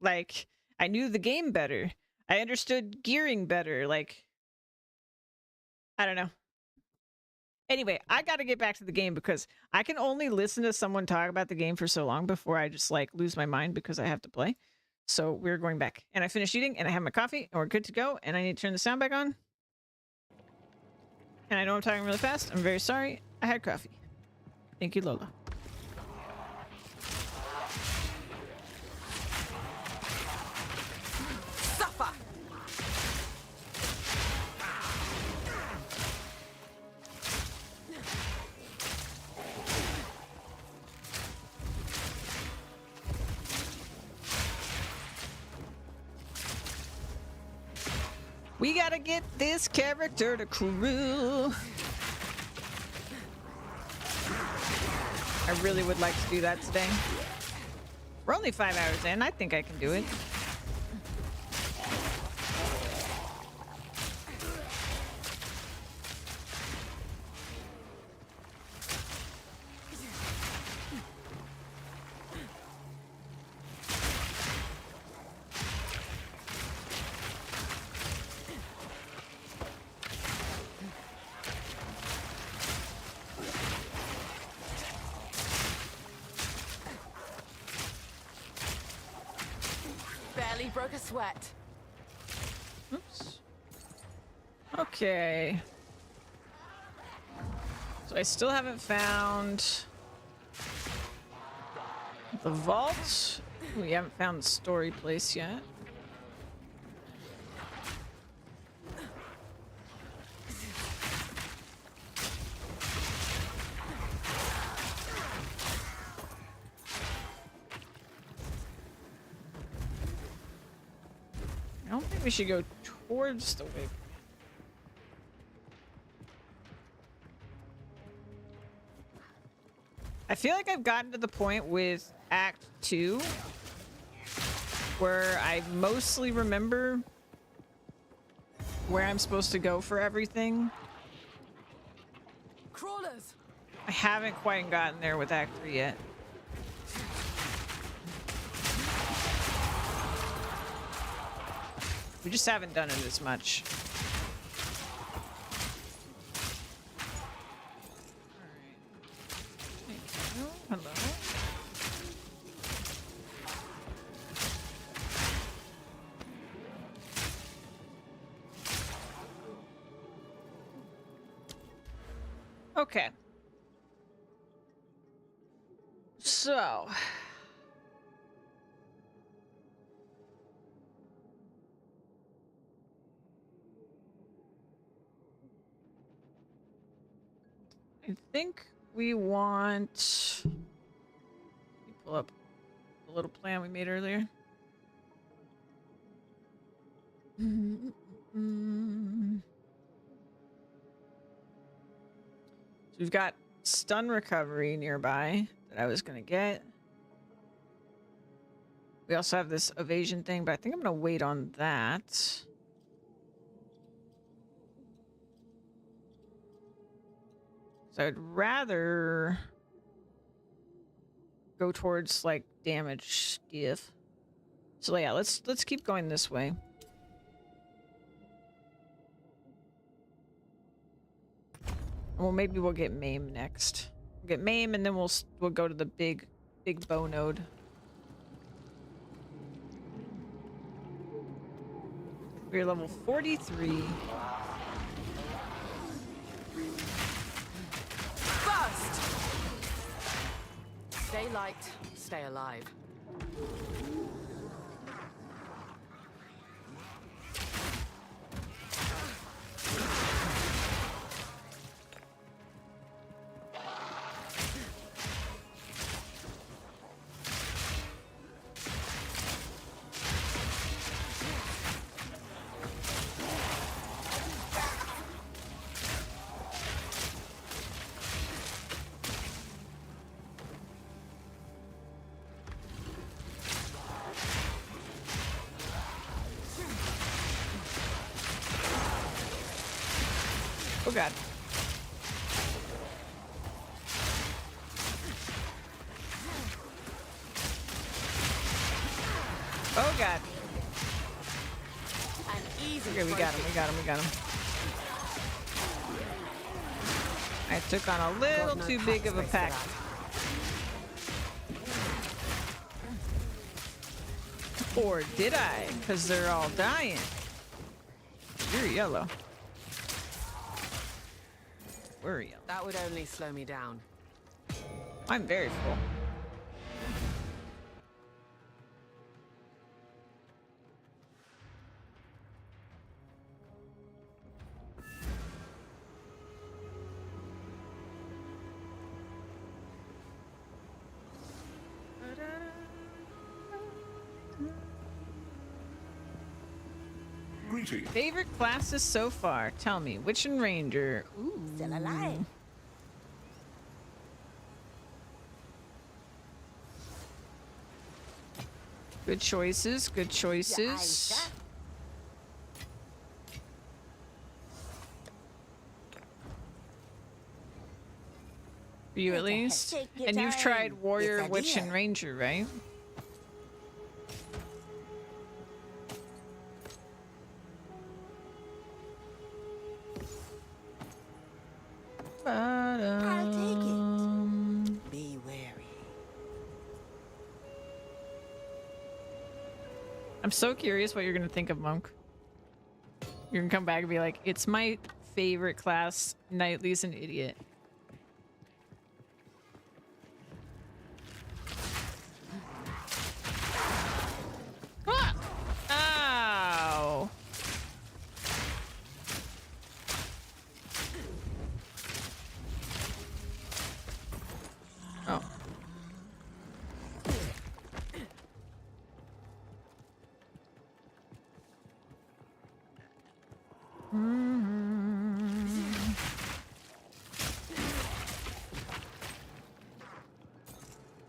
Like I knew the game better. I understood gearing better. Like I don't know. Anyway, I got to get back to the game because I can only listen to someone talk about the game for so long before I just like lose my mind because I have to play. So we're going back. And I finished eating and I have my coffee and we're good to go. And I need to turn the sound back on. And I know I'm talking really fast. I'm very sorry. I had coffee. Thank you, Lola. Suffer! We gotta get this character to crew. I really would like to do that today. We're only 5 hours in. I think I can do it. Barely broke a sweat. Oops. Okay. So I still haven't found the vault. We haven't found the story place yet. I don't think we should go towards the way. I feel like I've gotten to the point with Act 2 where I mostly remember where I'm supposed to go for everything. Crawlers! I haven't quite gotten there with Act 3 yet. We just haven't done it as much. Hello. Okay. So. I think we want... Let me pull up the little plan we made earlier. So we've got stun recovery nearby that I was going to get. We also have this evasion thing, but I think I'm going to wait on that. So I'd rather go towards like damage stuff. So yeah, let's keep going this way. Well, maybe we'll get Maim next. We'll get Maim and then we'll go to the big bow node. We're level 43. Burst! Stay light, stay alive. Oh god. Oh god. An easy Okay, we got him, we got him, we got him. I took on a little too big of a pack. Or did I? Because they're all dying. You're yellow. We're yellow. That would only slow me down. I'm very full. Greetings. Favorite classes so far? Tell me. Witch and Ranger. Ooh. Still alive. Good choices. Good choices. For you at least. Take your And you've time. tried Warrior, Yes, I Witch, did. and Ranger, right? I'll take it. Be wary. I'm so curious what you're gonna think of Monk. You're gonna come back and be like, it's my favorite class. Knightley's an idiot. Ah! Ow! Oh.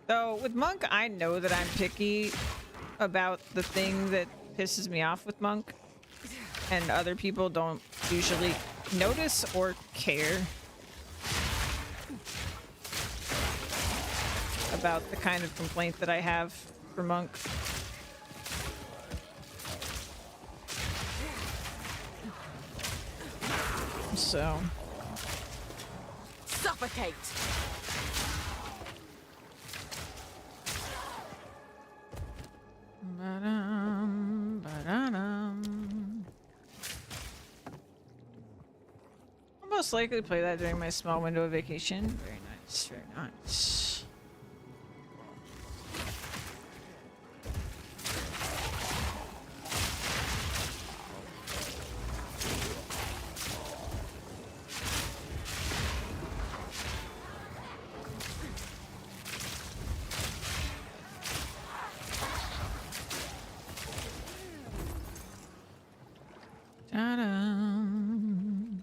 So with Monk, I know that I'm picky about the thing that pisses me off with Monk, and other people don't usually notice or care about the kind of complaint that I have for Monk. So Suffocate! ba-dum, ba-da-dum. I'll most likely play that during my small window of vacation. Very nice, very nice. Ta-dum.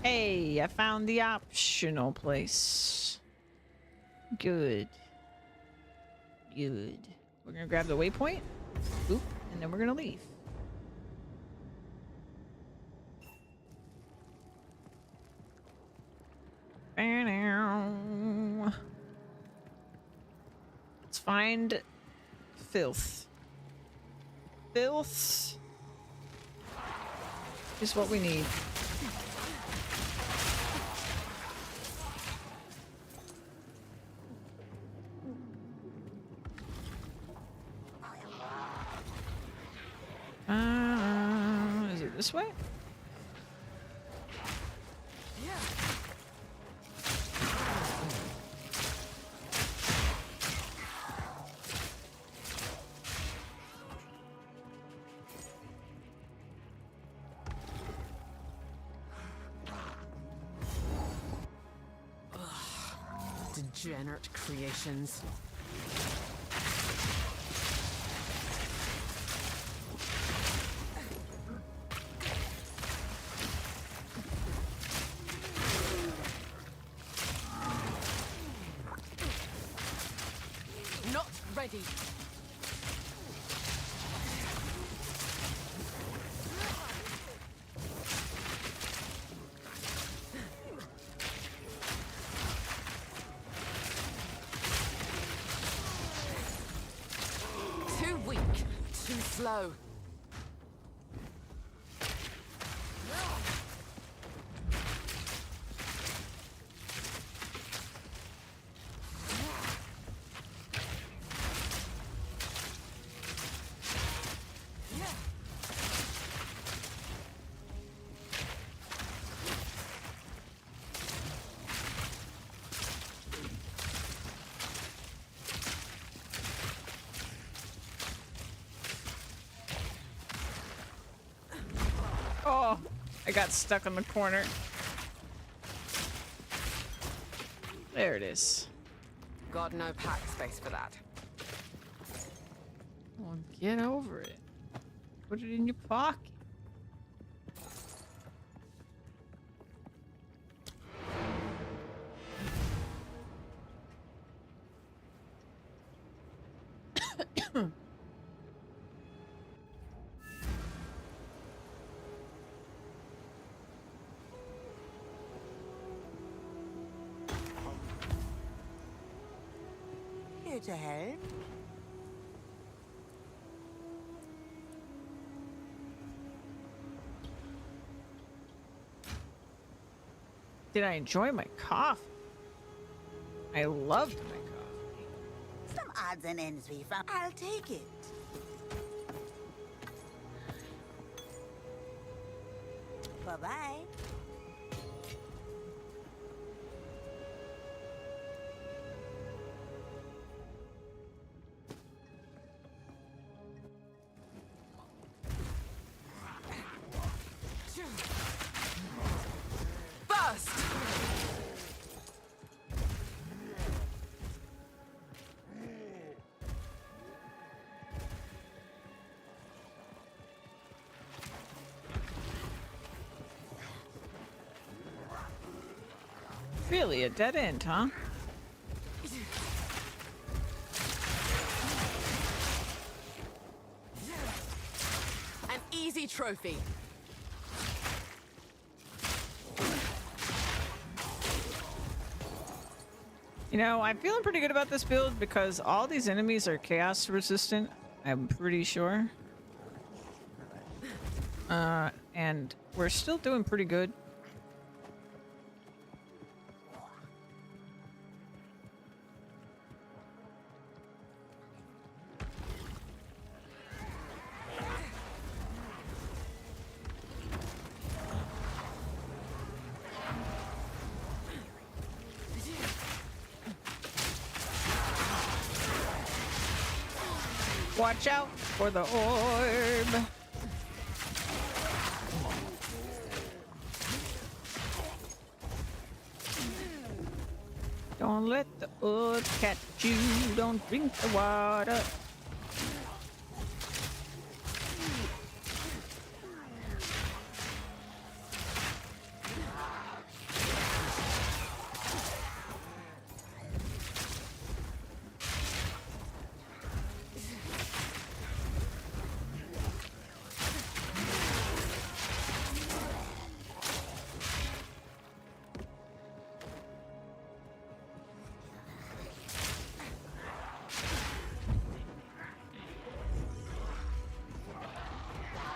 Hey, I found the optional place. Good. Good. We're gonna grab the waypoint. Oop, and then we're gonna leave. Let's find filth. Filth is what we need. Degenerate creations. Not ready. Too weak. Too slow. Oh, I got stuck on the corner. There it is. Got no pack space for that. Well, get over it. Put it in your pocket. Here to help. Did I enjoy my coffee? I loved my coffee. Some odds and ends we found. I'll take it. Bye-bye. Burst! Really, a dead end, huh? An easy trophy. You know, I'm feeling pretty good about this build because all these enemies are chaos resistant, I'm pretty sure. And we're still doing pretty good. Watch out for the orb. Don't let the orb catch you. Don't drink the water.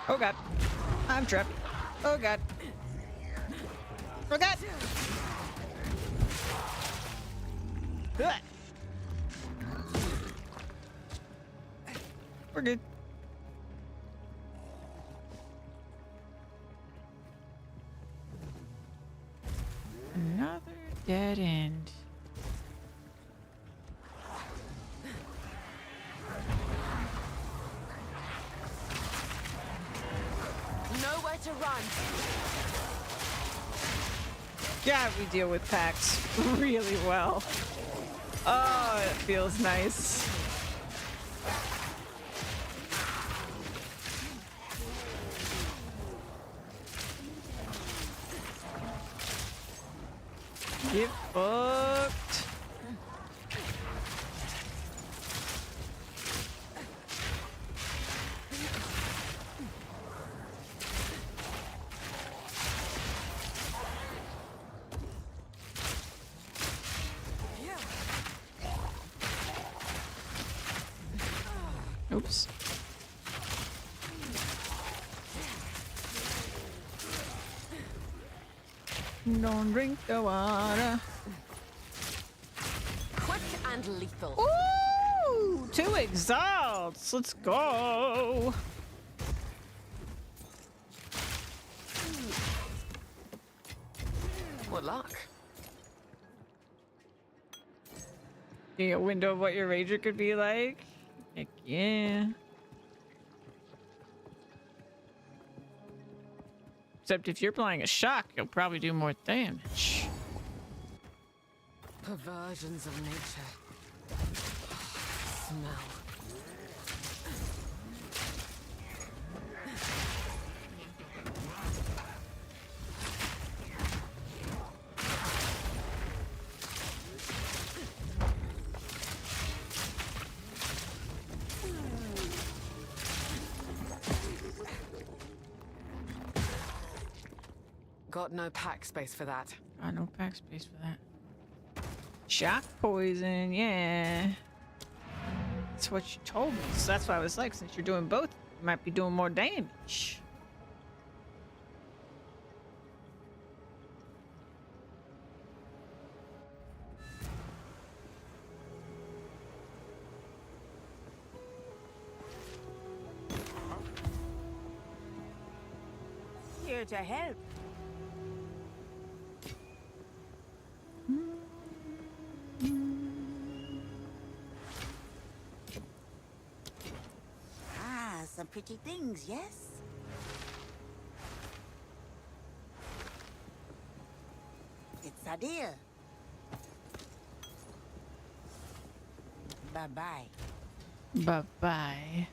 Oh god. I'm trapped. Oh god. Oh god. Ugh. We're good. Another dead end. Nowhere to run. Yeah, we deal with packs really well. Oh, it feels nice. Get fucked. Oops. Don't drink the water. Quick and lethal. Ooh, 2 exalts. Let's go. What luck? Getting a window of what your rager could be like. Heck yeah. Except if you're playing a shock, you'll probably do more damage. Perversions of nature. Smell. Got no pack space for that. Got no pack space for that. Shock poison, yeah. That's what you told me. So that's why I was like, since you're doing both, you might be doing more damage. Here to help. Ah, some pretty things, yes? It's a deal. Bye-bye. Bye-bye.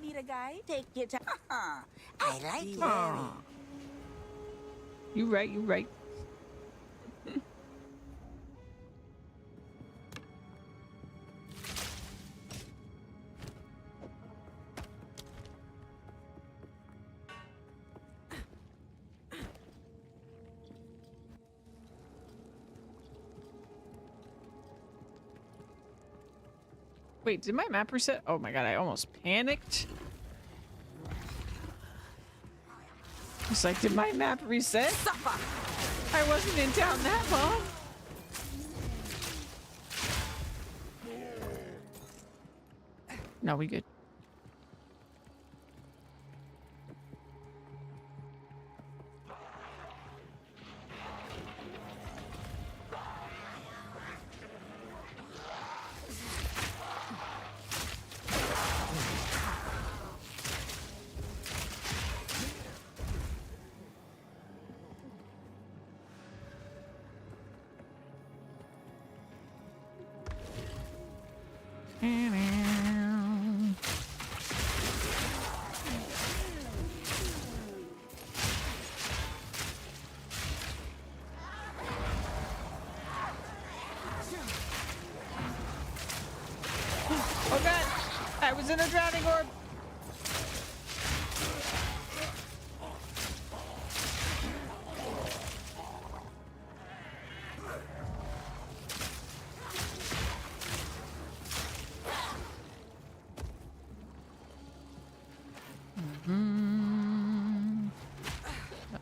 Need a guy? Take your time. I like it. Aw. You right, you right. Wait, did my map reset? Oh my god, I almost panicked. It's like, did my map reset? I wasn't in town that long. No, we good. Oh god! I was in a drowning orb!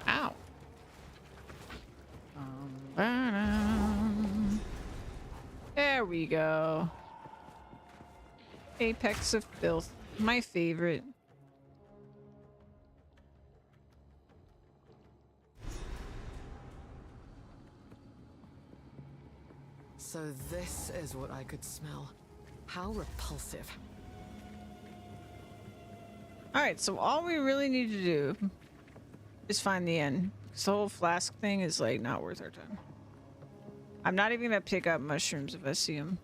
Ow. There we go. Apex of filth. My favorite. So this is what I could smell. How repulsive. Alright, so all we really need to do is find the end. This whole flask thing is like not worth our time. I'm not even gonna pick up mushrooms if I see them.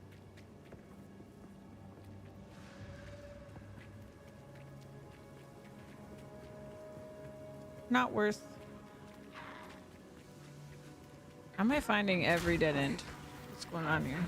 Not worth. How am I finding every dead end? What's going on here?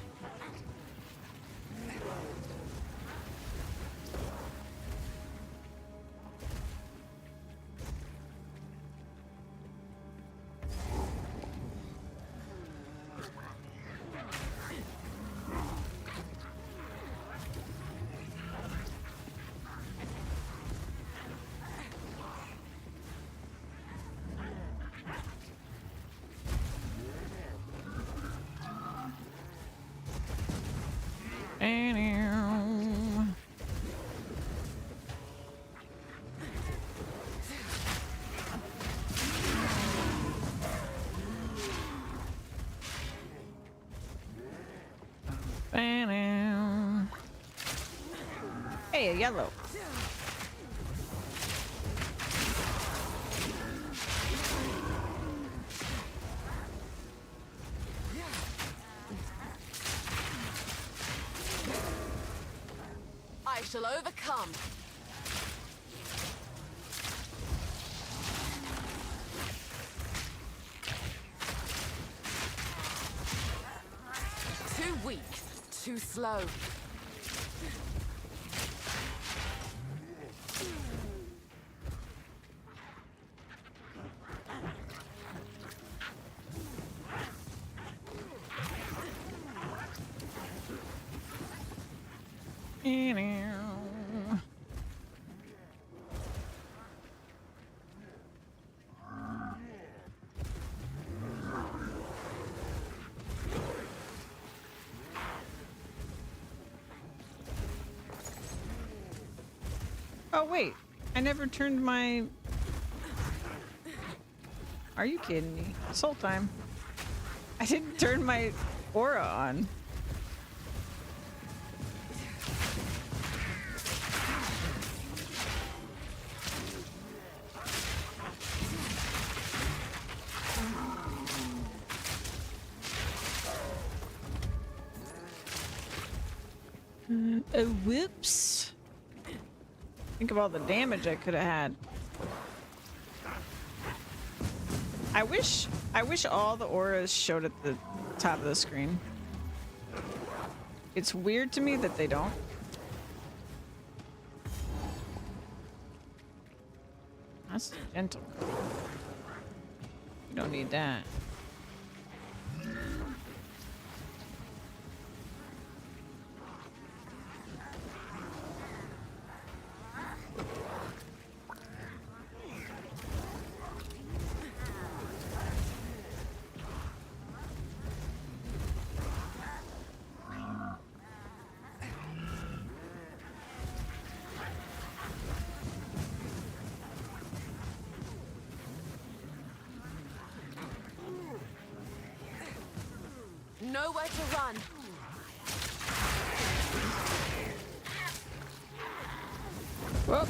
Hey, a yellow. I shall overcome. Too weak, too slow. Oh wait, I never turned my... Are you kidding me? This whole time. I didn't turn my aura on. Oh, whoops. Think of all the damage I could have had. I wish all the auras showed at the top of the screen. It's weird to me that they don't. That's gentle. You don't need that. Nowhere to run. Whoop.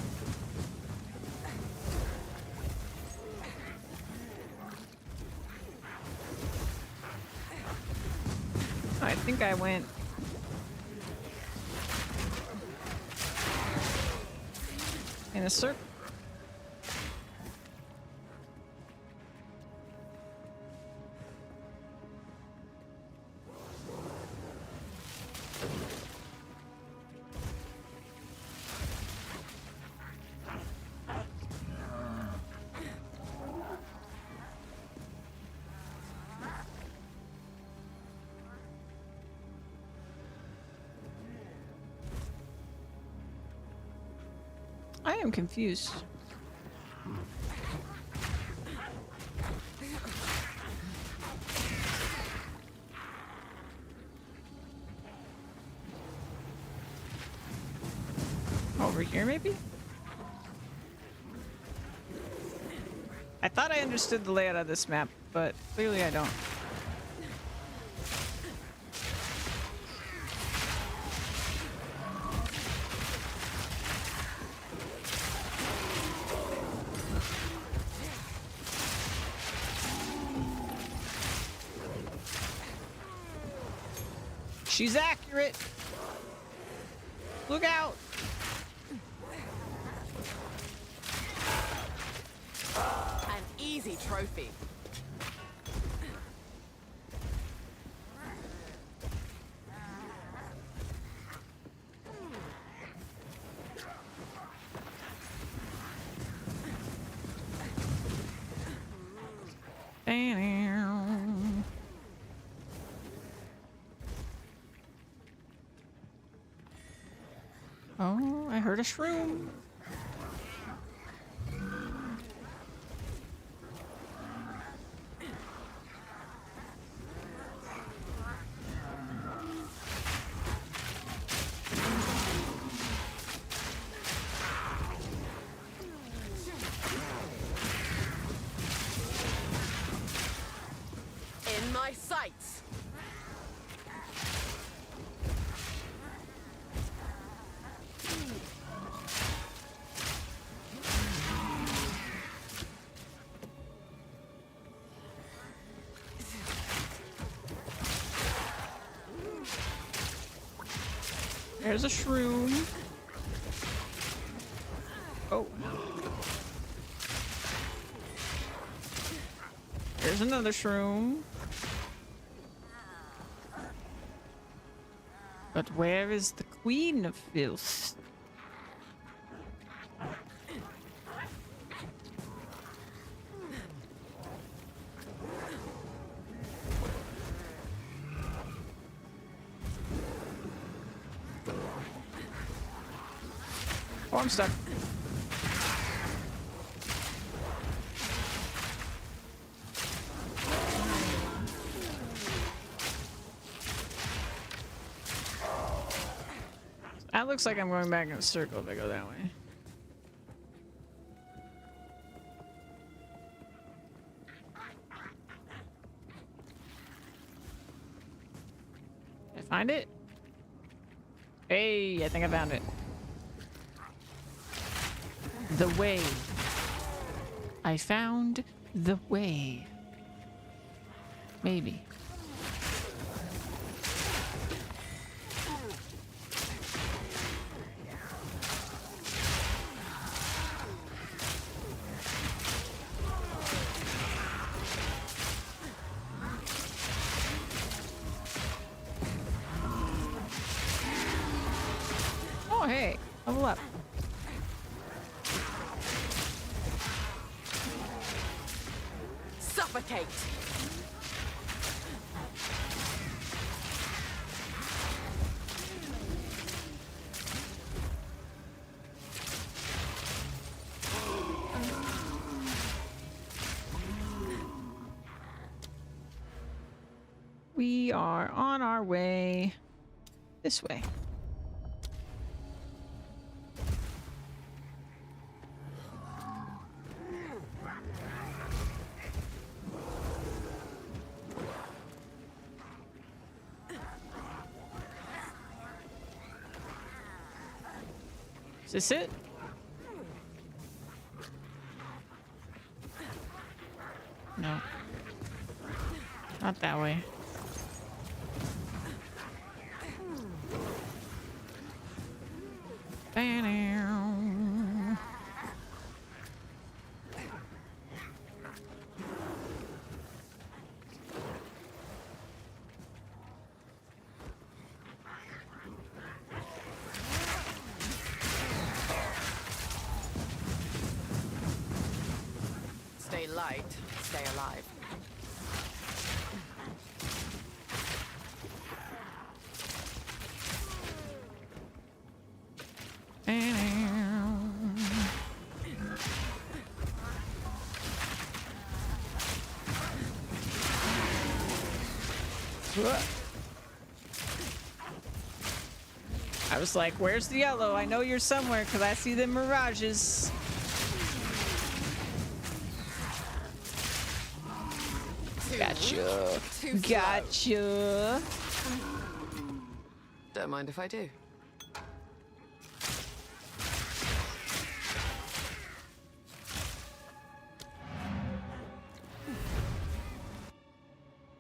I think I went in a circle. I am confused. Over here, maybe? I thought I understood the layout of this map, but clearly I don't. She's accurate. Look out. An easy trophy. Oh, I heard a shroom. In my sights. There's a shroom. Oh. There's another shroom. But where is the Queen of Filth? Oh, I'm stuck. That looks like I'm going back in a circle if I go that way. Did I find it? Hey, I think I found it. The way. I found the way. Maybe. Oh, hey, level up. Suffocate. We are on our way this way. Is this it? No. Not that way. Stay light, stay alive. I was like, where's the yellow? I know you're somewhere because I see the mirages. Gotcha. Too slow. Gotcha. Don't mind if I do.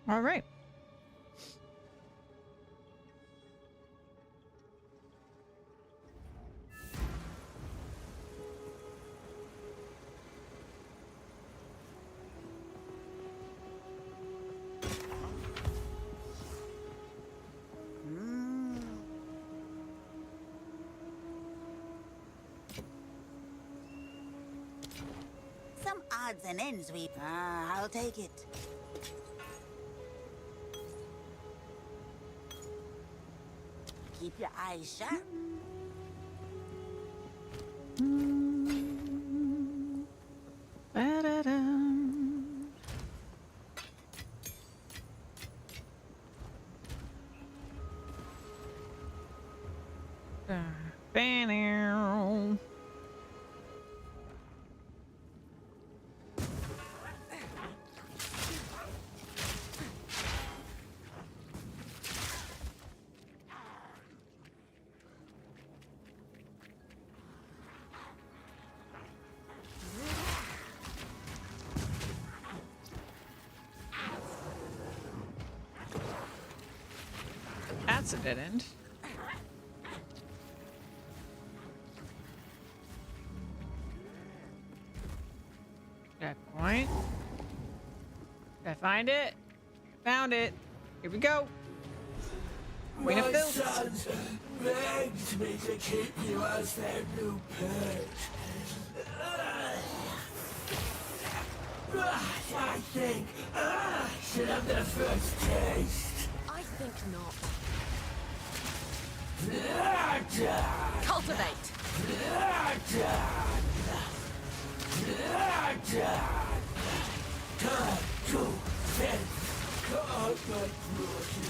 All right. odds and ends we... I'll take it. Keep your eyes sharp. Ba-da-dum. Ba-meow. That's a dead end. That point. Did I find it? Found it. Here we go. Queen of Filth. Sons begged me to keep you as their new pet. I think I should have the first taste. I think not. Cultivate.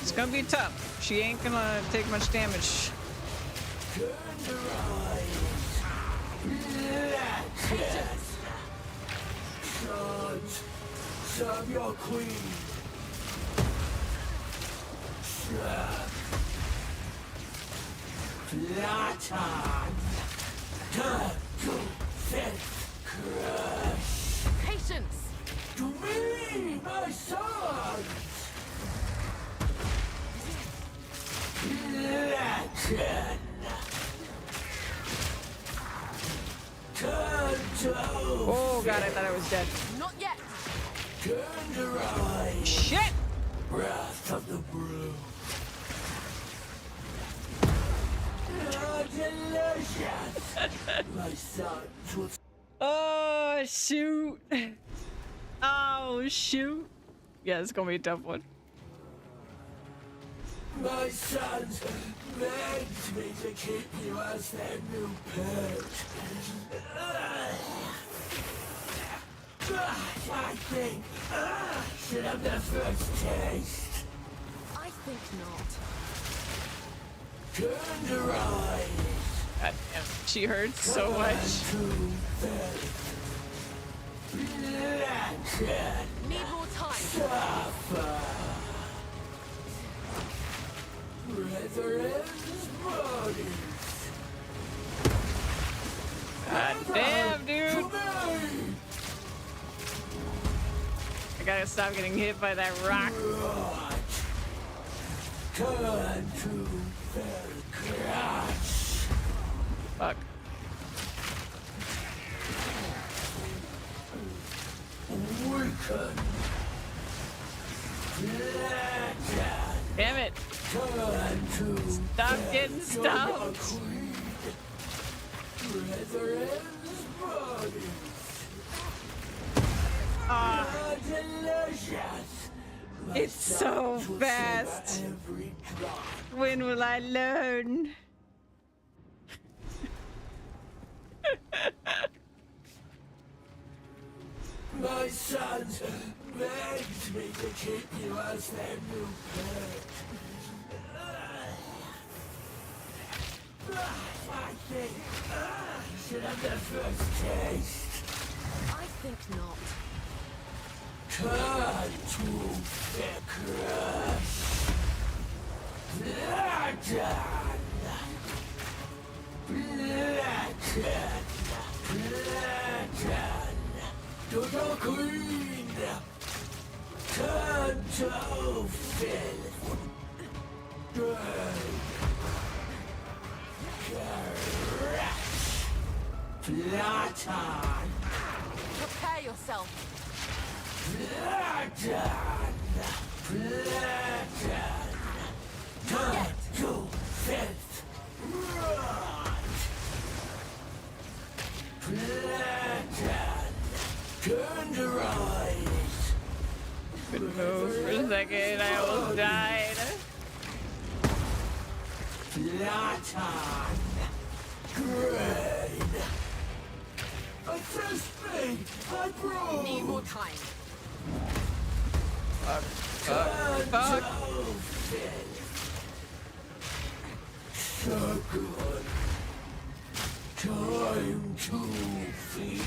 It's gonna be tough. She ain't gonna take much damage. Sons, serve your queen. Platan. Turn to fifth crush. Patience. To me, my sons. Latin. Turn to Oh god, I thought I was dead. Not yet. turn to rise. Shit! Wrath of the brew. Delicious. My sons will Oh shoot. Oh shoot. Yeah, it's gonna be a tough one. My sons begged me to keep you as their new pet. I think I should have the first taste. I think not. Turn to rise. God damn, she hurts so much. Need more time. Suffer. Brethren's bodies. God damn, dude. To me. I gotta stop getting hit by that rock. Turn to the crash. Fuck. Weaken. Damn it. Turn to Stop getting stumped. Brethren's bodies. Delicious. It's so fast. Every drop. When will I learn? My sons begged me to keep you as their new pet. I think I should have the first taste. I think not. Turn to the crush. Platin. To the queen. Turn to filth. Crash. Platin. Prepare yourself. Platin. Turn to filth. Platin. Turn move for a second. I almost died. Platan. Grain. Assist me! I broke! Need more time. Fuck. So good. Time to feast.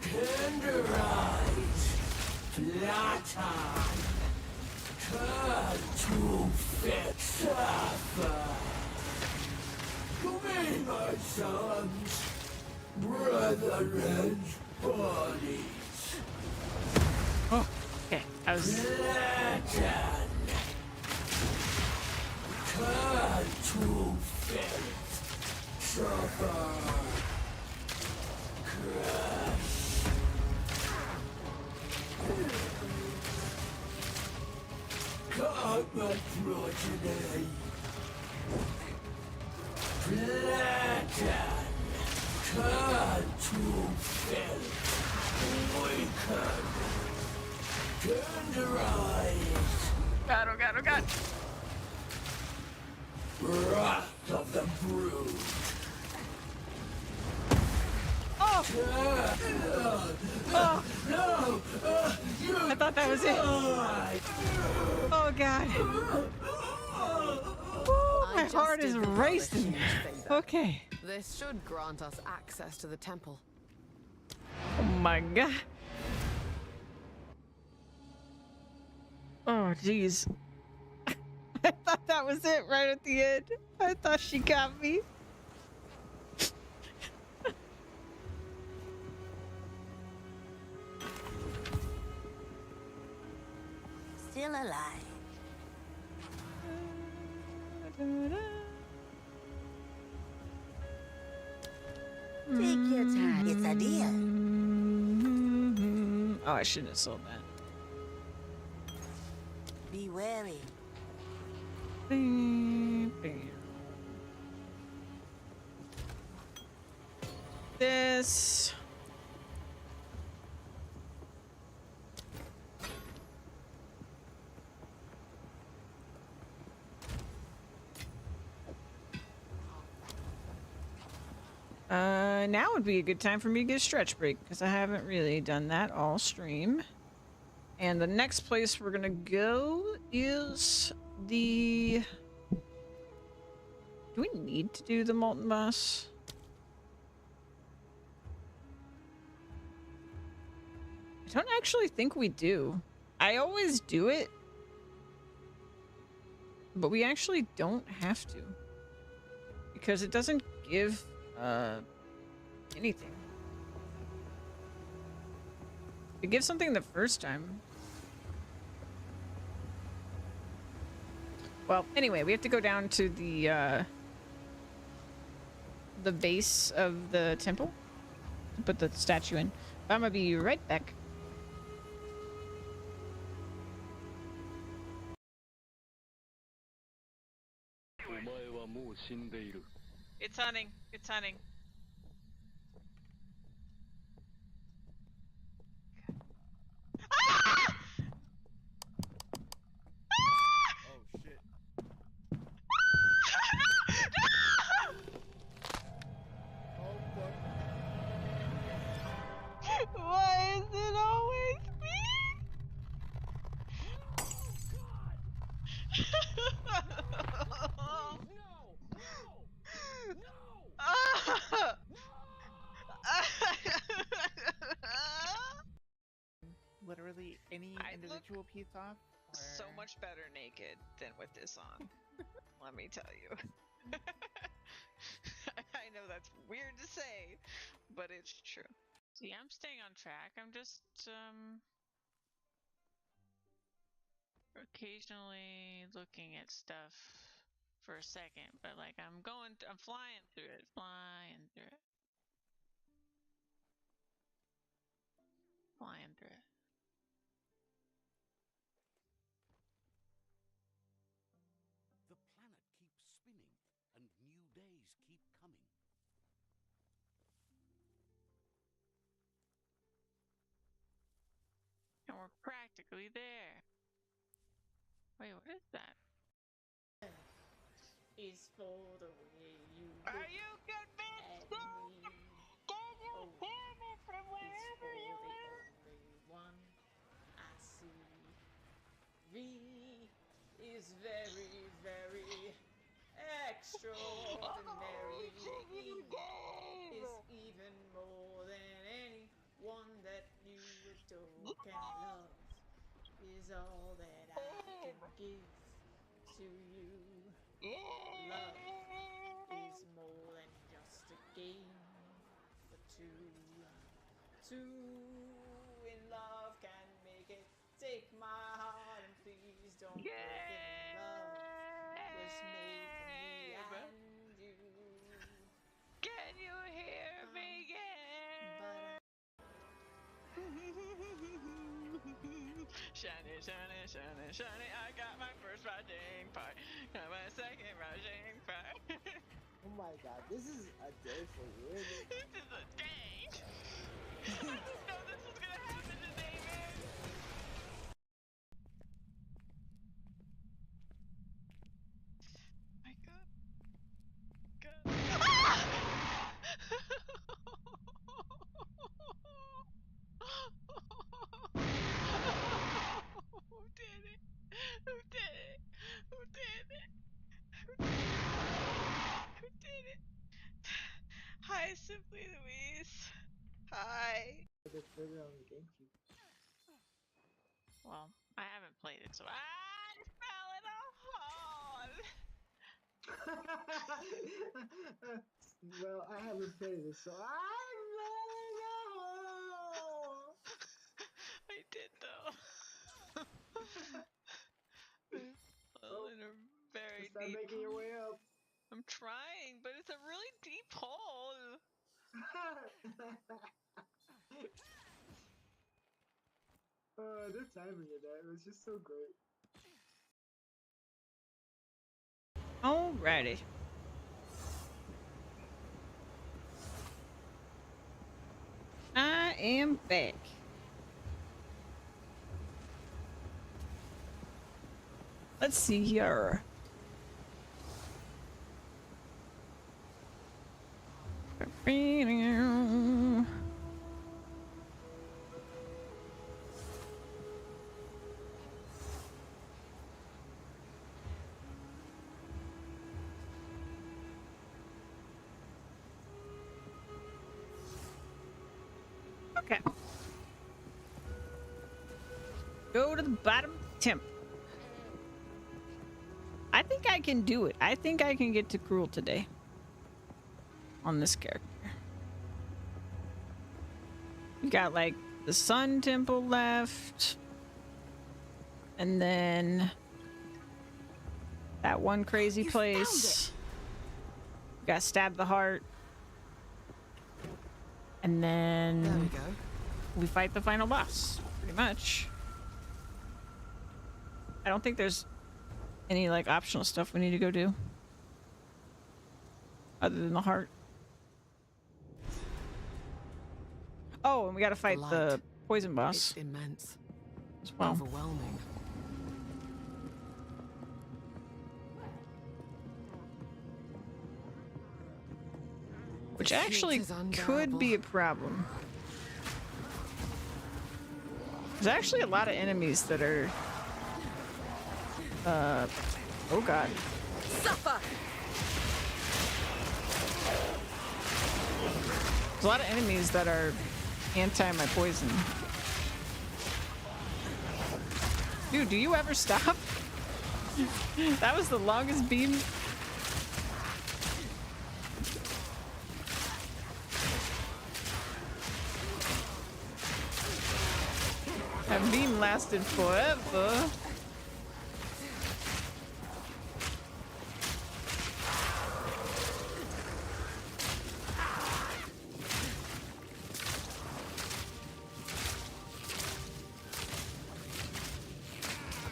Tenderize. Platan. Turn to fit. Suffer. To me, my sons. Brethren's bodies. Oh, okay. I was. Platan. Turn to filth. Suffer. Crush. Karma progeny. Platan. Turn to filth. Weaken. Tenderize. God, oh god, oh god. Wrath of the Brood. Oh! Oh! No! I thought that was it. Oh god. Ooh, my heart is racing. Okay. This should grant us access to the temple. Oh my god. Oh jeez. I thought that was it right at the end. I thought she got me. Still alive. Take your time. It's a deal. Oh, I shouldn't have sold that. Be wary. This. Now would be a good time for me to get a stretch break because I haven't really done that all stream. And the next place we're gonna go is the... Do we need to do the Molten Boss? I don't actually think we do. I always do it, but we actually don't have to because it doesn't give anything. It gives something the first time. Well, anyway, we have to go down to the base of the temple to put the statue in. I'm gonna be right back. It's hunting. It's hunting. Ah! Oh shit. Why is it always me? Literally any individual piece off? Or... So much better naked than with this on. Let me tell you. I know that's weird to say, but it's true. See, I'm staying on track. I'm just occasionally looking at stuff for a second, but like I'm flying through it, flying through it. The planet keeps spinning, and new days keep coming. we're practically there. Wait, what is that? Is for the way you Are you convinced? Can you hear me from wherever you are? The only one I see. V is very, very extraordinary. Is even more than anyone that you adore can love. Is all that I can give to you. Love is more than just a game for two. Two in love can make it. Take my heart and please don't break it. Love was made for me and you. Can you hear me again? Shiny, shiny, shiny, shiny. I got my first rising part. Got my second rising part. Oh my god, this is a day for you. This is a day. I didn't know this was gonna happen today, man. My god. God. Who did it? Who did it? Who did it? Who did it? Hi, Simply Louise. Hi. It's further on the GameCube. Well, I haven't played it, so I fell in a hole. Well, I haven't played it, so I know. I did though. Well, in a very Start deep making your way up. I'm trying, but it's a really deep hole. The timing of that was just so great. Alrighty. I am back. Let's see here. Okay. Go to the bottom of the temple. I think I can do it. I think I can get to Cruel today. On this character. We got like the Sun Temple left. And then that one crazy place. We got Stab the Heart. And then There we go. We fight the final boss, pretty much. I don't think there's any like optional stuff we need to go do. Other than the heart. Oh, and we gotta fight the poison boss. It's immense. As well. Overwhelming. Which actually could be a problem. There's actually a lot of enemies that are oh god. Suffer! There's a lot of enemies that are anti my poison. Dude, do you ever stop? That was the longest beam. That beam lasted forever.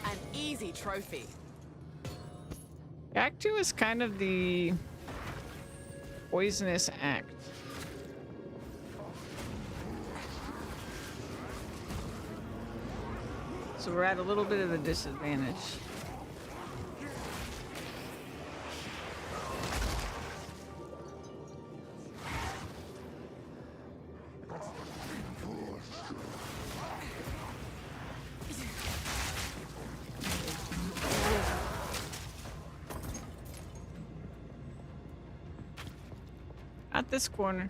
An easy trophy. Act 2 is kind of the poisonous act. So we're at a little bit of a disadvantage. At this corner.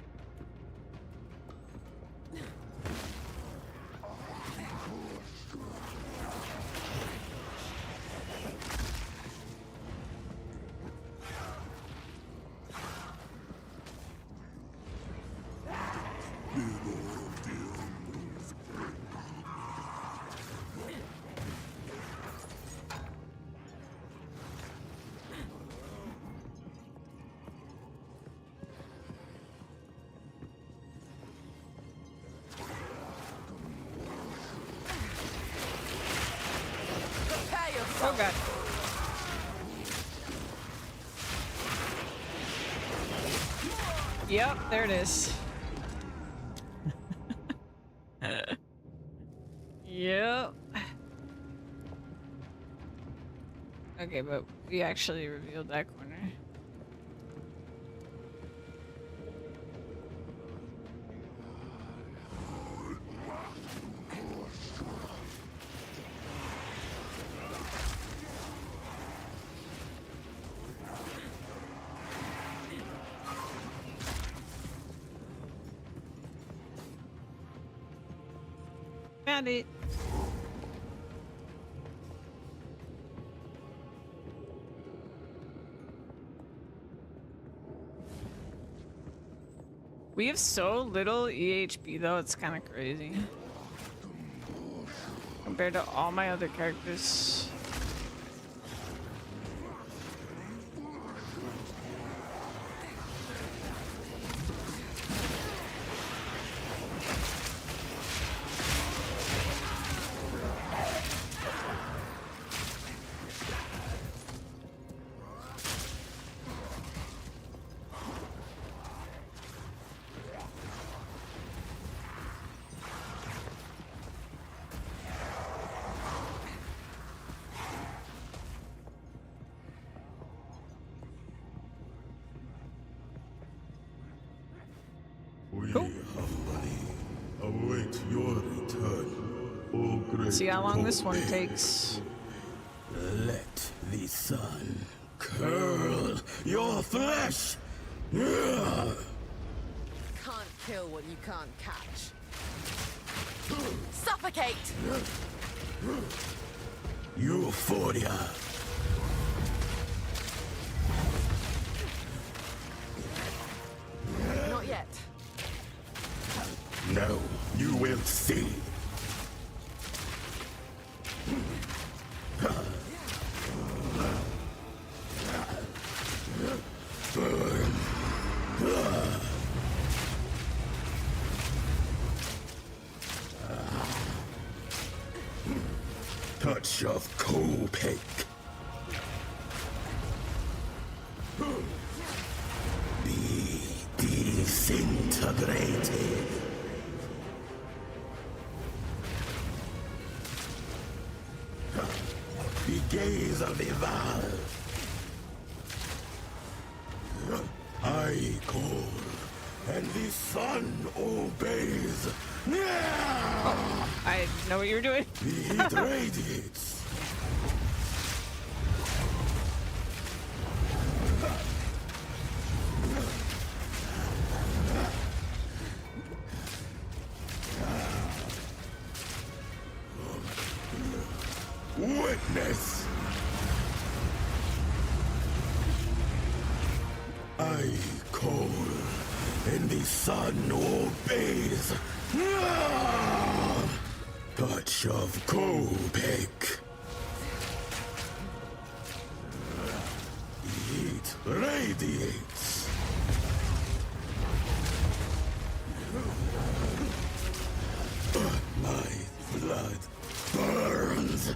Oh god. Yep, there it is. Yep. Okay, but we actually revealed that corner. Found it. We have so little EHP though, it's kind of crazy. Compared to all my other characters. We humbly await your return, O great See how long this one Pope. takes. Let the sun curl your flesh. Can't kill what you can't catch. Suffocate! Euphoria. Not yet. Now you will see. Burn. Touch of Kopek. Be disintegrated. The gaze of the valve. I call, and the sun obeys. I know what you're doing. The heat radiates. Witness. I call, and the sun obeys. Touch of Kopek. Heat radiates. My blood burns.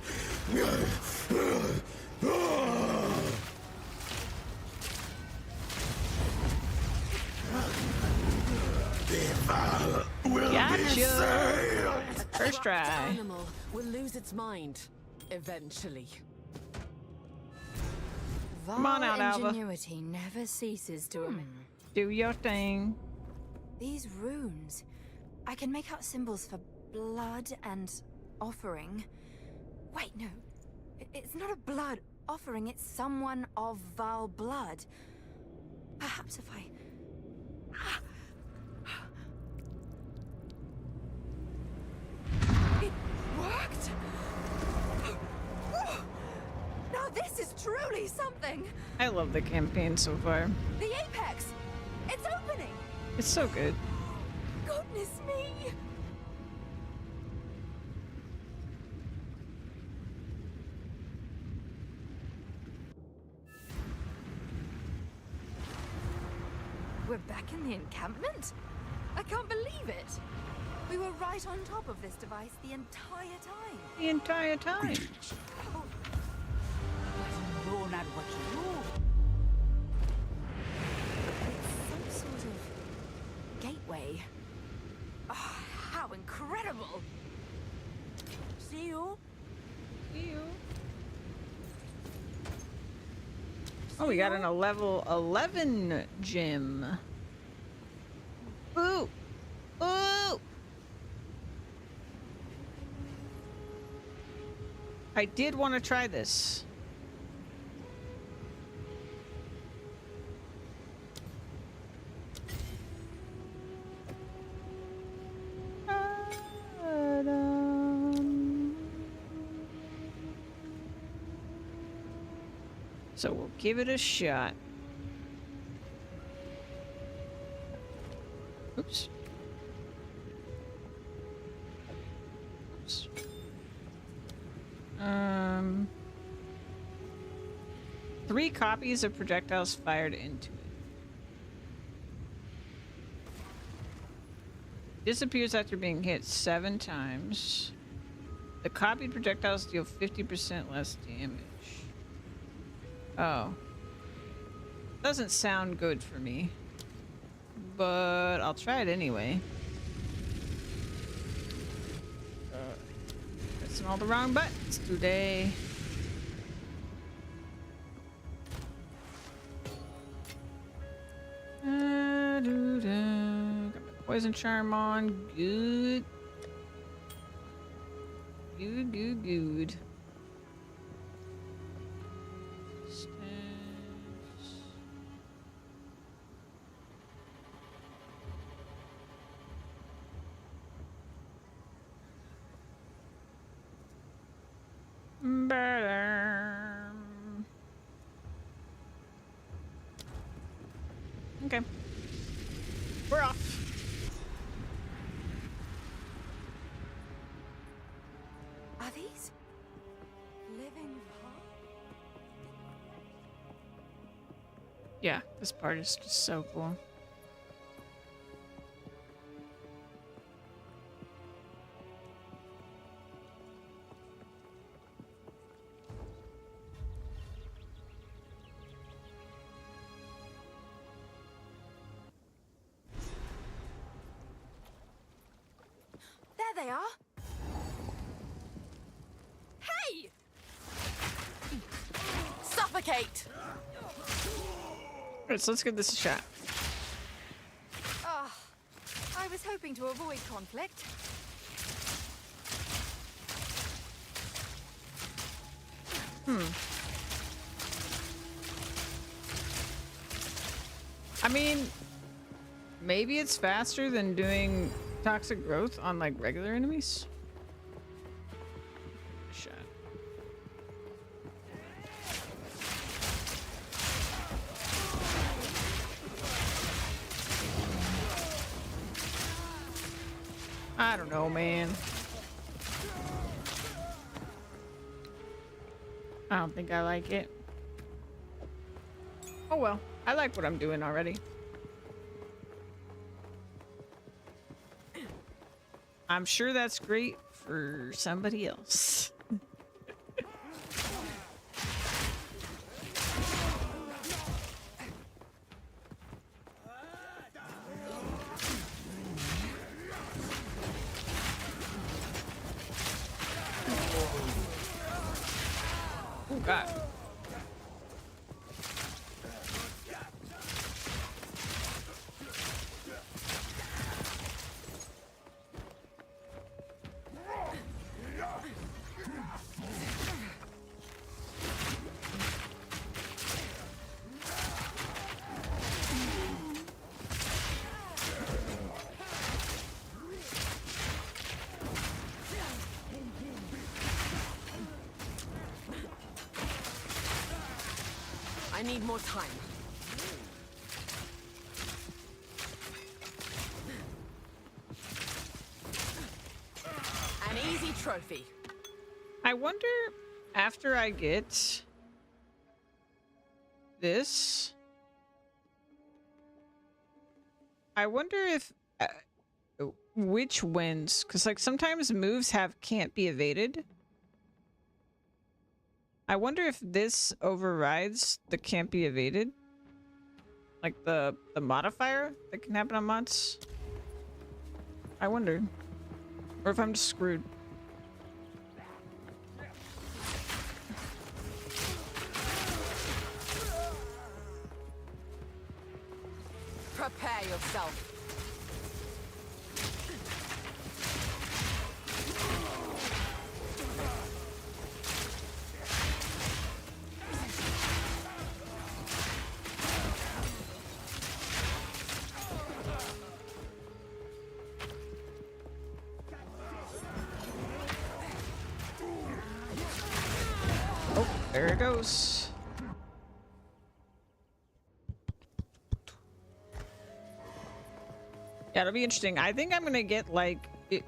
The Val will be Gotcha. saved. First try. Animal will lose its mind eventually. Come on out, Alva. Ingenuity never ceases to amaze. Do your thing. These runes, I can make out symbols for blood and offering. Wait, no. It's not a blood offering, it's someone of Val blood. Perhaps if I... It worked! Now this is truly something! I love the campaign so far. The apex! It's opening! It's so good. Goodness me! We're back in the encampment? I can't believe it! We were right on top of this device the entire time. The entire time. Oh, No, not what you do. it's some sort of gateway. Oh, how incredible! See you. Oh, we got a level 11 gym. Ooh! Ooh! I did want to try this. So we'll give it a shot. Oops. Oops. 3 copies of projectiles fired into it. Disappears after being hit 7 times. The copied projectiles deal 50% less damage. Oh. Doesn't sound good for me. But I'll try it anyway. Pressing all the wrong buttons today. Got my poison charm on. Good. Good. Okay. We're off. Are these living Val? Yeah, this part is just so cool. There they are. Hey! Suffocate! Alright, so let's give this a shot. Ah, I was hoping to avoid conflict. I mean, maybe it's faster than doing toxic growth on like regular enemies. Shot. I don't know, man. I don't think I like it. Oh well, I like what I'm doing already. I'm sure that's great for somebody else. God. I need more time. An easy trophy. I wonder after I get this, I wonder if which wins, because like sometimes moves can't be evaded. I wonder if this overrides the can't be evaded, like the modifier that can happen on mods. I wonder, or if I'm just screwed. Prepare yourself. Oh, there it goes. Yeah, it'll be interesting. I think I'm gonna get like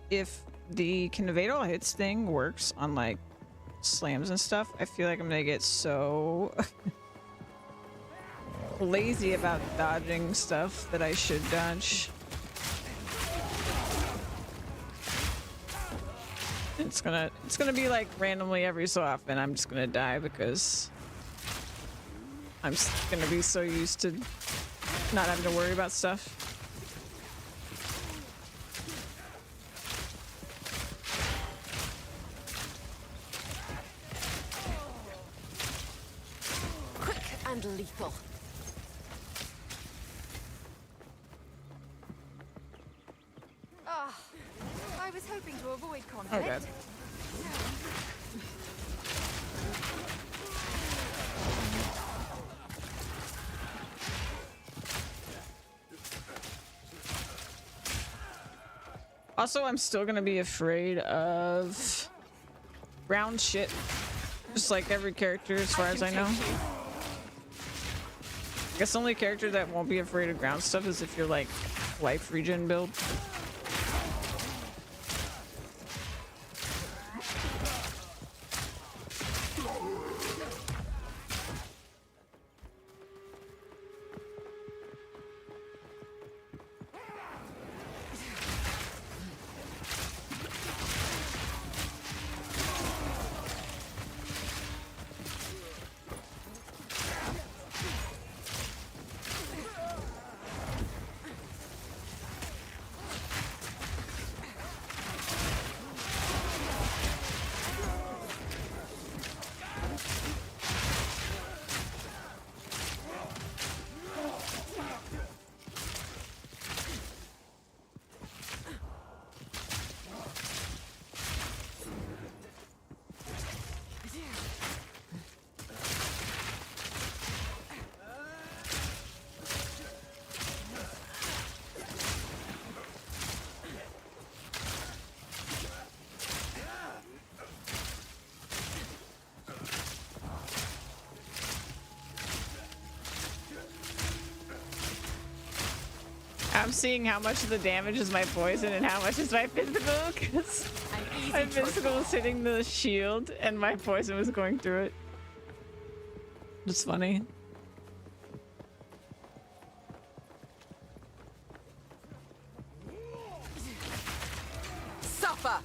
if the can evade all hits thing works on like slams and stuff. I feel like I'm gonna get so lazy about dodging stuff that I should dodge. It's gonna be like randomly every so often I'm just gonna die because I'm gonna be so used to not having to worry about stuff. Quick and lethal. Ah, I was hoping to avoid conflict. Oh, God. Also, I'm still gonna be afraid of ground shit. Just like every character, as far as I know. I guess the only character that won't be afraid of ground stuff is if you're like life regen build. I'm seeing how much of the damage is my poison and how much is my physical, because my physical was hitting the shield and my poison was going through it. It's funny. Suffer.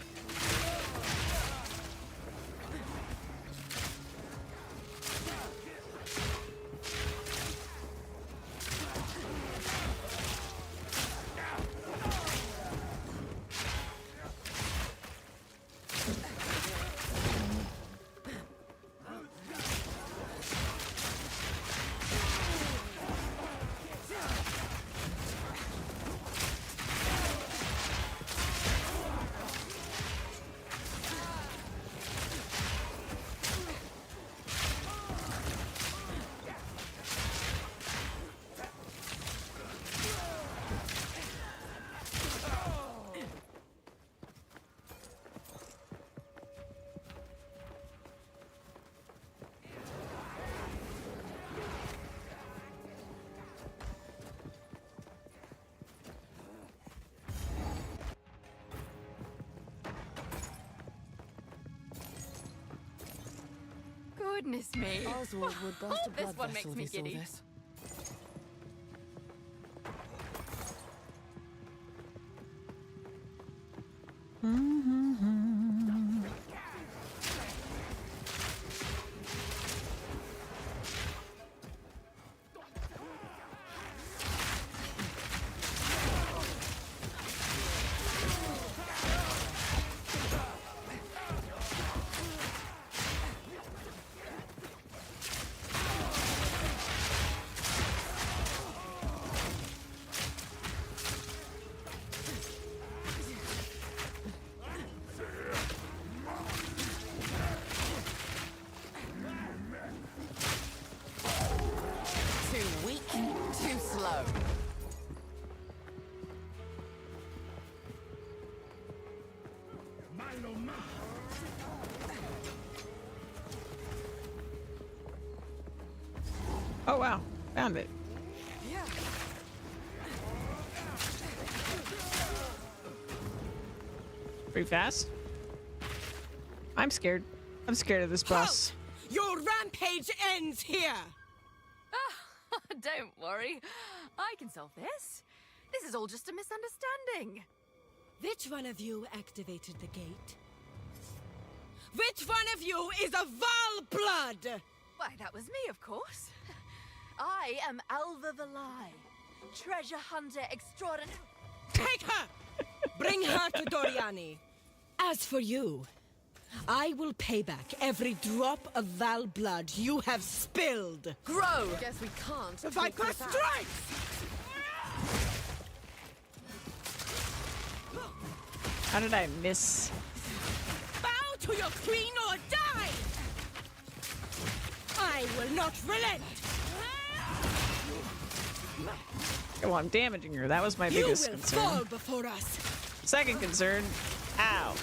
Goodness me. Oswald would bust a This blood one vessel makes if me he saw giddy. this. Too weak, too slow. Oh wow, found it. Pretty fast. I'm scared. I'm scared of this boss. Your rampage ends here! Don't worry. I can solve this. This is all just a misunderstanding. Which one of you activated the gate? Which one of you is a Val blood? Why, that was me, of course. I am Alva Valai, treasure hunter extraordinary. Take her! Bring her to Doriani. As for you, I will pay back every drop of Val blood you have spilled. Grow! Guess we can't. The Viper strikes! How did I miss? Bow to your queen or die! I will not relent! Oh, I'm damaging her. That was my You biggest will concern. fall before us. Second concern. Ow.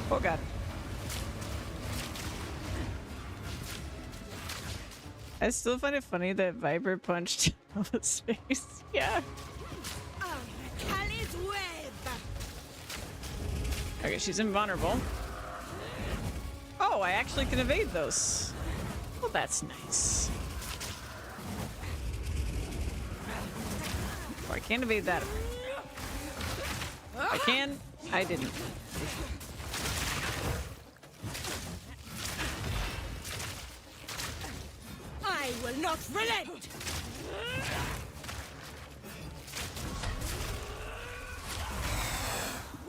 Oh god. I still find it funny that Viper punched Alva's face. Yeah. Callie's web. Okay, she's invulnerable. Oh, I actually can evade those. Well, that's nice. Oh, I can't evade that. I can. I didn't. I will not relent!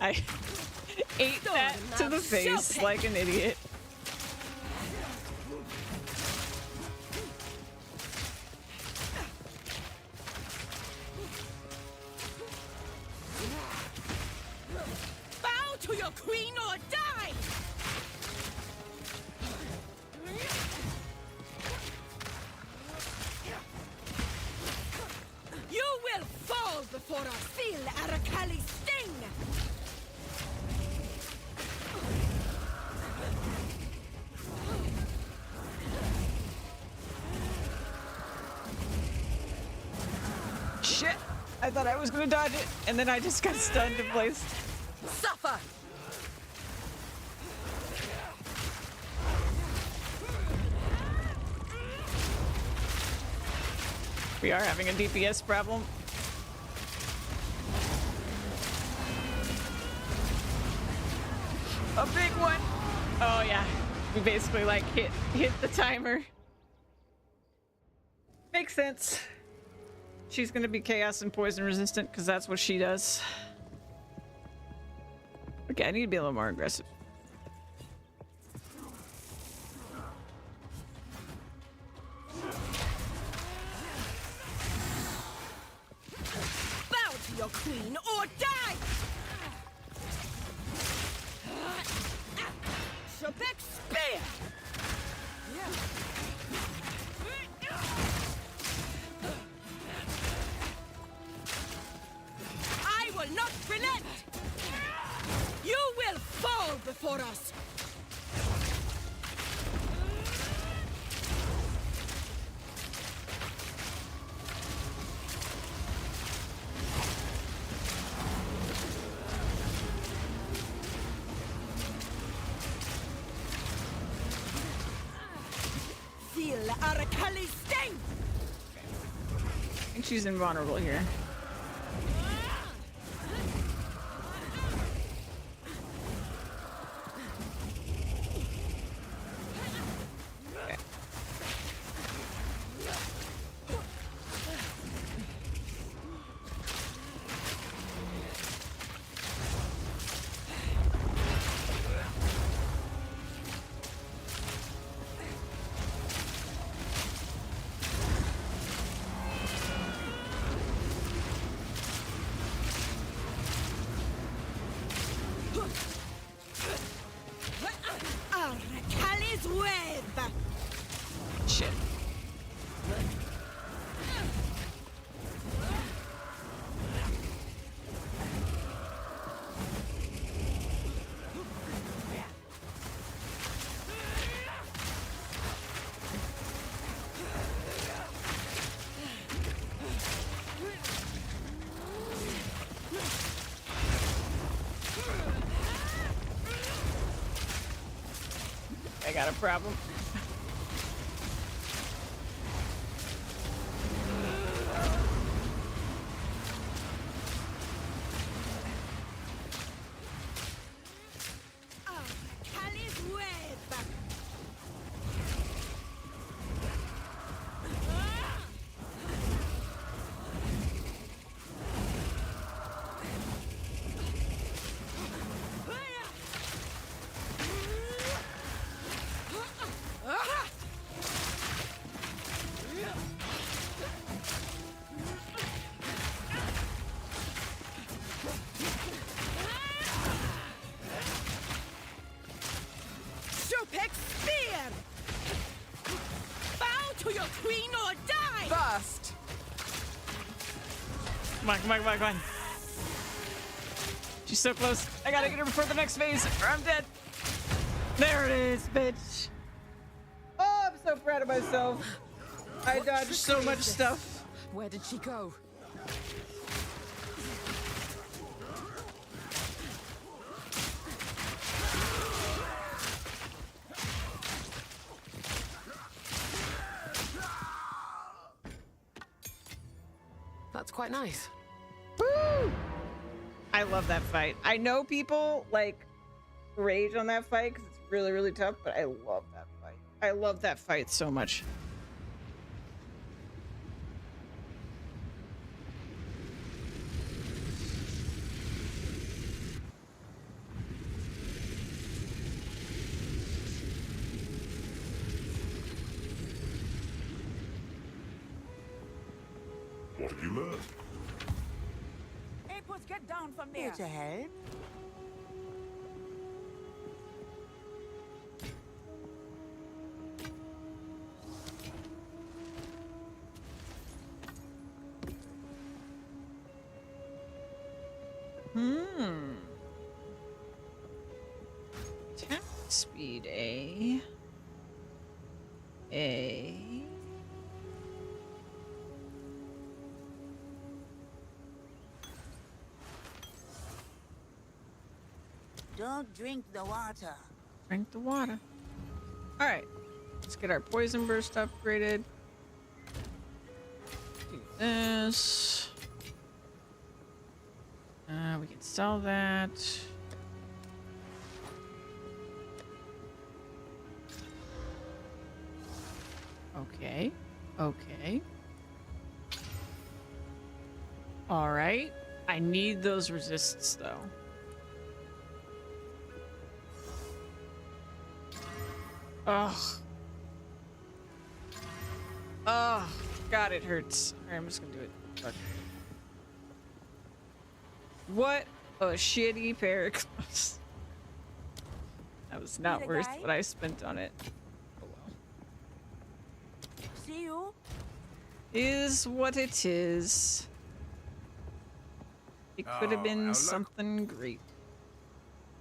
I ate that to the face like an idiot. Bow to your queen or die! You will fall before us! Feel Arakali's sting! Shit! I thought I was gonna dodge it, and then I just got stunned in place. Suffer! We are having a DPS problem. A big one. Oh yeah, we basically like hit the timer. Makes sense. She's gonna be chaos and poison resistant because that's what she does. Okay, I need to be a little more aggressive. Bow to your queen or die! Shobek spear! I will not relent! You will fall before us! think she's invulnerable here. Shit. I got a problem. Come on, come on, come on. She's so close. I gotta get her before the next phase or I'm dead. There it is, bitch. Oh, I'm so proud of myself. I dodged so much stuff. Where did she go? That's quite nice. Woo! I love that fight. I know people like rage on that fight because it's really, really tough, but I love that fight. I love that fight so much. What have you learned? Hey, Puss, get down from there. Here to help. Attack speed A. Don't drink the water. Drink the water. All right, let's get our poison burst upgraded. Do this. We can sell that. Okay. Okay. All right. I need those resists though. Ugh. Oh, God, it hurts. Alright, I'm just gonna do it. Fuck. What a shitty pair of gloves. That was not worth what I spent on it. Oh well. See you. Is what it is. It could have been something great.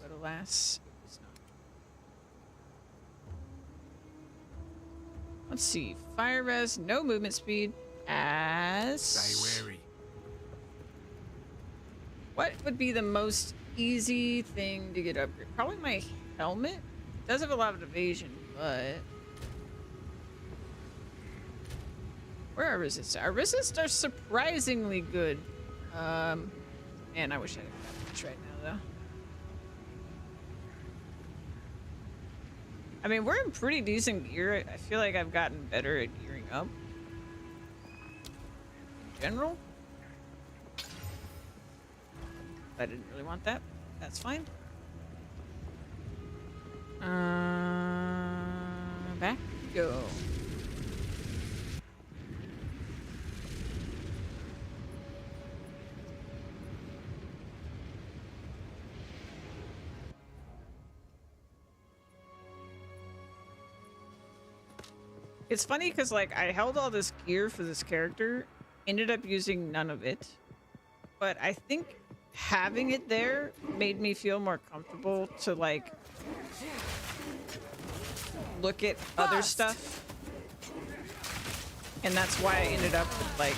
But alas, it was not. Let's see. Fire res, no movement speed. As... Stay wary. What would be the most easy thing to get upgraded? Probably my helmet. It does have a lot of evasion, but... Where are resists? Our resists are surprisingly good. Man, I wish I had a match right now, though. I mean, we're in pretty decent gear. I feel like I've gotten better at gearing up. In general. I didn't really want that. That's fine. Back we go. It's funny because, like, I held all this gear for this character, ended up using none of it, but I think having it there made me feel more comfortable to, like, look at other stuff. And that's why I ended up with, like,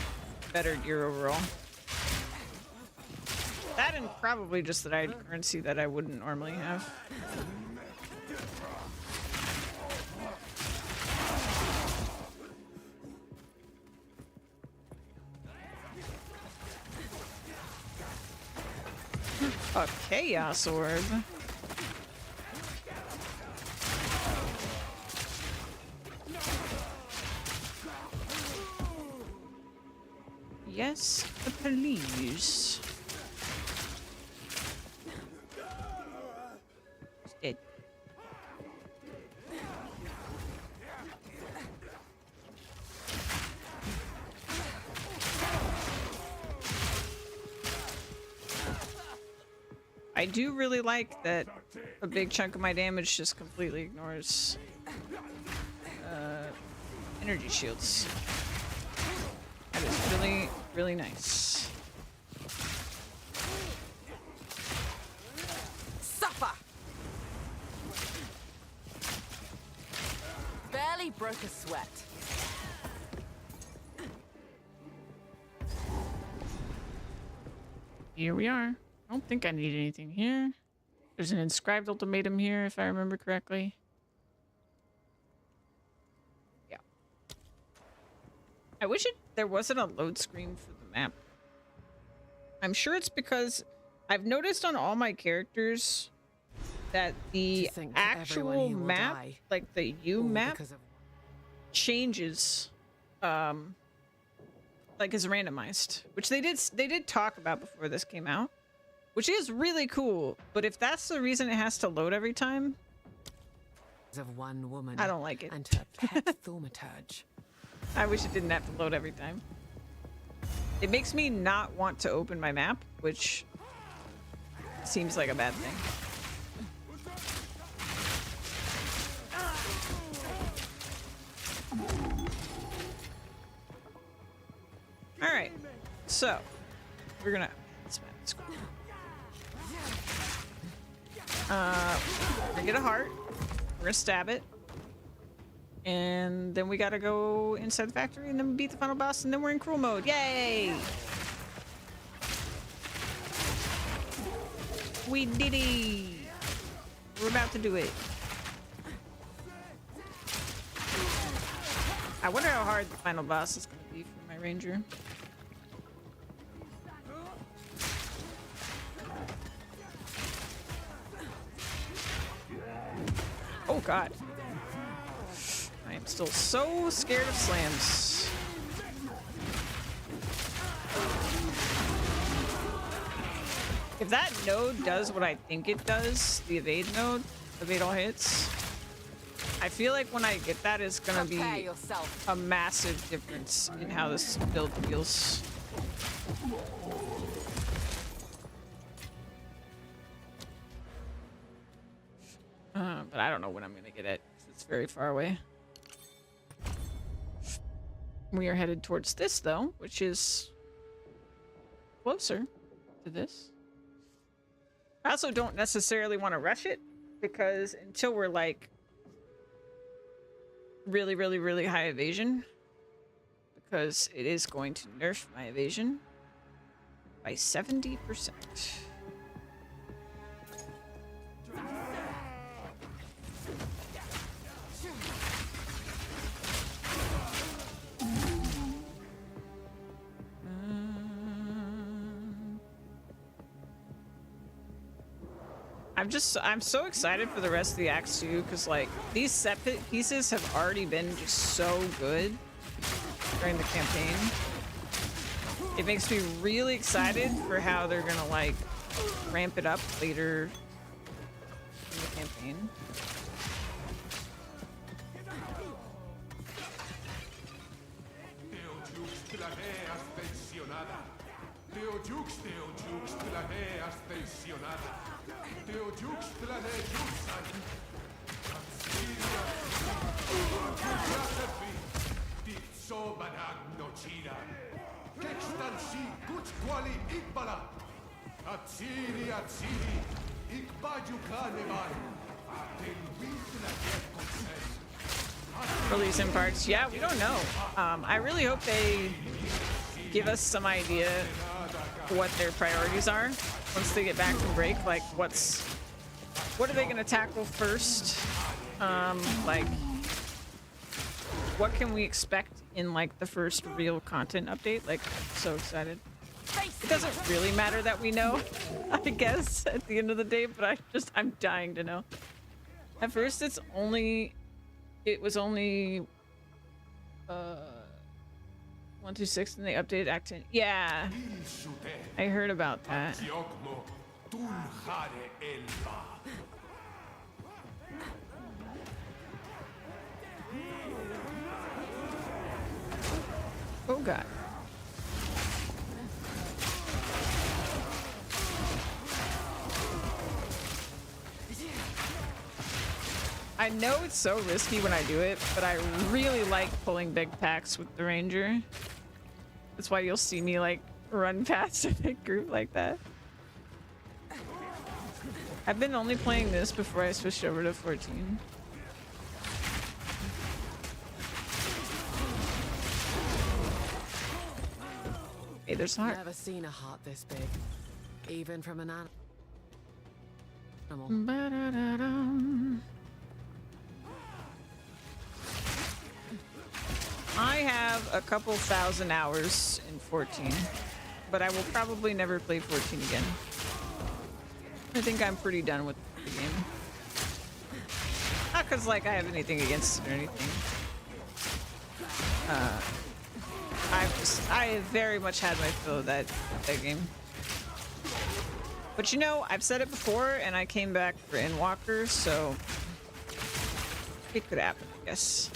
better gear overall. That and probably just that I had currency that I wouldn't normally have. A chaos orb. Yes, please. He's dead. I do really like that a big chunk of my damage just completely ignores energy shields. That is really, really nice. Suffer! Barely broke a sweat. Here we are. I don't think I need anything here. There's an inscribed ultimatum here, if I remember correctly. Yeah. I wish there wasn't a load screen for the map. I'm sure it's because I've noticed on all my characters that the actual map, like the U map, changes, like is randomized, which they did talk about before this came out. Which is really cool, but if that's the reason it has to load every time, of one woman, I don't like it. And her pet thaumaturge. I wish it didn't have to load every time. It makes me not want to open my map, which seems like a bad thing. All right, so we're gonna. We're gonna get a heart. We're gonna stab it. And then we gotta go inside the factory and then beat the final boss and then we're in cruel mode. Yay! We did it! We're about to do it. I wonder how hard the final boss is gonna be for my ranger. Oh god. I am still so scared of slams. If that node does what I think it does, the evade node, evade all hits, I feel like when I get that, it's gonna be a massive difference in how this build feels. But I don't know when I'm gonna get it. It's very far away. We are headed towards this though, which is closer to this. I also don't necessarily want to rush it because until we're like really, really, really high evasion, because it is going to nerf my evasion by 70%. I'm so excited for the rest of the acts too, because like these set pieces have already been just so good during the campaign. It makes me really excited for how they're gonna like ramp it up later in the campaign. Release in parts. Yeah, we don't know. I really hope they give us some idea what their priorities are once they get back from break. Like, what are they going to tackle first? Like, what can we expect in like the first real content update? Like, so excited. It doesn't really matter that we know, I guess, at the end of the day, but I'm dying to know. At first, it was only 126 and they updated Act 10. Yeah, I heard about that. Oh god. I know it's so risky when I do it, but I really like pulling big packs with the ranger. That's why you'll see me like run past a big group like that. I've been only playing this before I switched over to 14. Hey, there's a heart. Never seen a heart this big, even from an animal. Ba-da-da-dum. I have a couple thousand hours in 14, but I will probably never play 14 again. I think I'm pretty done with the game. Not because like I have anything against it or anything. I have very much had my fill of that game. But you know, I've said it before, and I came back for Endwalker, so it could happen, I guess.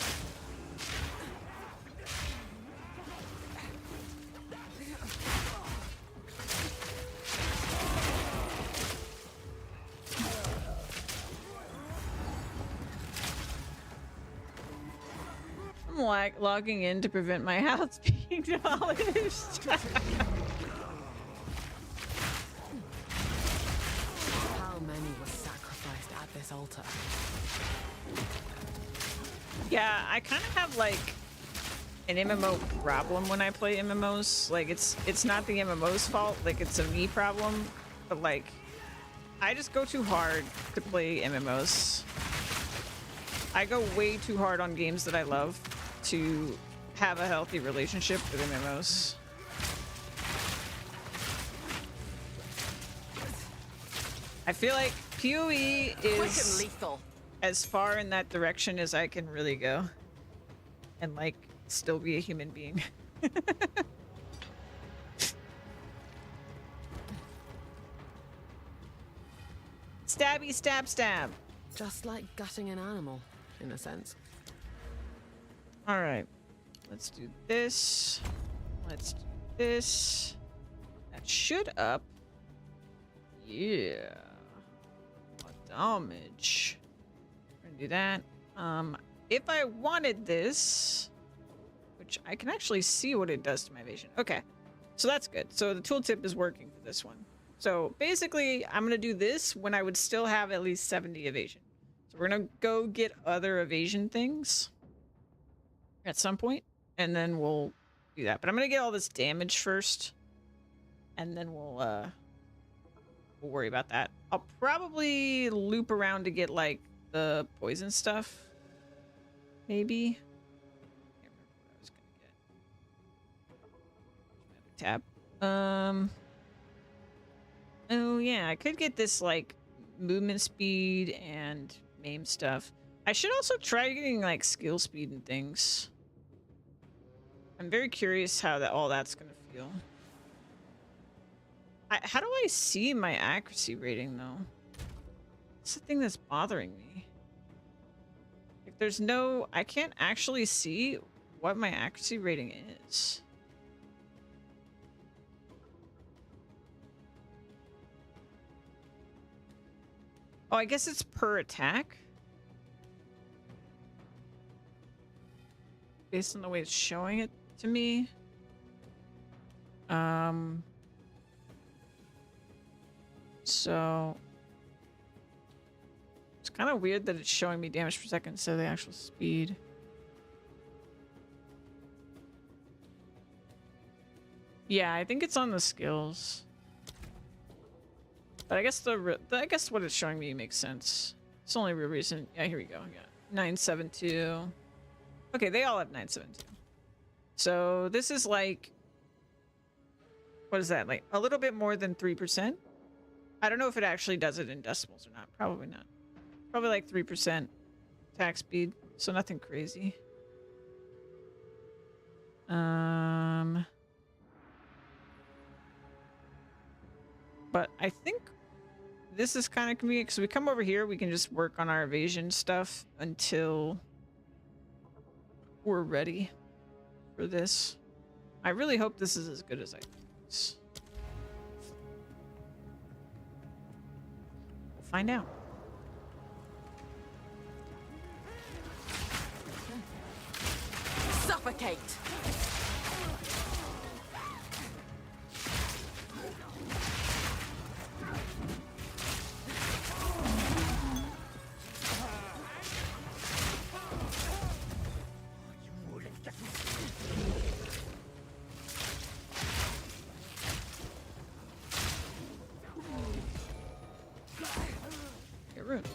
I'm like logging in to prevent my house being demolished. How many were sacrificed at this altar? Yeah, I kind of have like an MMO problem when I play MMOs. Like it's not the MMO's fault, like it's a me problem, but like I just go too hard to play MMOs. I go way too hard on games that I love to have a healthy relationship with MMOs. I feel like PoE is lethal. As far in that direction as I can really go and like still be a human being. Stabby stab stab. Just like gutting an animal, in a sense. All right, let's do this. Let's do this. That should up. Yeah. Damage. We're gonna do that. If I wanted this, which I can actually see what it does to my evasion. Okay, so that's good. So the tooltip is working for this one. So basically, I'm gonna do this when I would still have at least 70 evasion. So we're gonna go get other evasion things at some point, and then we'll do that. But I'm gonna get all this damage first, and then we'll worry about that. I'll probably loop around to get like the poison stuff. Maybe. Can't remember what I was gonna get. Tab. Oh yeah, I could get this like movement speed and maim stuff. I should also try getting like skill speed and things. I'm very curious how all that's gonna feel. How do I see my accuracy rating though? That's the thing that's bothering me. Like, there's no, I can't actually see what my accuracy rating is. Oh, I guess it's per attack. Based on the way it's showing it to me. So it's kind of weird that it's showing me damage per second instead of the actual speed. Yeah, I think it's on the skills. But I guess I guess what it's showing me makes sense. It's the only real reason. Yeah, here we go. Yeah, 972. Okay, they all have 972. So this is like, what is that? Like a little bit more than 3%. I don't know if it actually does it in decimals or not. Probably not. Probably like 3% attack speed. So nothing crazy. But I think this is kind of convenient because we come over here, we can just work on our evasion stuff until we're ready for this. I really hope this is as good as I think it is. We'll find out. Suffocate! Get rude.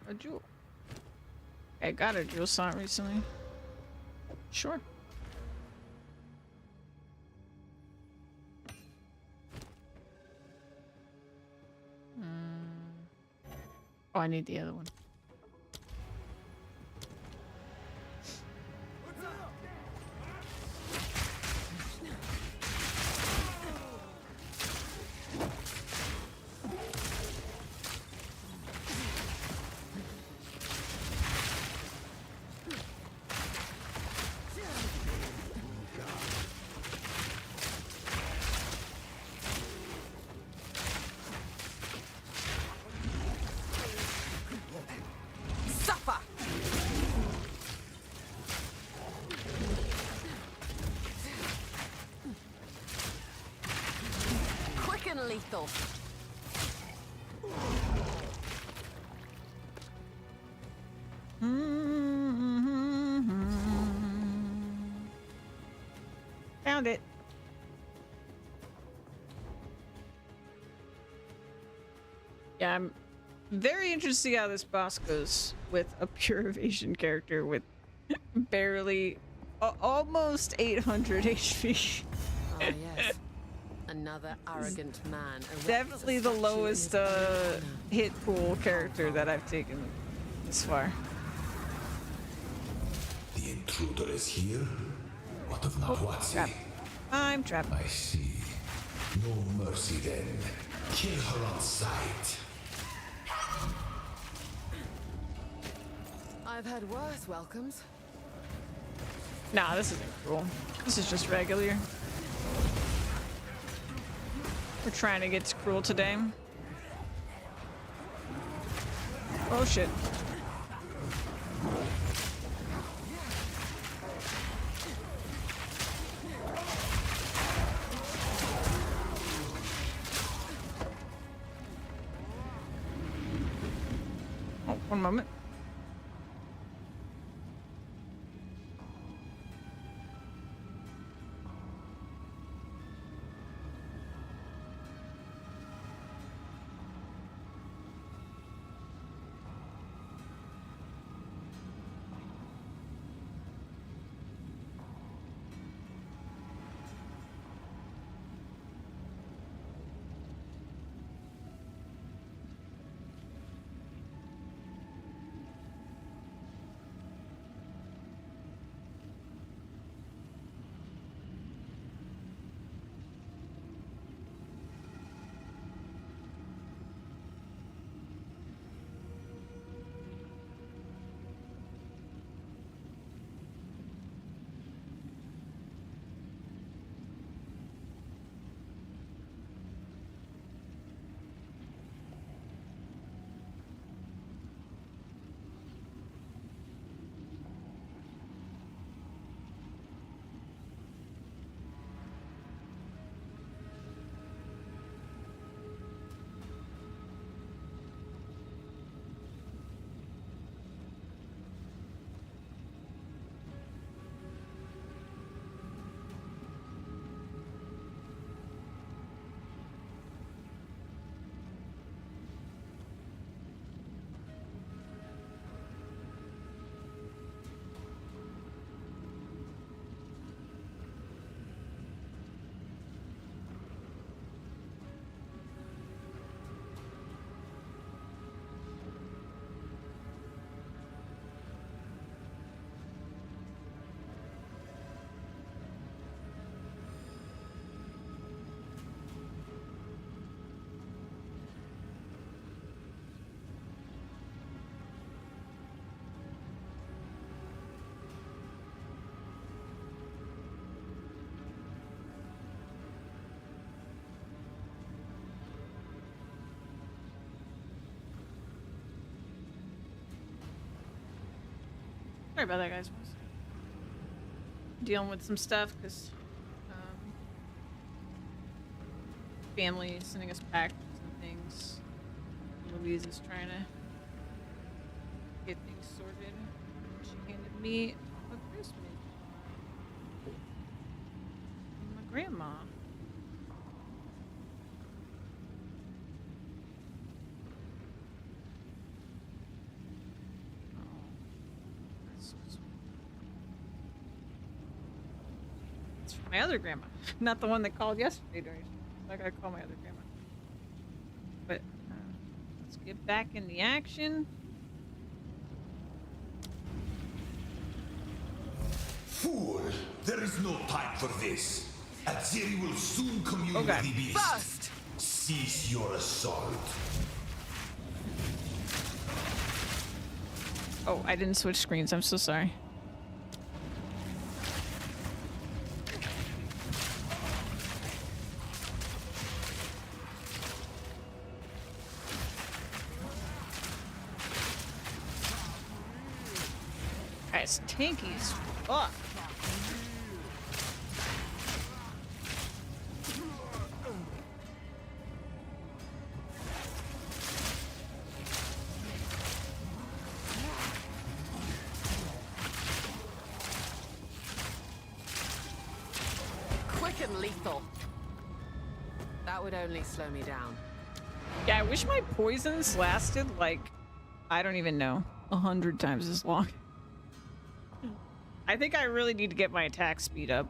A jewel. I got a jewel slot recently. Sure. Oh, I need the other one. Suffer! Quick and lethal. Found it. Yeah, I'm very interested to see how this boss goes with a pure evasion character with barely, almost 800 HP. Ah, yes. Another arrogant man. Definitely the lowest hit pool character that I've taken this far. The intruder is here? What of Nahuatzi? Trap. I'm trapped. I see. No mercy then. Kill her on sight. I've had worse welcomes. Nah, this isn't cool. This is just regular. We're trying to get cruel today. Oh shit. Oh, one moment. Sorry about that, guys. Dealing with some stuff because family is sending us packs and things. Louise is trying to get things sorted. She handed me a Christmas. My grandma. My other grandma, not the one that called yesterday during. I gotta call my other grandma. But let's get back in the action. Fool! There is no time for this. Aziri will soon commune with the beast. First! Cease your assault. Oh, I didn't switch screens. I'm so sorry. It's tanky as fuck. Quick and lethal. That would only slow me down. Yeah, I wish my poisons lasted like, I don't even know, 100 times as long. I think I really need to get my attack speed up.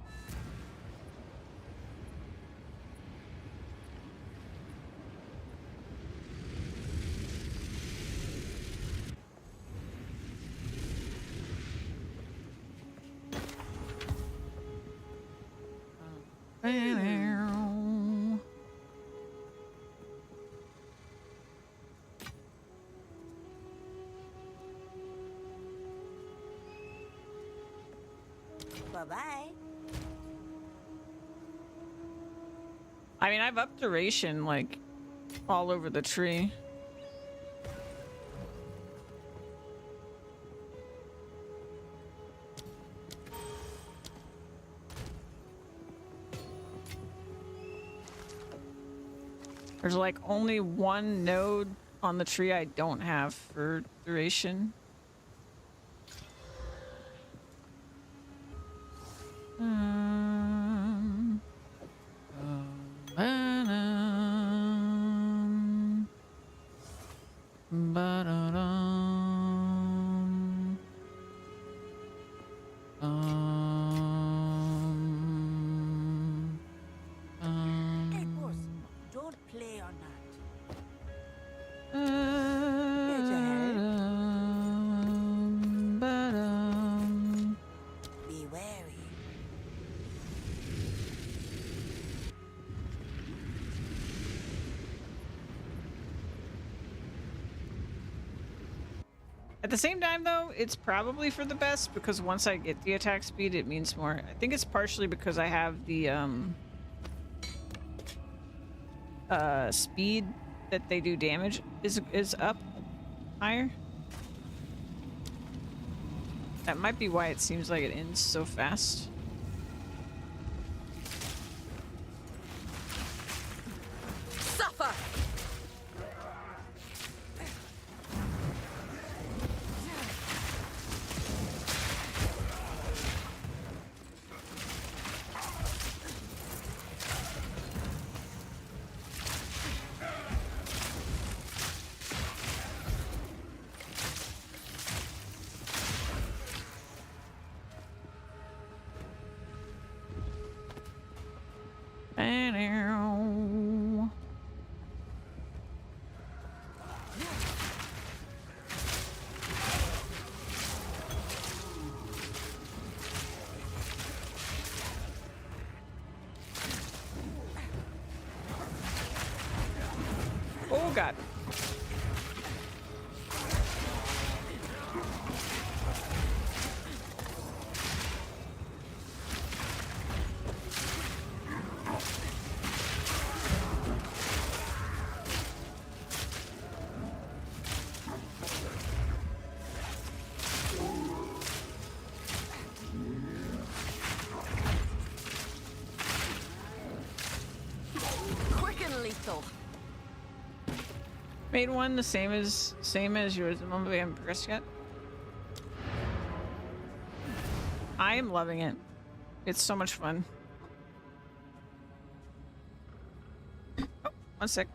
Bye-bye. I mean, I've upped duration, like, all over the tree. There's like only one node on the tree I don't have for duration. Hey, boss, don't play on that. Be wary. At the same time, though, it's probably for the best because once I get the attack speed, it means more. I think it's partially because I have the speed that they do damage is up higher. That might be why it seems like it ends so fast. Suffer! Oh god. Quick and lethal. Made one the same as yours. The moment we haven't progressed yet. I am loving it. It's so much fun. Oh, one sec.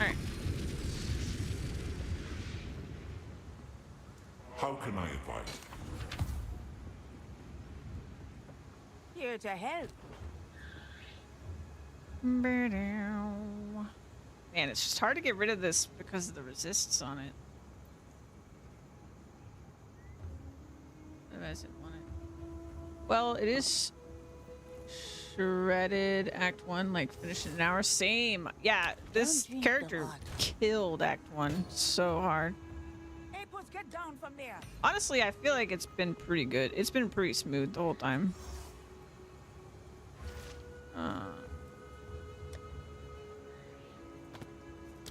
All right. How can I advise? Here to help. Man, it's just hard to get rid of this because of the resists on it. Otherwise, I didn't want it. Well, it is shredded Act 1, like finished in an hour. Same. Yeah, this character killed Act 1 so hard. Hey, puss, get down from there. Honestly, I feel like it's been pretty good. It's been pretty smooth the whole time.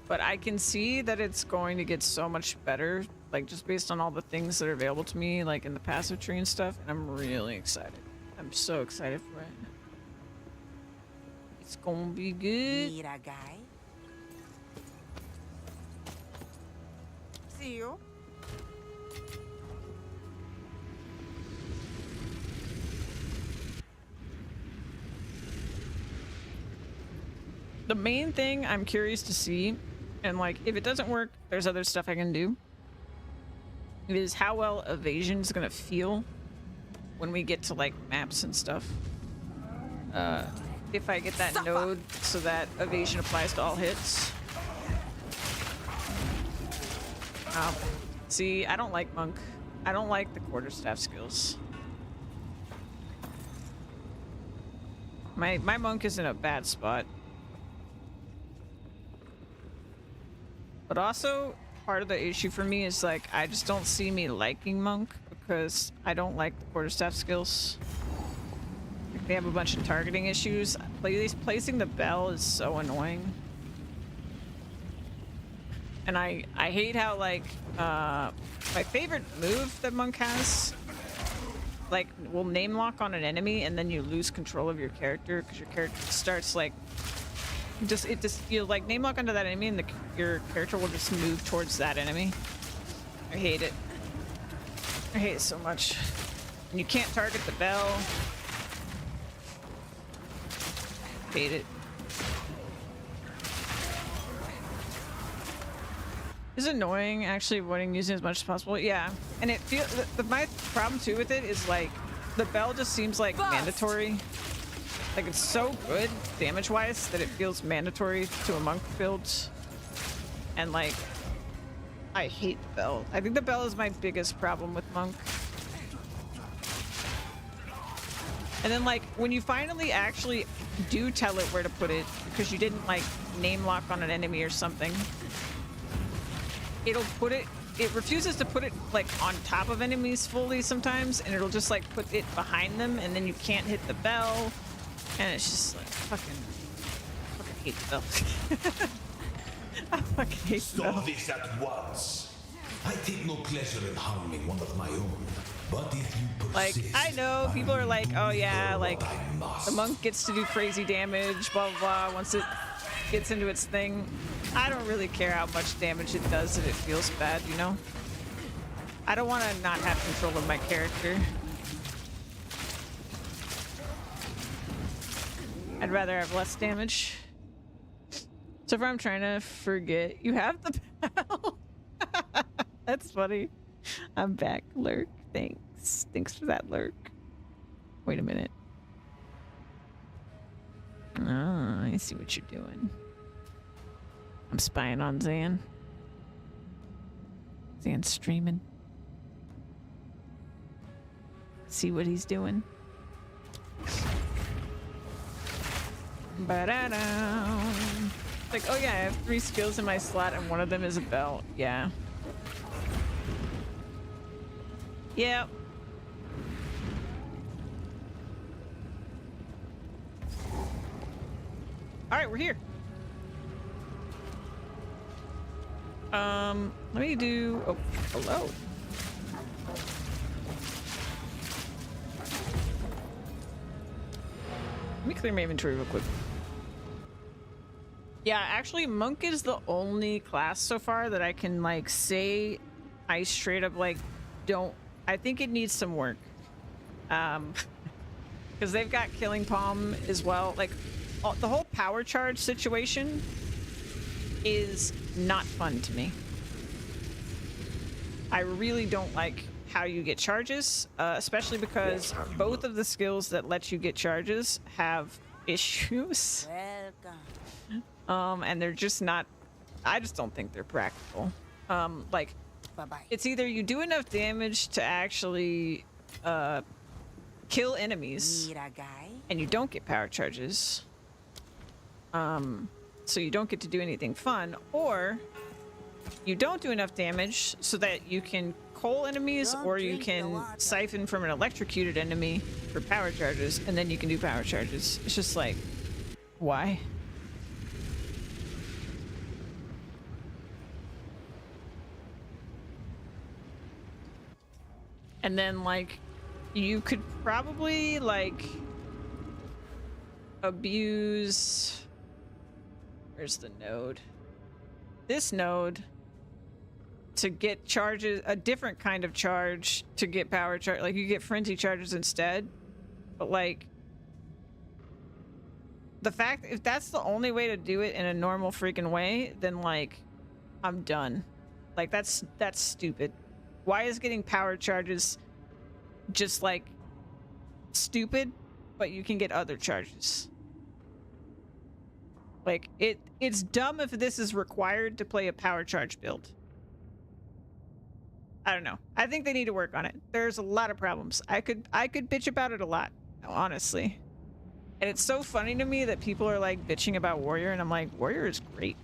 But I can see that it's going to get so much better, like just based on all the things that are available to me, like in the passive tree and stuff, and I'm really excited. I'm so excited for it. It's gonna be good. Need a guy? See you. The main thing I'm curious to see, and like if it doesn't work, there's other stuff I can do, is how well evasion is gonna feel when we get to like maps and stuff. If I get that node so that evasion applies to all hits. See, I don't like monk. I don't like the quarterstaff skills. My monk is in a bad spot. But also, part of the issue for me is like, I just don't see me liking monk because I don't like the quarterstaff skills. Like, they have a bunch of targeting issues. Placing the bell is so annoying. And I hate how, like, my favorite move that Monk has, like, will name lock on an enemy and then you lose control of your character because your character starts, like, you like name lock onto that enemy and your character will just move towards that enemy. I hate it. I hate it so much. And you can't target the bell. Hate it. It's annoying actually avoiding using as much as possible. Yeah. And it feels my problem too with it is like the bell just seems like mandatory. Like it's so good damage wise that it feels mandatory to a monk build. And like I hate the bell. I think the bell is my biggest problem with monk. And then like when you finally actually do tell it where to put it because you didn't like name lock on an enemy or something, it'll put it, it refuses to put it like on top of enemies fully sometimes, and it'll just like put it behind them and then you can't hit the bell. And it's just like fucking hate the bell. I fucking hate the bell. Stop this at once. I take no pleasure in harming one of my own. But if you persist, like, I know people are like, oh yeah, like the monk gets to do crazy damage, blah blah blah, once it gets into its thing. I don't really care how much damage it does if it feels bad, you know? I don't want to not have control of my character. I'd rather have less damage. So far I'm trying to forget. You have the bell. That's funny. I'm back, Lurk. Thanks. Thanks for that, Lurk. Wait a minute. Oh, I see what you're doing. I'm spying on Zan. Zan's streaming. See what he's doing. Ba-da-da. Like, oh yeah, I have 3 skills in my slot and one of them is a bell. Yeah. Yep. Alright, we're here. Let me do... Oh, hello. Let me clear my inventory real quick. Yeah, actually, Monk is the only class so far that I can, like, say I straight up, like, don't... I think it needs some work. Because they've got Killing Palm as well. Like, the whole power charge situation is not fun to me. I really don't like how you get charges, especially because both of the skills that let you get charges have issues. Welcome. And they're just not, I just don't think they're practical. Like, it's either you do enough damage to actually kill enemies and you don't get power charges, so you don't get to do anything fun, or you don't do enough damage so that you can coal enemies, or you can siphon from an electrocuted enemy for power charges, and then you can do power charges. It's just like, why? And then, like, you could probably, like, abuse... Where's the node? This node to get charges, a different kind of charge to get power charge. Like, you get frenzy charges instead. But, like, the fact, if that's the only way to do it in a normal freaking way, then, like, I'm done. Like, that's stupid. Why is getting power charges just, like, stupid, but you can get other charges? Like, it's dumb if this is required to play a power charge build. I don't know. I think they need to work on it. There's a lot of problems. I could bitch about it a lot, honestly. And it's so funny to me that people are, like, bitching about Warrior, and I'm like, Warrior is great.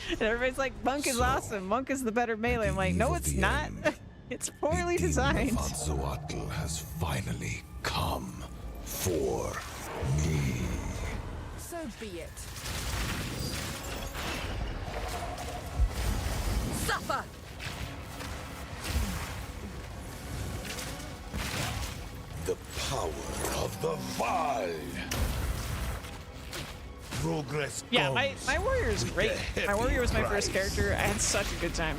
And everybody's like, Monk is awesome. Monk is the better melee. I'm like, no, it's not. It's poorly designed. Azatl has finally come for me. So be it. Suffer! The power of the Val. Progress. Yeah, my comes warrior is with great. a My warrior was my heavy first price. character. I had such a good time.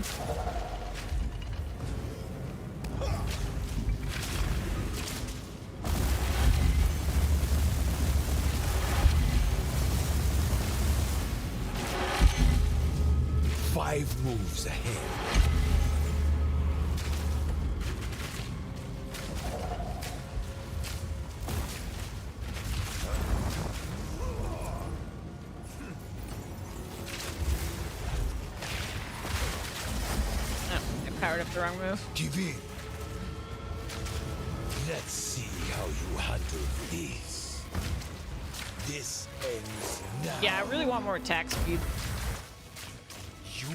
Five moves ahead. Oh, I powered up the wrong move. Give in. Let's see how you handle this. This ends now. Yeah, I really want more attack speed.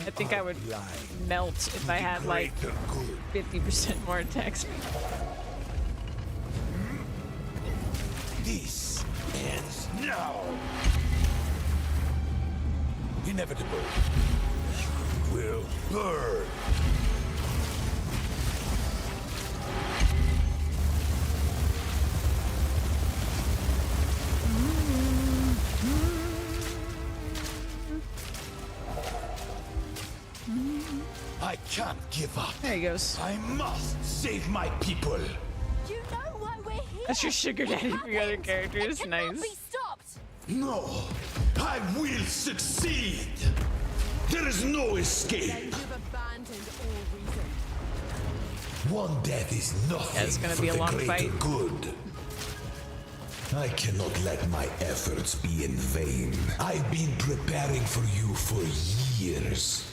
I think I would melt if I had like 50% more attack speed. This ends now. Inevitable. You will burn. I can't give up. There he goes. I must save my people. You know why we're here. That's your sugar daddy for your other characters. Nice. Be stopped. No, I will succeed. There is no escape. You've abandoned all reason. One death is nothing it's gonna for be a the long greater fight. good. I cannot let my efforts be in vain. I've been preparing for you for years.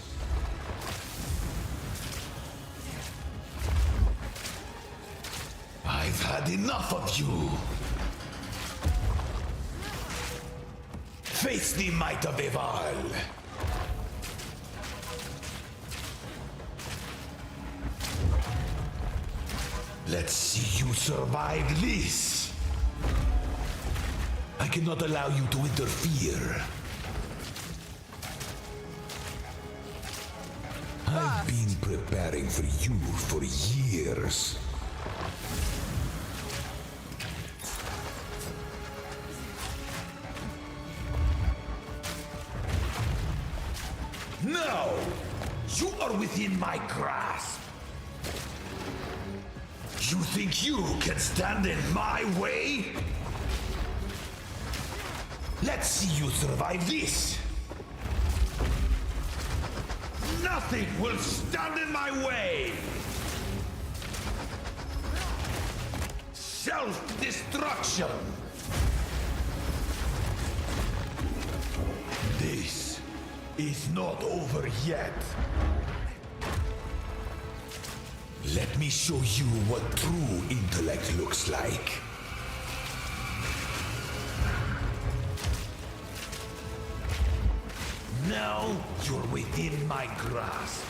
I've had enough of you. Face the might of Eval. Let's see you survive this. I cannot allow you to interfere. I've been preparing for you for years. Now, you are within my grasp. You think you can stand in my way? Let's see you survive this. Nothing will stand in my way. Self-destruction. This is not over yet. Let me show you what true intellect looks like. Now you're within my grasp.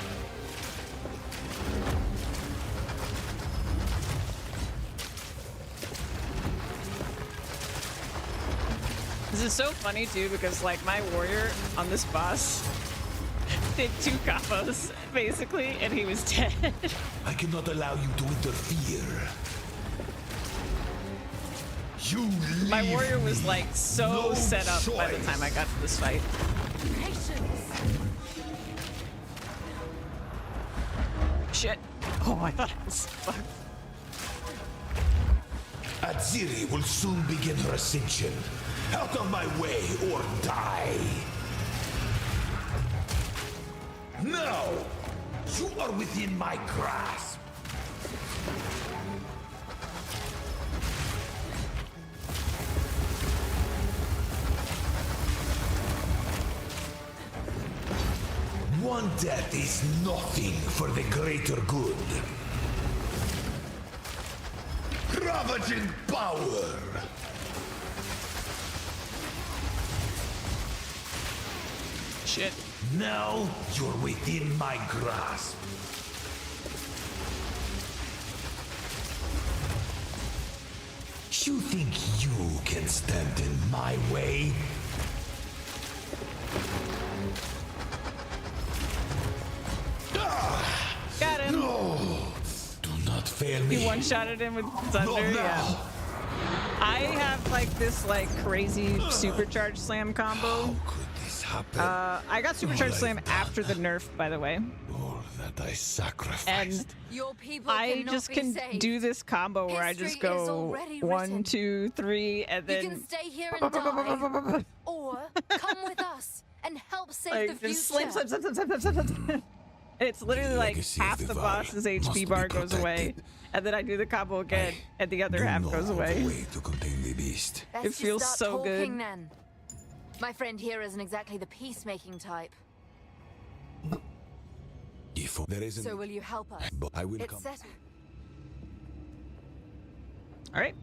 This is so funny too because like my warrior on this boss did 2 combos basically and he was dead. I cannot allow you to interfere. You My leave warrior was me like so no set up by the choice. time I got to this fight. Shit. Oh, I thought I was fucked. Aziri will soon begin her ascension. Out of my way or die. Now, you are within my grasp. One death is nothing for the greater good. Ravaging power! Shit. Now you're within my grasp. You think you can stand in my way? fail me. You one-shotted him with thunder, yeah. I have like this like crazy supercharged slam combo. I got supercharged slam after the nerf, by the way. All that I sacrificed. And Your people I just can do this combo where I just go 1, 2, 3, and then You can stay here and die, or come with us and help save the like future. just slam. It's literally like half the boss's HP bar goes away, and then I do the combo again, and the other half goes away. It feels so good. Then. My friend here isn't exactly the peacemaking type. If there isn't, So will you help us? I will It's come. settled. All right.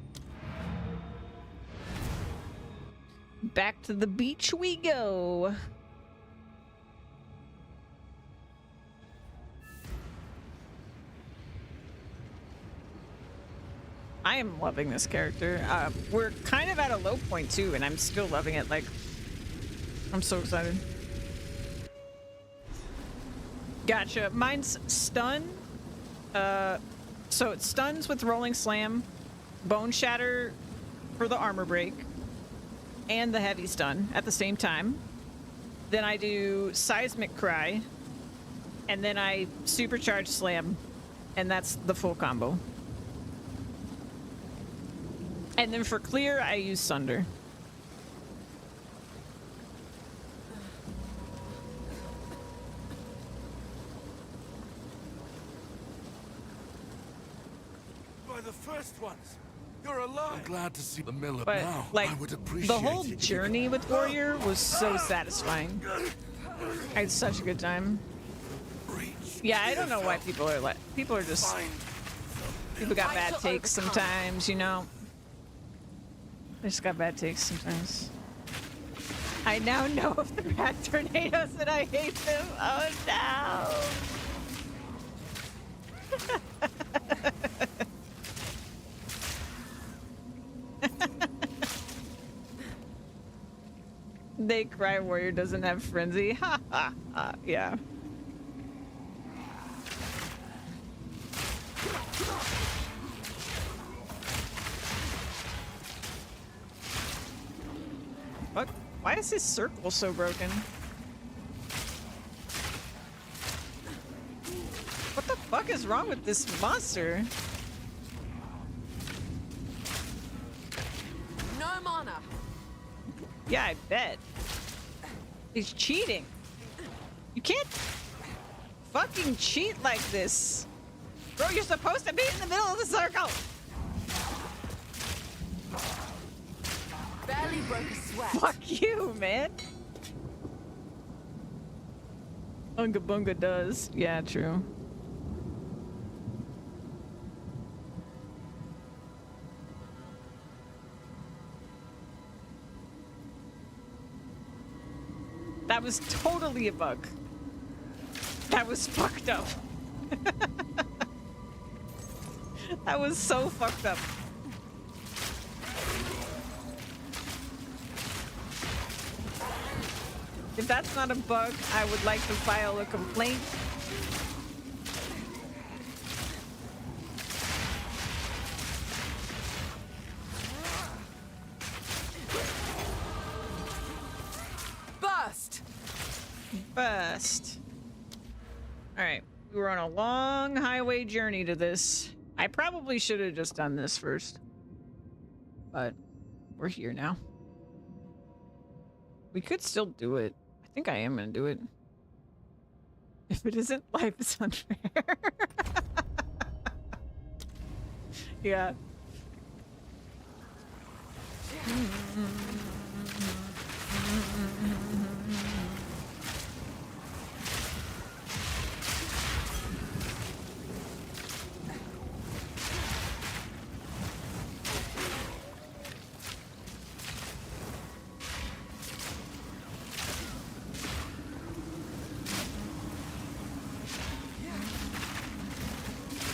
Back to the beach we go. I am loving this character. We're kind of at a low point too, and I'm still loving it. Like, I'm so excited. Gotcha. Mine's stun. So it stuns with rolling slam, bone shatter for the armor break, and the heavy stun at the same time. Then I do seismic cry, and then I supercharge slam, and that's the full combo. And then for clear, I use Sunder. By the first ones. You're alive. I'm glad to see the miller But now. like I would appreciate the whole it. journey with Warrior was so satisfying. I had such a good time. Yeah, I don't know why people are like people got bad takes sometimes, you know. They just got bad takes sometimes. I now know of the bad tornadoes and I hate them. Oh no. They cry Warrior doesn't have frenzy. Ha ha ha. Yeah. What? Why is his circle so broken? What the fuck is wrong with this monster? No mana. Yeah, I bet. He's cheating. You can't fucking cheat like this. Bro, you're supposed to be in the middle of the circle. Barely broke a sweat. Fuck you, man. Unga Bunga does. Yeah, true. That was totally a bug. That was fucked up. That was so fucked up. If that's not a bug, I would like to file a complaint. Burst! Burst. Alright, we were on a long highway journey to this. I probably should have just done this first. But we're here now. We could still do it. I think I am gonna do it. If it isn't, life is unfair. Yeah.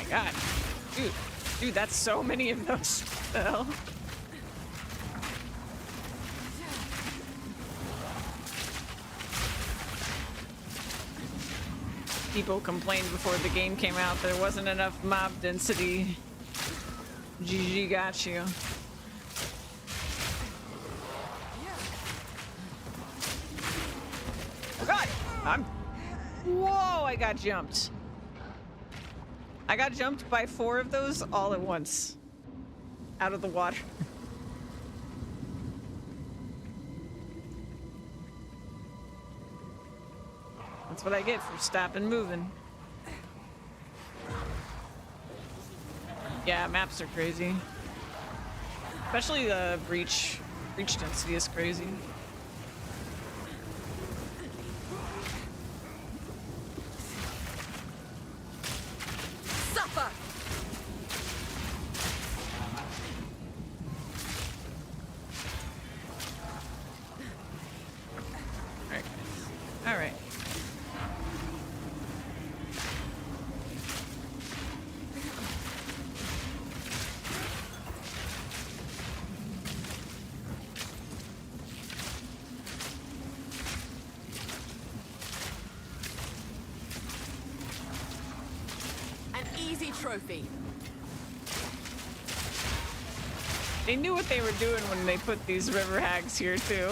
God. Dude, that's so many of those. What the hell? People complained before the game came out there wasn't enough mob density. GG got you. Oh god! Whoa, I got jumped. I got jumped by 4 of those all at once. Out of the water. That's what I get for stopping moving. Yeah, maps are crazy. Especially the breach density is crazy. Suffer! Alright. Alright. Trophy. They knew what they were doing when they put these river hags here too.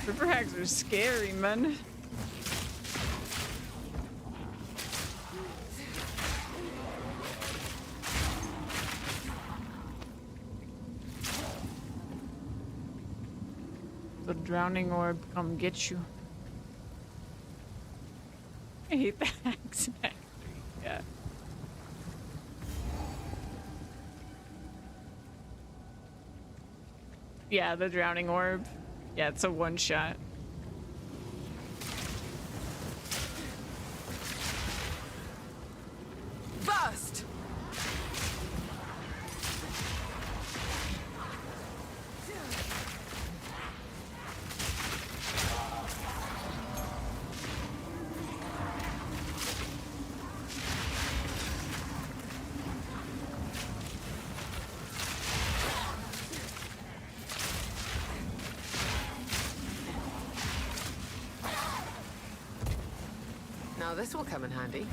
River hags are scary, man. The drowning orb come get you. I hate that accent. Yeah. Yeah, the drowning orb. Yeah, it's a one shot. Burst! Now this will come in handy.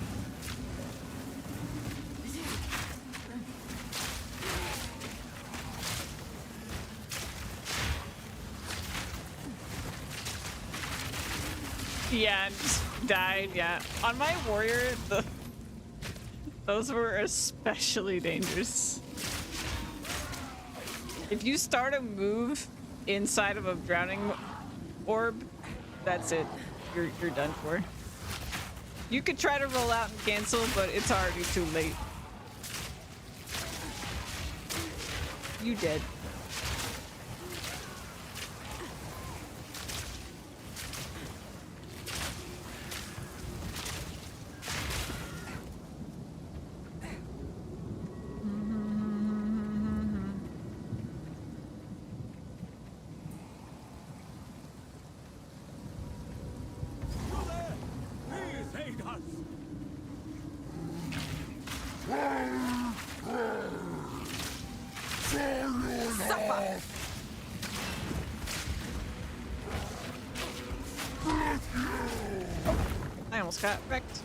Yeah, and just died, yeah. On my warrior, those were especially dangerous. If you start a move inside of a drowning orb, that's it. You're done for. You could try to roll out and cancel, but it's already too late. You dead. I almost got wrecked.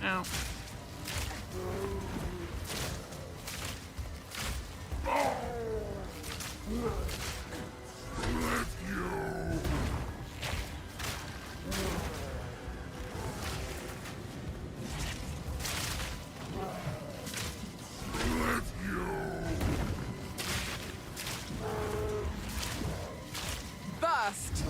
Ow. Burst!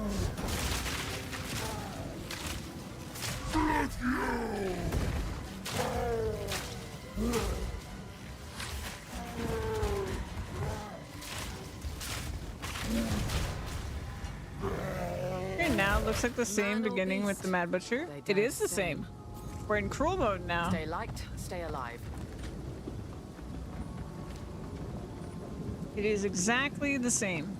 Okay, now it looks like the same beginning with the Mad Butcher. It is the same. We're in cruel mode now. Stay light, stay alive. It is exactly the same.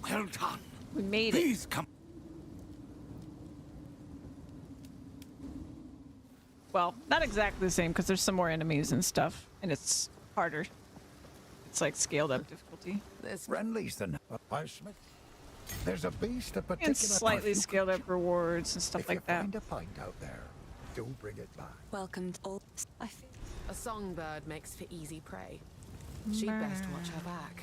Well done. We made Please it. come. Well, not exactly the same because there's some more enemies and stuff, and it's harder. It's like scaled up difficulty. This friendly's the Smith. There's a beast of particular And slightly scaled up rewards and stuff if like you that. find a pint out there, don't bring it back. Welcome to all. A songbird makes for easy prey. She'd best watch her back.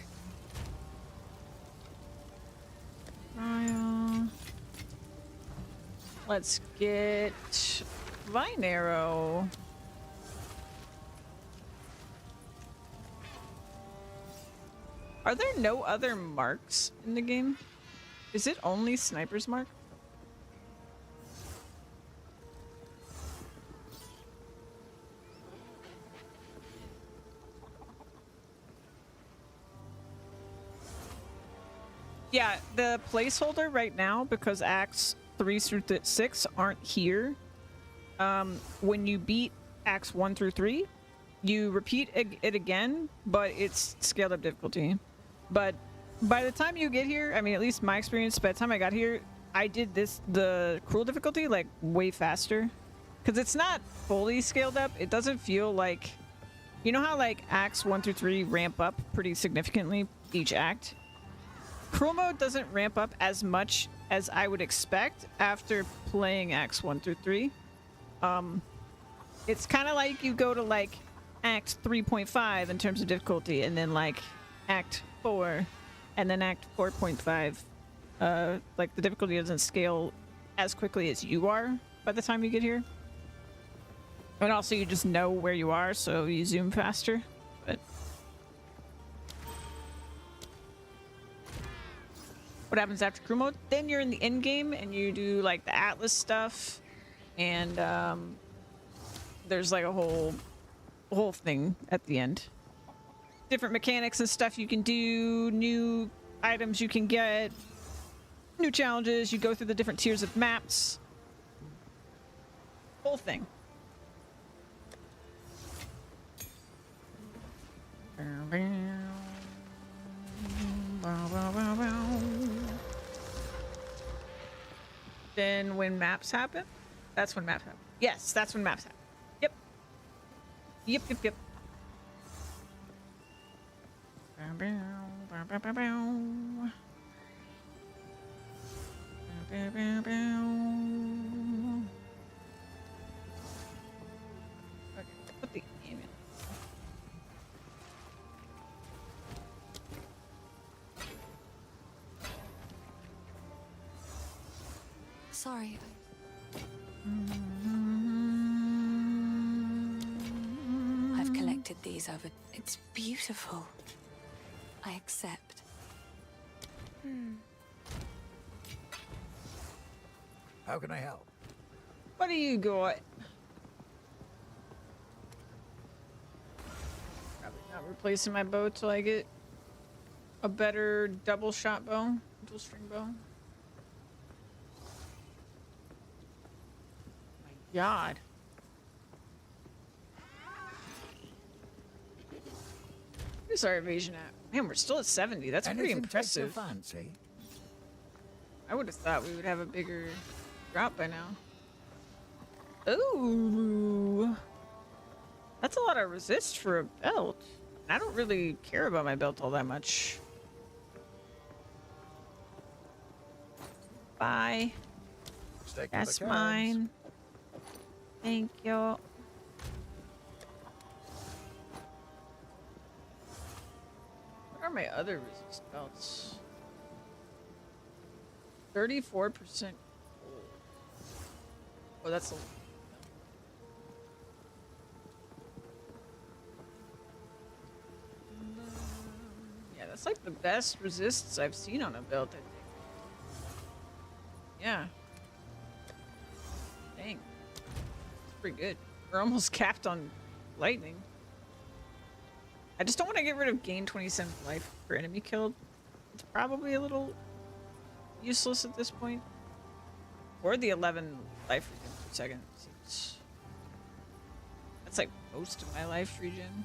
Let's get Vine Arrow. Are there no other marks in the game? Is it only Sniper's Mark? Yeah, the placeholder right now, because Acts 3 through 6 aren't here, when you beat Acts 1 through 3, you repeat it again, but it's scaled up difficulty. But by the time you get here, I mean, at least my experience, by the time I got here, I did the cruel difficulty, like, way faster. Because it's not fully scaled up. It doesn't feel like... You know how, like, Acts 1 through 3 ramp up pretty significantly each act? Cruel mode doesn't ramp up as much as I would expect after playing Acts 1 through 3. It's kind of like you go to, like, Act 3.5 in terms of difficulty, and then, like, Act 4, and then Act 4.5. Like, the difficulty doesn't scale as quickly as you are by the time you get here. And also, you just know where you are, so you zoom faster. But what happens after crew mode? Then you're in the end game, and you do, like, the Atlas stuff, and there's, like, a whole thing at the end. Different mechanics and stuff you can do, new items you can get, new challenges. You go through the different tiers of maps. Whole thing. Then when maps happen, that's when maps happen. Yes, that's when maps happen. Yep. Yep, yep, yep. Okay, put the email. Sorry. I've collected these over. It's beautiful. I accept. How can I help? What do you got? Probably not replacing my bow till I get a better double shot bow, dual string bow. My God. Where's our evasion at? Man, we're still at 70. That's pretty Anything takes your impressive. fancy? I would have thought we would have a bigger drop by now. Ooh. That's a lot of resist for a belt. I don't really care about my belt all that much. Bye. Stick That's to the cards. mine. Thank you. What are my other resist belts? 34% gold. Oh, that's a... That's like the best resists I've seen on a build, I think. Yeah. Dang. It's pretty good. We're almost capped on lightning. I just don't want to get rid of gain 20 cents life per enemy killed. It's probably a little useless at this point. Or the 11 life regen per second. Seems... That's like most of my life regen.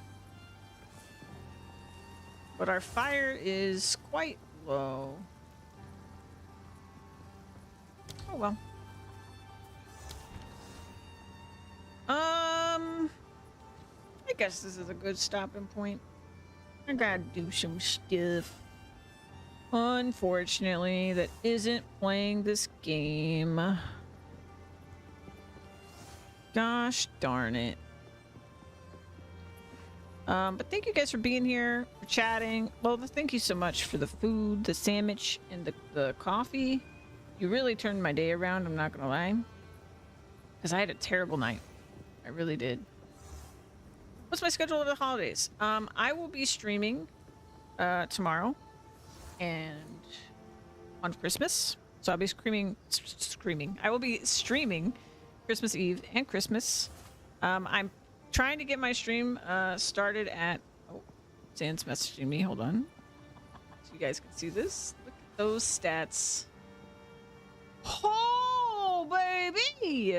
But our fire is quite low. Oh well. I guess this is a good stopping point. I gotta do some stuff. Unfortunately, that isn't playing this game. Gosh darn it. But thank you guys for being here, for chatting. Well, thank you so much for the food, the sandwich, and the coffee. You really turned my day around, I'm not gonna lie. Because I had a terrible night. I really did. What's my schedule over the holidays? I will be streaming tomorrow and on Christmas. So I'll be screaming. I will be streaming Christmas Eve and Christmas. I'm trying to get my stream started at... Oh, Zan's messaging me. Hold on. So you guys can see this. Look at those stats. Oh, baby!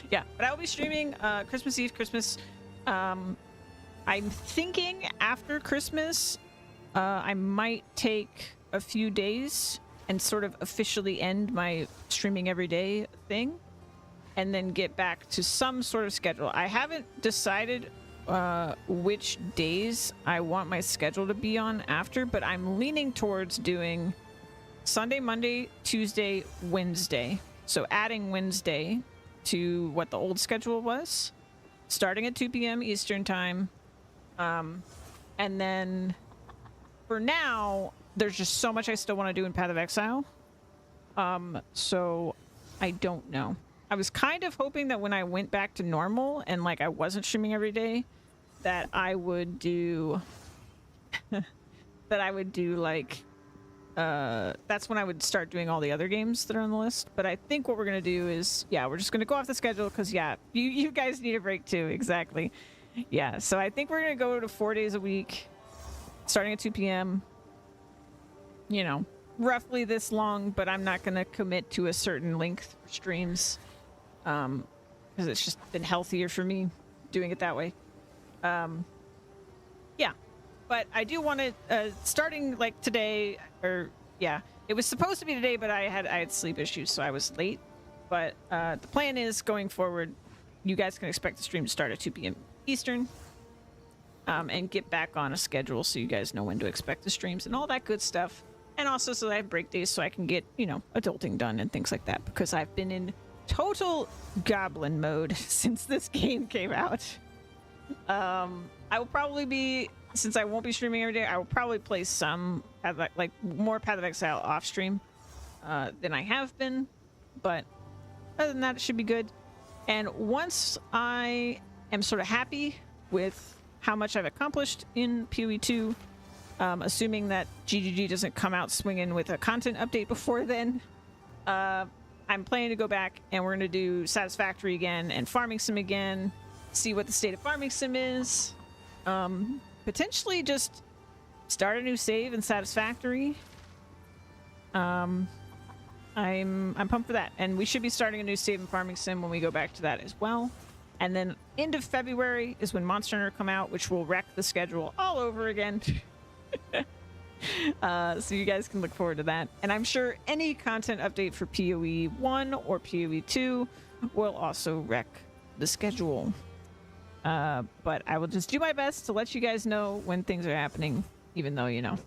Yeah, but I will be streaming Christmas Eve, Christmas. I'm thinking after Christmas, I might take a few days and sort of officially end my streaming every day thing, and then get back to some sort of schedule. I haven't decided which days I want my schedule to be on after, but I'm leaning towards doing Sunday, Monday, Tuesday, Wednesday. So adding Wednesday to what the old schedule was, starting at 2 p.m. Eastern time. And then for now, there's just so much I still want to do in Path of Exile. So I don't know. I was kind of hoping that when I went back to normal and like I wasn't streaming every day, that I would do like that's when I would start doing all the other games that are on the list. But I think what we're gonna do is, yeah, we're just gonna go off the schedule because yeah, you guys need a break too. Exactly. Yeah, so I think we're gonna go to 4 days a week, starting at 2 p.m. You know, roughly this long, but I'm not gonna commit to a certain length for streams, because it's just been healthier for me doing it that way. Yeah. But I do want to, starting like today, or yeah, it was supposed to be today, but I had sleep issues, so I was late. But the plan is going forward, you guys can expect the stream to start at 2 p.m. Eastern, and get back on a schedule so you guys know when to expect the streams and all that good stuff. And also so that I have break days so I can get, you know, adulting done and things like that, because I've been in total goblin mode since this game came out. I will probably be, since I won't be streaming every day, I will probably play some like more Path of Exile off stream than I have been, but other than that, it should be good. And once I am sort of happy with how much I've accomplished in PoE 2, assuming that GGG doesn't come out swinging with a content update before then, I'm planning to go back and we're going to do Satisfactory again and Farming Sim again, see what the state of Farming Sim is. Potentially just start a new save in Satisfactory. I'm pumped for that, and we should be starting a new save in Farming Sim when we go back to that as well. And then end of February is when Monster Hunter come out, which will wreck the schedule all over again. So you guys can look forward to that. And I'm sure any content update for PoE 1 or PoE 2 will also wreck the schedule. But I will just do my best to let you guys know when things are happening, even though, you know,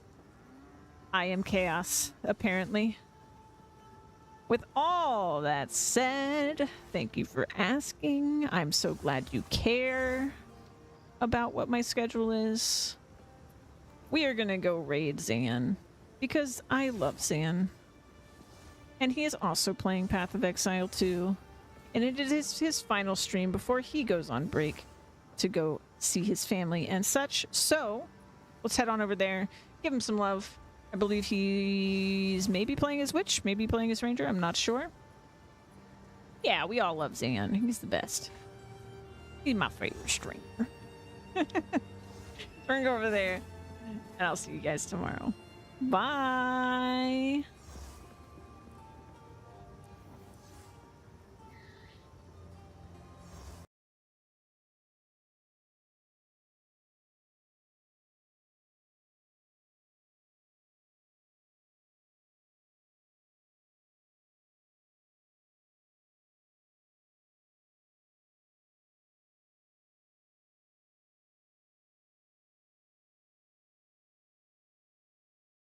I am chaos, apparently. With all that said, thank you for asking. I'm so glad you care about what my schedule is. We are gonna go raid Zan. because I love Zan. And he is also playing Path of Exile 2. And it is his final stream before he goes on break to go see his family and such. So let's head on over there, give him some love. I believe he's maybe playing as Witch, maybe playing as Ranger. I'm not sure. Yeah, we all love Zan. He's the best. He's my favorite streamer. We're gonna go over there, and I'll see you guys tomorrow. Bye.